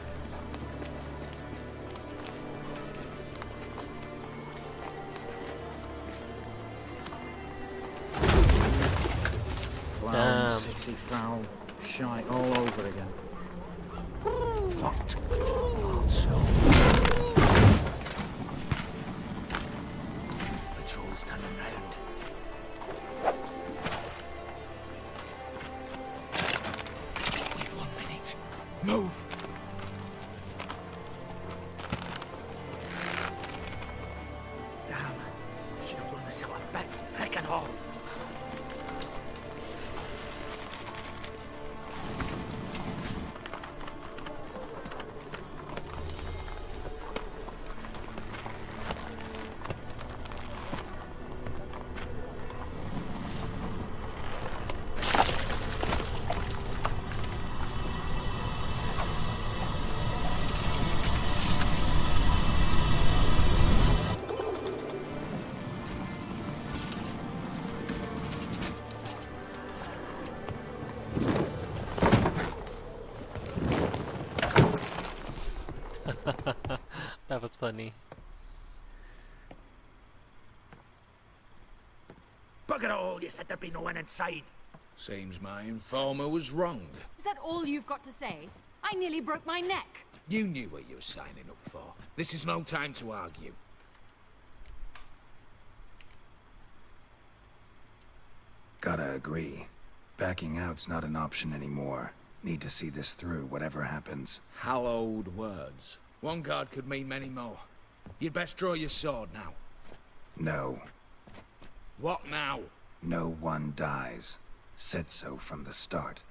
Clown, city foul, shite all over again. What? Also. Patrol's turning round. We've 1 minute. Move! Damn. Should have blown myself a bit. Brick and all. That was funny. Bugger all, you said there'd be no one inside. Seems my informer was wrong. Is that all you've got to say? I nearly broke my neck. You knew what you were signing up for. This is no time to argue. Gotta agree. Backing out's not an option anymore. Need to see this through, whatever happens. Hallowed words. One guard could mean many more. You'd best draw your sword now. No. What now? No one dies. Said so from the start.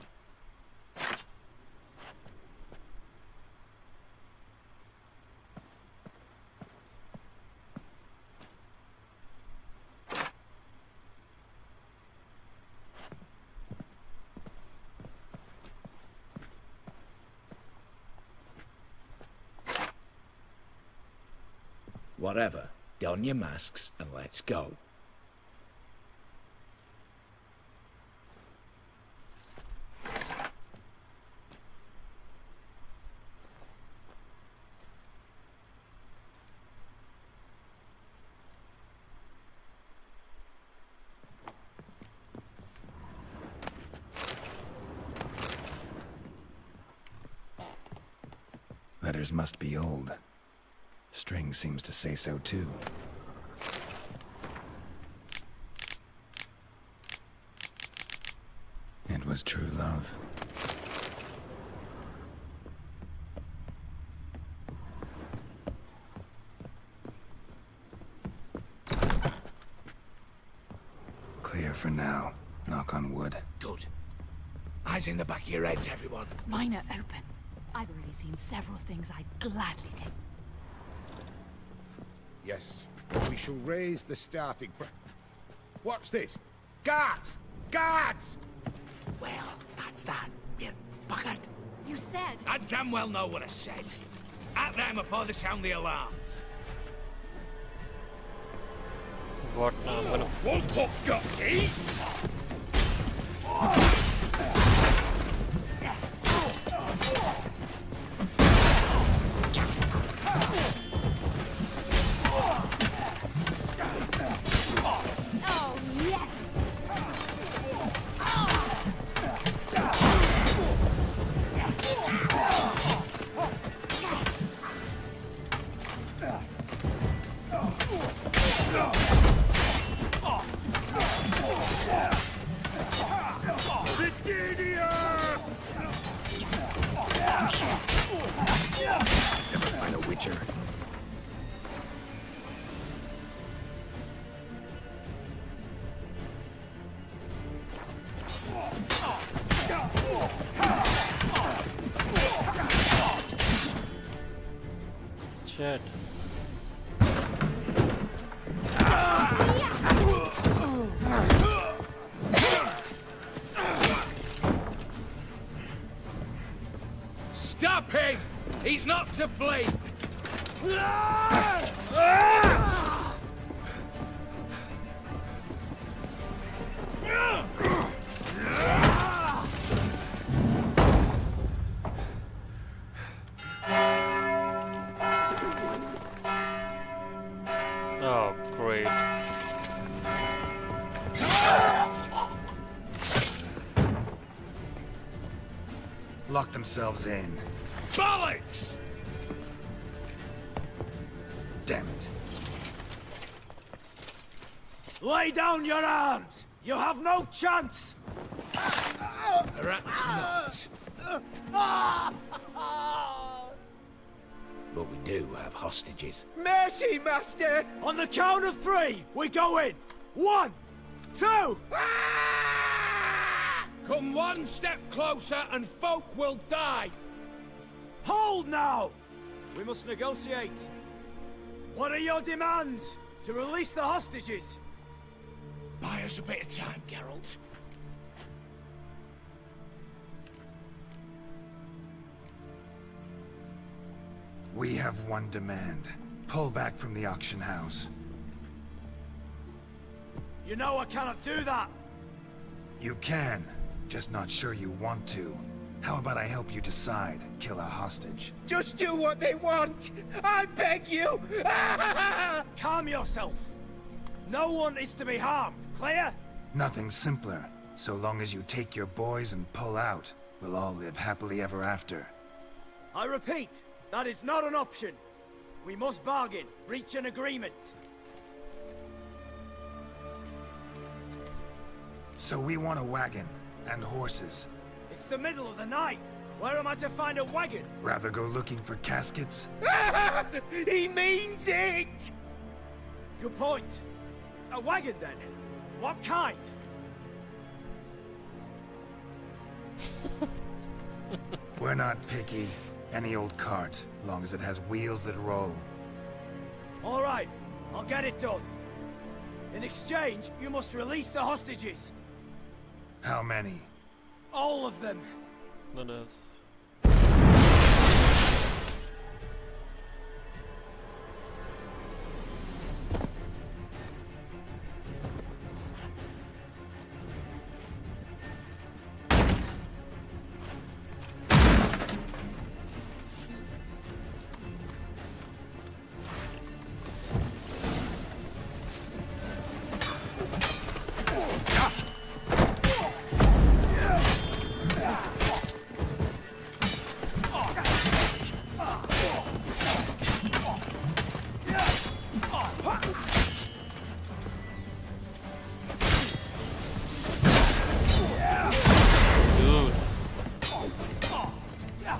Whatever. Don your masks and let's go. Letters must be old. String seems to say so too. It was true love. Clear for now. Knock on wood. Good. Eyes in the back of your heads, everyone. Mine are open. I've already seen several things I'd gladly take. Yes, we shall raise the starting price. What's this? Guards! Guards! Well, that's that. We're buggered. You said... I damn well know what I said. At them before they sound the alarm. What now? I'm gonna... What's Pop's got, see? Oh, yes! Never find a witcher. Shit. Stop him! He's not to flee! Oh, great. Lock themselves in. Bollocks! Damn it. Lay down your arms! You have no chance! Perhaps not. But we do have hostages. Mercy, Master! On the count of 3, we go in! 1, 2! Come one step closer and folk will die! Hold now! We must negotiate. What are your demands? To release the hostages? Buy us a bit of time, Geralt. We have one demand. Pull back from the auction house. You know I cannot do that! You can, just not sure you want to. How about I help you decide? Kill a hostage. Just do what they want! I beg you! Calm yourself! No one is to be harmed, clear? Nothing simpler. So long as you take your boys and pull out, we'll all live happily ever after. I repeat, that is not an option. We must bargain, reach an agreement. So we want a wagon, and horses. It's the middle of the night. Where am I to find a wagon? Rather go looking for caskets? He means it! Good point. A wagon, then? What kind? We're not picky. Any old cart, long as it has wheels that roll. All right, I'll get it done. In exchange, you must release the hostages. How many? All of them. Not enough.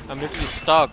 I'm literally stuck.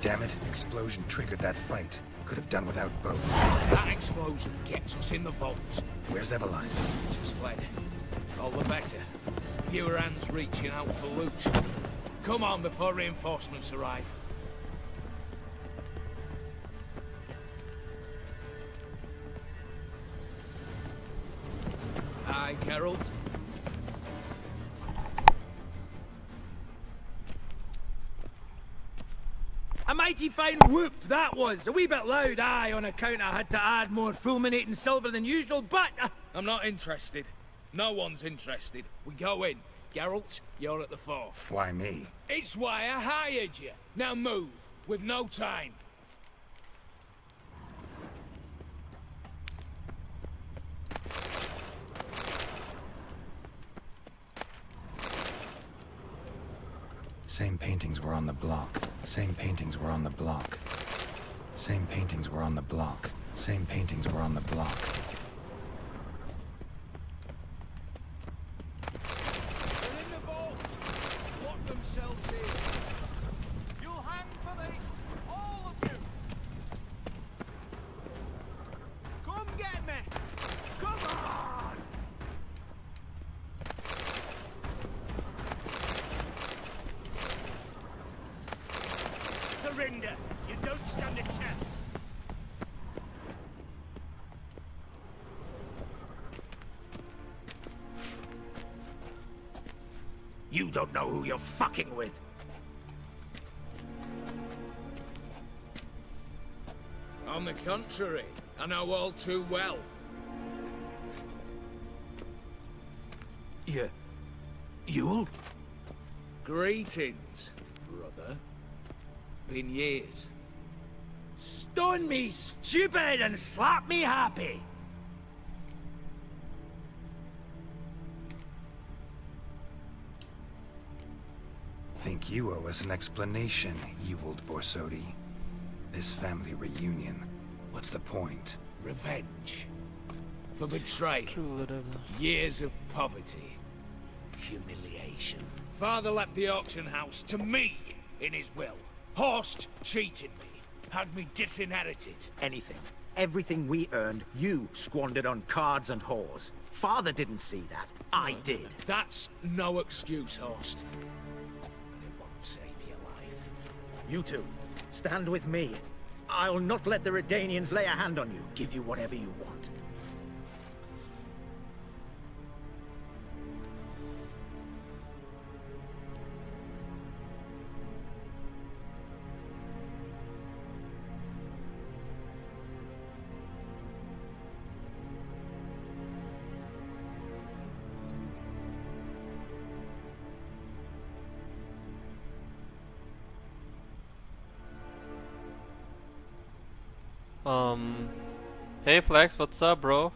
damn it. Explosion triggered that fight. Could have done without both. That explosion gets us in the vault. Where's Eveline? She's fled. All the better. Fewer hands reaching out for loot. Come on before reinforcements arrive. Aye, Geralt. A mighty fine whoop that was. A wee bit loud, aye, on account I had to add more fulminating silver than usual, but... I'm not interested. No one's interested. We go in. Geralt, you're at the fore. Why me? It's why I hired you. Now move. We've no time. Same paintings were on the block. Same paintings were on the block. Same paintings were on the block. Same paintings were on the block. They're in the vault. Lock themselves in. You'll hang for this, all of you. Come get me. Come on. Surrender. You don't stand a chance. You don't know who you're fucking with. On the contrary, I know all too well. Ewald? Greetings, brother. Been years. Stone me stupid and slap me happy. Think you owe us an explanation, Ewald Borsodi. This family reunion. What's the point? Revenge. For betrayal. Years of poverty. Humiliation. Father left the auction house to me in his will. Horst cheated me. Had me disinherited. Anything. Everything we earned, you squandered on cards and whores. Father didn't see that. I did. That's no excuse, Horst. And it won't save your life. You two, stand with me. I'll not let the Redanians lay a hand on you. Give you whatever you want. Hey Flex, what's up, bro?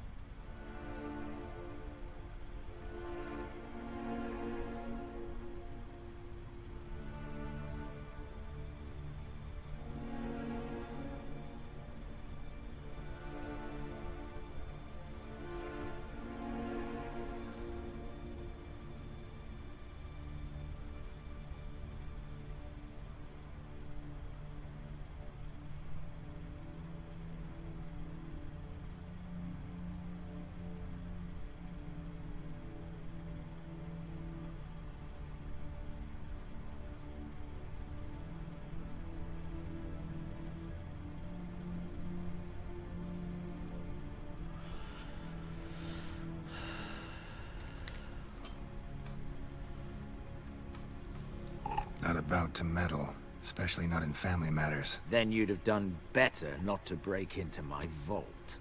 Not about to meddle, especially not in family matters. Then you'd have done better not to break into my vault.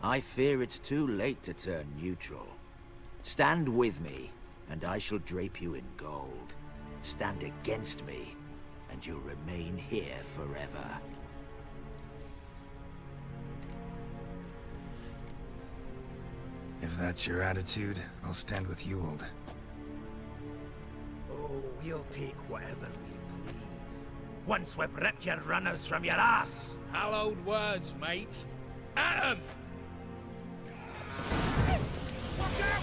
I fear it's too late to turn neutral. Stand with me, and I shall drape you in gold. Stand against me, and you'll remain here forever. If that's your attitude, I'll stand with Ewald. Oh, we'll take whatever we please. Once we've ripped your runners from your ass. Hallowed words, mate. At 'em! Watch out!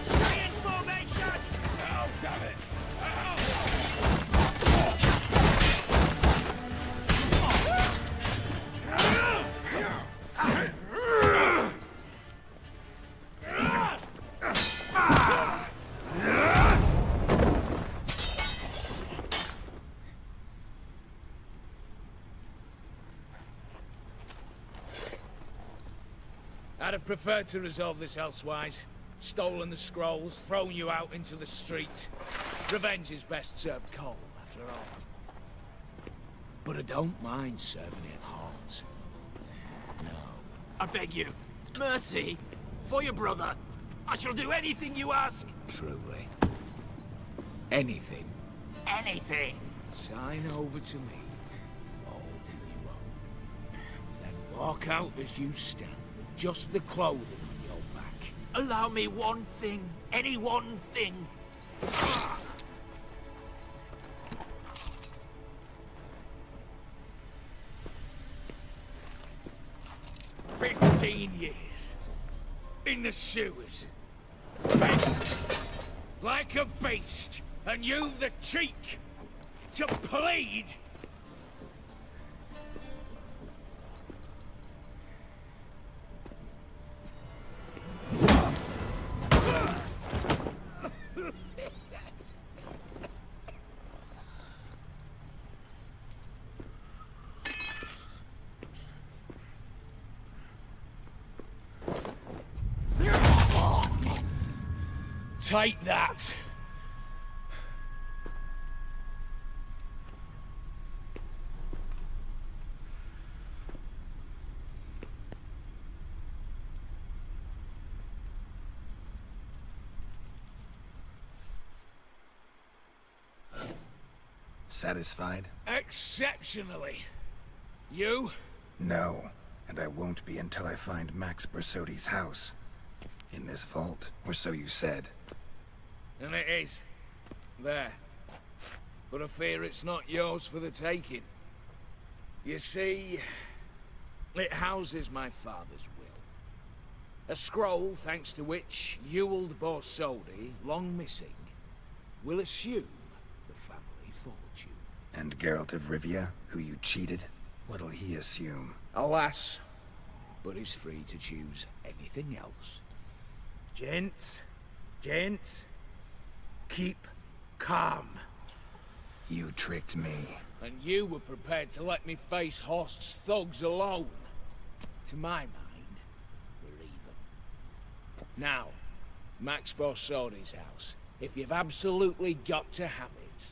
Stay in formation! Oh, damn it! Oh. have preferred to resolve this elsewise. Stolen the scrolls, thrown you out into the street. Revenge is best served cold, after all. But I don't mind serving it hot. No. I beg you, mercy, for your brother. I shall do anything you ask. Truly. Anything. Anything. Sign over to me. All you own. Then walk out as you stand, with just the clothing on your back. Allow me one thing. Any one thing. 15 years. In the sewers. Fed like a beast. And you've the cheek to plead. Take that. Satisfied? Exceptionally. You? No, and I won't be until I find Max Bersodi's house. In this vault, or so you said. And it is. There. But I fear it's not yours for the taking. You see, it houses my father's will. A scroll thanks to which Ewald Borsodi, long missing, will assume the family fortune. And Geralt of Rivia, who you cheated, what'll he assume? Alas, but he's free to choose anything else. Gents, keep calm. You tricked me. And you were prepared to let me face Horst's thugs alone. To my mind, we're even. Now, Max Borsodi's house. If you've absolutely got to have it,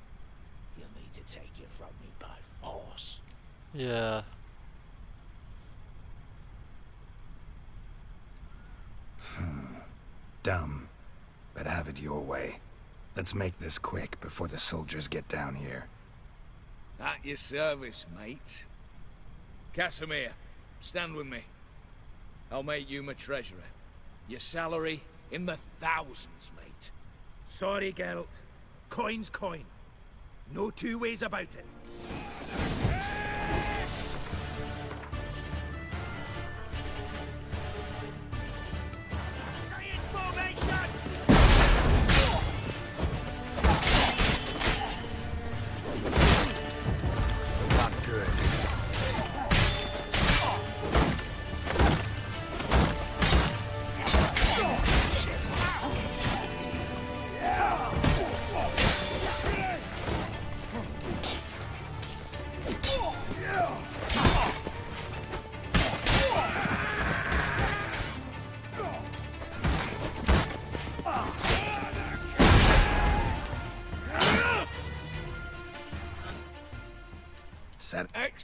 you'll need to take it from me by force. Yeah. Dumb, but have it your way. Let's make this quick before the soldiers get down here. At your service, mate. Casimir, stand with me. I'll make you my treasurer. Your salary in the thousands, mate. Sorry, Geralt. Coin's coin. No two ways about it.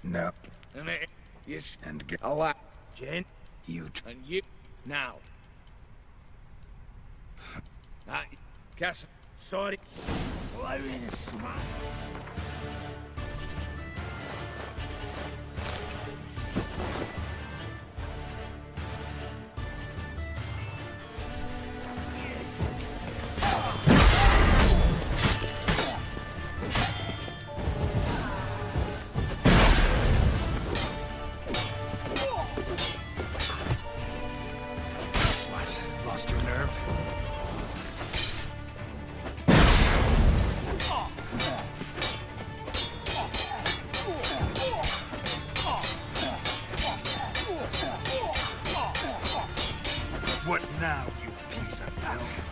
No. And it is And get a lot. You and you now. Cass. Sorry. What now, you piece of filth?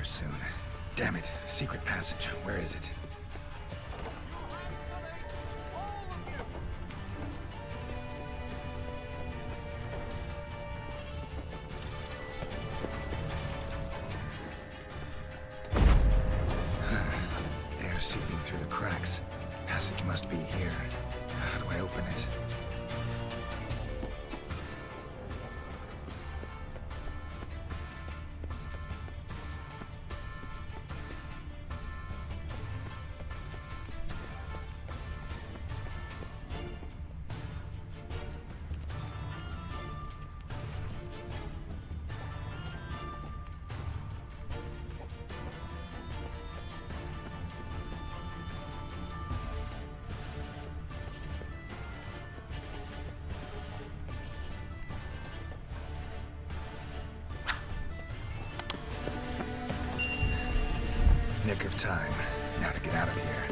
here soon. Damn it. Secret passage. Where is it? Air seeping through the cracks. Passage must be here. How do I open it? Nick of time. Now to get out of here.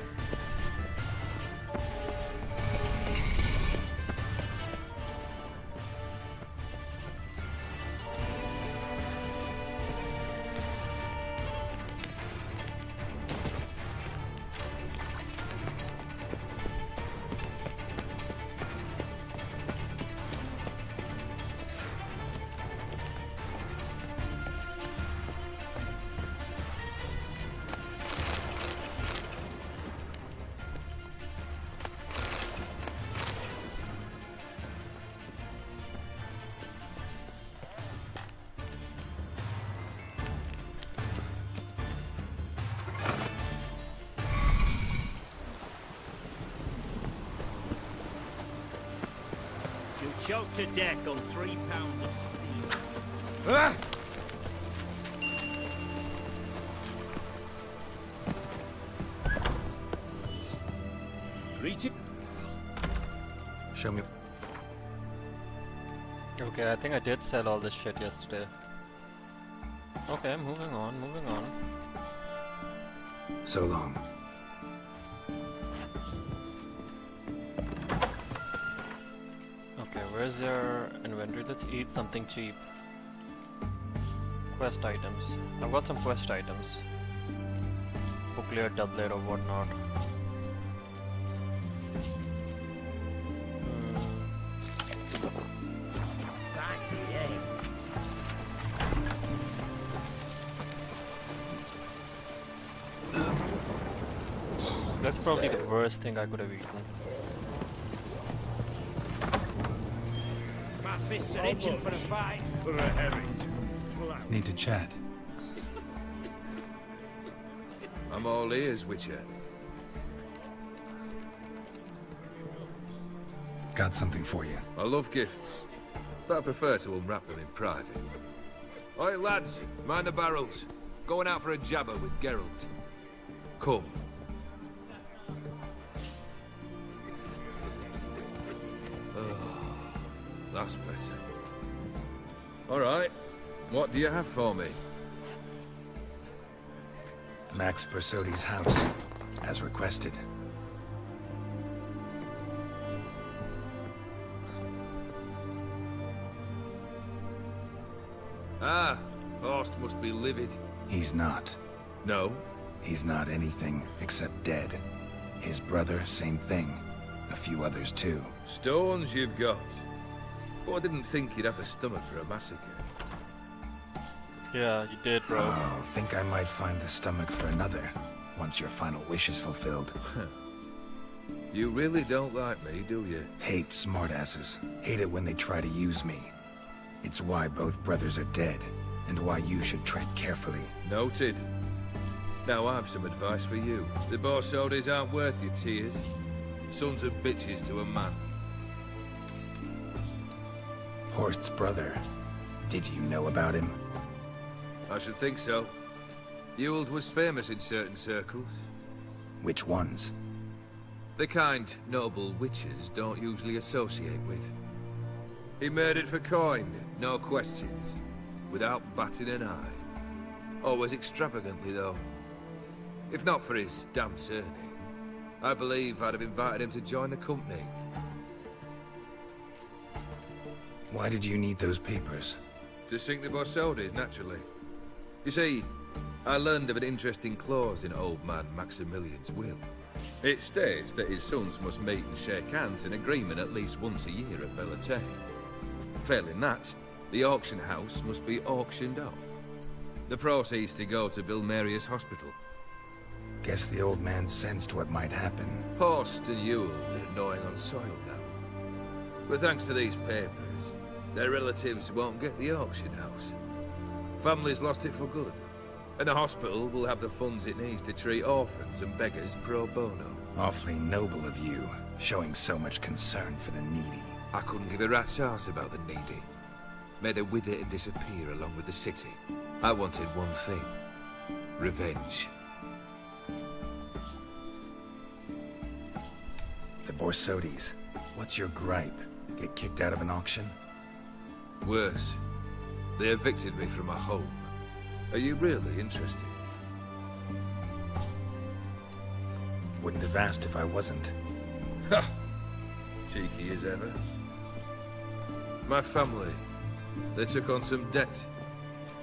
Choked to death on 3 pounds of steel. Ah! Greeting. Show me. Okay, I think I did sell all this shit yesterday. Okay, moving on, moving on. So long. Okay, where's your inventory? Let's eat something cheap. Quest items. I've got some quest items. Nuclear doublet or whatnot. That's probably the worst thing I could have eaten. My fists are itching for a fight. For a herring. Need to chat. I'm all ears, Witcher. Got something for you. I love gifts, but I prefer to unwrap them in private. Oi, lads, mind the barrels. Going out for a jabber with Geralt. Come. Oh, that's better. All right, what do you have for me? Max Bersodi's house, as requested. Ah, Horst must be livid. He's not. No? He's not anything except dead. His brother, same thing. A few others too. Stones you've got. But I didn't think you'd have the stomach for a massacre. Yeah, you did, bro. Oh, think I might find the stomach for another, once your final wish is fulfilled. You really don't like me, do you? Hate smartasses. Hate it when they try to use me. It's why both brothers are dead, and why you should tread carefully. Noted. Now I've some advice for you. The Borsodis aren't worth your tears. Sons of bitches to a man. Horst's brother. Did you know about him? I should think so. Ewald was famous in certain circles. Which ones? The kind noble witches don't usually associate with. He murdered for coin, no questions, without batting an eye. Always extravagantly, though. If not for his damn surname, I believe I'd have invited him to join the company. Why did you need those papers? To sink the Borsodis, naturally. You see, I learned of an interesting clause in old man Maximilian's will. It states that his sons must meet and shake hands in agreement at least once a year at Bellatane. Failing that, the auction house must be auctioned off. The proceeds to go to Vilmerius Hospital. Guess the old man sensed what might happen. Horst and Ewald are gnawing on soil now. But thanks to these papers, their relatives won't get the auction house. Families lost it for good. And the hospital will have the funds it needs to treat orphans and beggars pro bono. Awfully noble of you, showing so much concern for the needy. I couldn't give a rat's ass about the needy. May they wither and disappear along with the city. I wanted one thing. Revenge. The Borsodis. What's your gripe? Get kicked out of an auction? Worse. They evicted me from my home. Are you really interested? Wouldn't have asked if I wasn't. Ha! Cheeky as ever. My family, they took on some debt.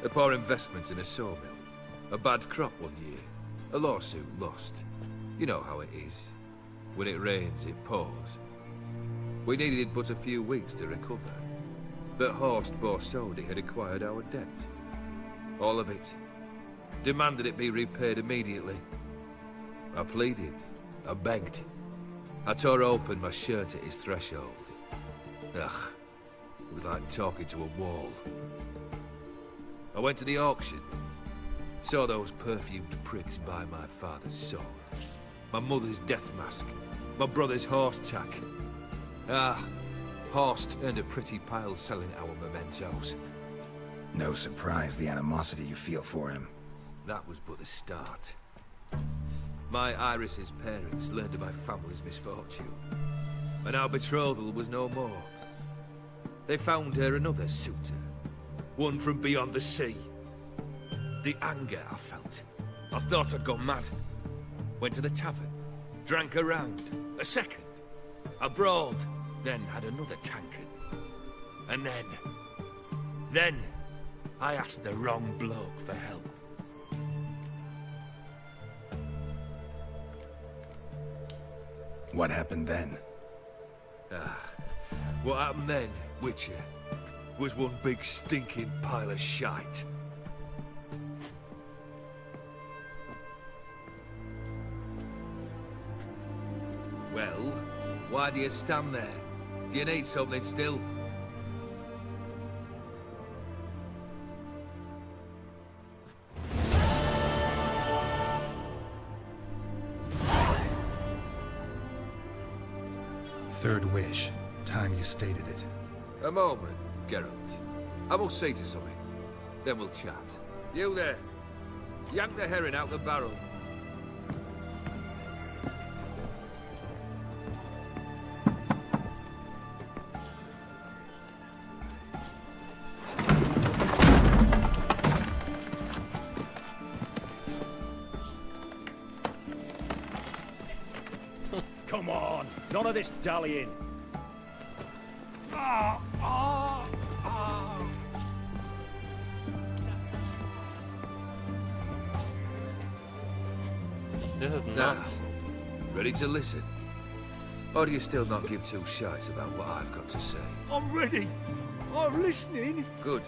A poor investment in a sawmill. A bad crop one year. A lawsuit lost. You know how it is. When it rains, it pours. We needed but a few weeks to recover. But Horst Borsodi had acquired our debt. All of it. Demanded it be repaid immediately. I pleaded. I begged. I tore open my shirt at his threshold. Ugh. It was like talking to a wall. I went to the auction. Saw those perfumed pricks buy my father's sword. My mother's death mask. My brother's horse tack. Ah, Horst earned a pretty pile selling our mementos. No surprise the animosity you feel for him. That was but the start. My Iris's parents learned of my family's misfortune, and our betrothal was no more. They found her another suitor, one from beyond the sea. The anger I felt. I thought I'd gone mad. Went to the tavern, drank a round, a second. I brawled, then had another tankard. And then I asked the wrong bloke for help. What happened then? What happened then, Witcher, was one big stinking pile of shite. Well, why do you stand there? Do you need something still? Third wish. Time you stated it. A moment, Geralt. I will say to something. Then we'll chat. You there. Yank the herring out the barrel. Come on, none of this dallying. This is Now, nuts. ready to listen? Or do you still not give two shites about what I've got to say? I'm ready. I'm listening. Good.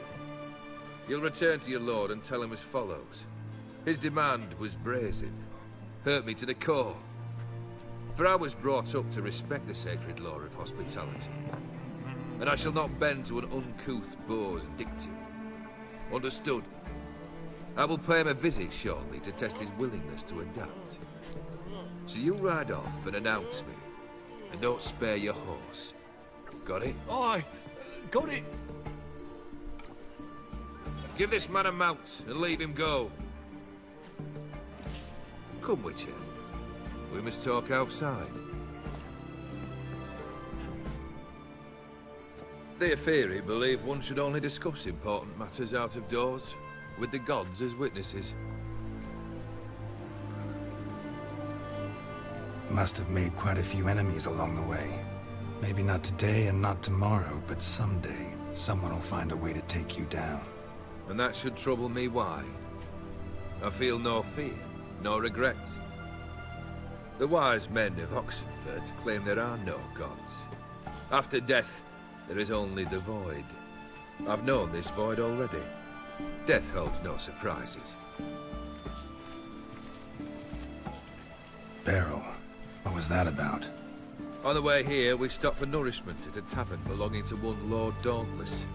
You'll return to your lord and tell him as follows. His demand was brazen. Hurt me to the core. For I was brought up to respect the sacred law of hospitality. And I shall not bend to an uncouth boor's dictum. Understood? I will pay him a visit shortly to test his willingness to adapt. So you ride off and announce me. And don't spare your horse. Got it? Aye, got it. Give this man a mount and leave him go. Come, Witcher. We must talk outside. The Aetheri believe one should only discuss important matters out of doors, with the gods as witnesses. Must have made quite a few enemies along the way. Maybe not today and not tomorrow, but someday, someone will find a way to take you down. And that should trouble me why? I feel no fear, no regrets. The wise men of Oxenfurt claim there are no gods. After death, there is only the void. I've known this void already. Death holds no surprises. Beryl, what was that about? On the way here, we stopped for nourishment at a tavern belonging to one Lord Dauntless.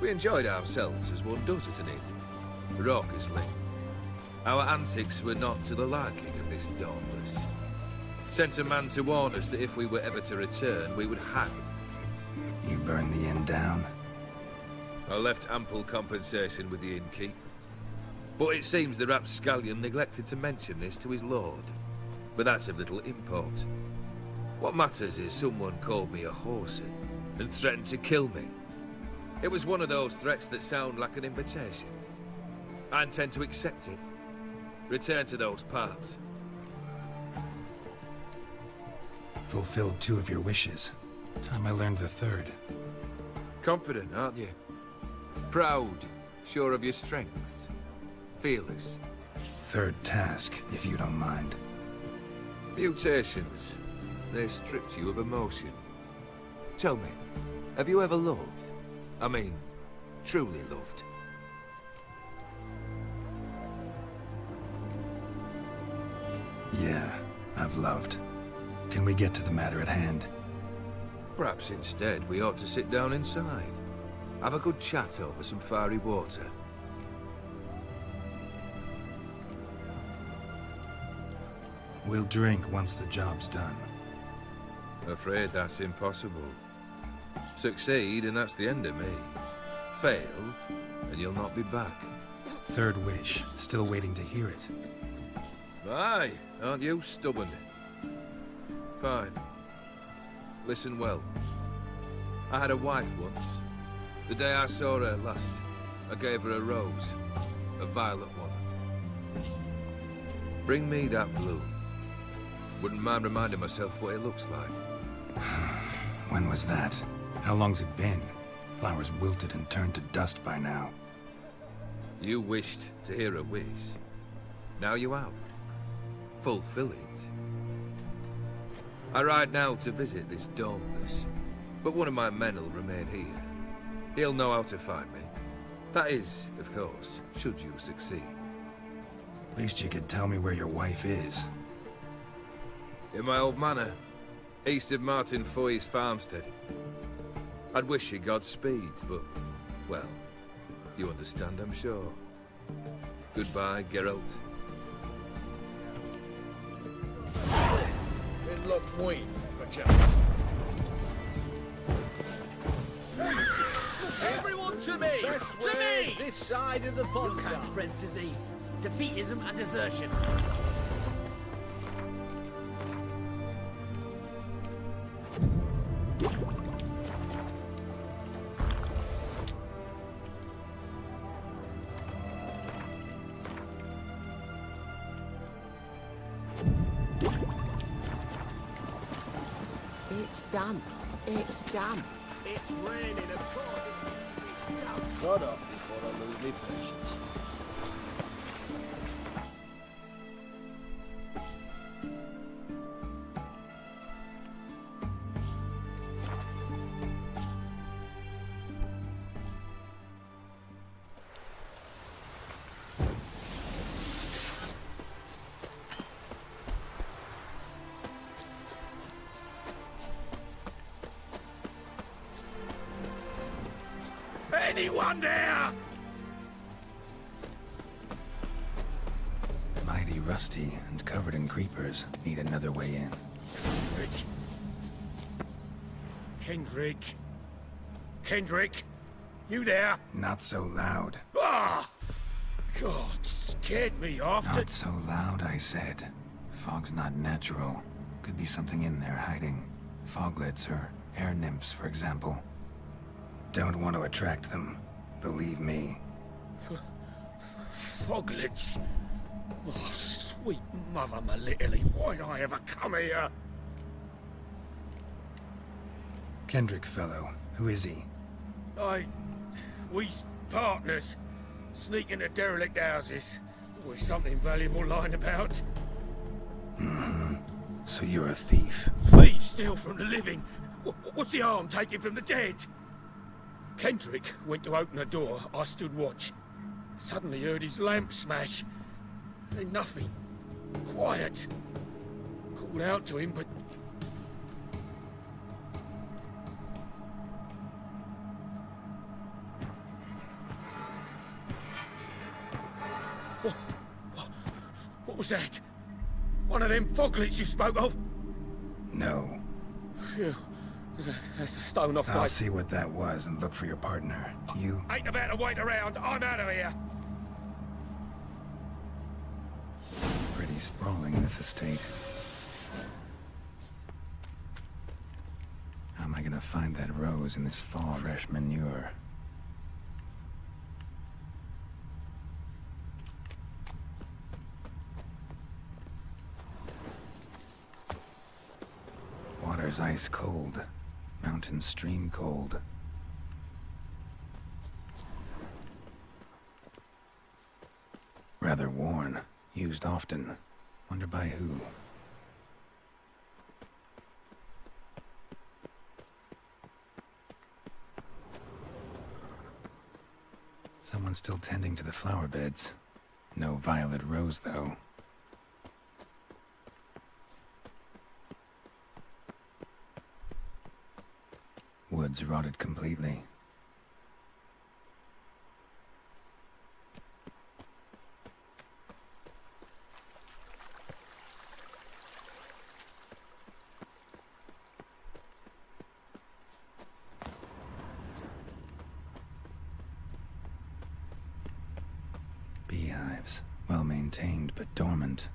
We enjoyed ourselves as one does at an inn, raucously. Our antics were not to the liking of this Dauntless. Sent a man to warn us that if we were ever to return, we would hang. You burned the inn down? I left ample compensation with the innkeep. But it seems the rapscallion neglected to mention this to his lord. But that's of little import. What matters is someone called me a horsey and threatened to kill me. It was one of those threats that sound like an invitation. I intend to accept it. Return to those parts. Fulfilled 2 of your wishes. Time I learned the 3rd. Confident, aren't you? Proud, sure of your strengths. Fearless. 3rd task, if you don't mind. Mutations. They stripped you of emotion. Tell me, have you ever loved? I mean, truly loved? Yeah, I've loved. Can we get to the matter at hand? Perhaps instead we ought to sit down inside. Have a good chat over some fiery water. We'll drink once the job's done. Afraid that's impossible. Succeed and that's the end of me. Fail and you'll not be back. 3rd wish. Still waiting to hear it. Aye, aren't you stubborn? Fine. Listen well. I had a wife once. The day I saw her last, I gave her a rose. A violet one. Bring me that bloom. Wouldn't mind reminding myself what it looks like. When was that? How long's it been? Flowers wilted and turned to dust by now. You wished to hear a wish. Now you have. Fulfill it. I ride now to visit this Dauntless, but one of my men will remain here. He'll know how to find me. That is, of course, should you succeed. Least you could tell me where your wife is. In my old manor, east of Martin Foy's farmstead. I'd wish you Godspeed, but, well, you understand, I'm sure. Goodbye, Geralt. Good luck, Wayne, perchance. Everyone to me! Best To way me! this side of the pond. Your kind spreads disease, defeatism and desertion. It's damp. It's damp. It's raining, of course. It's damp. Cut off before I lose my patience. Anyone there? Mighty rusty and covered in creepers. Need another way in. Kendrick. Kendrick? You there? Not so loud. Ah! God, scared me off. Not so loud, I said. Fog's not natural. Could be something in there hiding. Foglets or air nymphs, for example. Don't want to attract them. Believe me. Foglets? Oh, sweet mother, my little, why'd I ever come here? Kendrick fellow. Who is he? We partners. Sneak into derelict houses. With something valuable lying about. Mm-hmm. So you're a thief. Thieves steal from the living. What's the harm taking from the dead? Kendrick went to open a door. I stood watch. Suddenly heard his lamp smash. Then nothing. Quiet. Called out to him, but... What was that? One of them foglets you spoke of? No. Phew. That's a stone off I'll my... see what that was and look for your partner. You... Ain't about to wait around. I'm out of here. Pretty sprawling, this estate. How am I gonna find that rose in this fog? Fresh manure. Water's ice cold. Mountain stream cold. Rather worn. Used often. Wonder by who. Someone's still tending to the flower beds. No violet rose, though. Woods rotted completely. Beehives, well maintained but dormant.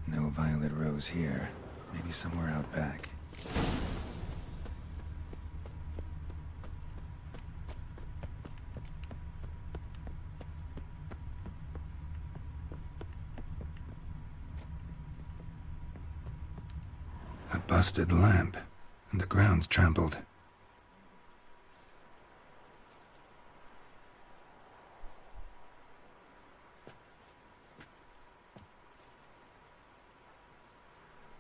No violet rose here. Maybe somewhere out back. A busted lamp, and the ground's trampled.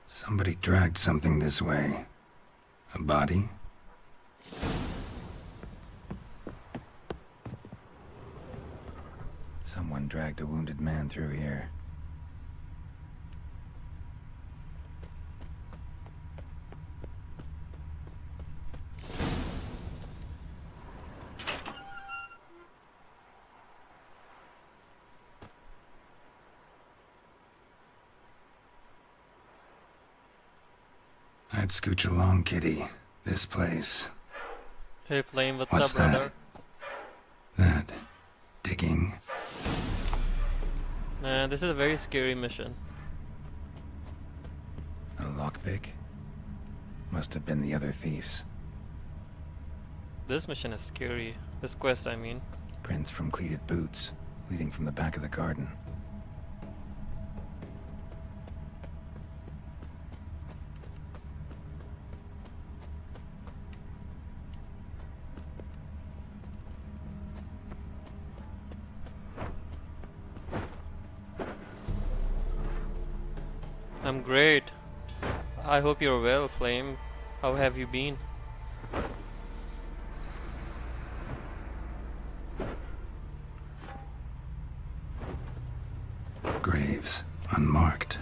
Somebody dragged something this way. A body? Someone dragged a wounded man through here. I'd scooch along, kitty. This place. Hey Flame, what's What's up, brother? That. Digging. Man, this is a very scary mission. A lockpick? Must have been the other thieves. This mission is scary. This quest, I mean. Prints from cleated boots, leading from the back of the garden. I'm great. I hope you're well, Flame. How have you been? Graves, unmarked,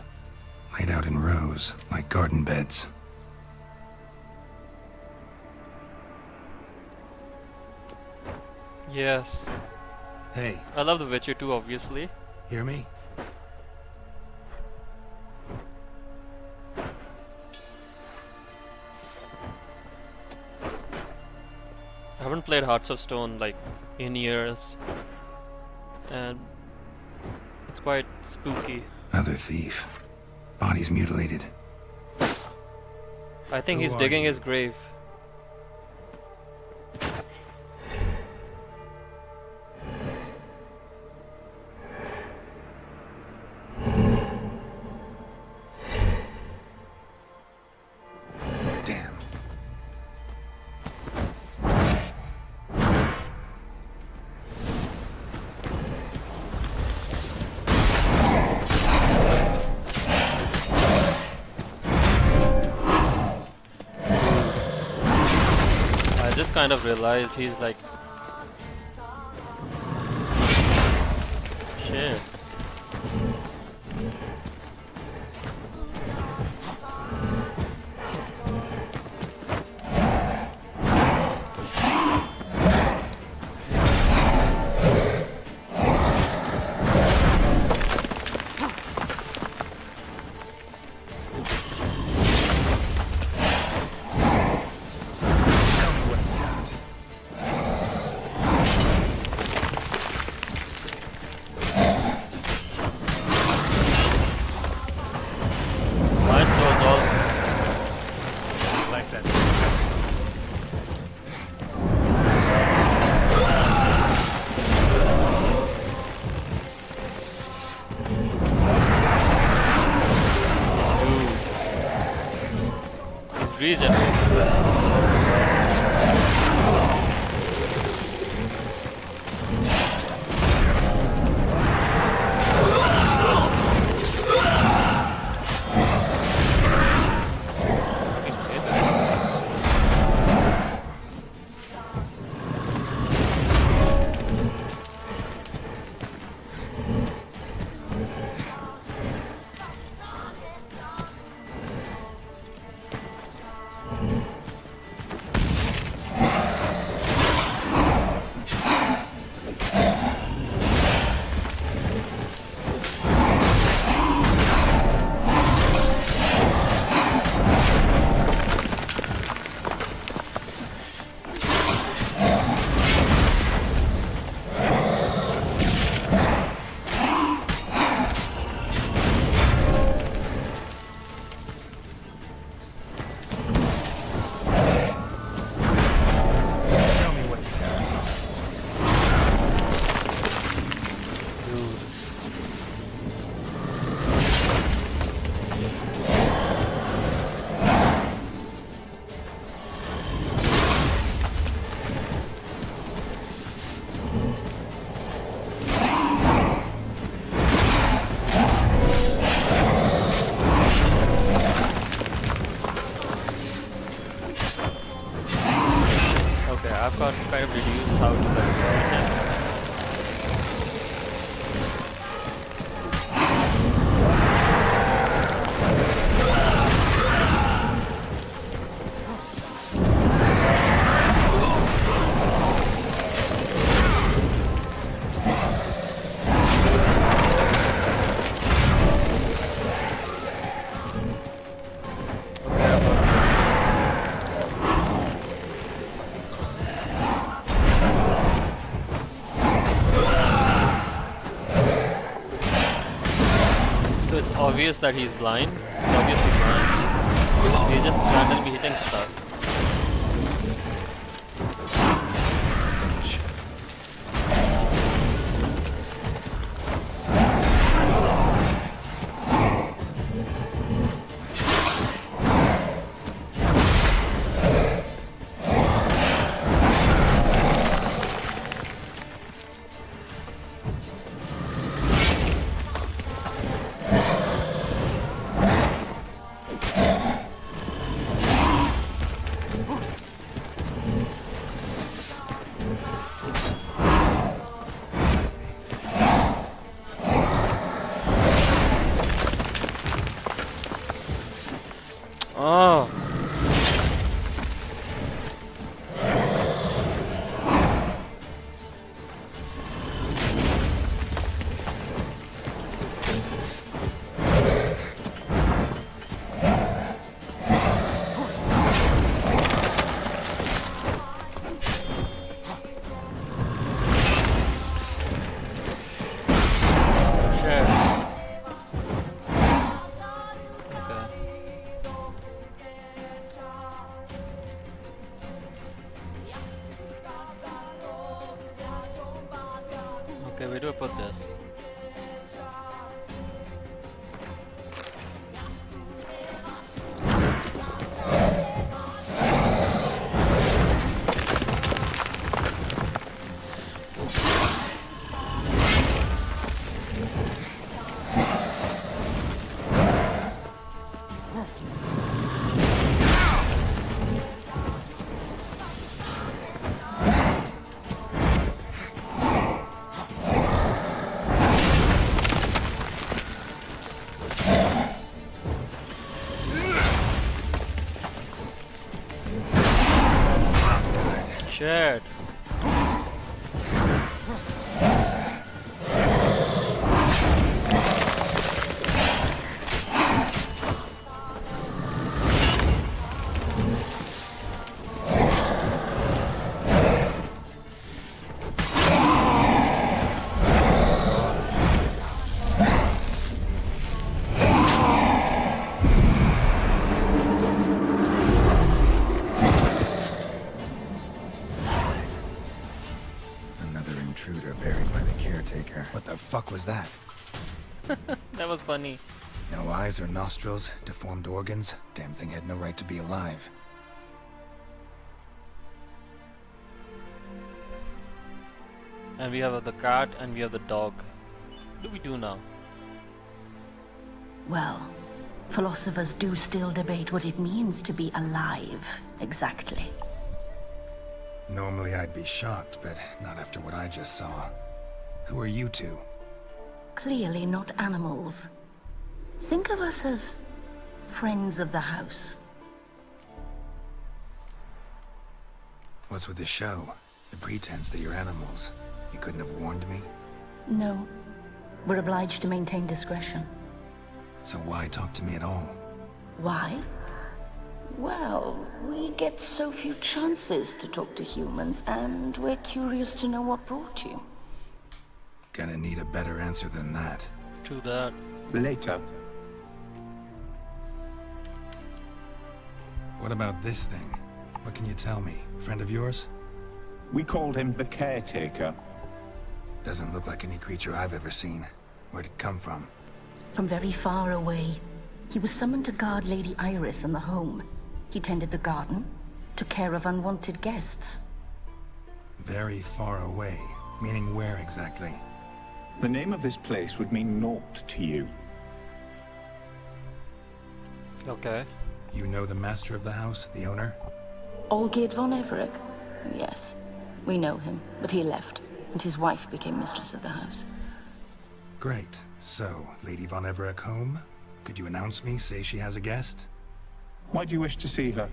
laid out in rows like garden beds. Yes. Hey. I love The Witcher 2, obviously. Hear me? I haven't played Hearts of Stone like in years, and it's quite spooky. Other thief. Body's mutilated. I think Who he's are digging you? his grave. Damn. kind of realized he's like... Shit. Region. I've got kind of reduced how to control him. Obvious that he's blind. He's obviously blind. He's just randomly hitting stuff. Oh. Okay, where do I put this? daughter buried by the caretaker. What the fuck was that? That was funny. No eyes or nostrils, deformed organs. Damn thing had no right to be alive. And we have the cat and we have the dog. What do we do now? Well, philosophers do still debate what it means to be alive, exactly. Normally I'd be shocked, but not after what I just saw. Who are you two? Clearly not animals. Think of us as friends of the house. What's with the show? The pretense that you're animals. You couldn't have warned me? No. We're obliged to maintain discretion. So why talk to me at all? Why? Well, we get so few chances to talk to humans, and we're curious to know what brought you. Gonna need a better answer than that. True that. Later. What about this thing? What can you tell me? Friend of yours? We called him the Caretaker. Doesn't look like any creature I've ever seen. Where'd it come from? From very far away. He was summoned to guard Lady Iris in the home. He tended the garden, took care of unwanted guests. Very far away. Meaning where exactly? The name of this place would mean naught to you. Okay. You know the master of the house, the owner? Olgierd von Everec? Yes. We know him, but he left, and his wife became mistress of the house. Great. So, Lady von Everec home? Could you announce me, say she has a guest? Why do you wish to see her?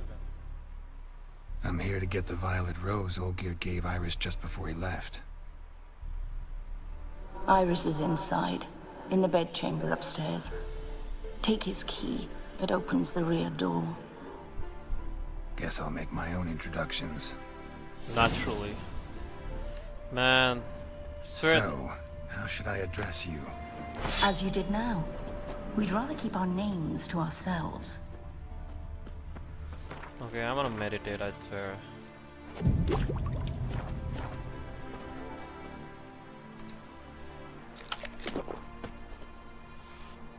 I'm here to get the violet rose Olgierd gave Iris just before he left. Iris is inside, in the bedchamber upstairs. Take his key. It opens the rear door. Guess I'll make my own introductions. Naturally. Man, swear. So, how should I address you? As you did now. We'd rather keep our names to ourselves. Okay, I'm gonna meditate, I swear.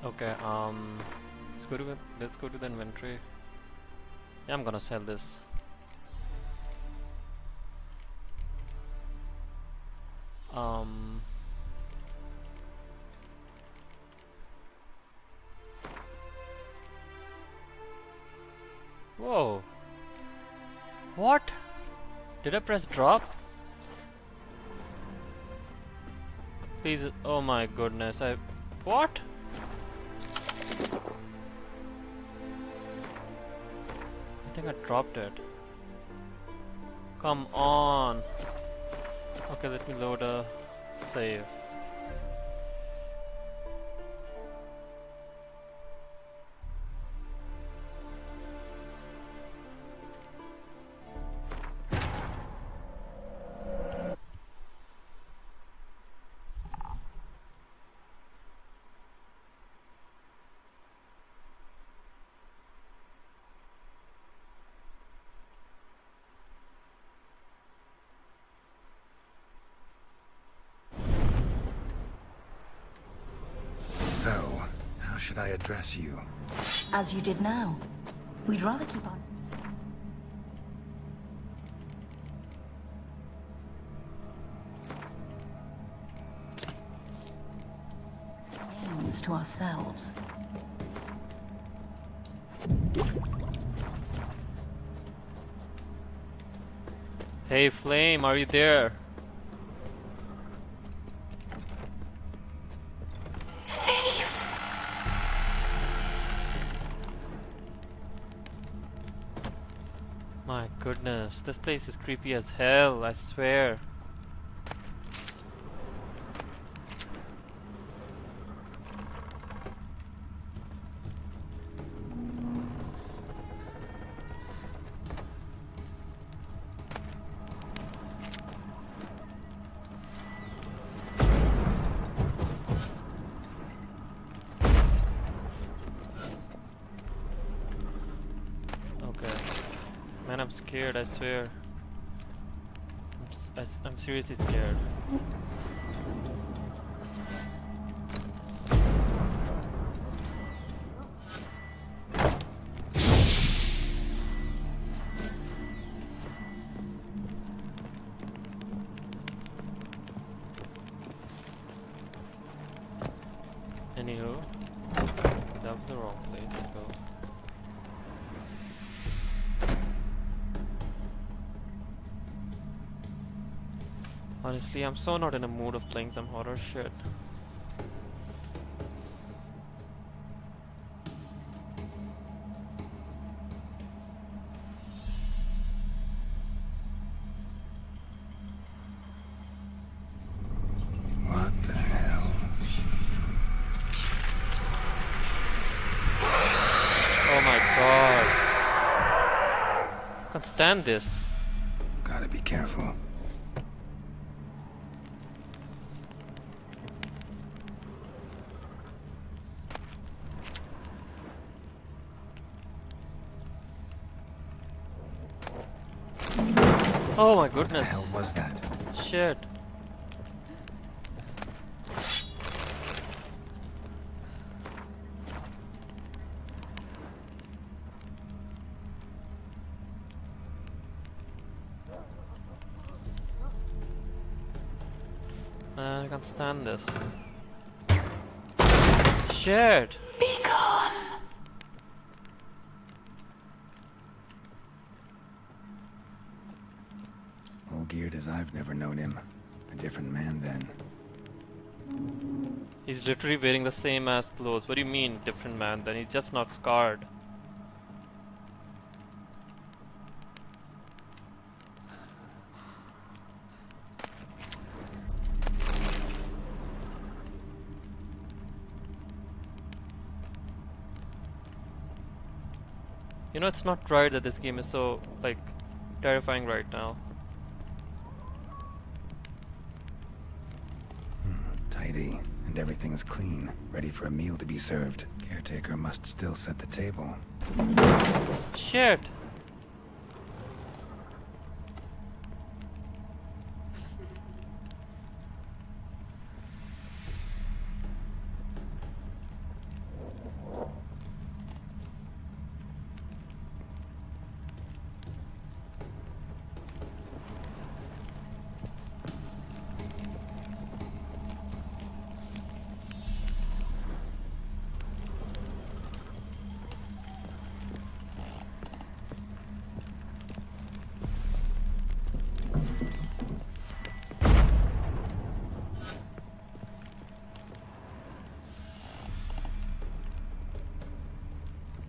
Okay, let's go to the inventory. Yeah, I'm gonna sell this. Whoa. What? Did I press drop? Please, oh my goodness, what? I think I dropped it. Come on. Okay, let me load a save. So, how should I address you? As you did now. We'd rather keep our names to ourselves. Hey Flame, are you there? My goodness, this place is creepy as hell, I swear. Man, I'm scared, I swear. I'm seriously scared. Anywho, that was the wrong place to go. Honestly, I'm so not in a mood of playing some horror shit. What the hell? Oh my god. I can't stand this. Gotta be careful. Oh my goodness. What the hell was that? Shit. Man, I can't stand this. Shit. Be gone. All geared as I've never known him. A different man then. He's literally wearing the same ass clothes. What do you mean, different man? Then he's just not scarred. You know, it's not right that this game is so, like, terrifying right now. Tidy, and everything's clean, ready for a meal to be served. Caretaker must still set the table. Shit!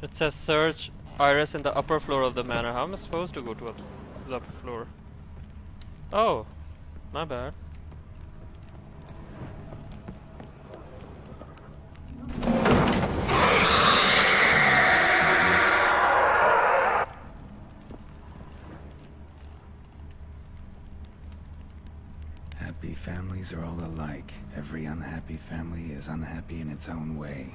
It says search Iris in the upper floor of the manor. How am I supposed to go to the upper floor? Oh, my bad. Happy families are all alike. Every unhappy family is unhappy in its own way.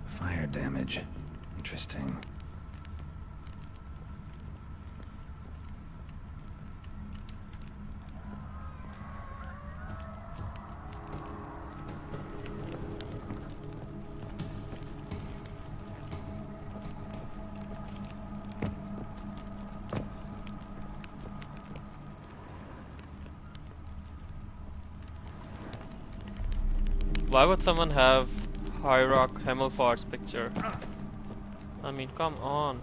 Fire damage. Interesting. Why would someone have Hierarch Hemelfart's picture? I mean, come on.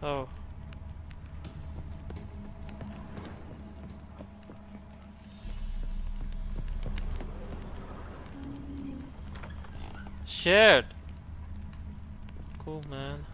Oh. Shit. Cool, man.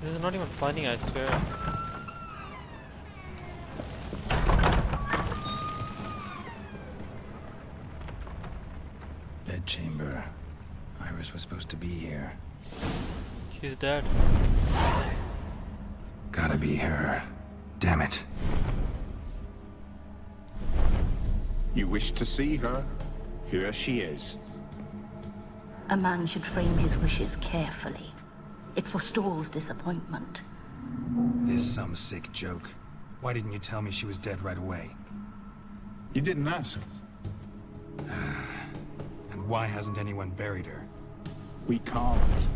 This is not even funny, I swear. Bedchamber. Iris was supposed to be here. She's dead. Gotta be her. Damn it. You wish to see her? Here she is. A man should frame his wishes carefully. It forestalls disappointment. This some sick joke. Why didn't you tell me she was dead right away? You didn't ask. And why hasn't anyone buried her? We can't.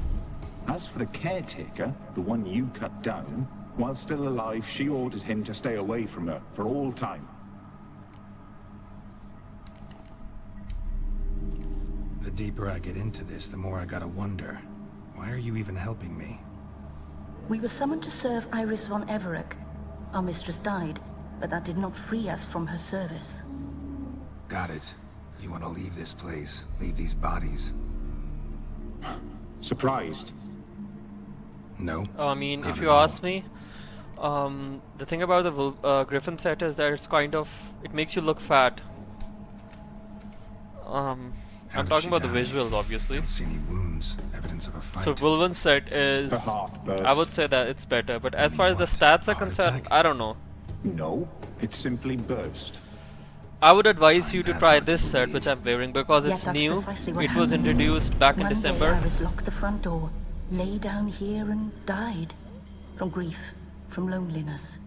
As for the caretaker, the one you cut down, while still alive, she ordered him to stay away from her for all time. The deeper I get into this, the more I gotta wonder. Why are you even helping me? We were summoned to serve Iris von Everec. Our mistress died, but that did not free us from her service. Got it. You want to leave this place, leave these bodies. Surprised? No. I mean, Not if at you all. ask me, the thing about the Griffin set is that it's kind of, it makes you look fat. I'm did talking she about the die? visuals, obviously. Don't see any wounds, evidence of a fight. So Vulvan's set is, Her heart burst. I would say that it's better, but as far as the stats are concerned, I don't know. No, it simply burst. I would advise you to try this set, which I'm wearing, because Yet it's that's new. precisely what It was happened. introduced back in One December. day Iris locked the front door, lay down here and died. From grief, from loneliness.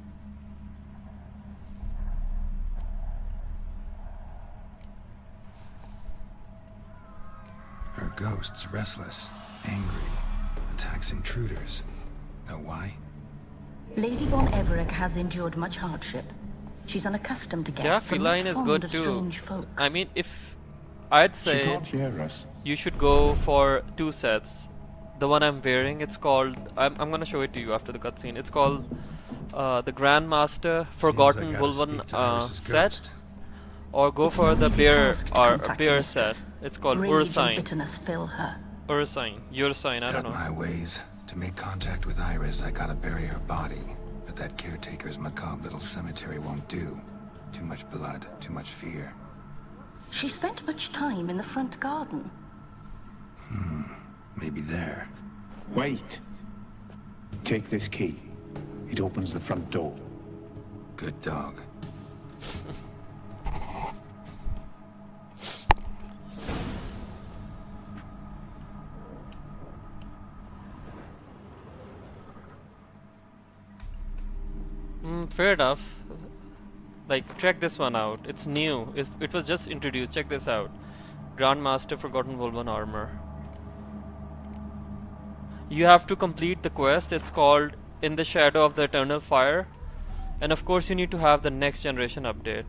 Her ghost's restless, angry, attacks intruders. Know why? Lady von Everec has endured much hardship. She's unaccustomed to guests. Yeah, and feline is fond good of too. strange folk. I mean, if I'd She say can't hear us. you should go for two sets. The one I'm wearing, it's called. I'm gonna show it to you after the cutscene. It's called the Grandmaster Forgotten gotta Vulvan speak to Iris's set, ghost. or go It's for no the easy bear task to or contact bear the set. mistress. It's called Rage and Ursine. bitterness fill her. Ursine. Ursine. I don't Got know. my ways. To make contact with Iris, I gotta bury her body. But that caretaker's macabre little cemetery won't do. Too much blood, too much fear. She spent much time in the front garden. Maybe there. Wait. Take this key. It opens the front door. Good dog. Fair enough. Like, check this one out. It's new. It was just introduced. Check this out. Grandmaster Forgotten Woven Armor. You have to complete the quest. It's called In the Shadow of the Eternal Fire. And of course you need to have the next generation update.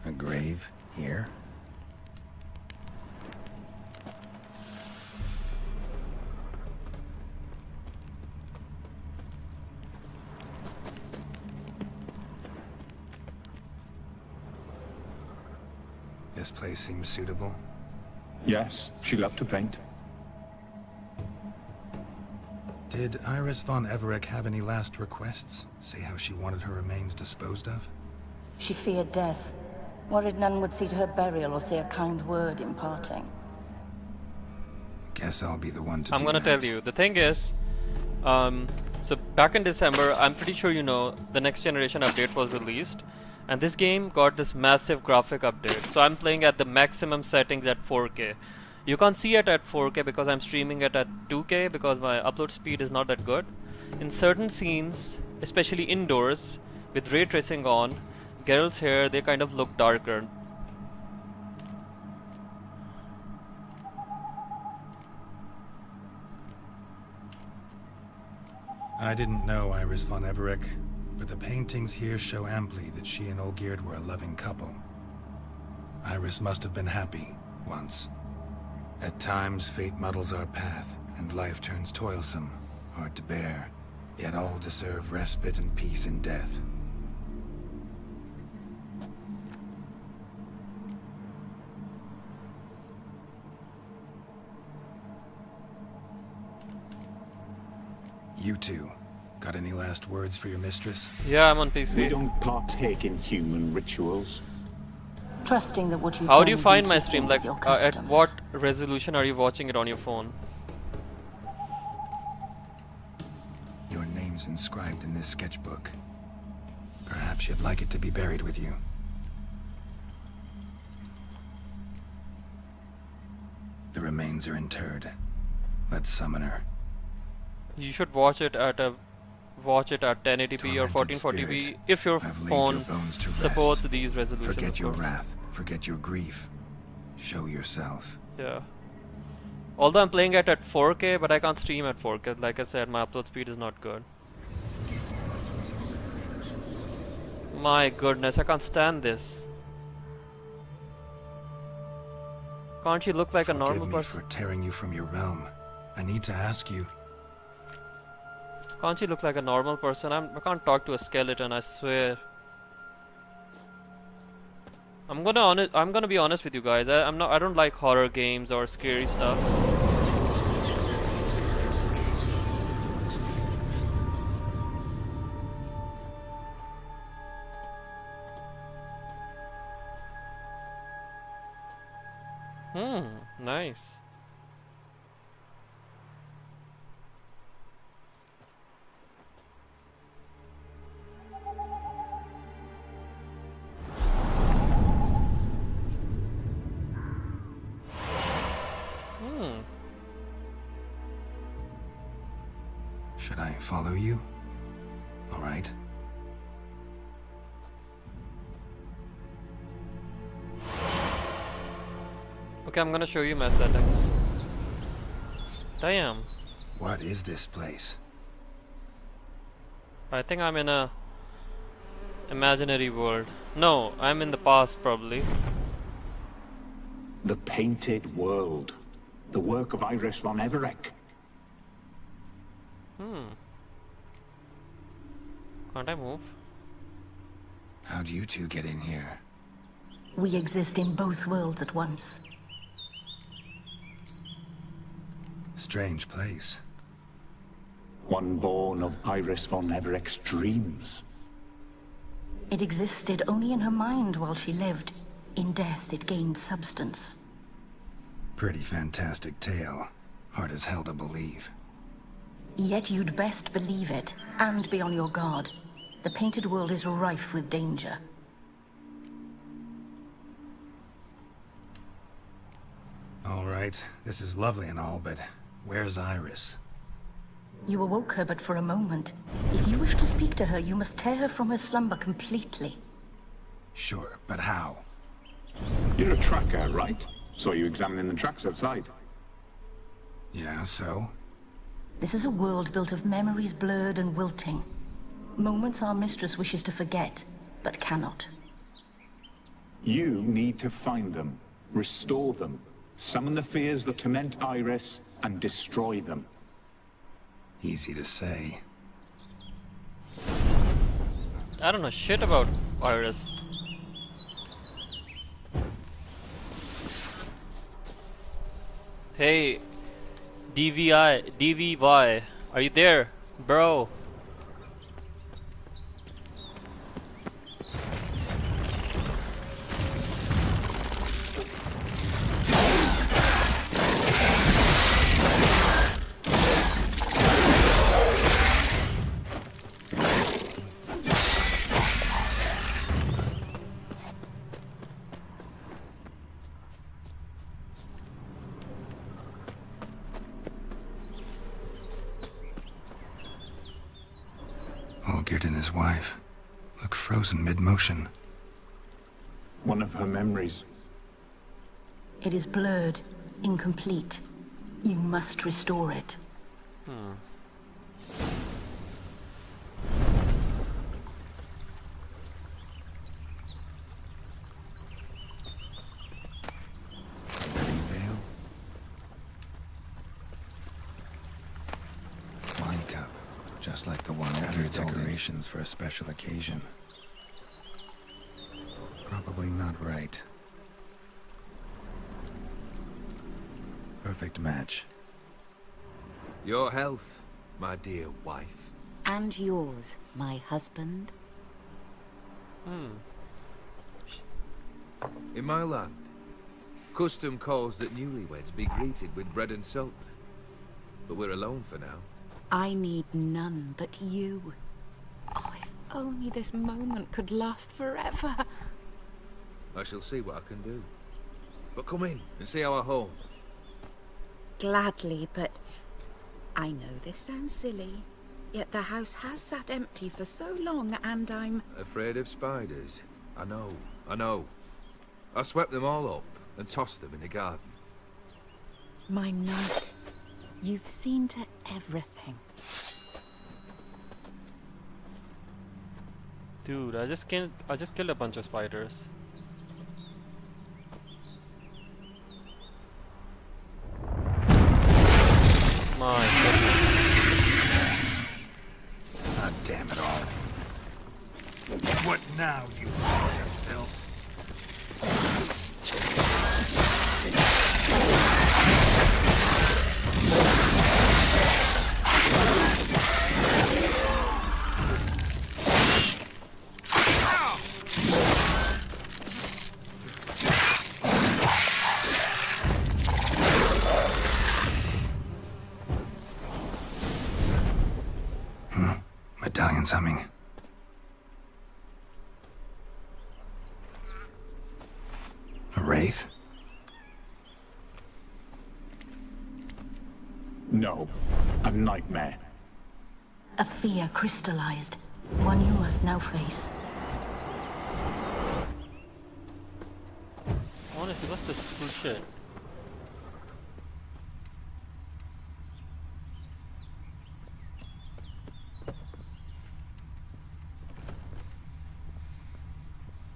A grave here? This place seems suitable. Yes, she loved to paint. Did Iris von Everec have any last requests? Say how she wanted her remains disposed of? She feared death. Worried none would see to her burial or say a kind word in parting. Guess I'll be the one to I'm gonna tell you. The thing is, so back in December, I'm pretty sure you know, the next generation update was released. And this game got this massive graphic update. So I'm playing at the maximum settings at 4K. You can't see it at 4K because I'm streaming it at 2K because my upload speed is not that good. In certain scenes, especially indoors, with ray tracing on, Geralt's hair, they kind of look darker. I didn't know Iris von Everec, but the paintings here show amply that she and Olgierd were a loving couple. Iris must have been happy, once. At times, fate muddles our path, and life turns toilsome, hard to bear, yet all deserve respite and peace in death. You two, got any last words for your mistress? Yeah, I'm on PC. We don't partake in human rituals. Trusting that what you've How done do you is find in my keeping stream? with Like, your at customs. what resolution are you watching it on your phone? Your name's inscribed in this sketchbook. Perhaps you'd like it to be buried with you. The remains are interred. Let's summon her. You should watch it at 1080p or 1440p if your I've laid phone your bones to supports rest. these resolutions. Forget of your course. wrath. Forget your grief. Show yourself. Yeah. Although I'm playing it at 4K, but I can't stream at 4K. Like I said, my upload speed is not good. My goodness, I can't stand this. Can't you look like a normal Forgive me person? for tearing you from your realm. I need to ask you. Can't you look like a normal person? I can't talk to a skeleton, I swear. I'm gonna be honest with you guys. I don't like horror games or scary stuff. Nice. Should I follow you? All right. Okay, I'm gonna show you my settings. Damn. What is this place? I think I'm in a imaginary world. No, I'm in the past probably. The Painted World. The work of Iris von Everec. Can't I move? How'd you two get in here? We exist in both worlds at once. strange place. One born of Iris von Everett's dreams. It existed only in her mind while she lived. In death, it gained substance. Pretty fantastic tale. Hard as hell to believe. Yet you'd best believe it, and be on your guard. The painted world is rife with danger. All right, this is lovely and all, but where's Iris? You awoke her but for a moment. If you wish to speak to her, you must tear her from her slumber completely. Sure, but how? You're a tracker, right? Saw you examining the tracks outside. Yeah, so? This is a world built of memories blurred and wilting. Moments our mistress wishes to forget, but cannot. You need to find them, restore them, summon the fears that torment Iris, and destroy them. Easy to say. I don't know shit about Iris. Hey, DVY, are you there, bro? Olgierd and his wife look frozen mid-motion. One of her memories. It is blurred, incomplete. You must restore it. Veil. Wine cup, just like the one other decorations for a special occasion. Probably not right. Perfect match. Your health, my dear wife. And yours, my husband. In my land, custom calls that newlyweds be greeted with bread and salt. But we're alone for now. I need none but you. Oh, if only this moment could last forever. I shall see what I can do. But come in and see our home. Gladly, but I know this sounds silly, yet the house has sat empty for so long, and I'm... Afraid of spiders? I know. I swept them all up and tossed them in the garden. My knight, you've seen to everything. Dude, I just killed a bunch of spiders. My goodness. God damn it all. What now, you piece of filth? Medallion's humming. A wraith? No, a nightmare. A fear crystallized, one you must now face. Honestly, what's this bullshit?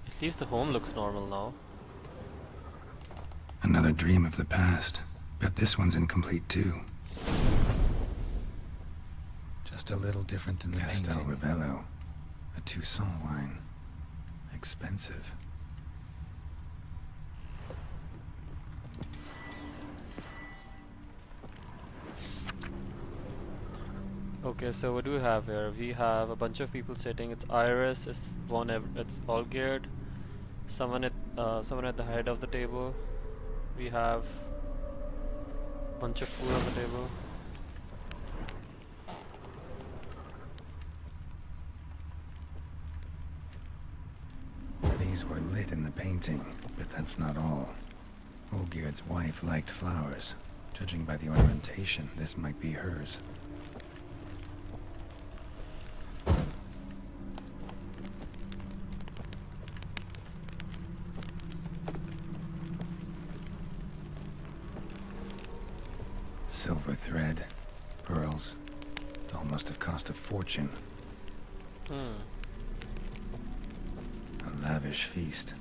At least the home looks normal now. Another dream of the past. Bet this one's incomplete too. Just a little different than the Castel Ravello. A Toussaint wine. Expensive. Okay, so what do we have here? We have a bunch of people sitting. It's Iris. It's it's Olgierd. Someone at the head of the table. We have a bunch of food on the table. These were lit in the painting, but that's not all. Olgierd's wife liked flowers. Judging by the ornamentation, this might be hers. Silver thread, pearls. It all must have cost a fortune. A lavish feast,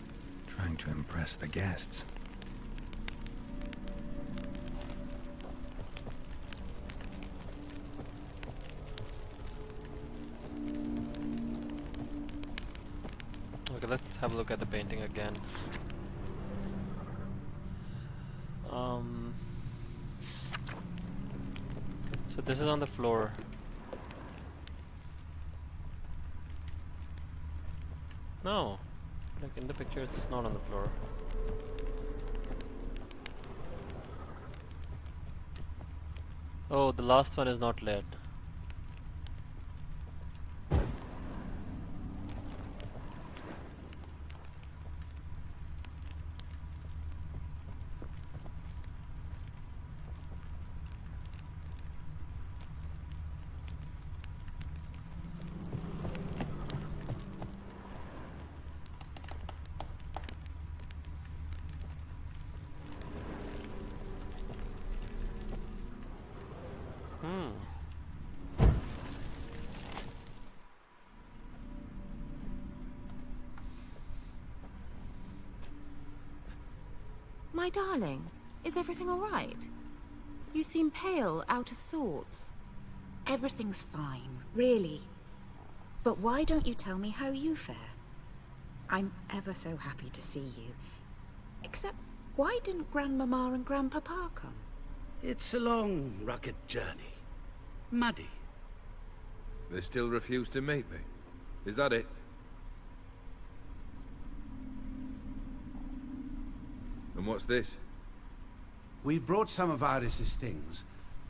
trying to impress the guests. Okay, let's have a look at the painting again. So this is on the floor. No, like in the picture it's not on the floor. Oh, the last one is not lit. My darling, is everything all right? You seem pale, out of sorts. Everything's fine, really. But why don't you tell me how you fare? I'm ever so happy to see you. Except, why didn't Grandmama and Grandpapa come? It's a long, rugged journey. Muddy. They still refuse to meet me. Is that it? And what's this? We brought some of Iris's things.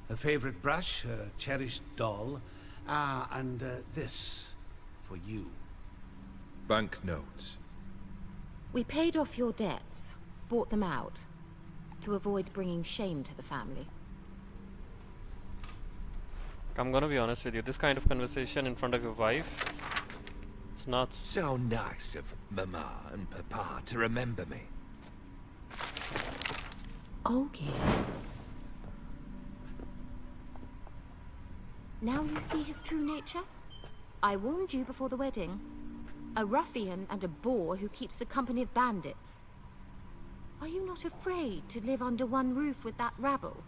Her favorite brush, her cherished doll, and this for you. Banknotes. We paid off your debts, bought them out, to avoid bringing shame to the family. I'm gonna be honest with you, this kind of conversation in front of your wife, it's not... So nice of Mama and Papa to remember me. Olgierd. Now you see his true nature? I warned you before the wedding. A ruffian and a boor who keeps the company of bandits. Are you not afraid to live under one roof with that rabble?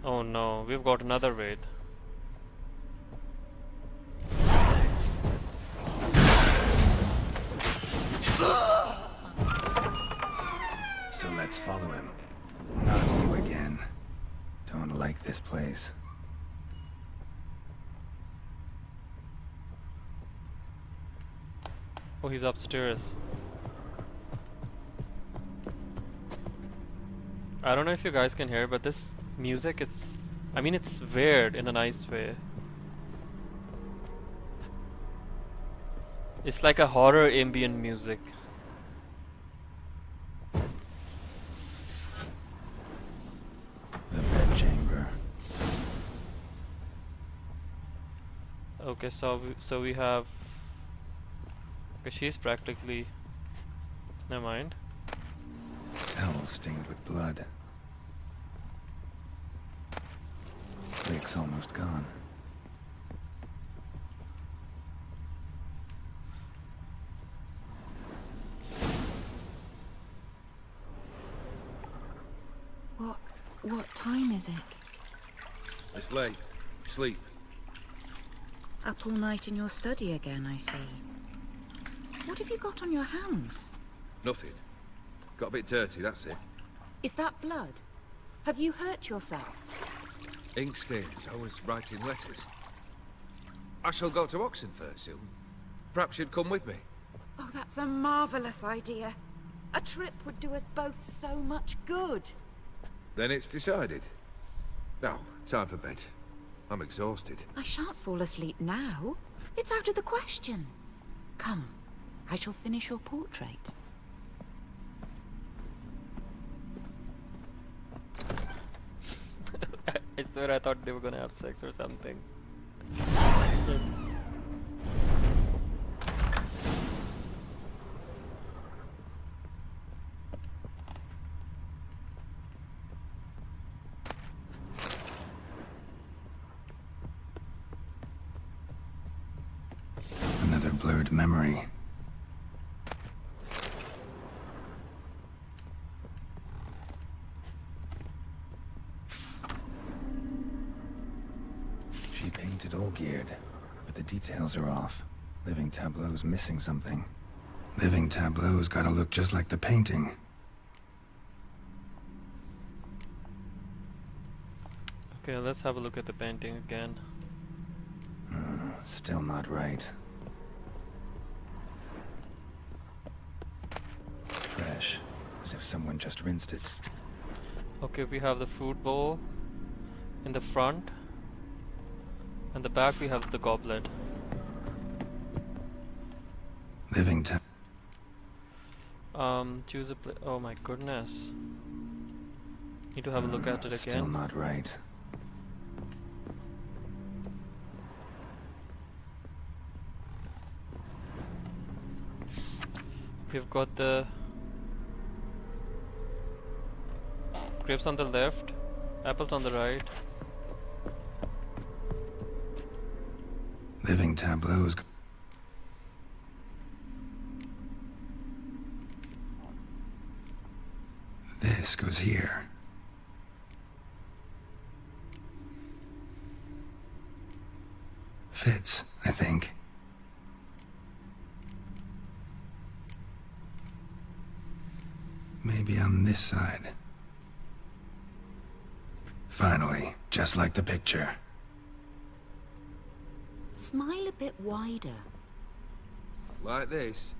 Oh no, we've got another raid. So let's follow him. Not you again. Don't like this place. Oh, he's upstairs. I don't know if you guys can hear, but this music, it's weird in a nice way. It's like a horror ambient music. The bedchamber. Okay, so we have... Okay, she's practically... Never mind. Towel stained with blood. Lake's almost gone. What time is it? It's late. Sleep. Up all night in your study again, I see. What have you got on your hands? Nothing. Got a bit dirty, that's it. Is that blood? Have you hurt yourself? Ink stains. I was writing letters. I shall go to Oxenfurt soon. Perhaps you'd come with me. Oh, that's a marvellous idea. A trip would do us both so much good. Then it's decided. Now, time for bed. I'm exhausted. I shan't fall asleep now. It's out of the question. Come, I shall finish your portrait. I swear I thought they were gonna have sex or something. Another blurred memory. She painted Olgierd, but the details are off. Living Tableau's missing something. Living Tableau's gotta look just like the painting. Okay, let's have a look at the painting again. Still not right. Fresh, as if someone just rinsed it. Okay, we have the food bowl in the front. And the back we have the goblet. Living Tab. Choose a oh my goodness. Need to have a look at it again. Still not right. We've got the grapes on the left, apples on the right. Living Tableau's. This goes here. Fits, I think. Maybe on this side. Finally, just like the picture. Smile a bit wider. Like this?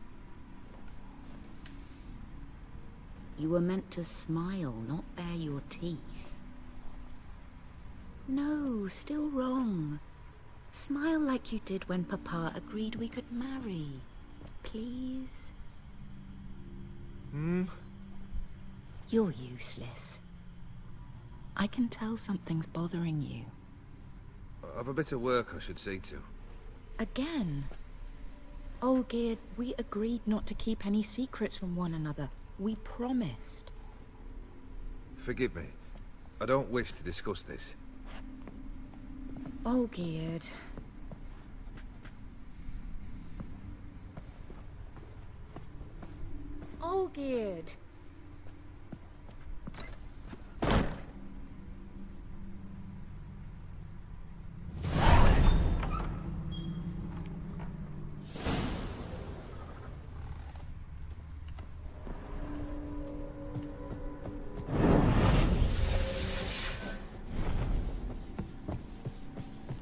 You were meant to smile, not bare your teeth. No, still wrong. Smile like you did when Papa agreed we could marry. Please? You're useless. I can tell something's bothering you. I've a bit of work I should see to. Again? Olgierd, we agreed not to keep any secrets from one another. We promised. Forgive me. I don't wish to discuss this. Olgierd. Olgierd.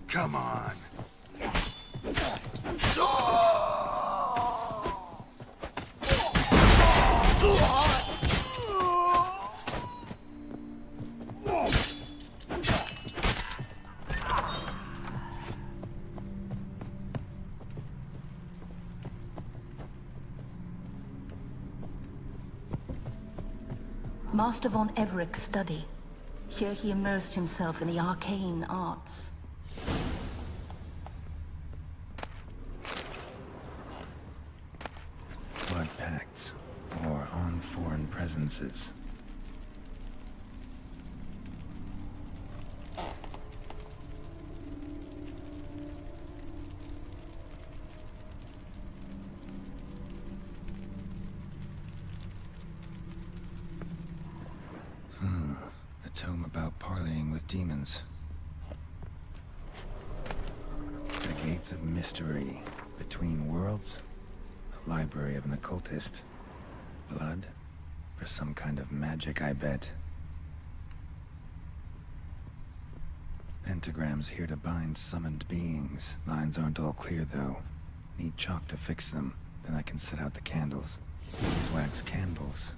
Come on. Master von Everek's study. Here he immersed himself in the arcane arts. Blood pacts, or on foreign presences. A tome about parleying with demons. The Gates of Mystery, Between Worlds. A library of an occultist. Blood? For some kind of magic, I bet. Pentagrams here to bind summoned beings. Lines aren't all clear, though. Need chalk to fix them. Then I can set out the candles. These wax candles.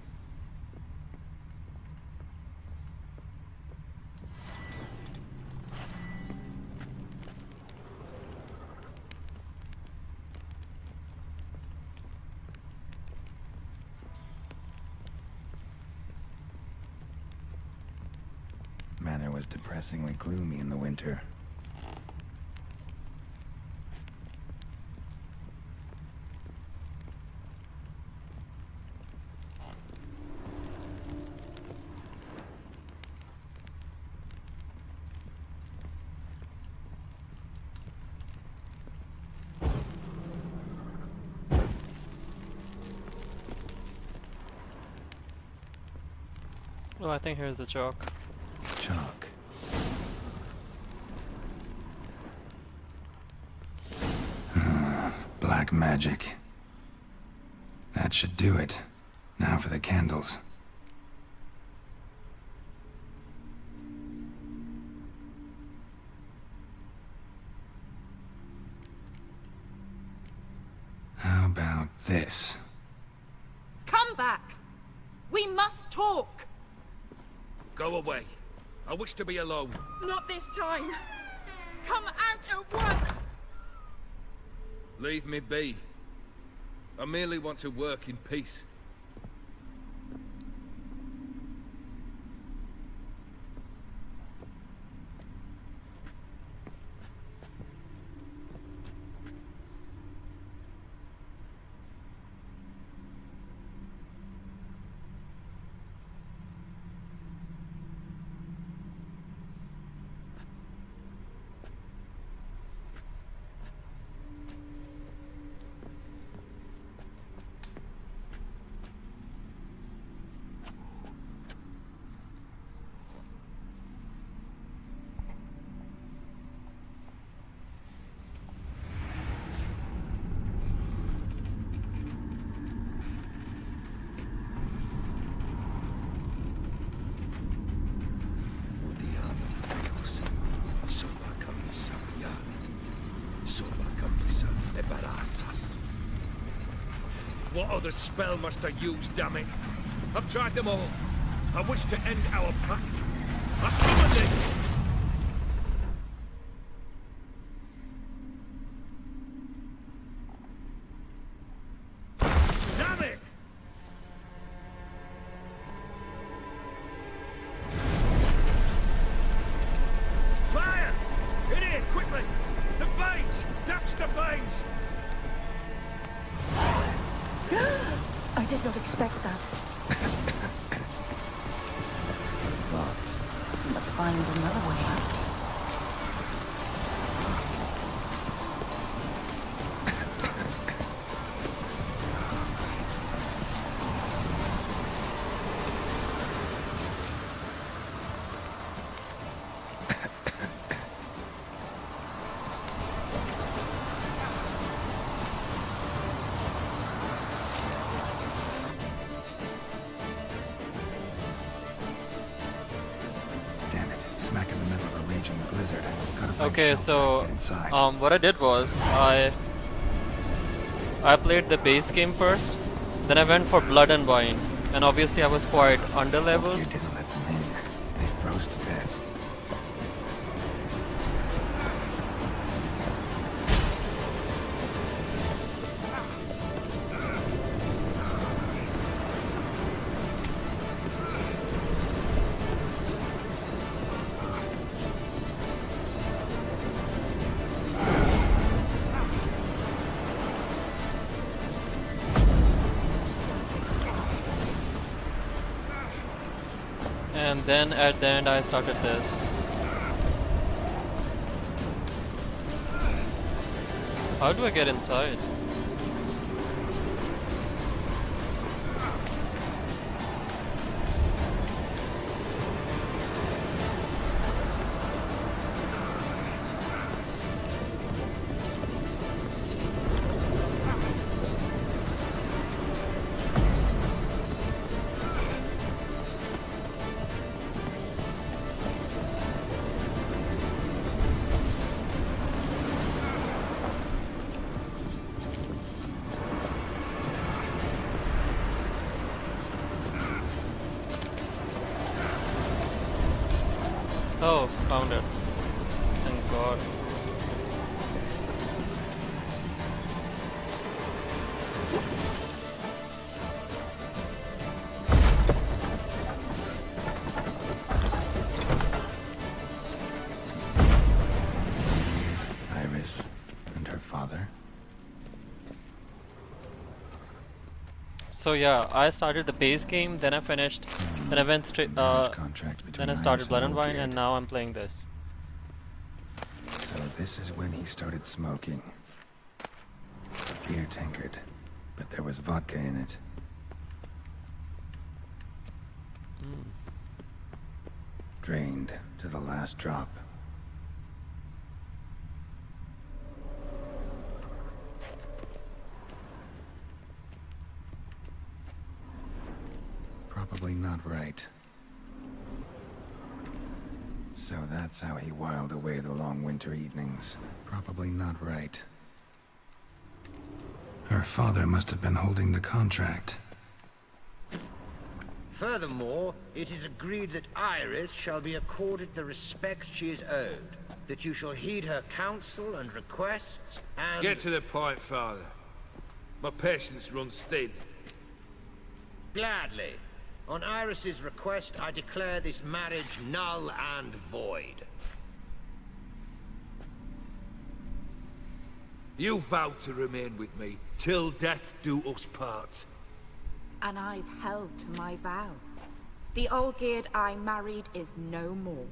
Manor was depressingly gloomy in the winter. Oh, I think here's the chalk. Chalk. Black magic. That should do it. Now for the candles. How about this? Come back! We must talk! Go away. I wish to be alone. Not this time! Come out at once! Leave me be. I merely want to work in peace. What other spell must I use, damn it? I've tried them all. I wish to end our pact. I summoned it! Damn it! Fire! In here, quickly! The flames! Dash the flames! I did not expect that. Well, we must find another way out. Smack in the middle of a raging blizzard. Okay, so what I did was I played the base game first, then I went for Blood and Wine, and obviously I was quite underleveled. You didn't let them in. They froze to death. And then at the end I started this. How do I get inside? Oh, found it. Thank God. Iris and her father. So yeah, I started the base game, then I finished, then I went straight, then I started Blood and Wine, and now I'm playing this. So this is when he started smoking. Beer tankard, but there was vodka in it. Drained to the last drop. Probably not right. So that's how he whiled away the long winter evenings. Probably not right. Her father must have been holding the contract. Furthermore, it is agreed that Iris shall be accorded the respect she is owed, that you shall heed her counsel and requests, and... Get to the point, Father. My patience runs thin. Gladly. On Iris's request, I declare this marriage null and void. You vowed to remain with me, till death do us part. And I've held to my vow. The Olgierd I married is no more.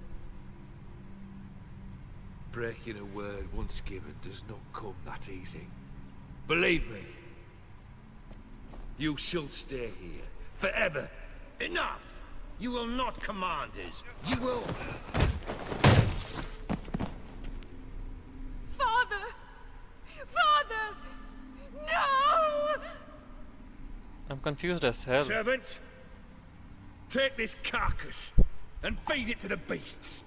Breaking a word once given does not come that easy. Believe me. You shall stay here, forever. Enough! You will not command us. You will... Father! Father! No! I'm confused as hell. Servants, take this carcass and feed it to the beasts.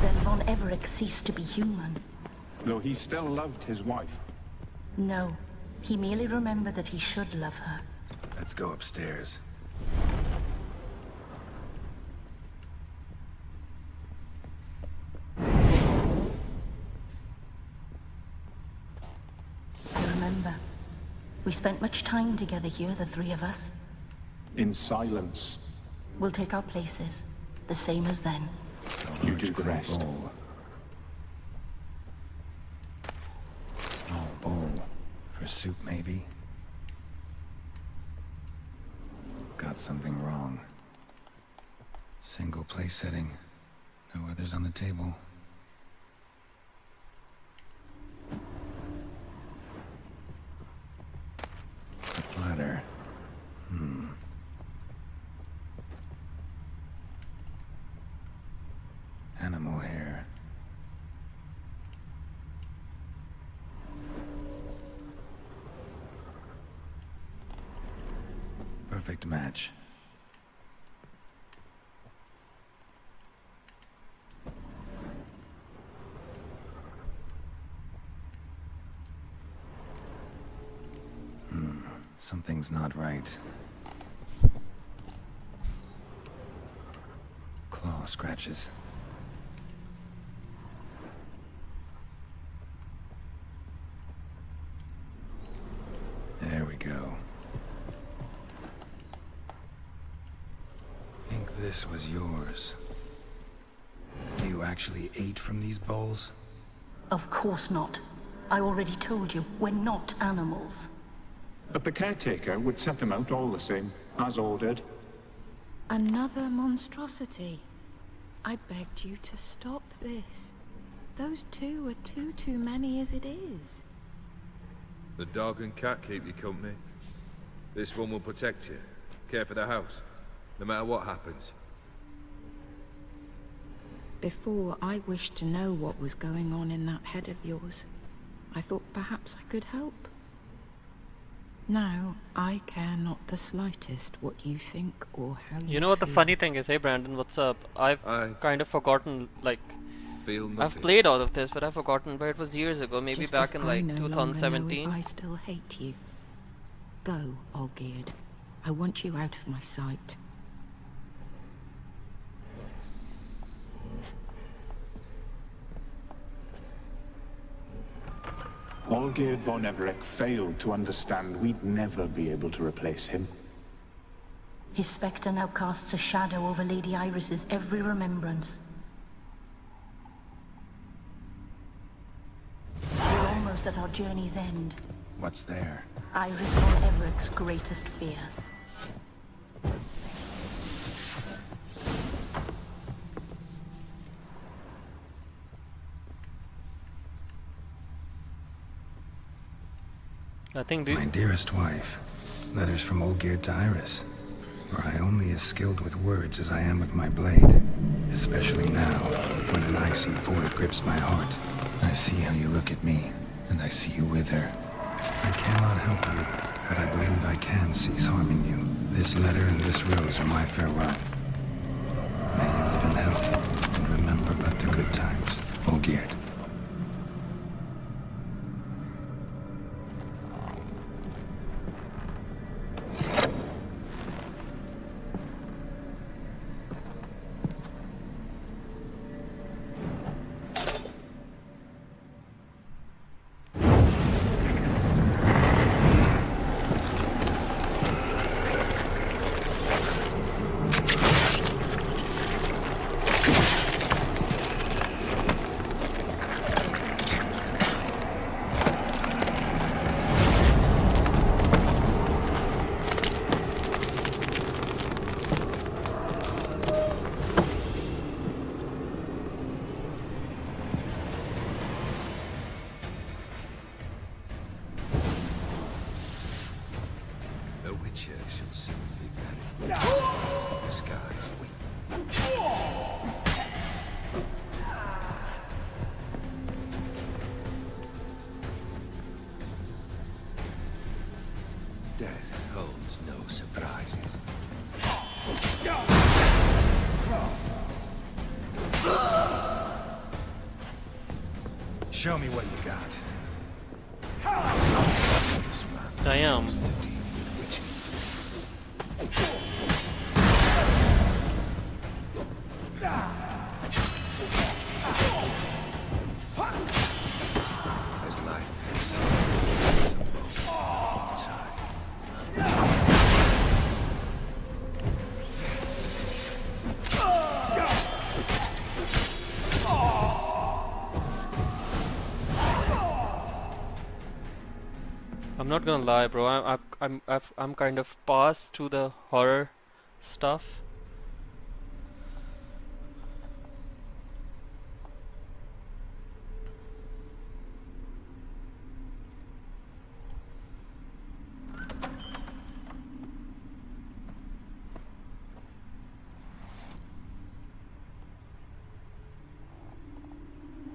Then Von Everec ceased to be human. Though he still loved his wife. No, he merely remembered that he should love her. Let's go upstairs. I remember. We spent much time together here, the three of us. In silence. We'll take our places, the same as then. You do the rest. Small bowl. For soup, maybe? Got something wrong. Single place setting. No others on the table. A platter. Animal hair. Perfect match. Something's not right. Claw scratches. There we go. Think this was yours. Do you actually ate from these bowls? Of course not. I already told you, we're not animals. But the caretaker would set them out all the same, as ordered. Another monstrosity. I begged you to stop this. Those two are too many as it is. The dog and cat keep you company. This one will protect you, care for the house, no matter what happens. Before, I wished to know what was going on in that head of yours. I thought perhaps I could help. Now, I care not the slightest what you think or how you You know what the feel. funny thing is? Hey Brandon, what's up? I've kind of forgotten, like, I've played all of this, but I've forgotten, but it was years ago, maybe Just back as in I like no longer know 2017. if I still hate you. Go, Olgierd. I want you out of my sight. Olgierd von Everec failed to understand we'd never be able to replace him. His spectre now casts a shadow over Lady Iris's every remembrance. We're almost at our journey's end. What's there? Iris von Everec's greatest fear. I think My dearest wife, letters from Olgierd to Iris. Were I only as skilled with words as I am with my blade, especially now, when an icy void grips my heart. I see how you look at me, and I see you with her. I cannot help you, but I believe I can cease harming you. This letter and this rose are my farewell. May you live in health, and remember but the good times, Olgierd. Death holds no surprises. Show me what you got. I am. As life is a moment inside. I'm not gonna lie, bro. I'm kind of past to the horror stuff.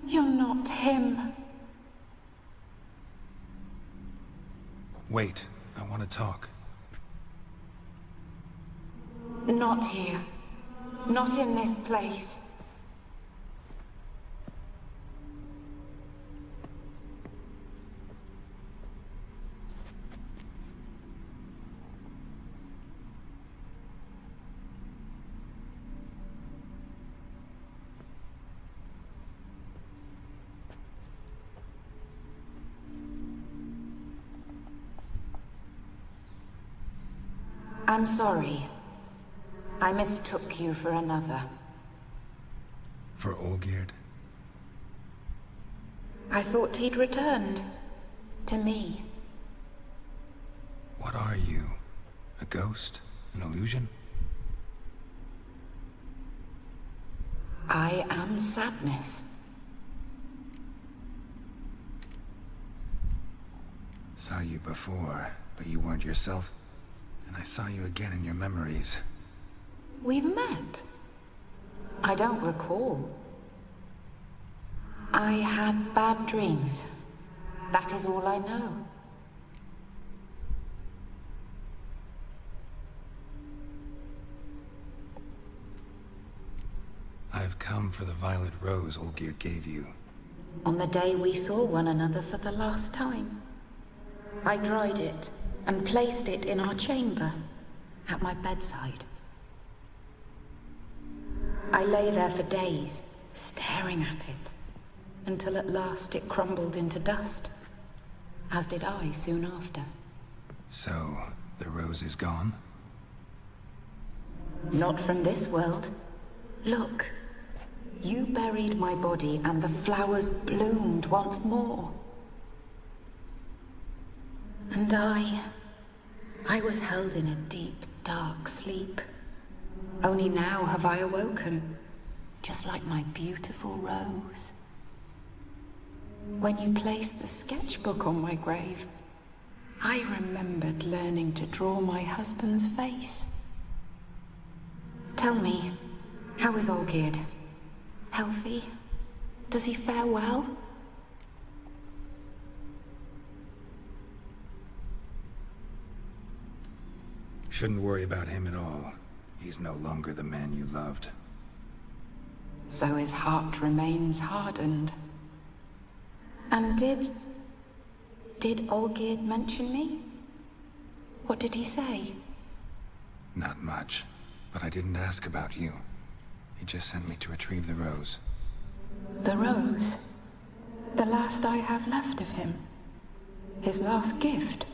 You're not him. Wait, I want to talk. Not here. Not in this place. I'm sorry. I mistook you for another. For Olgierd? I thought he'd returned. To me. What are you? A ghost? An illusion? I am sadness. Saw you before, but you weren't yourself. And I saw you again in your memories. We've met. I don't recall. I had bad dreams. That is all I know. I've come for the violet rose Olgierd gave you. On the day we saw one another for the last time, I dried it and placed it in our chamber, at my bedside. I lay there for days, staring at it, until at last it crumbled into dust, as did I soon after. So, the rose is gone? Not from this world. Look, you buried my body and the flowers bloomed once more. And I was held in a deep, dark sleep. Only now have I awoken, just like my beautiful rose. When you placed the sketchbook on my grave, I remembered learning to draw my husband's face. Tell me, how is Olgierd? Healthy? Does he fare well? Shouldn't worry about him at all. He's no longer the man you loved. So his heart remains hardened. And did Olgierd mention me? What did he say? Not much, but I didn't ask about you. He just sent me to retrieve the rose. The rose? The last I have left of him? His last gift?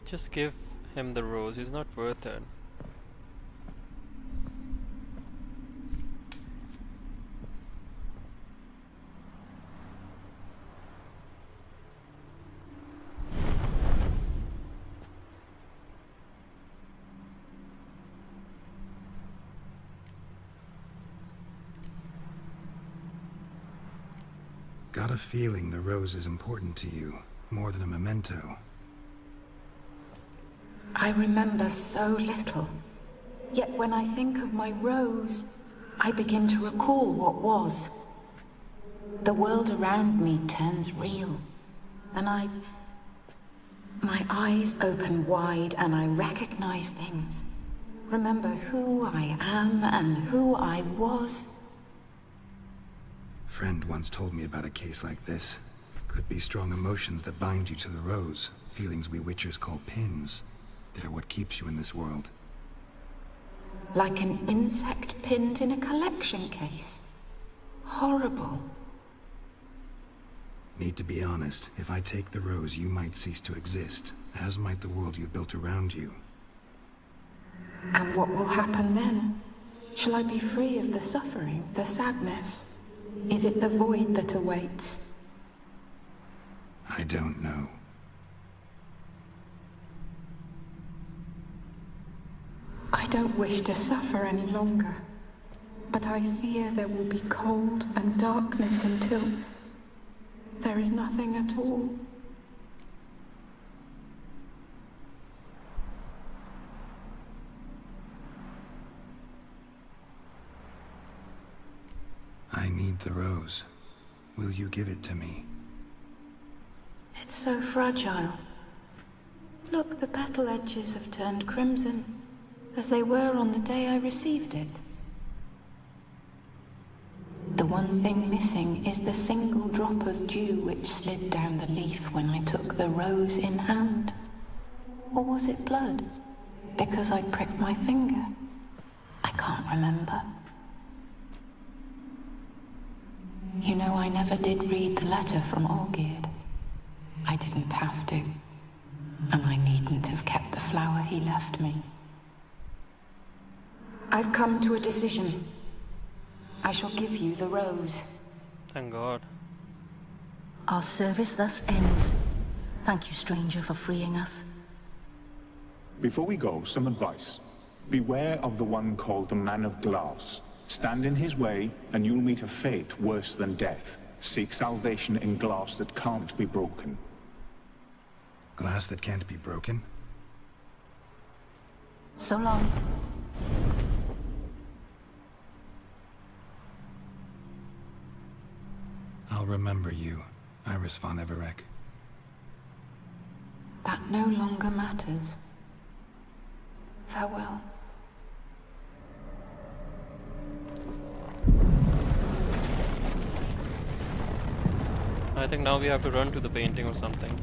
Just give him the rose, he's not worth it. Got a feeling the rose is important to you, more than a memento. I remember so little. Yet when I think of my rose, I begin to recall what was. The world around me turns real, and my eyes open wide and I recognize things. Remember who I am and who I was. Friend once told me about a case like this. Could be strong emotions that bind you to the rose, feelings we witchers call pins. They're what keeps you in this world. Like an insect pinned in a collection case. Horrible. Need to be honest, if I take the rose, you might cease to exist, as might the world you built around you. And what will happen then? Shall I be free of the suffering, the sadness? Is it the void that awaits? I don't know. I don't wish to suffer any longer, but I fear there will be cold and darkness until there is nothing at all. I need the rose. Will you give it to me? It's so fragile. Look, the petal edges have turned crimson, as they were on the day I received it. The one thing missing is the single drop of dew which slid down the leaf when I took the rose in hand. Or was it blood? Because I pricked my finger? I can't remember. You know, I never did read the letter from Olgierd. I didn't have to. And I needn't have kept the flower he left me. I've come to a decision. I shall give you the rose. Thank God. Our service thus ends. Thank you, stranger, for freeing us. Before we go, some advice. Beware of the one called the Man of Glass. Stand in his way, and you'll meet a fate worse than death. Seek salvation in glass that can't be broken. Glass that can't be broken? So long. I'll remember you, Iris von Everec. That no longer matters. Farewell. I think now we have to run to the painting or something.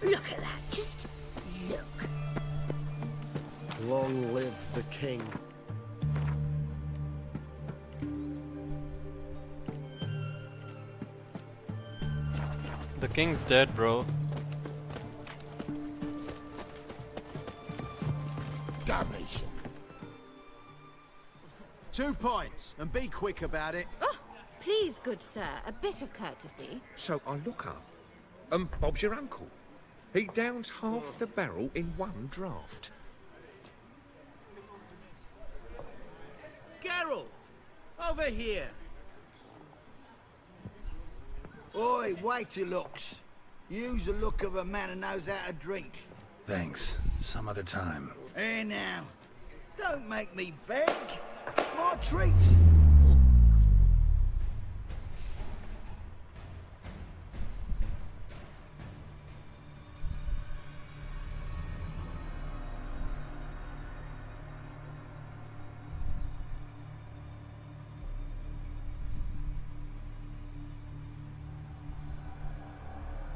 Look at that, just look. Long live the king. The king's dead, bro. Damnation. 2 points, and be quick about it. Oh, please, good sir, a bit of courtesy. So I look up, and Bob's your uncle. He downs half the barrel in one draft. Geralt, over here. Oi, wait your looks. Use the look of a man who knows how to drink. Thanks. Some other time. Here now. Don't make me beg. My treat.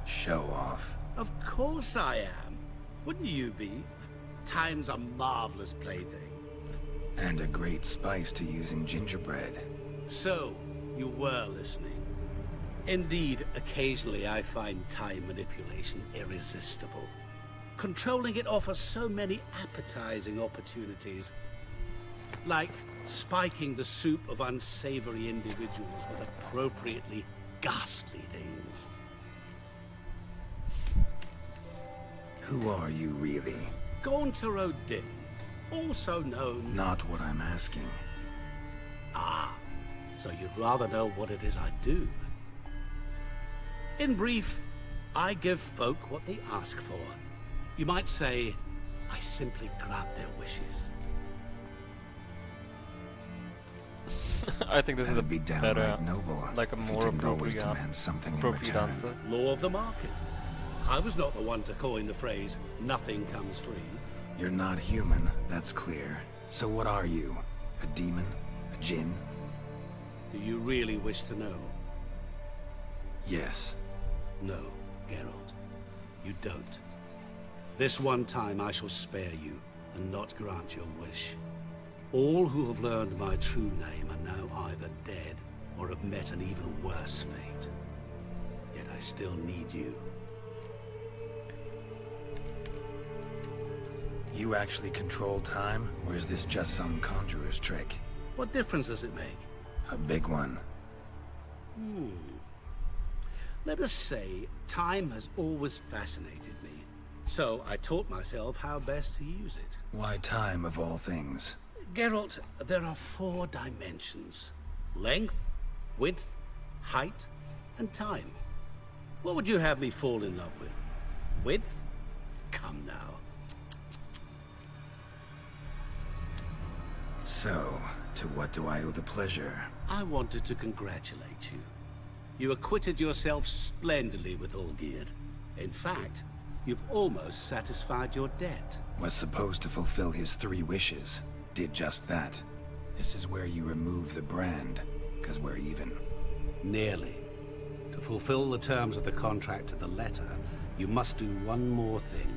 Show off. Of course I am. Wouldn't you be? Time's a marvelous plaything. And a great spice to use in gingerbread. So, you were listening. Indeed, occasionally I find time manipulation irresistible. Controlling it offers so many appetizing opportunities. Like spiking the soup of unsavory individuals with appropriately ghastly things. Who are you, really? Gaunter O'Din, also known... Not what I'm asking. Ah, so you'd rather know what it is I do. In brief, I give folk what they ask for. You might say, I simply grant their wishes. I think this is a be better, downright noble. like a if you more didn't always appropriate, demand something in appropriate return. answer. Law of the market. I was not the one to coin the phrase, nothing comes free. You're not human, that's clear. So what are you? A demon? A djinn? Do you really wish to know? Yes. No, Geralt. You don't. This one time I shall spare you, and not grant your wish. All who have learned my true name are now either dead, or have met an even worse fate. Yet I still need you. You actually control time, or is this just some conjurer's trick? What difference does it make? A big one. Let us say, time has always fascinated me. So I taught myself how best to use it. Why time, of all things? Geralt, there are 4 dimensions. Length, width, height, and time. What would you have me fall in love with? Width? Come now. So, to what do I owe the pleasure? I wanted to congratulate you. You acquitted yourself splendidly with Olgierd. In fact, You've almost satisfied your debt. Was supposed to fulfill his 3 wishes. Did just that. This is where you remove the brand, because we're even. Nearly. To fulfill the terms of the contract to the letter, you must do one more thing.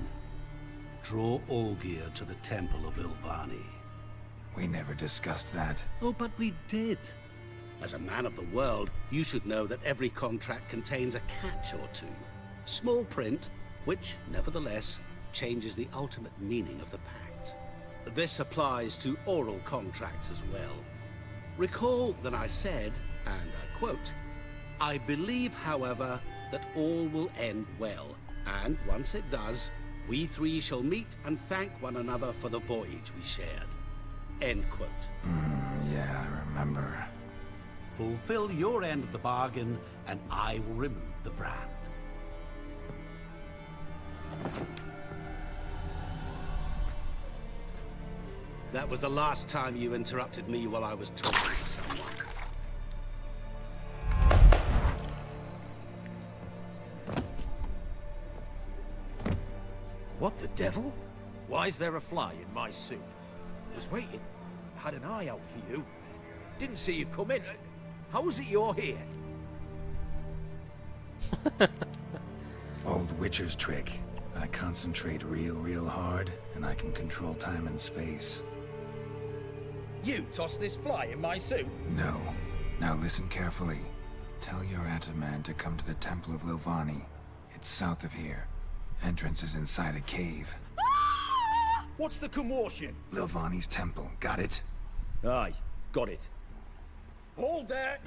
Draw Olgierd to the Temple of Lilvani. We never discussed that. Oh, but we did. As a man of the world, you should know that every contract contains a catch or two. Small print, which, nevertheless, changes the ultimate meaning of the pact. This applies to oral contracts as well. Recall that I said, and I quote, "I believe, however, that all will end well, and once it does, we 3 shall meet and thank one another for the voyage we shared." End quote. Yeah, I remember. Fulfill your end of the bargain, and I will remove the brand. That was the last time you interrupted me while I was talking to someone. What the devil? Why is there a fly in my soup? Was waiting. Had an eye out for you. Didn't see you come in. How is it you're here? Old Witcher's trick. I concentrate real hard, and I can control time and space. You tossed this fly in my soup? No. Now listen carefully. Tell your Ataman to come to the Temple of Lilvani. It's south of here. Entrance is inside a cave. What's the commotion? Lilvani's temple. Got it? Aye, got it. Hold there!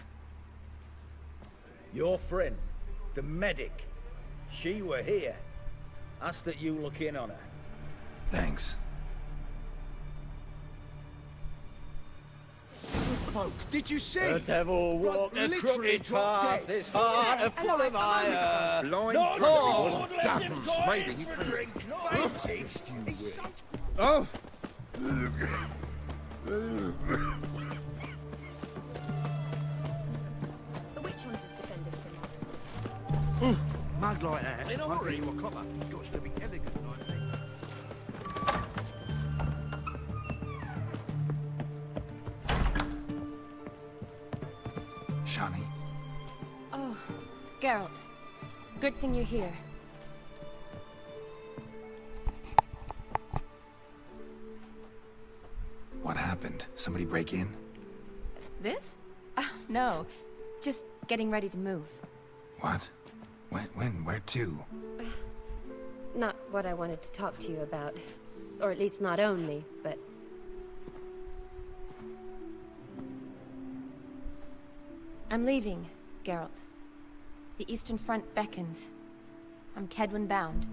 Your friend, the medic. She were here. Ask that you look in on her. Thanks. Folk, did you see? The devil walked a crooked path, his heart a full of ire. Blind No, was no, damned. Maybe he Oh! The witch hunters defend us from that. Mug like that. In a I'll hurry. give you a copper. Got to be elegant like me. Shani, Oh, Geralt. Good thing you're here. what happened? Somebody break in? This? No. Just getting ready to move. What? When? Where to? Not what I wanted to talk to you about. Or at least not only, but... I'm leaving, Geralt. The Eastern Front beckons. I'm Kedwen bound.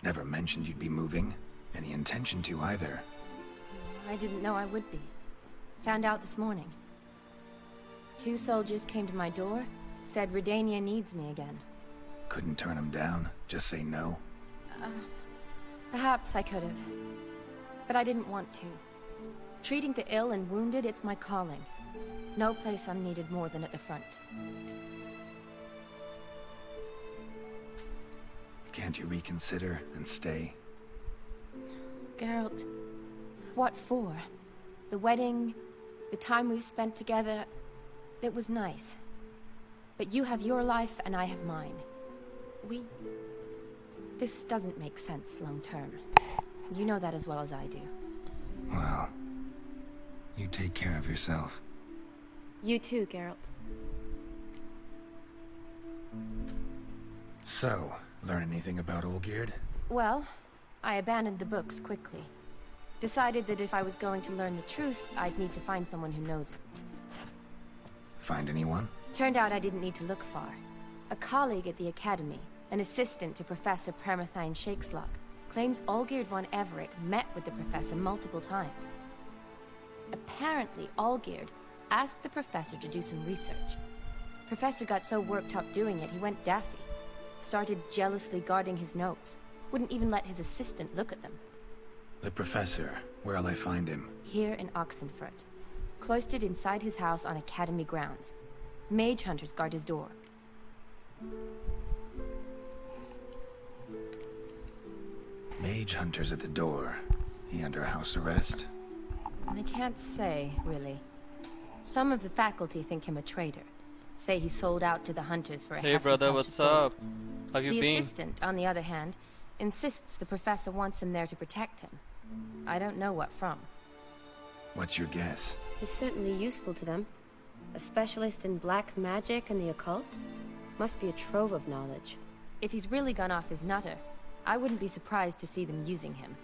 Never mentioned you'd be moving. Any intention to either. I didn't know I would be. Found out this morning. 2 soldiers came to my door, said Redania needs me again. Couldn't turn him down? Just say no? Perhaps I could have. But I didn't want to. Treating the ill and wounded, it's my calling. No place I'm needed more than at the front. Can't you reconsider and stay? Geralt, what for? The wedding, the time we've spent together, it was nice. But you have your life and I have mine. This doesn't make sense long term. You know that as well as I do. Well, you take care of yourself. You too, Geralt. So, learn anything about Olgierd? Well, I abandoned the books quickly. Decided that if I was going to learn the truth, I'd need to find someone who knows it. Find anyone? Turned out I didn't need to look far. A colleague at the Academy, an assistant to Professor Permathine Shakeslock, claims Olgierd von Everec met with the professor multiple times. Apparently, Olgierd asked the professor to do some research. Professor got so worked up doing it, he went daffy. Started jealously guarding his notes. Wouldn't even let his assistant look at them. The professor. Where'll I find him? Here in Oxenfurt. Cloistered inside his house on Academy grounds. Mage hunters guard his door. Mage Hunter's at the door. He under house arrest? I can't say, really. Some of the faculty think him a traitor. Say he sold out to the hunters for a Hey hefty brother, patch what's of gold. up? How you The been? assistant, on the other hand, insists the professor wants him there to protect him. I don't know what from. What's your guess? He's certainly useful to them. A specialist in black magic and the occult? Must be a trove of knowledge. If he's really gone off his nutter, I wouldn't be surprised to see them using him.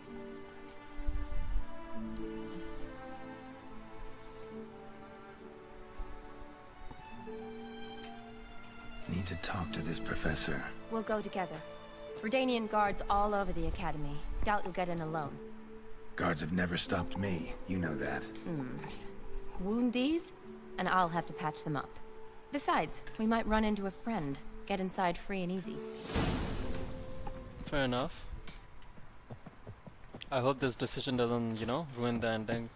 Need to talk to this professor. We'll go together. Redanian guards all over the academy. Doubt you'll get in alone. Guards have never stopped me. You know that. Wound these, and I'll have to patch them up. Besides, we might run into a friend. Get inside free and easy. Fair enough. I hope this decision doesn't, you know, ruin the ending.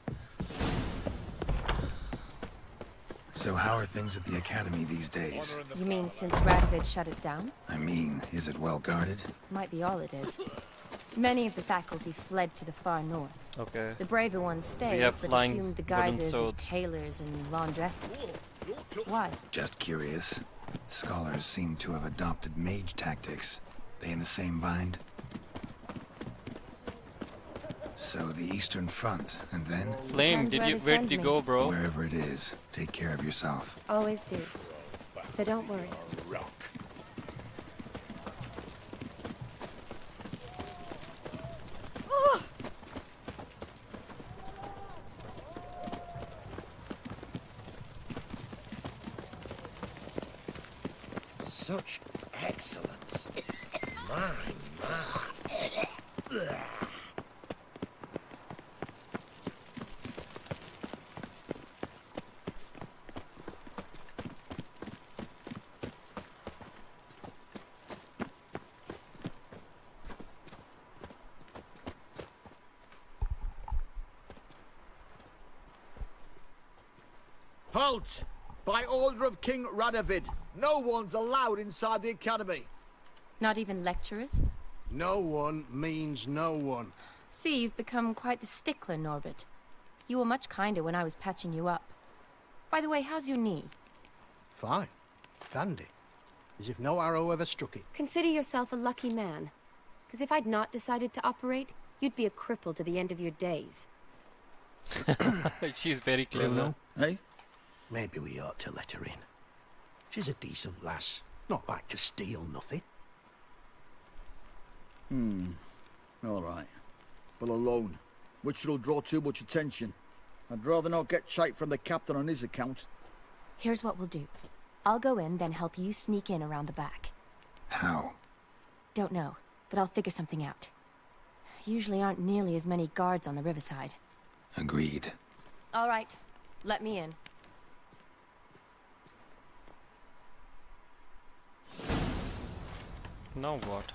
So how are things at the academy these days? You mean since Radovid shut it down? I mean, is it well guarded? Might be all it is. Many of the faculty fled to the far north. Okay. The braver ones We stayed, have but flying assumed the wooden guises swords. of tailors and laundresses. Why? Just curious. Scholars seem to have adopted mage tactics. They in the same bind? So the Eastern Front, and then? Flame, where did you go, bro? Wherever it is, take care of yourself. Always do. So don't worry. Rock. Such excellence. My. Halt! By order of King Radovid, no one's allowed inside the academy. Not even lecturers? No one means no one. See, you've become quite the stickler, Norbert. You were much kinder when I was patching you up. By the way, how's your knee? Fine. Dandy. As if no arrow ever struck it. Consider yourself a lucky man. Because if I'd not decided to operate, you'd be a cripple to the end of your days. She's very clever. Bruno, eh? Maybe we ought to let her in. She's a decent lass. Not like to steal nothing. All right. But alone, which will draw too much attention. I'd rather not get shite from the captain on his account. Here's what we'll do. I'll go in, then help you sneak in around the back. How? Don't know, but I'll figure something out. Usually aren't nearly as many guards on the riverside. Agreed. All right, let me in. Now what?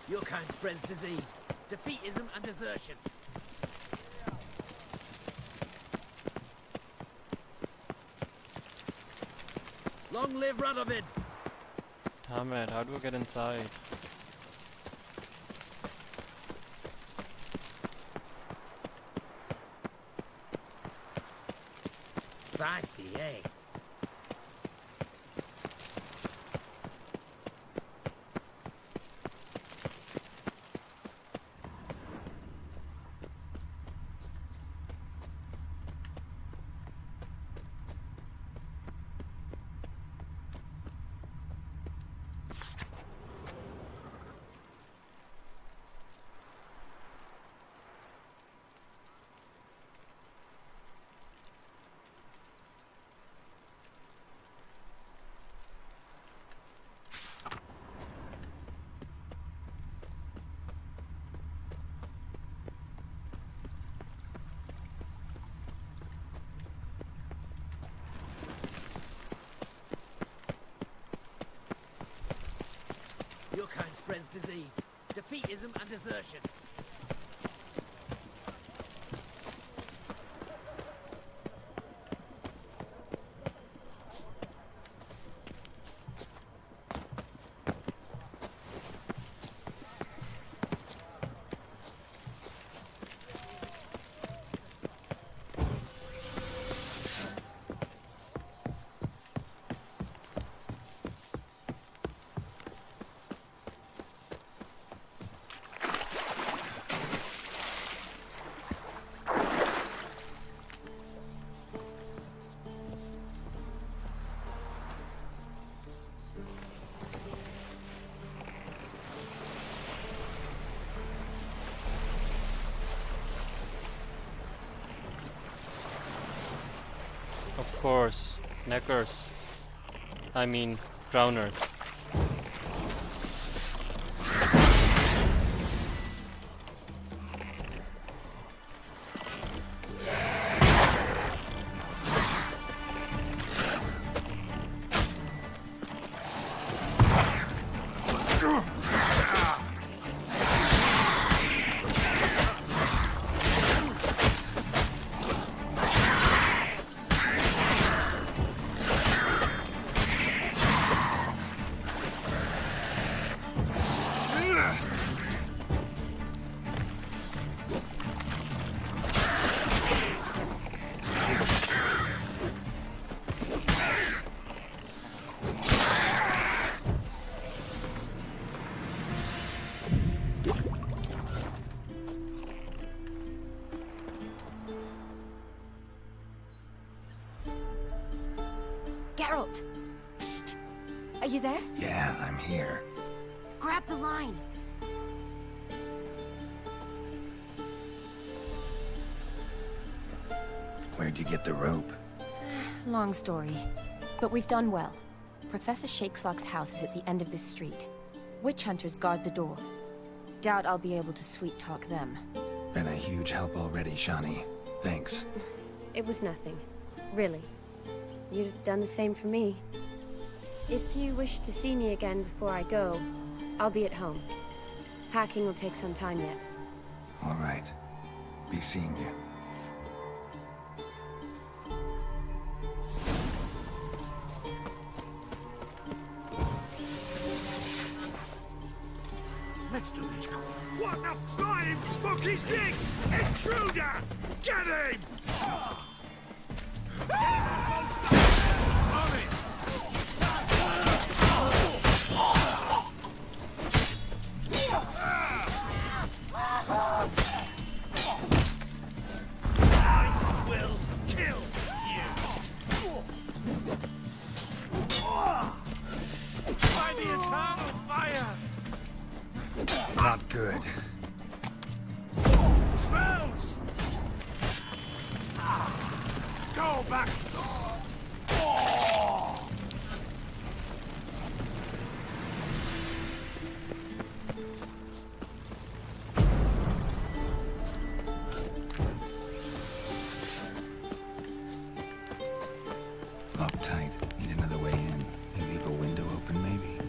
Your kind spreads disease, defeatism and desertion. Long live Radovid! Damn it, how do I get inside? Feisty, eh? Your kind spreads disease, defeatism and desertion. Of course, neckers. I mean, drowners. Geralt! Psst! Are you there? Yeah, I'm here. Grab the line! Where'd you get the rope? Long story. But we've done well. Professor Shakeslock's house is at the end of this street. Witch hunters guard the door. Doubt I'll be able to sweet-talk them. Been a huge help already, Shani. Thanks. It was nothing. Really. You'd have done the same for me. If you wish to see me again before I go, I'll be at home. Packing will take some time yet. All right. Be seeing you. Let's do this. What the flying fuck is this? Intruder! Get him! I will kill you! By the eternal fire! Not good. Spells! Go back! Locked tight. Need another way in. You leave a window open, maybe?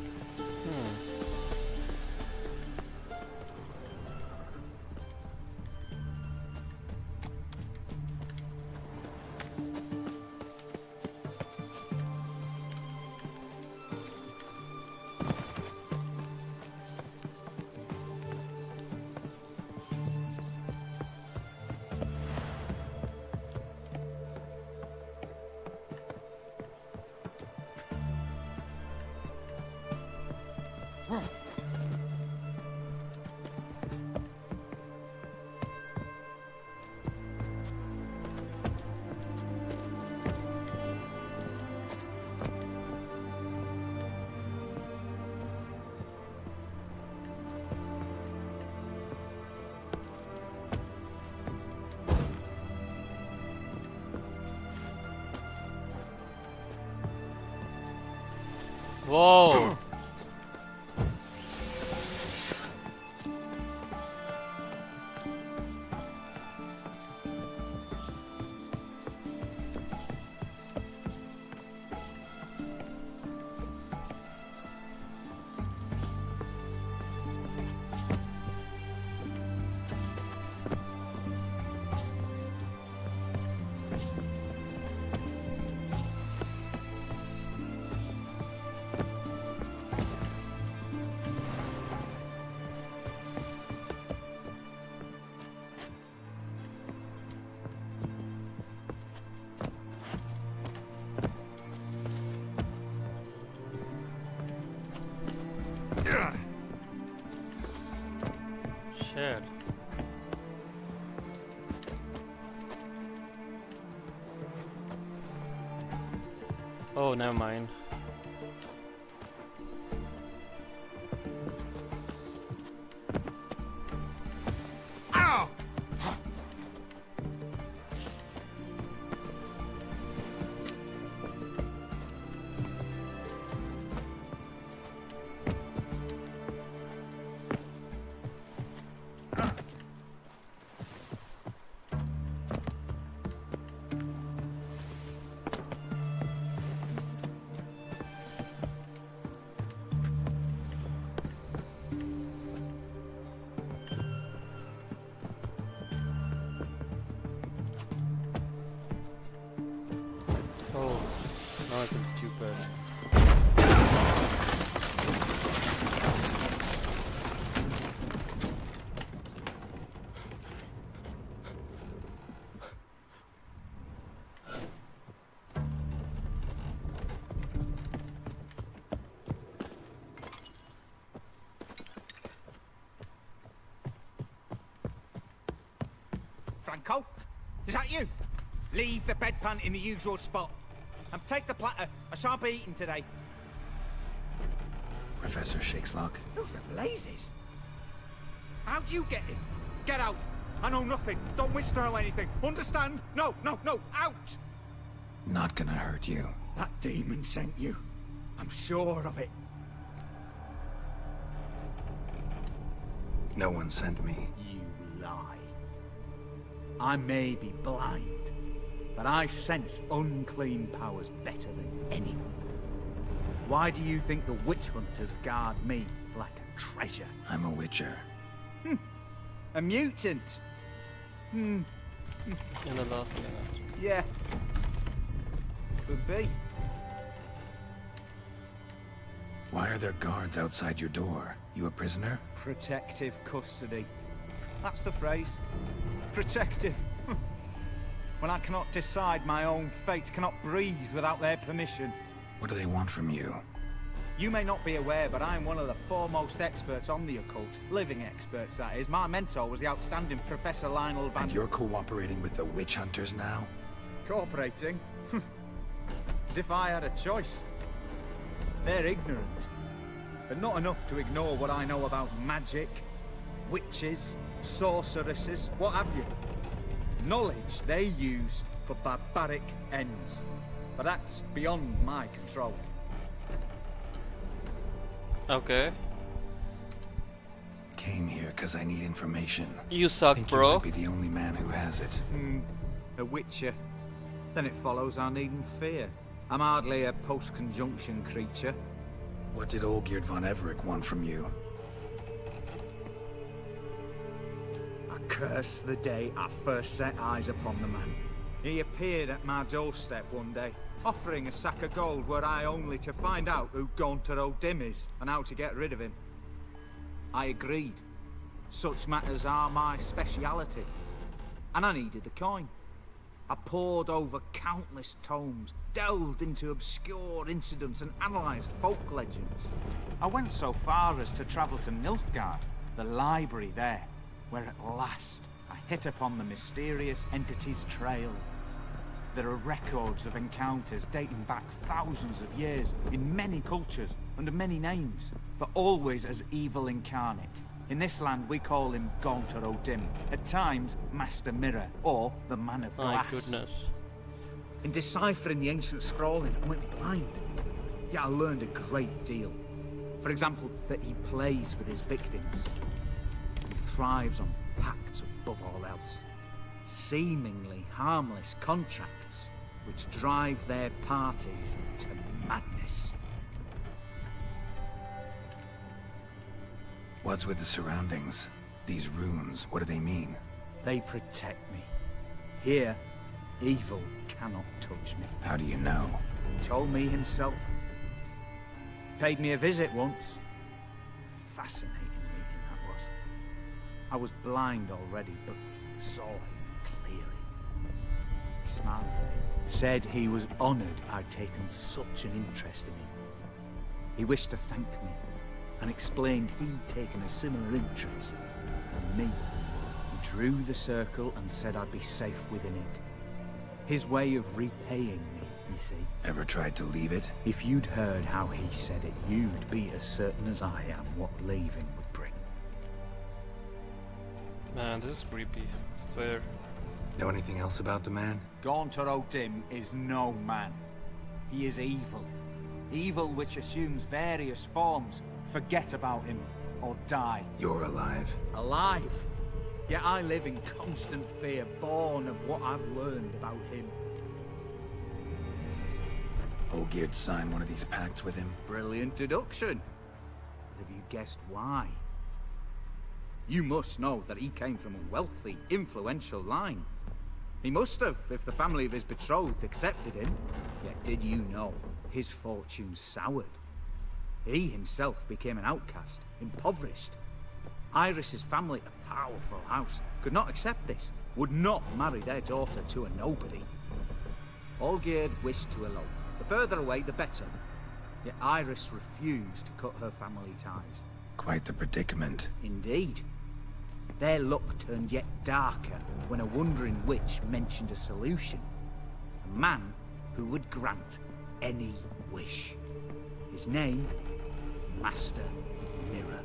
Whoa! Shit. Oh, never mind. Ow! fucking stupid. Franco? Is that you? Leave the bedpan in the usual spot. And take the platter. I shan't be eating today. Professor Shakeslock. Who the blazes? How'd you get in? Get out. I know nothing. Don't whisper or anything. Understand? No, no, no. Out! Not gonna hurt you. That demon sent you. I'm sure of it. No one sent me. You lie. I may be blind, but I sense unclean powers better than anyone. Why do you think the witch hunters guard me like a treasure? I'm a witcher. A mutant? Yeah. Could be. Why are there guards outside your door? You a prisoner? Protective custody. That's the phrase. Protective. When I cannot decide my own fate, cannot breathe without their permission. What do they want from you? You may not be aware, but I'm one of the foremost experts on the occult. Living experts, that is. My mentor was the outstanding Professor Lionel Van... And you're cooperating with the witch hunters now? Cooperating? As if I had a choice. They're ignorant, but not enough to ignore what I know about magic, witches, sorceresses, what have you. Knowledge they use for barbaric ends. But that's beyond my control. Okay. Came here because I need information. You suck, Think bro. You might be the only man who has it. A witcher. Then it follows I needn't fear. I'm hardly a post-conjunction creature. What did Olgierd von Everec want from you? I curse the day I first set eyes upon the man. He appeared at my doorstep one day, offering a sack of gold were I only to find out who Gaunter O'Dim is and how to get rid of him. I agreed. Such matters are my speciality. And I needed the coin. I pored over countless tomes, delved into obscure incidents and analysed folk legends. I went so far as to travel to Nilfgaard, the library there, where at last I hit upon the mysterious entity's trail. There are records of encounters dating back thousands of years in many cultures, under many names, but always as evil incarnate. In this land, we call him Gaunter O'Dim, at times Master Mirror, or the Man of Glass. My goodness. In deciphering the ancient scrawlings, I went blind. Yet I learned a great deal. For example, that he plays with his victims. He thrives on pacts above all else. Seemingly harmless contracts which drive their parties to madness. What's with the surroundings? These runes, what do they mean? They protect me. Here, evil cannot touch me. How do you know? He told me himself. Paid me a visit once. Fascinating meeting that was. I was blind already, but saw him clearly. He smiled at me. Said he was honoured I'd taken such an interest in him. He wished to thank me, and explained he'd taken a similar interest in me. He drew the circle and said I'd be safe within it. His way of repaying me, you see. Ever tried to leave it? If you'd heard how he said it, you'd be as certain as I am what leaving would bring. Man, this is creepy, I swear. Know anything else about the man? Gaunter O'Dim is no man. He is evil. Evil which assumes various forms. Forget about him, or die. You're alive. Alive? Yet I live in constant fear, born of what I've learned about him. Olgierd signed one of these pacts with him. Brilliant deduction. But have you guessed why? You must know that he came from a wealthy, influential line. He must have, if the family of his betrothed accepted him. Yet did you know his fortune soured. He himself became an outcast, impoverished. Iris's family, a powerful house, could not accept this, would not marry their daughter to a nobody. Olgierd wished to elope. The further away, the better. Yet Iris refused to cut her family ties. Quite the predicament. Indeed. Their luck turned yet darker when a wandering witch mentioned a solution. A man who would grant any wish. His name, Master Mirror.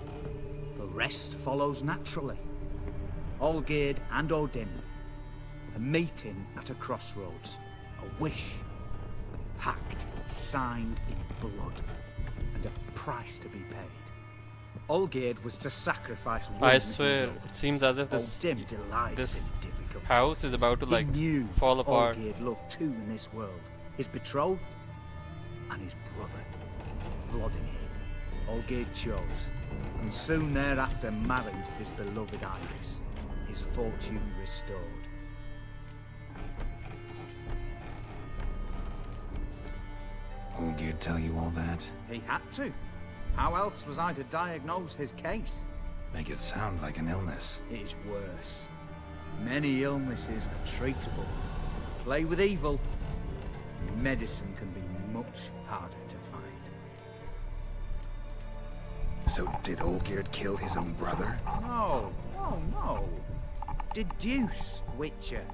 The rest follows naturally. Olgierd and Odin, a meeting at a crossroads, a wish, a pact signed in blood, and a price to be paid. Olgierd was to sacrifice one I swear, it seems as if this house is about to like fall apart. Olgierd loved two in this world: his betrothed and his brother, Vladimir. Olgierd chose, and soon thereafter married his beloved Iris, his fortune restored. Olgierd tell you all that? He had to. How else was I to diagnose his case? Make it sound like an illness. It is worse. Many illnesses are treatable. Play with evil, medicine can be much harder to find. So did Olgierd kill his own brother? No. Deduce, Witcher.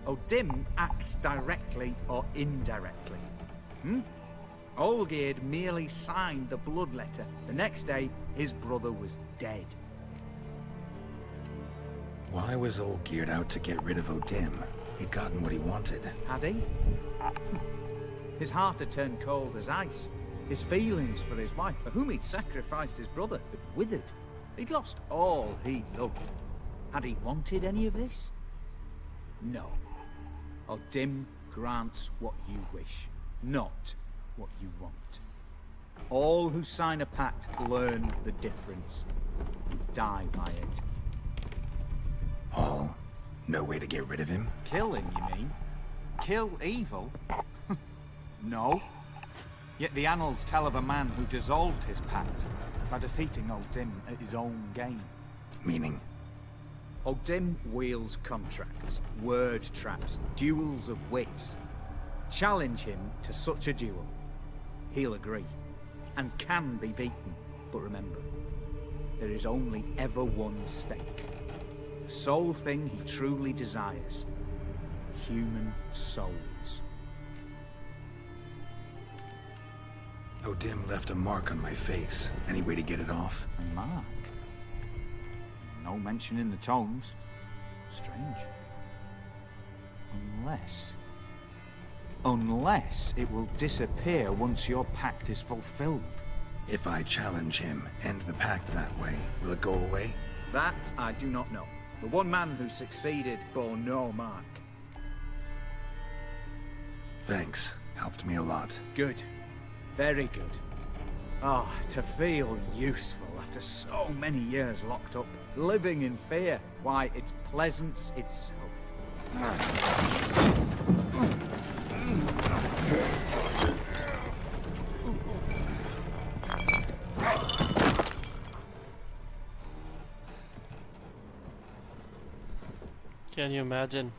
Odin acts directly or indirectly. Olgierd merely signed the blood letter. The next day, his brother was dead. Why was Olgierd out to get rid of Odin? He'd gotten what he wanted. Had he? His heart had turned cold as ice. His feelings for his wife, for whom he'd sacrificed his brother, had withered. He'd lost all he loved. Had he wanted any of this? No. Odin grants what you wish, not what you want. All who sign a pact learn the difference and die by it. All? No way to get rid of him? Kill him, you mean? Kill evil? No. Yet the annals tell of a man who dissolved his pact by defeating Odin at his own game. Meaning? Odin wields contracts, word traps, duels of wits. Challenge him to such a duel. He'll agree, and can be beaten. But remember, there is only ever one stake. The sole thing he truly desires. Human souls. Odin left a mark on my face. Any way to get it off? A mark? No mention in the tomes. Strange. Unless it will disappear once your pact is fulfilled. If I challenge him, end the pact that way, will it go away? That I do not know. The one man who succeeded bore no mark. Thanks. Helped me a lot. Good. Very good. Oh, to feel useful after so many years locked up, living in fear. Why, it's pleasance itself. Can you imagine?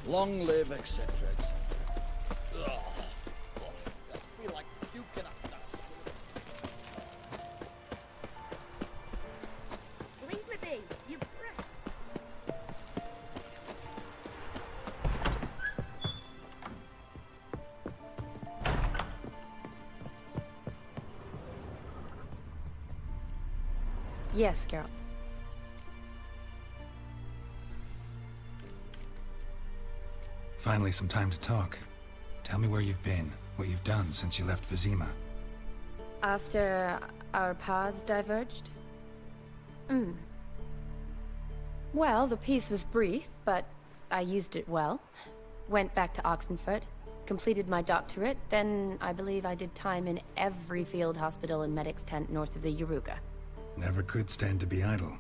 Long live, etc., etc. I feel like puking after that. Leave me be, you brat. Yes, Geralt. Finally, some time to talk. Tell me where you've been, what you've done since you left Vizima. After our paths diverged? Well, the peace was brief, but I used it well. Went back to Oxenfurt, completed my doctorate, then I believe I did time in every field hospital and medic's tent north of the Yaruga. Never could stand to be idle.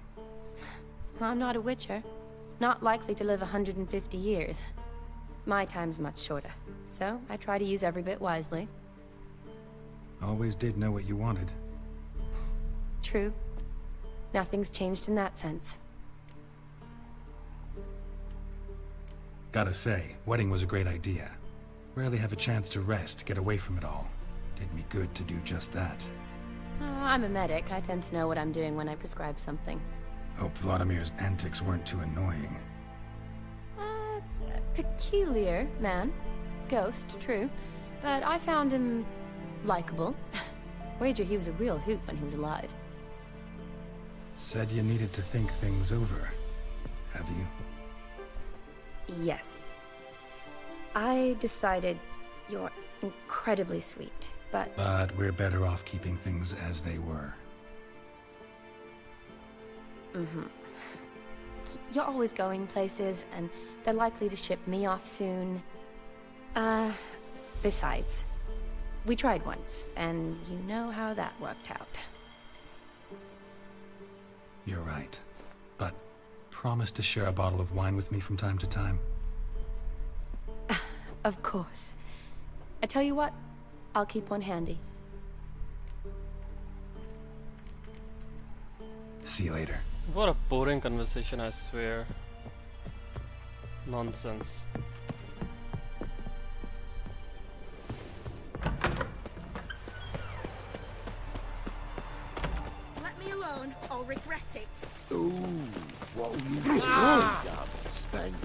I'm not a witcher. Not likely to live 150 years. My time's much shorter, so I try to use every bit wisely. Always did know what you wanted. True. Nothing's changed in that sense. Gotta say, wedding was a great idea. Rarely have a chance to rest, get away from it all. Did me good to do just that. I'm a medic. I tend to know what I'm doing when I prescribe something. Hope Vladimir's antics weren't too annoying. Peculiar man. Ghost, true. But I found him likable. Wager he was a real hoot when he was alive. Said you needed to think things over. Have you? Yes. I decided you're incredibly sweet, but... But we're better off keeping things as they were. You're always going places, and they're likely to ship me off soon. Besides, we tried once, and you know how that worked out. You're right. But promise to share a bottle of wine with me from time to time. Of course. I tell you what, I'll keep one handy. See you later. What a boring conversation, I swear. Nonsense. Let me alone, or regret it. Ooh, what you spank me.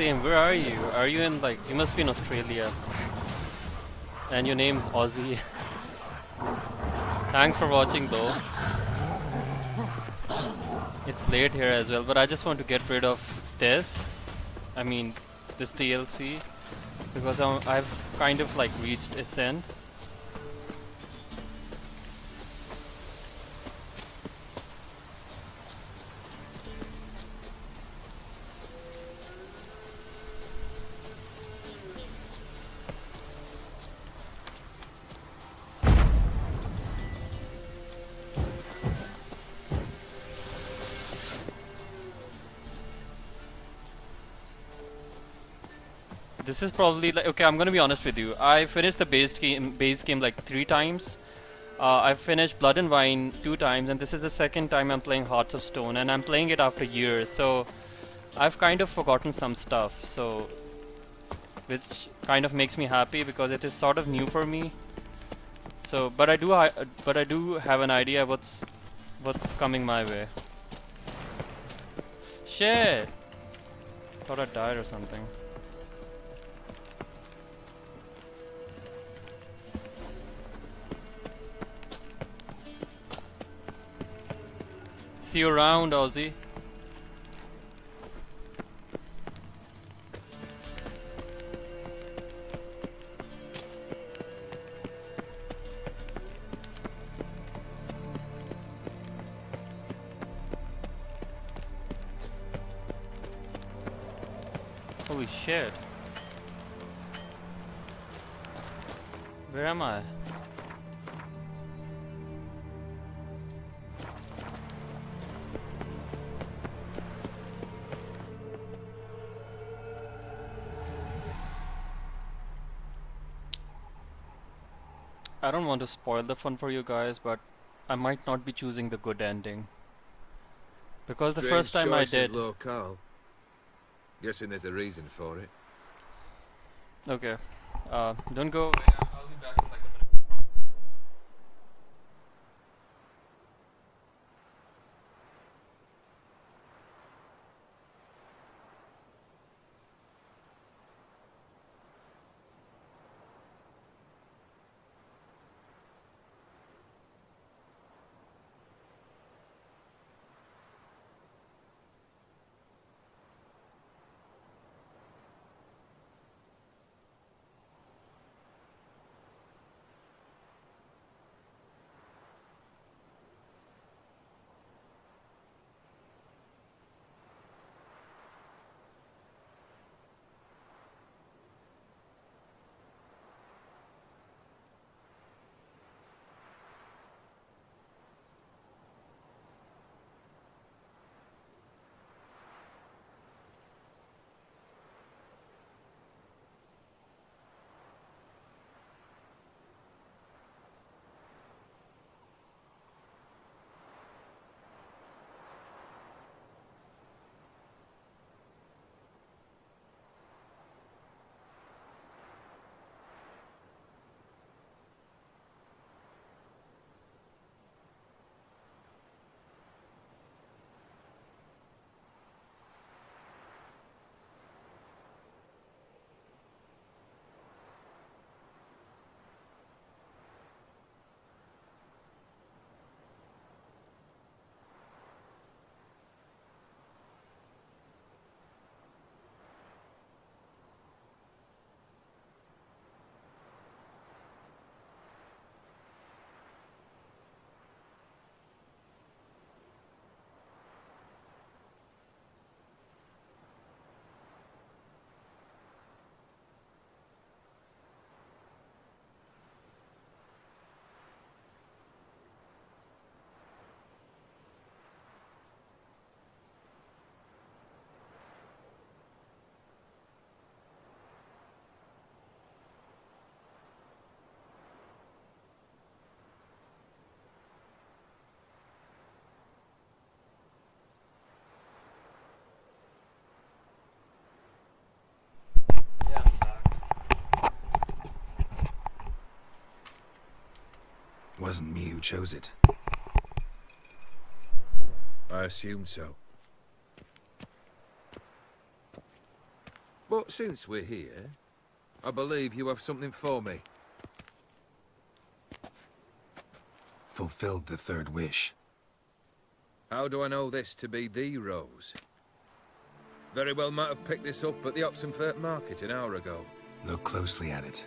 AM, where are you? Are you in, like, you must be in Australia. And your name's Aussie. Thanks for watching though. It's late here as well, but I just want to get rid of this. I mean, this DLC. Because I've kind of like reached its end. This is probably like, okay, I'm gonna be honest with you. I finished the base game like 3 times. I've finished Blood and Wine 2 times, and this is the second time I'm playing Hearts of Stone, and I'm playing it after years, so I've kind of forgotten some stuff, so which kind of makes me happy because it is sort of new for me. So, but I do have an idea what's coming my way. Shit! Thought I died or something. See you around, Ozzy. Holy shit. Where am I? I don't want to spoil the fun for you guys, but I might not be choosing the good ending. Because Strange the first time I choice of did... locale. Guessing there's a reason for it. Okay. Don't go away. I'll be back in like a minute. Wasn't me who chose it. I assumed so. But since we're here, I believe you have something for me. Fulfilled the third wish. How do I know this to be the rose? Very well might have picked this up at the Oxenfurt market an hour ago. Look closely at it.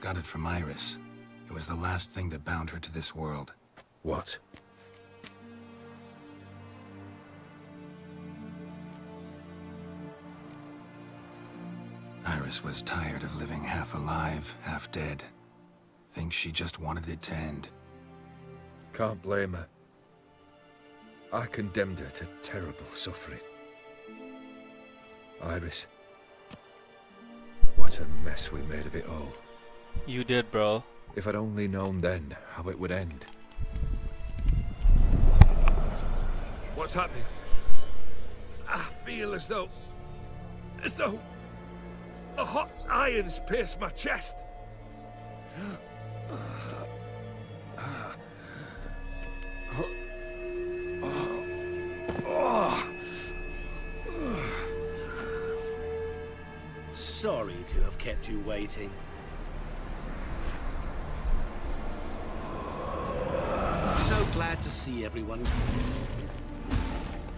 Got it from Iris. It was the last thing that bound her to this world. What? Iris was tired of living half alive, half dead. Thinks she just wanted it to end. Can't blame her. I condemned her to terrible suffering. Iris. What a mess we made of it all. You did, bro. If I'd only known then how it would end. What's happening? I feel as though a hot iron's pierced my chest. Sorry to have kept you waiting. So glad to see everyone.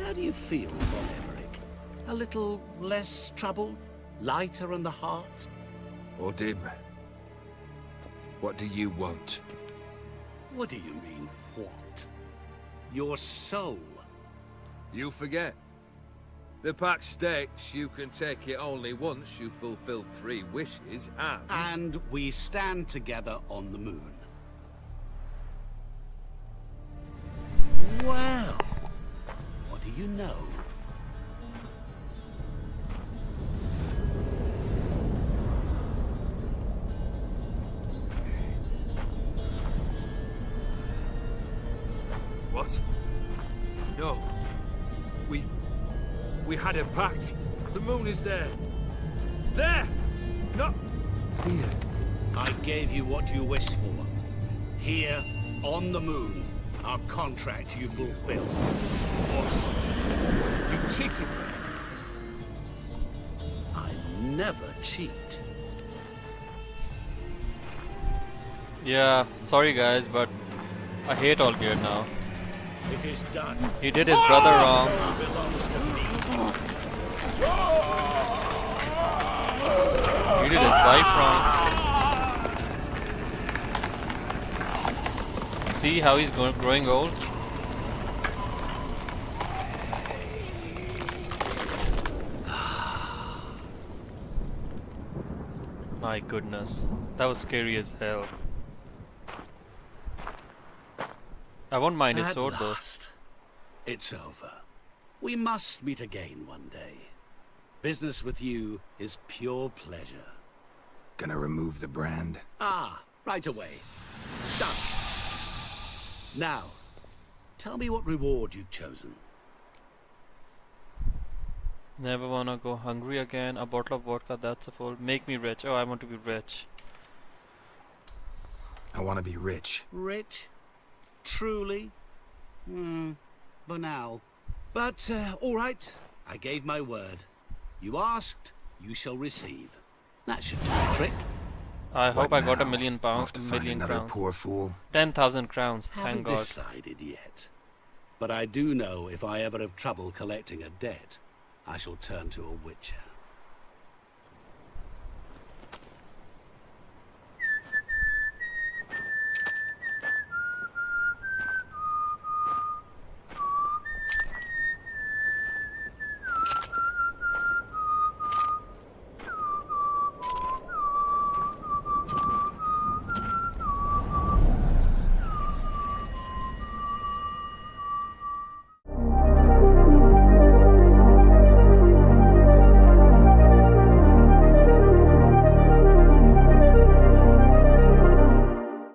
How do you feel, Von Everett? A little less troubled? Lighter in the heart? Odim, what do you want? What do you mean, what? Your soul. You forget. The pact states you can take it only once you fulfill 3 wishes, And we stand together on the moon. Well, what do you know? What? No. We had a pact. The moon is there. There! Not here. I gave you what you wished for. Here, on the moon, our contract you fulfilled. What? You cheated me. I never cheat. Yeah, sorry guys, but I hate Olgierd now. It is done. He did his brother wrong. Belongs to me. He did his wife wrong. See how he's growing old? My goodness, that was scary as hell. I won't mind his sword though. It's over. We must meet again one day. Business with you is pure pleasure. Gonna remove the brand? Ah, right away. Done. Now, tell me what reward you've chosen. Never wanna go hungry again. A bottle of vodka, that's a full. Make me rich. Oh, I want to be rich. I want to be rich. Rich? Truly? Banal. But, all right. I gave my word. You asked, you shall receive. That should do the trick. I hope I got £1 million, Off to find million another crowns. poor fool. 10,000 crowns, Haven't thank God. decided yet. But I do know if I ever have trouble collecting a debt, I shall turn to a witcher.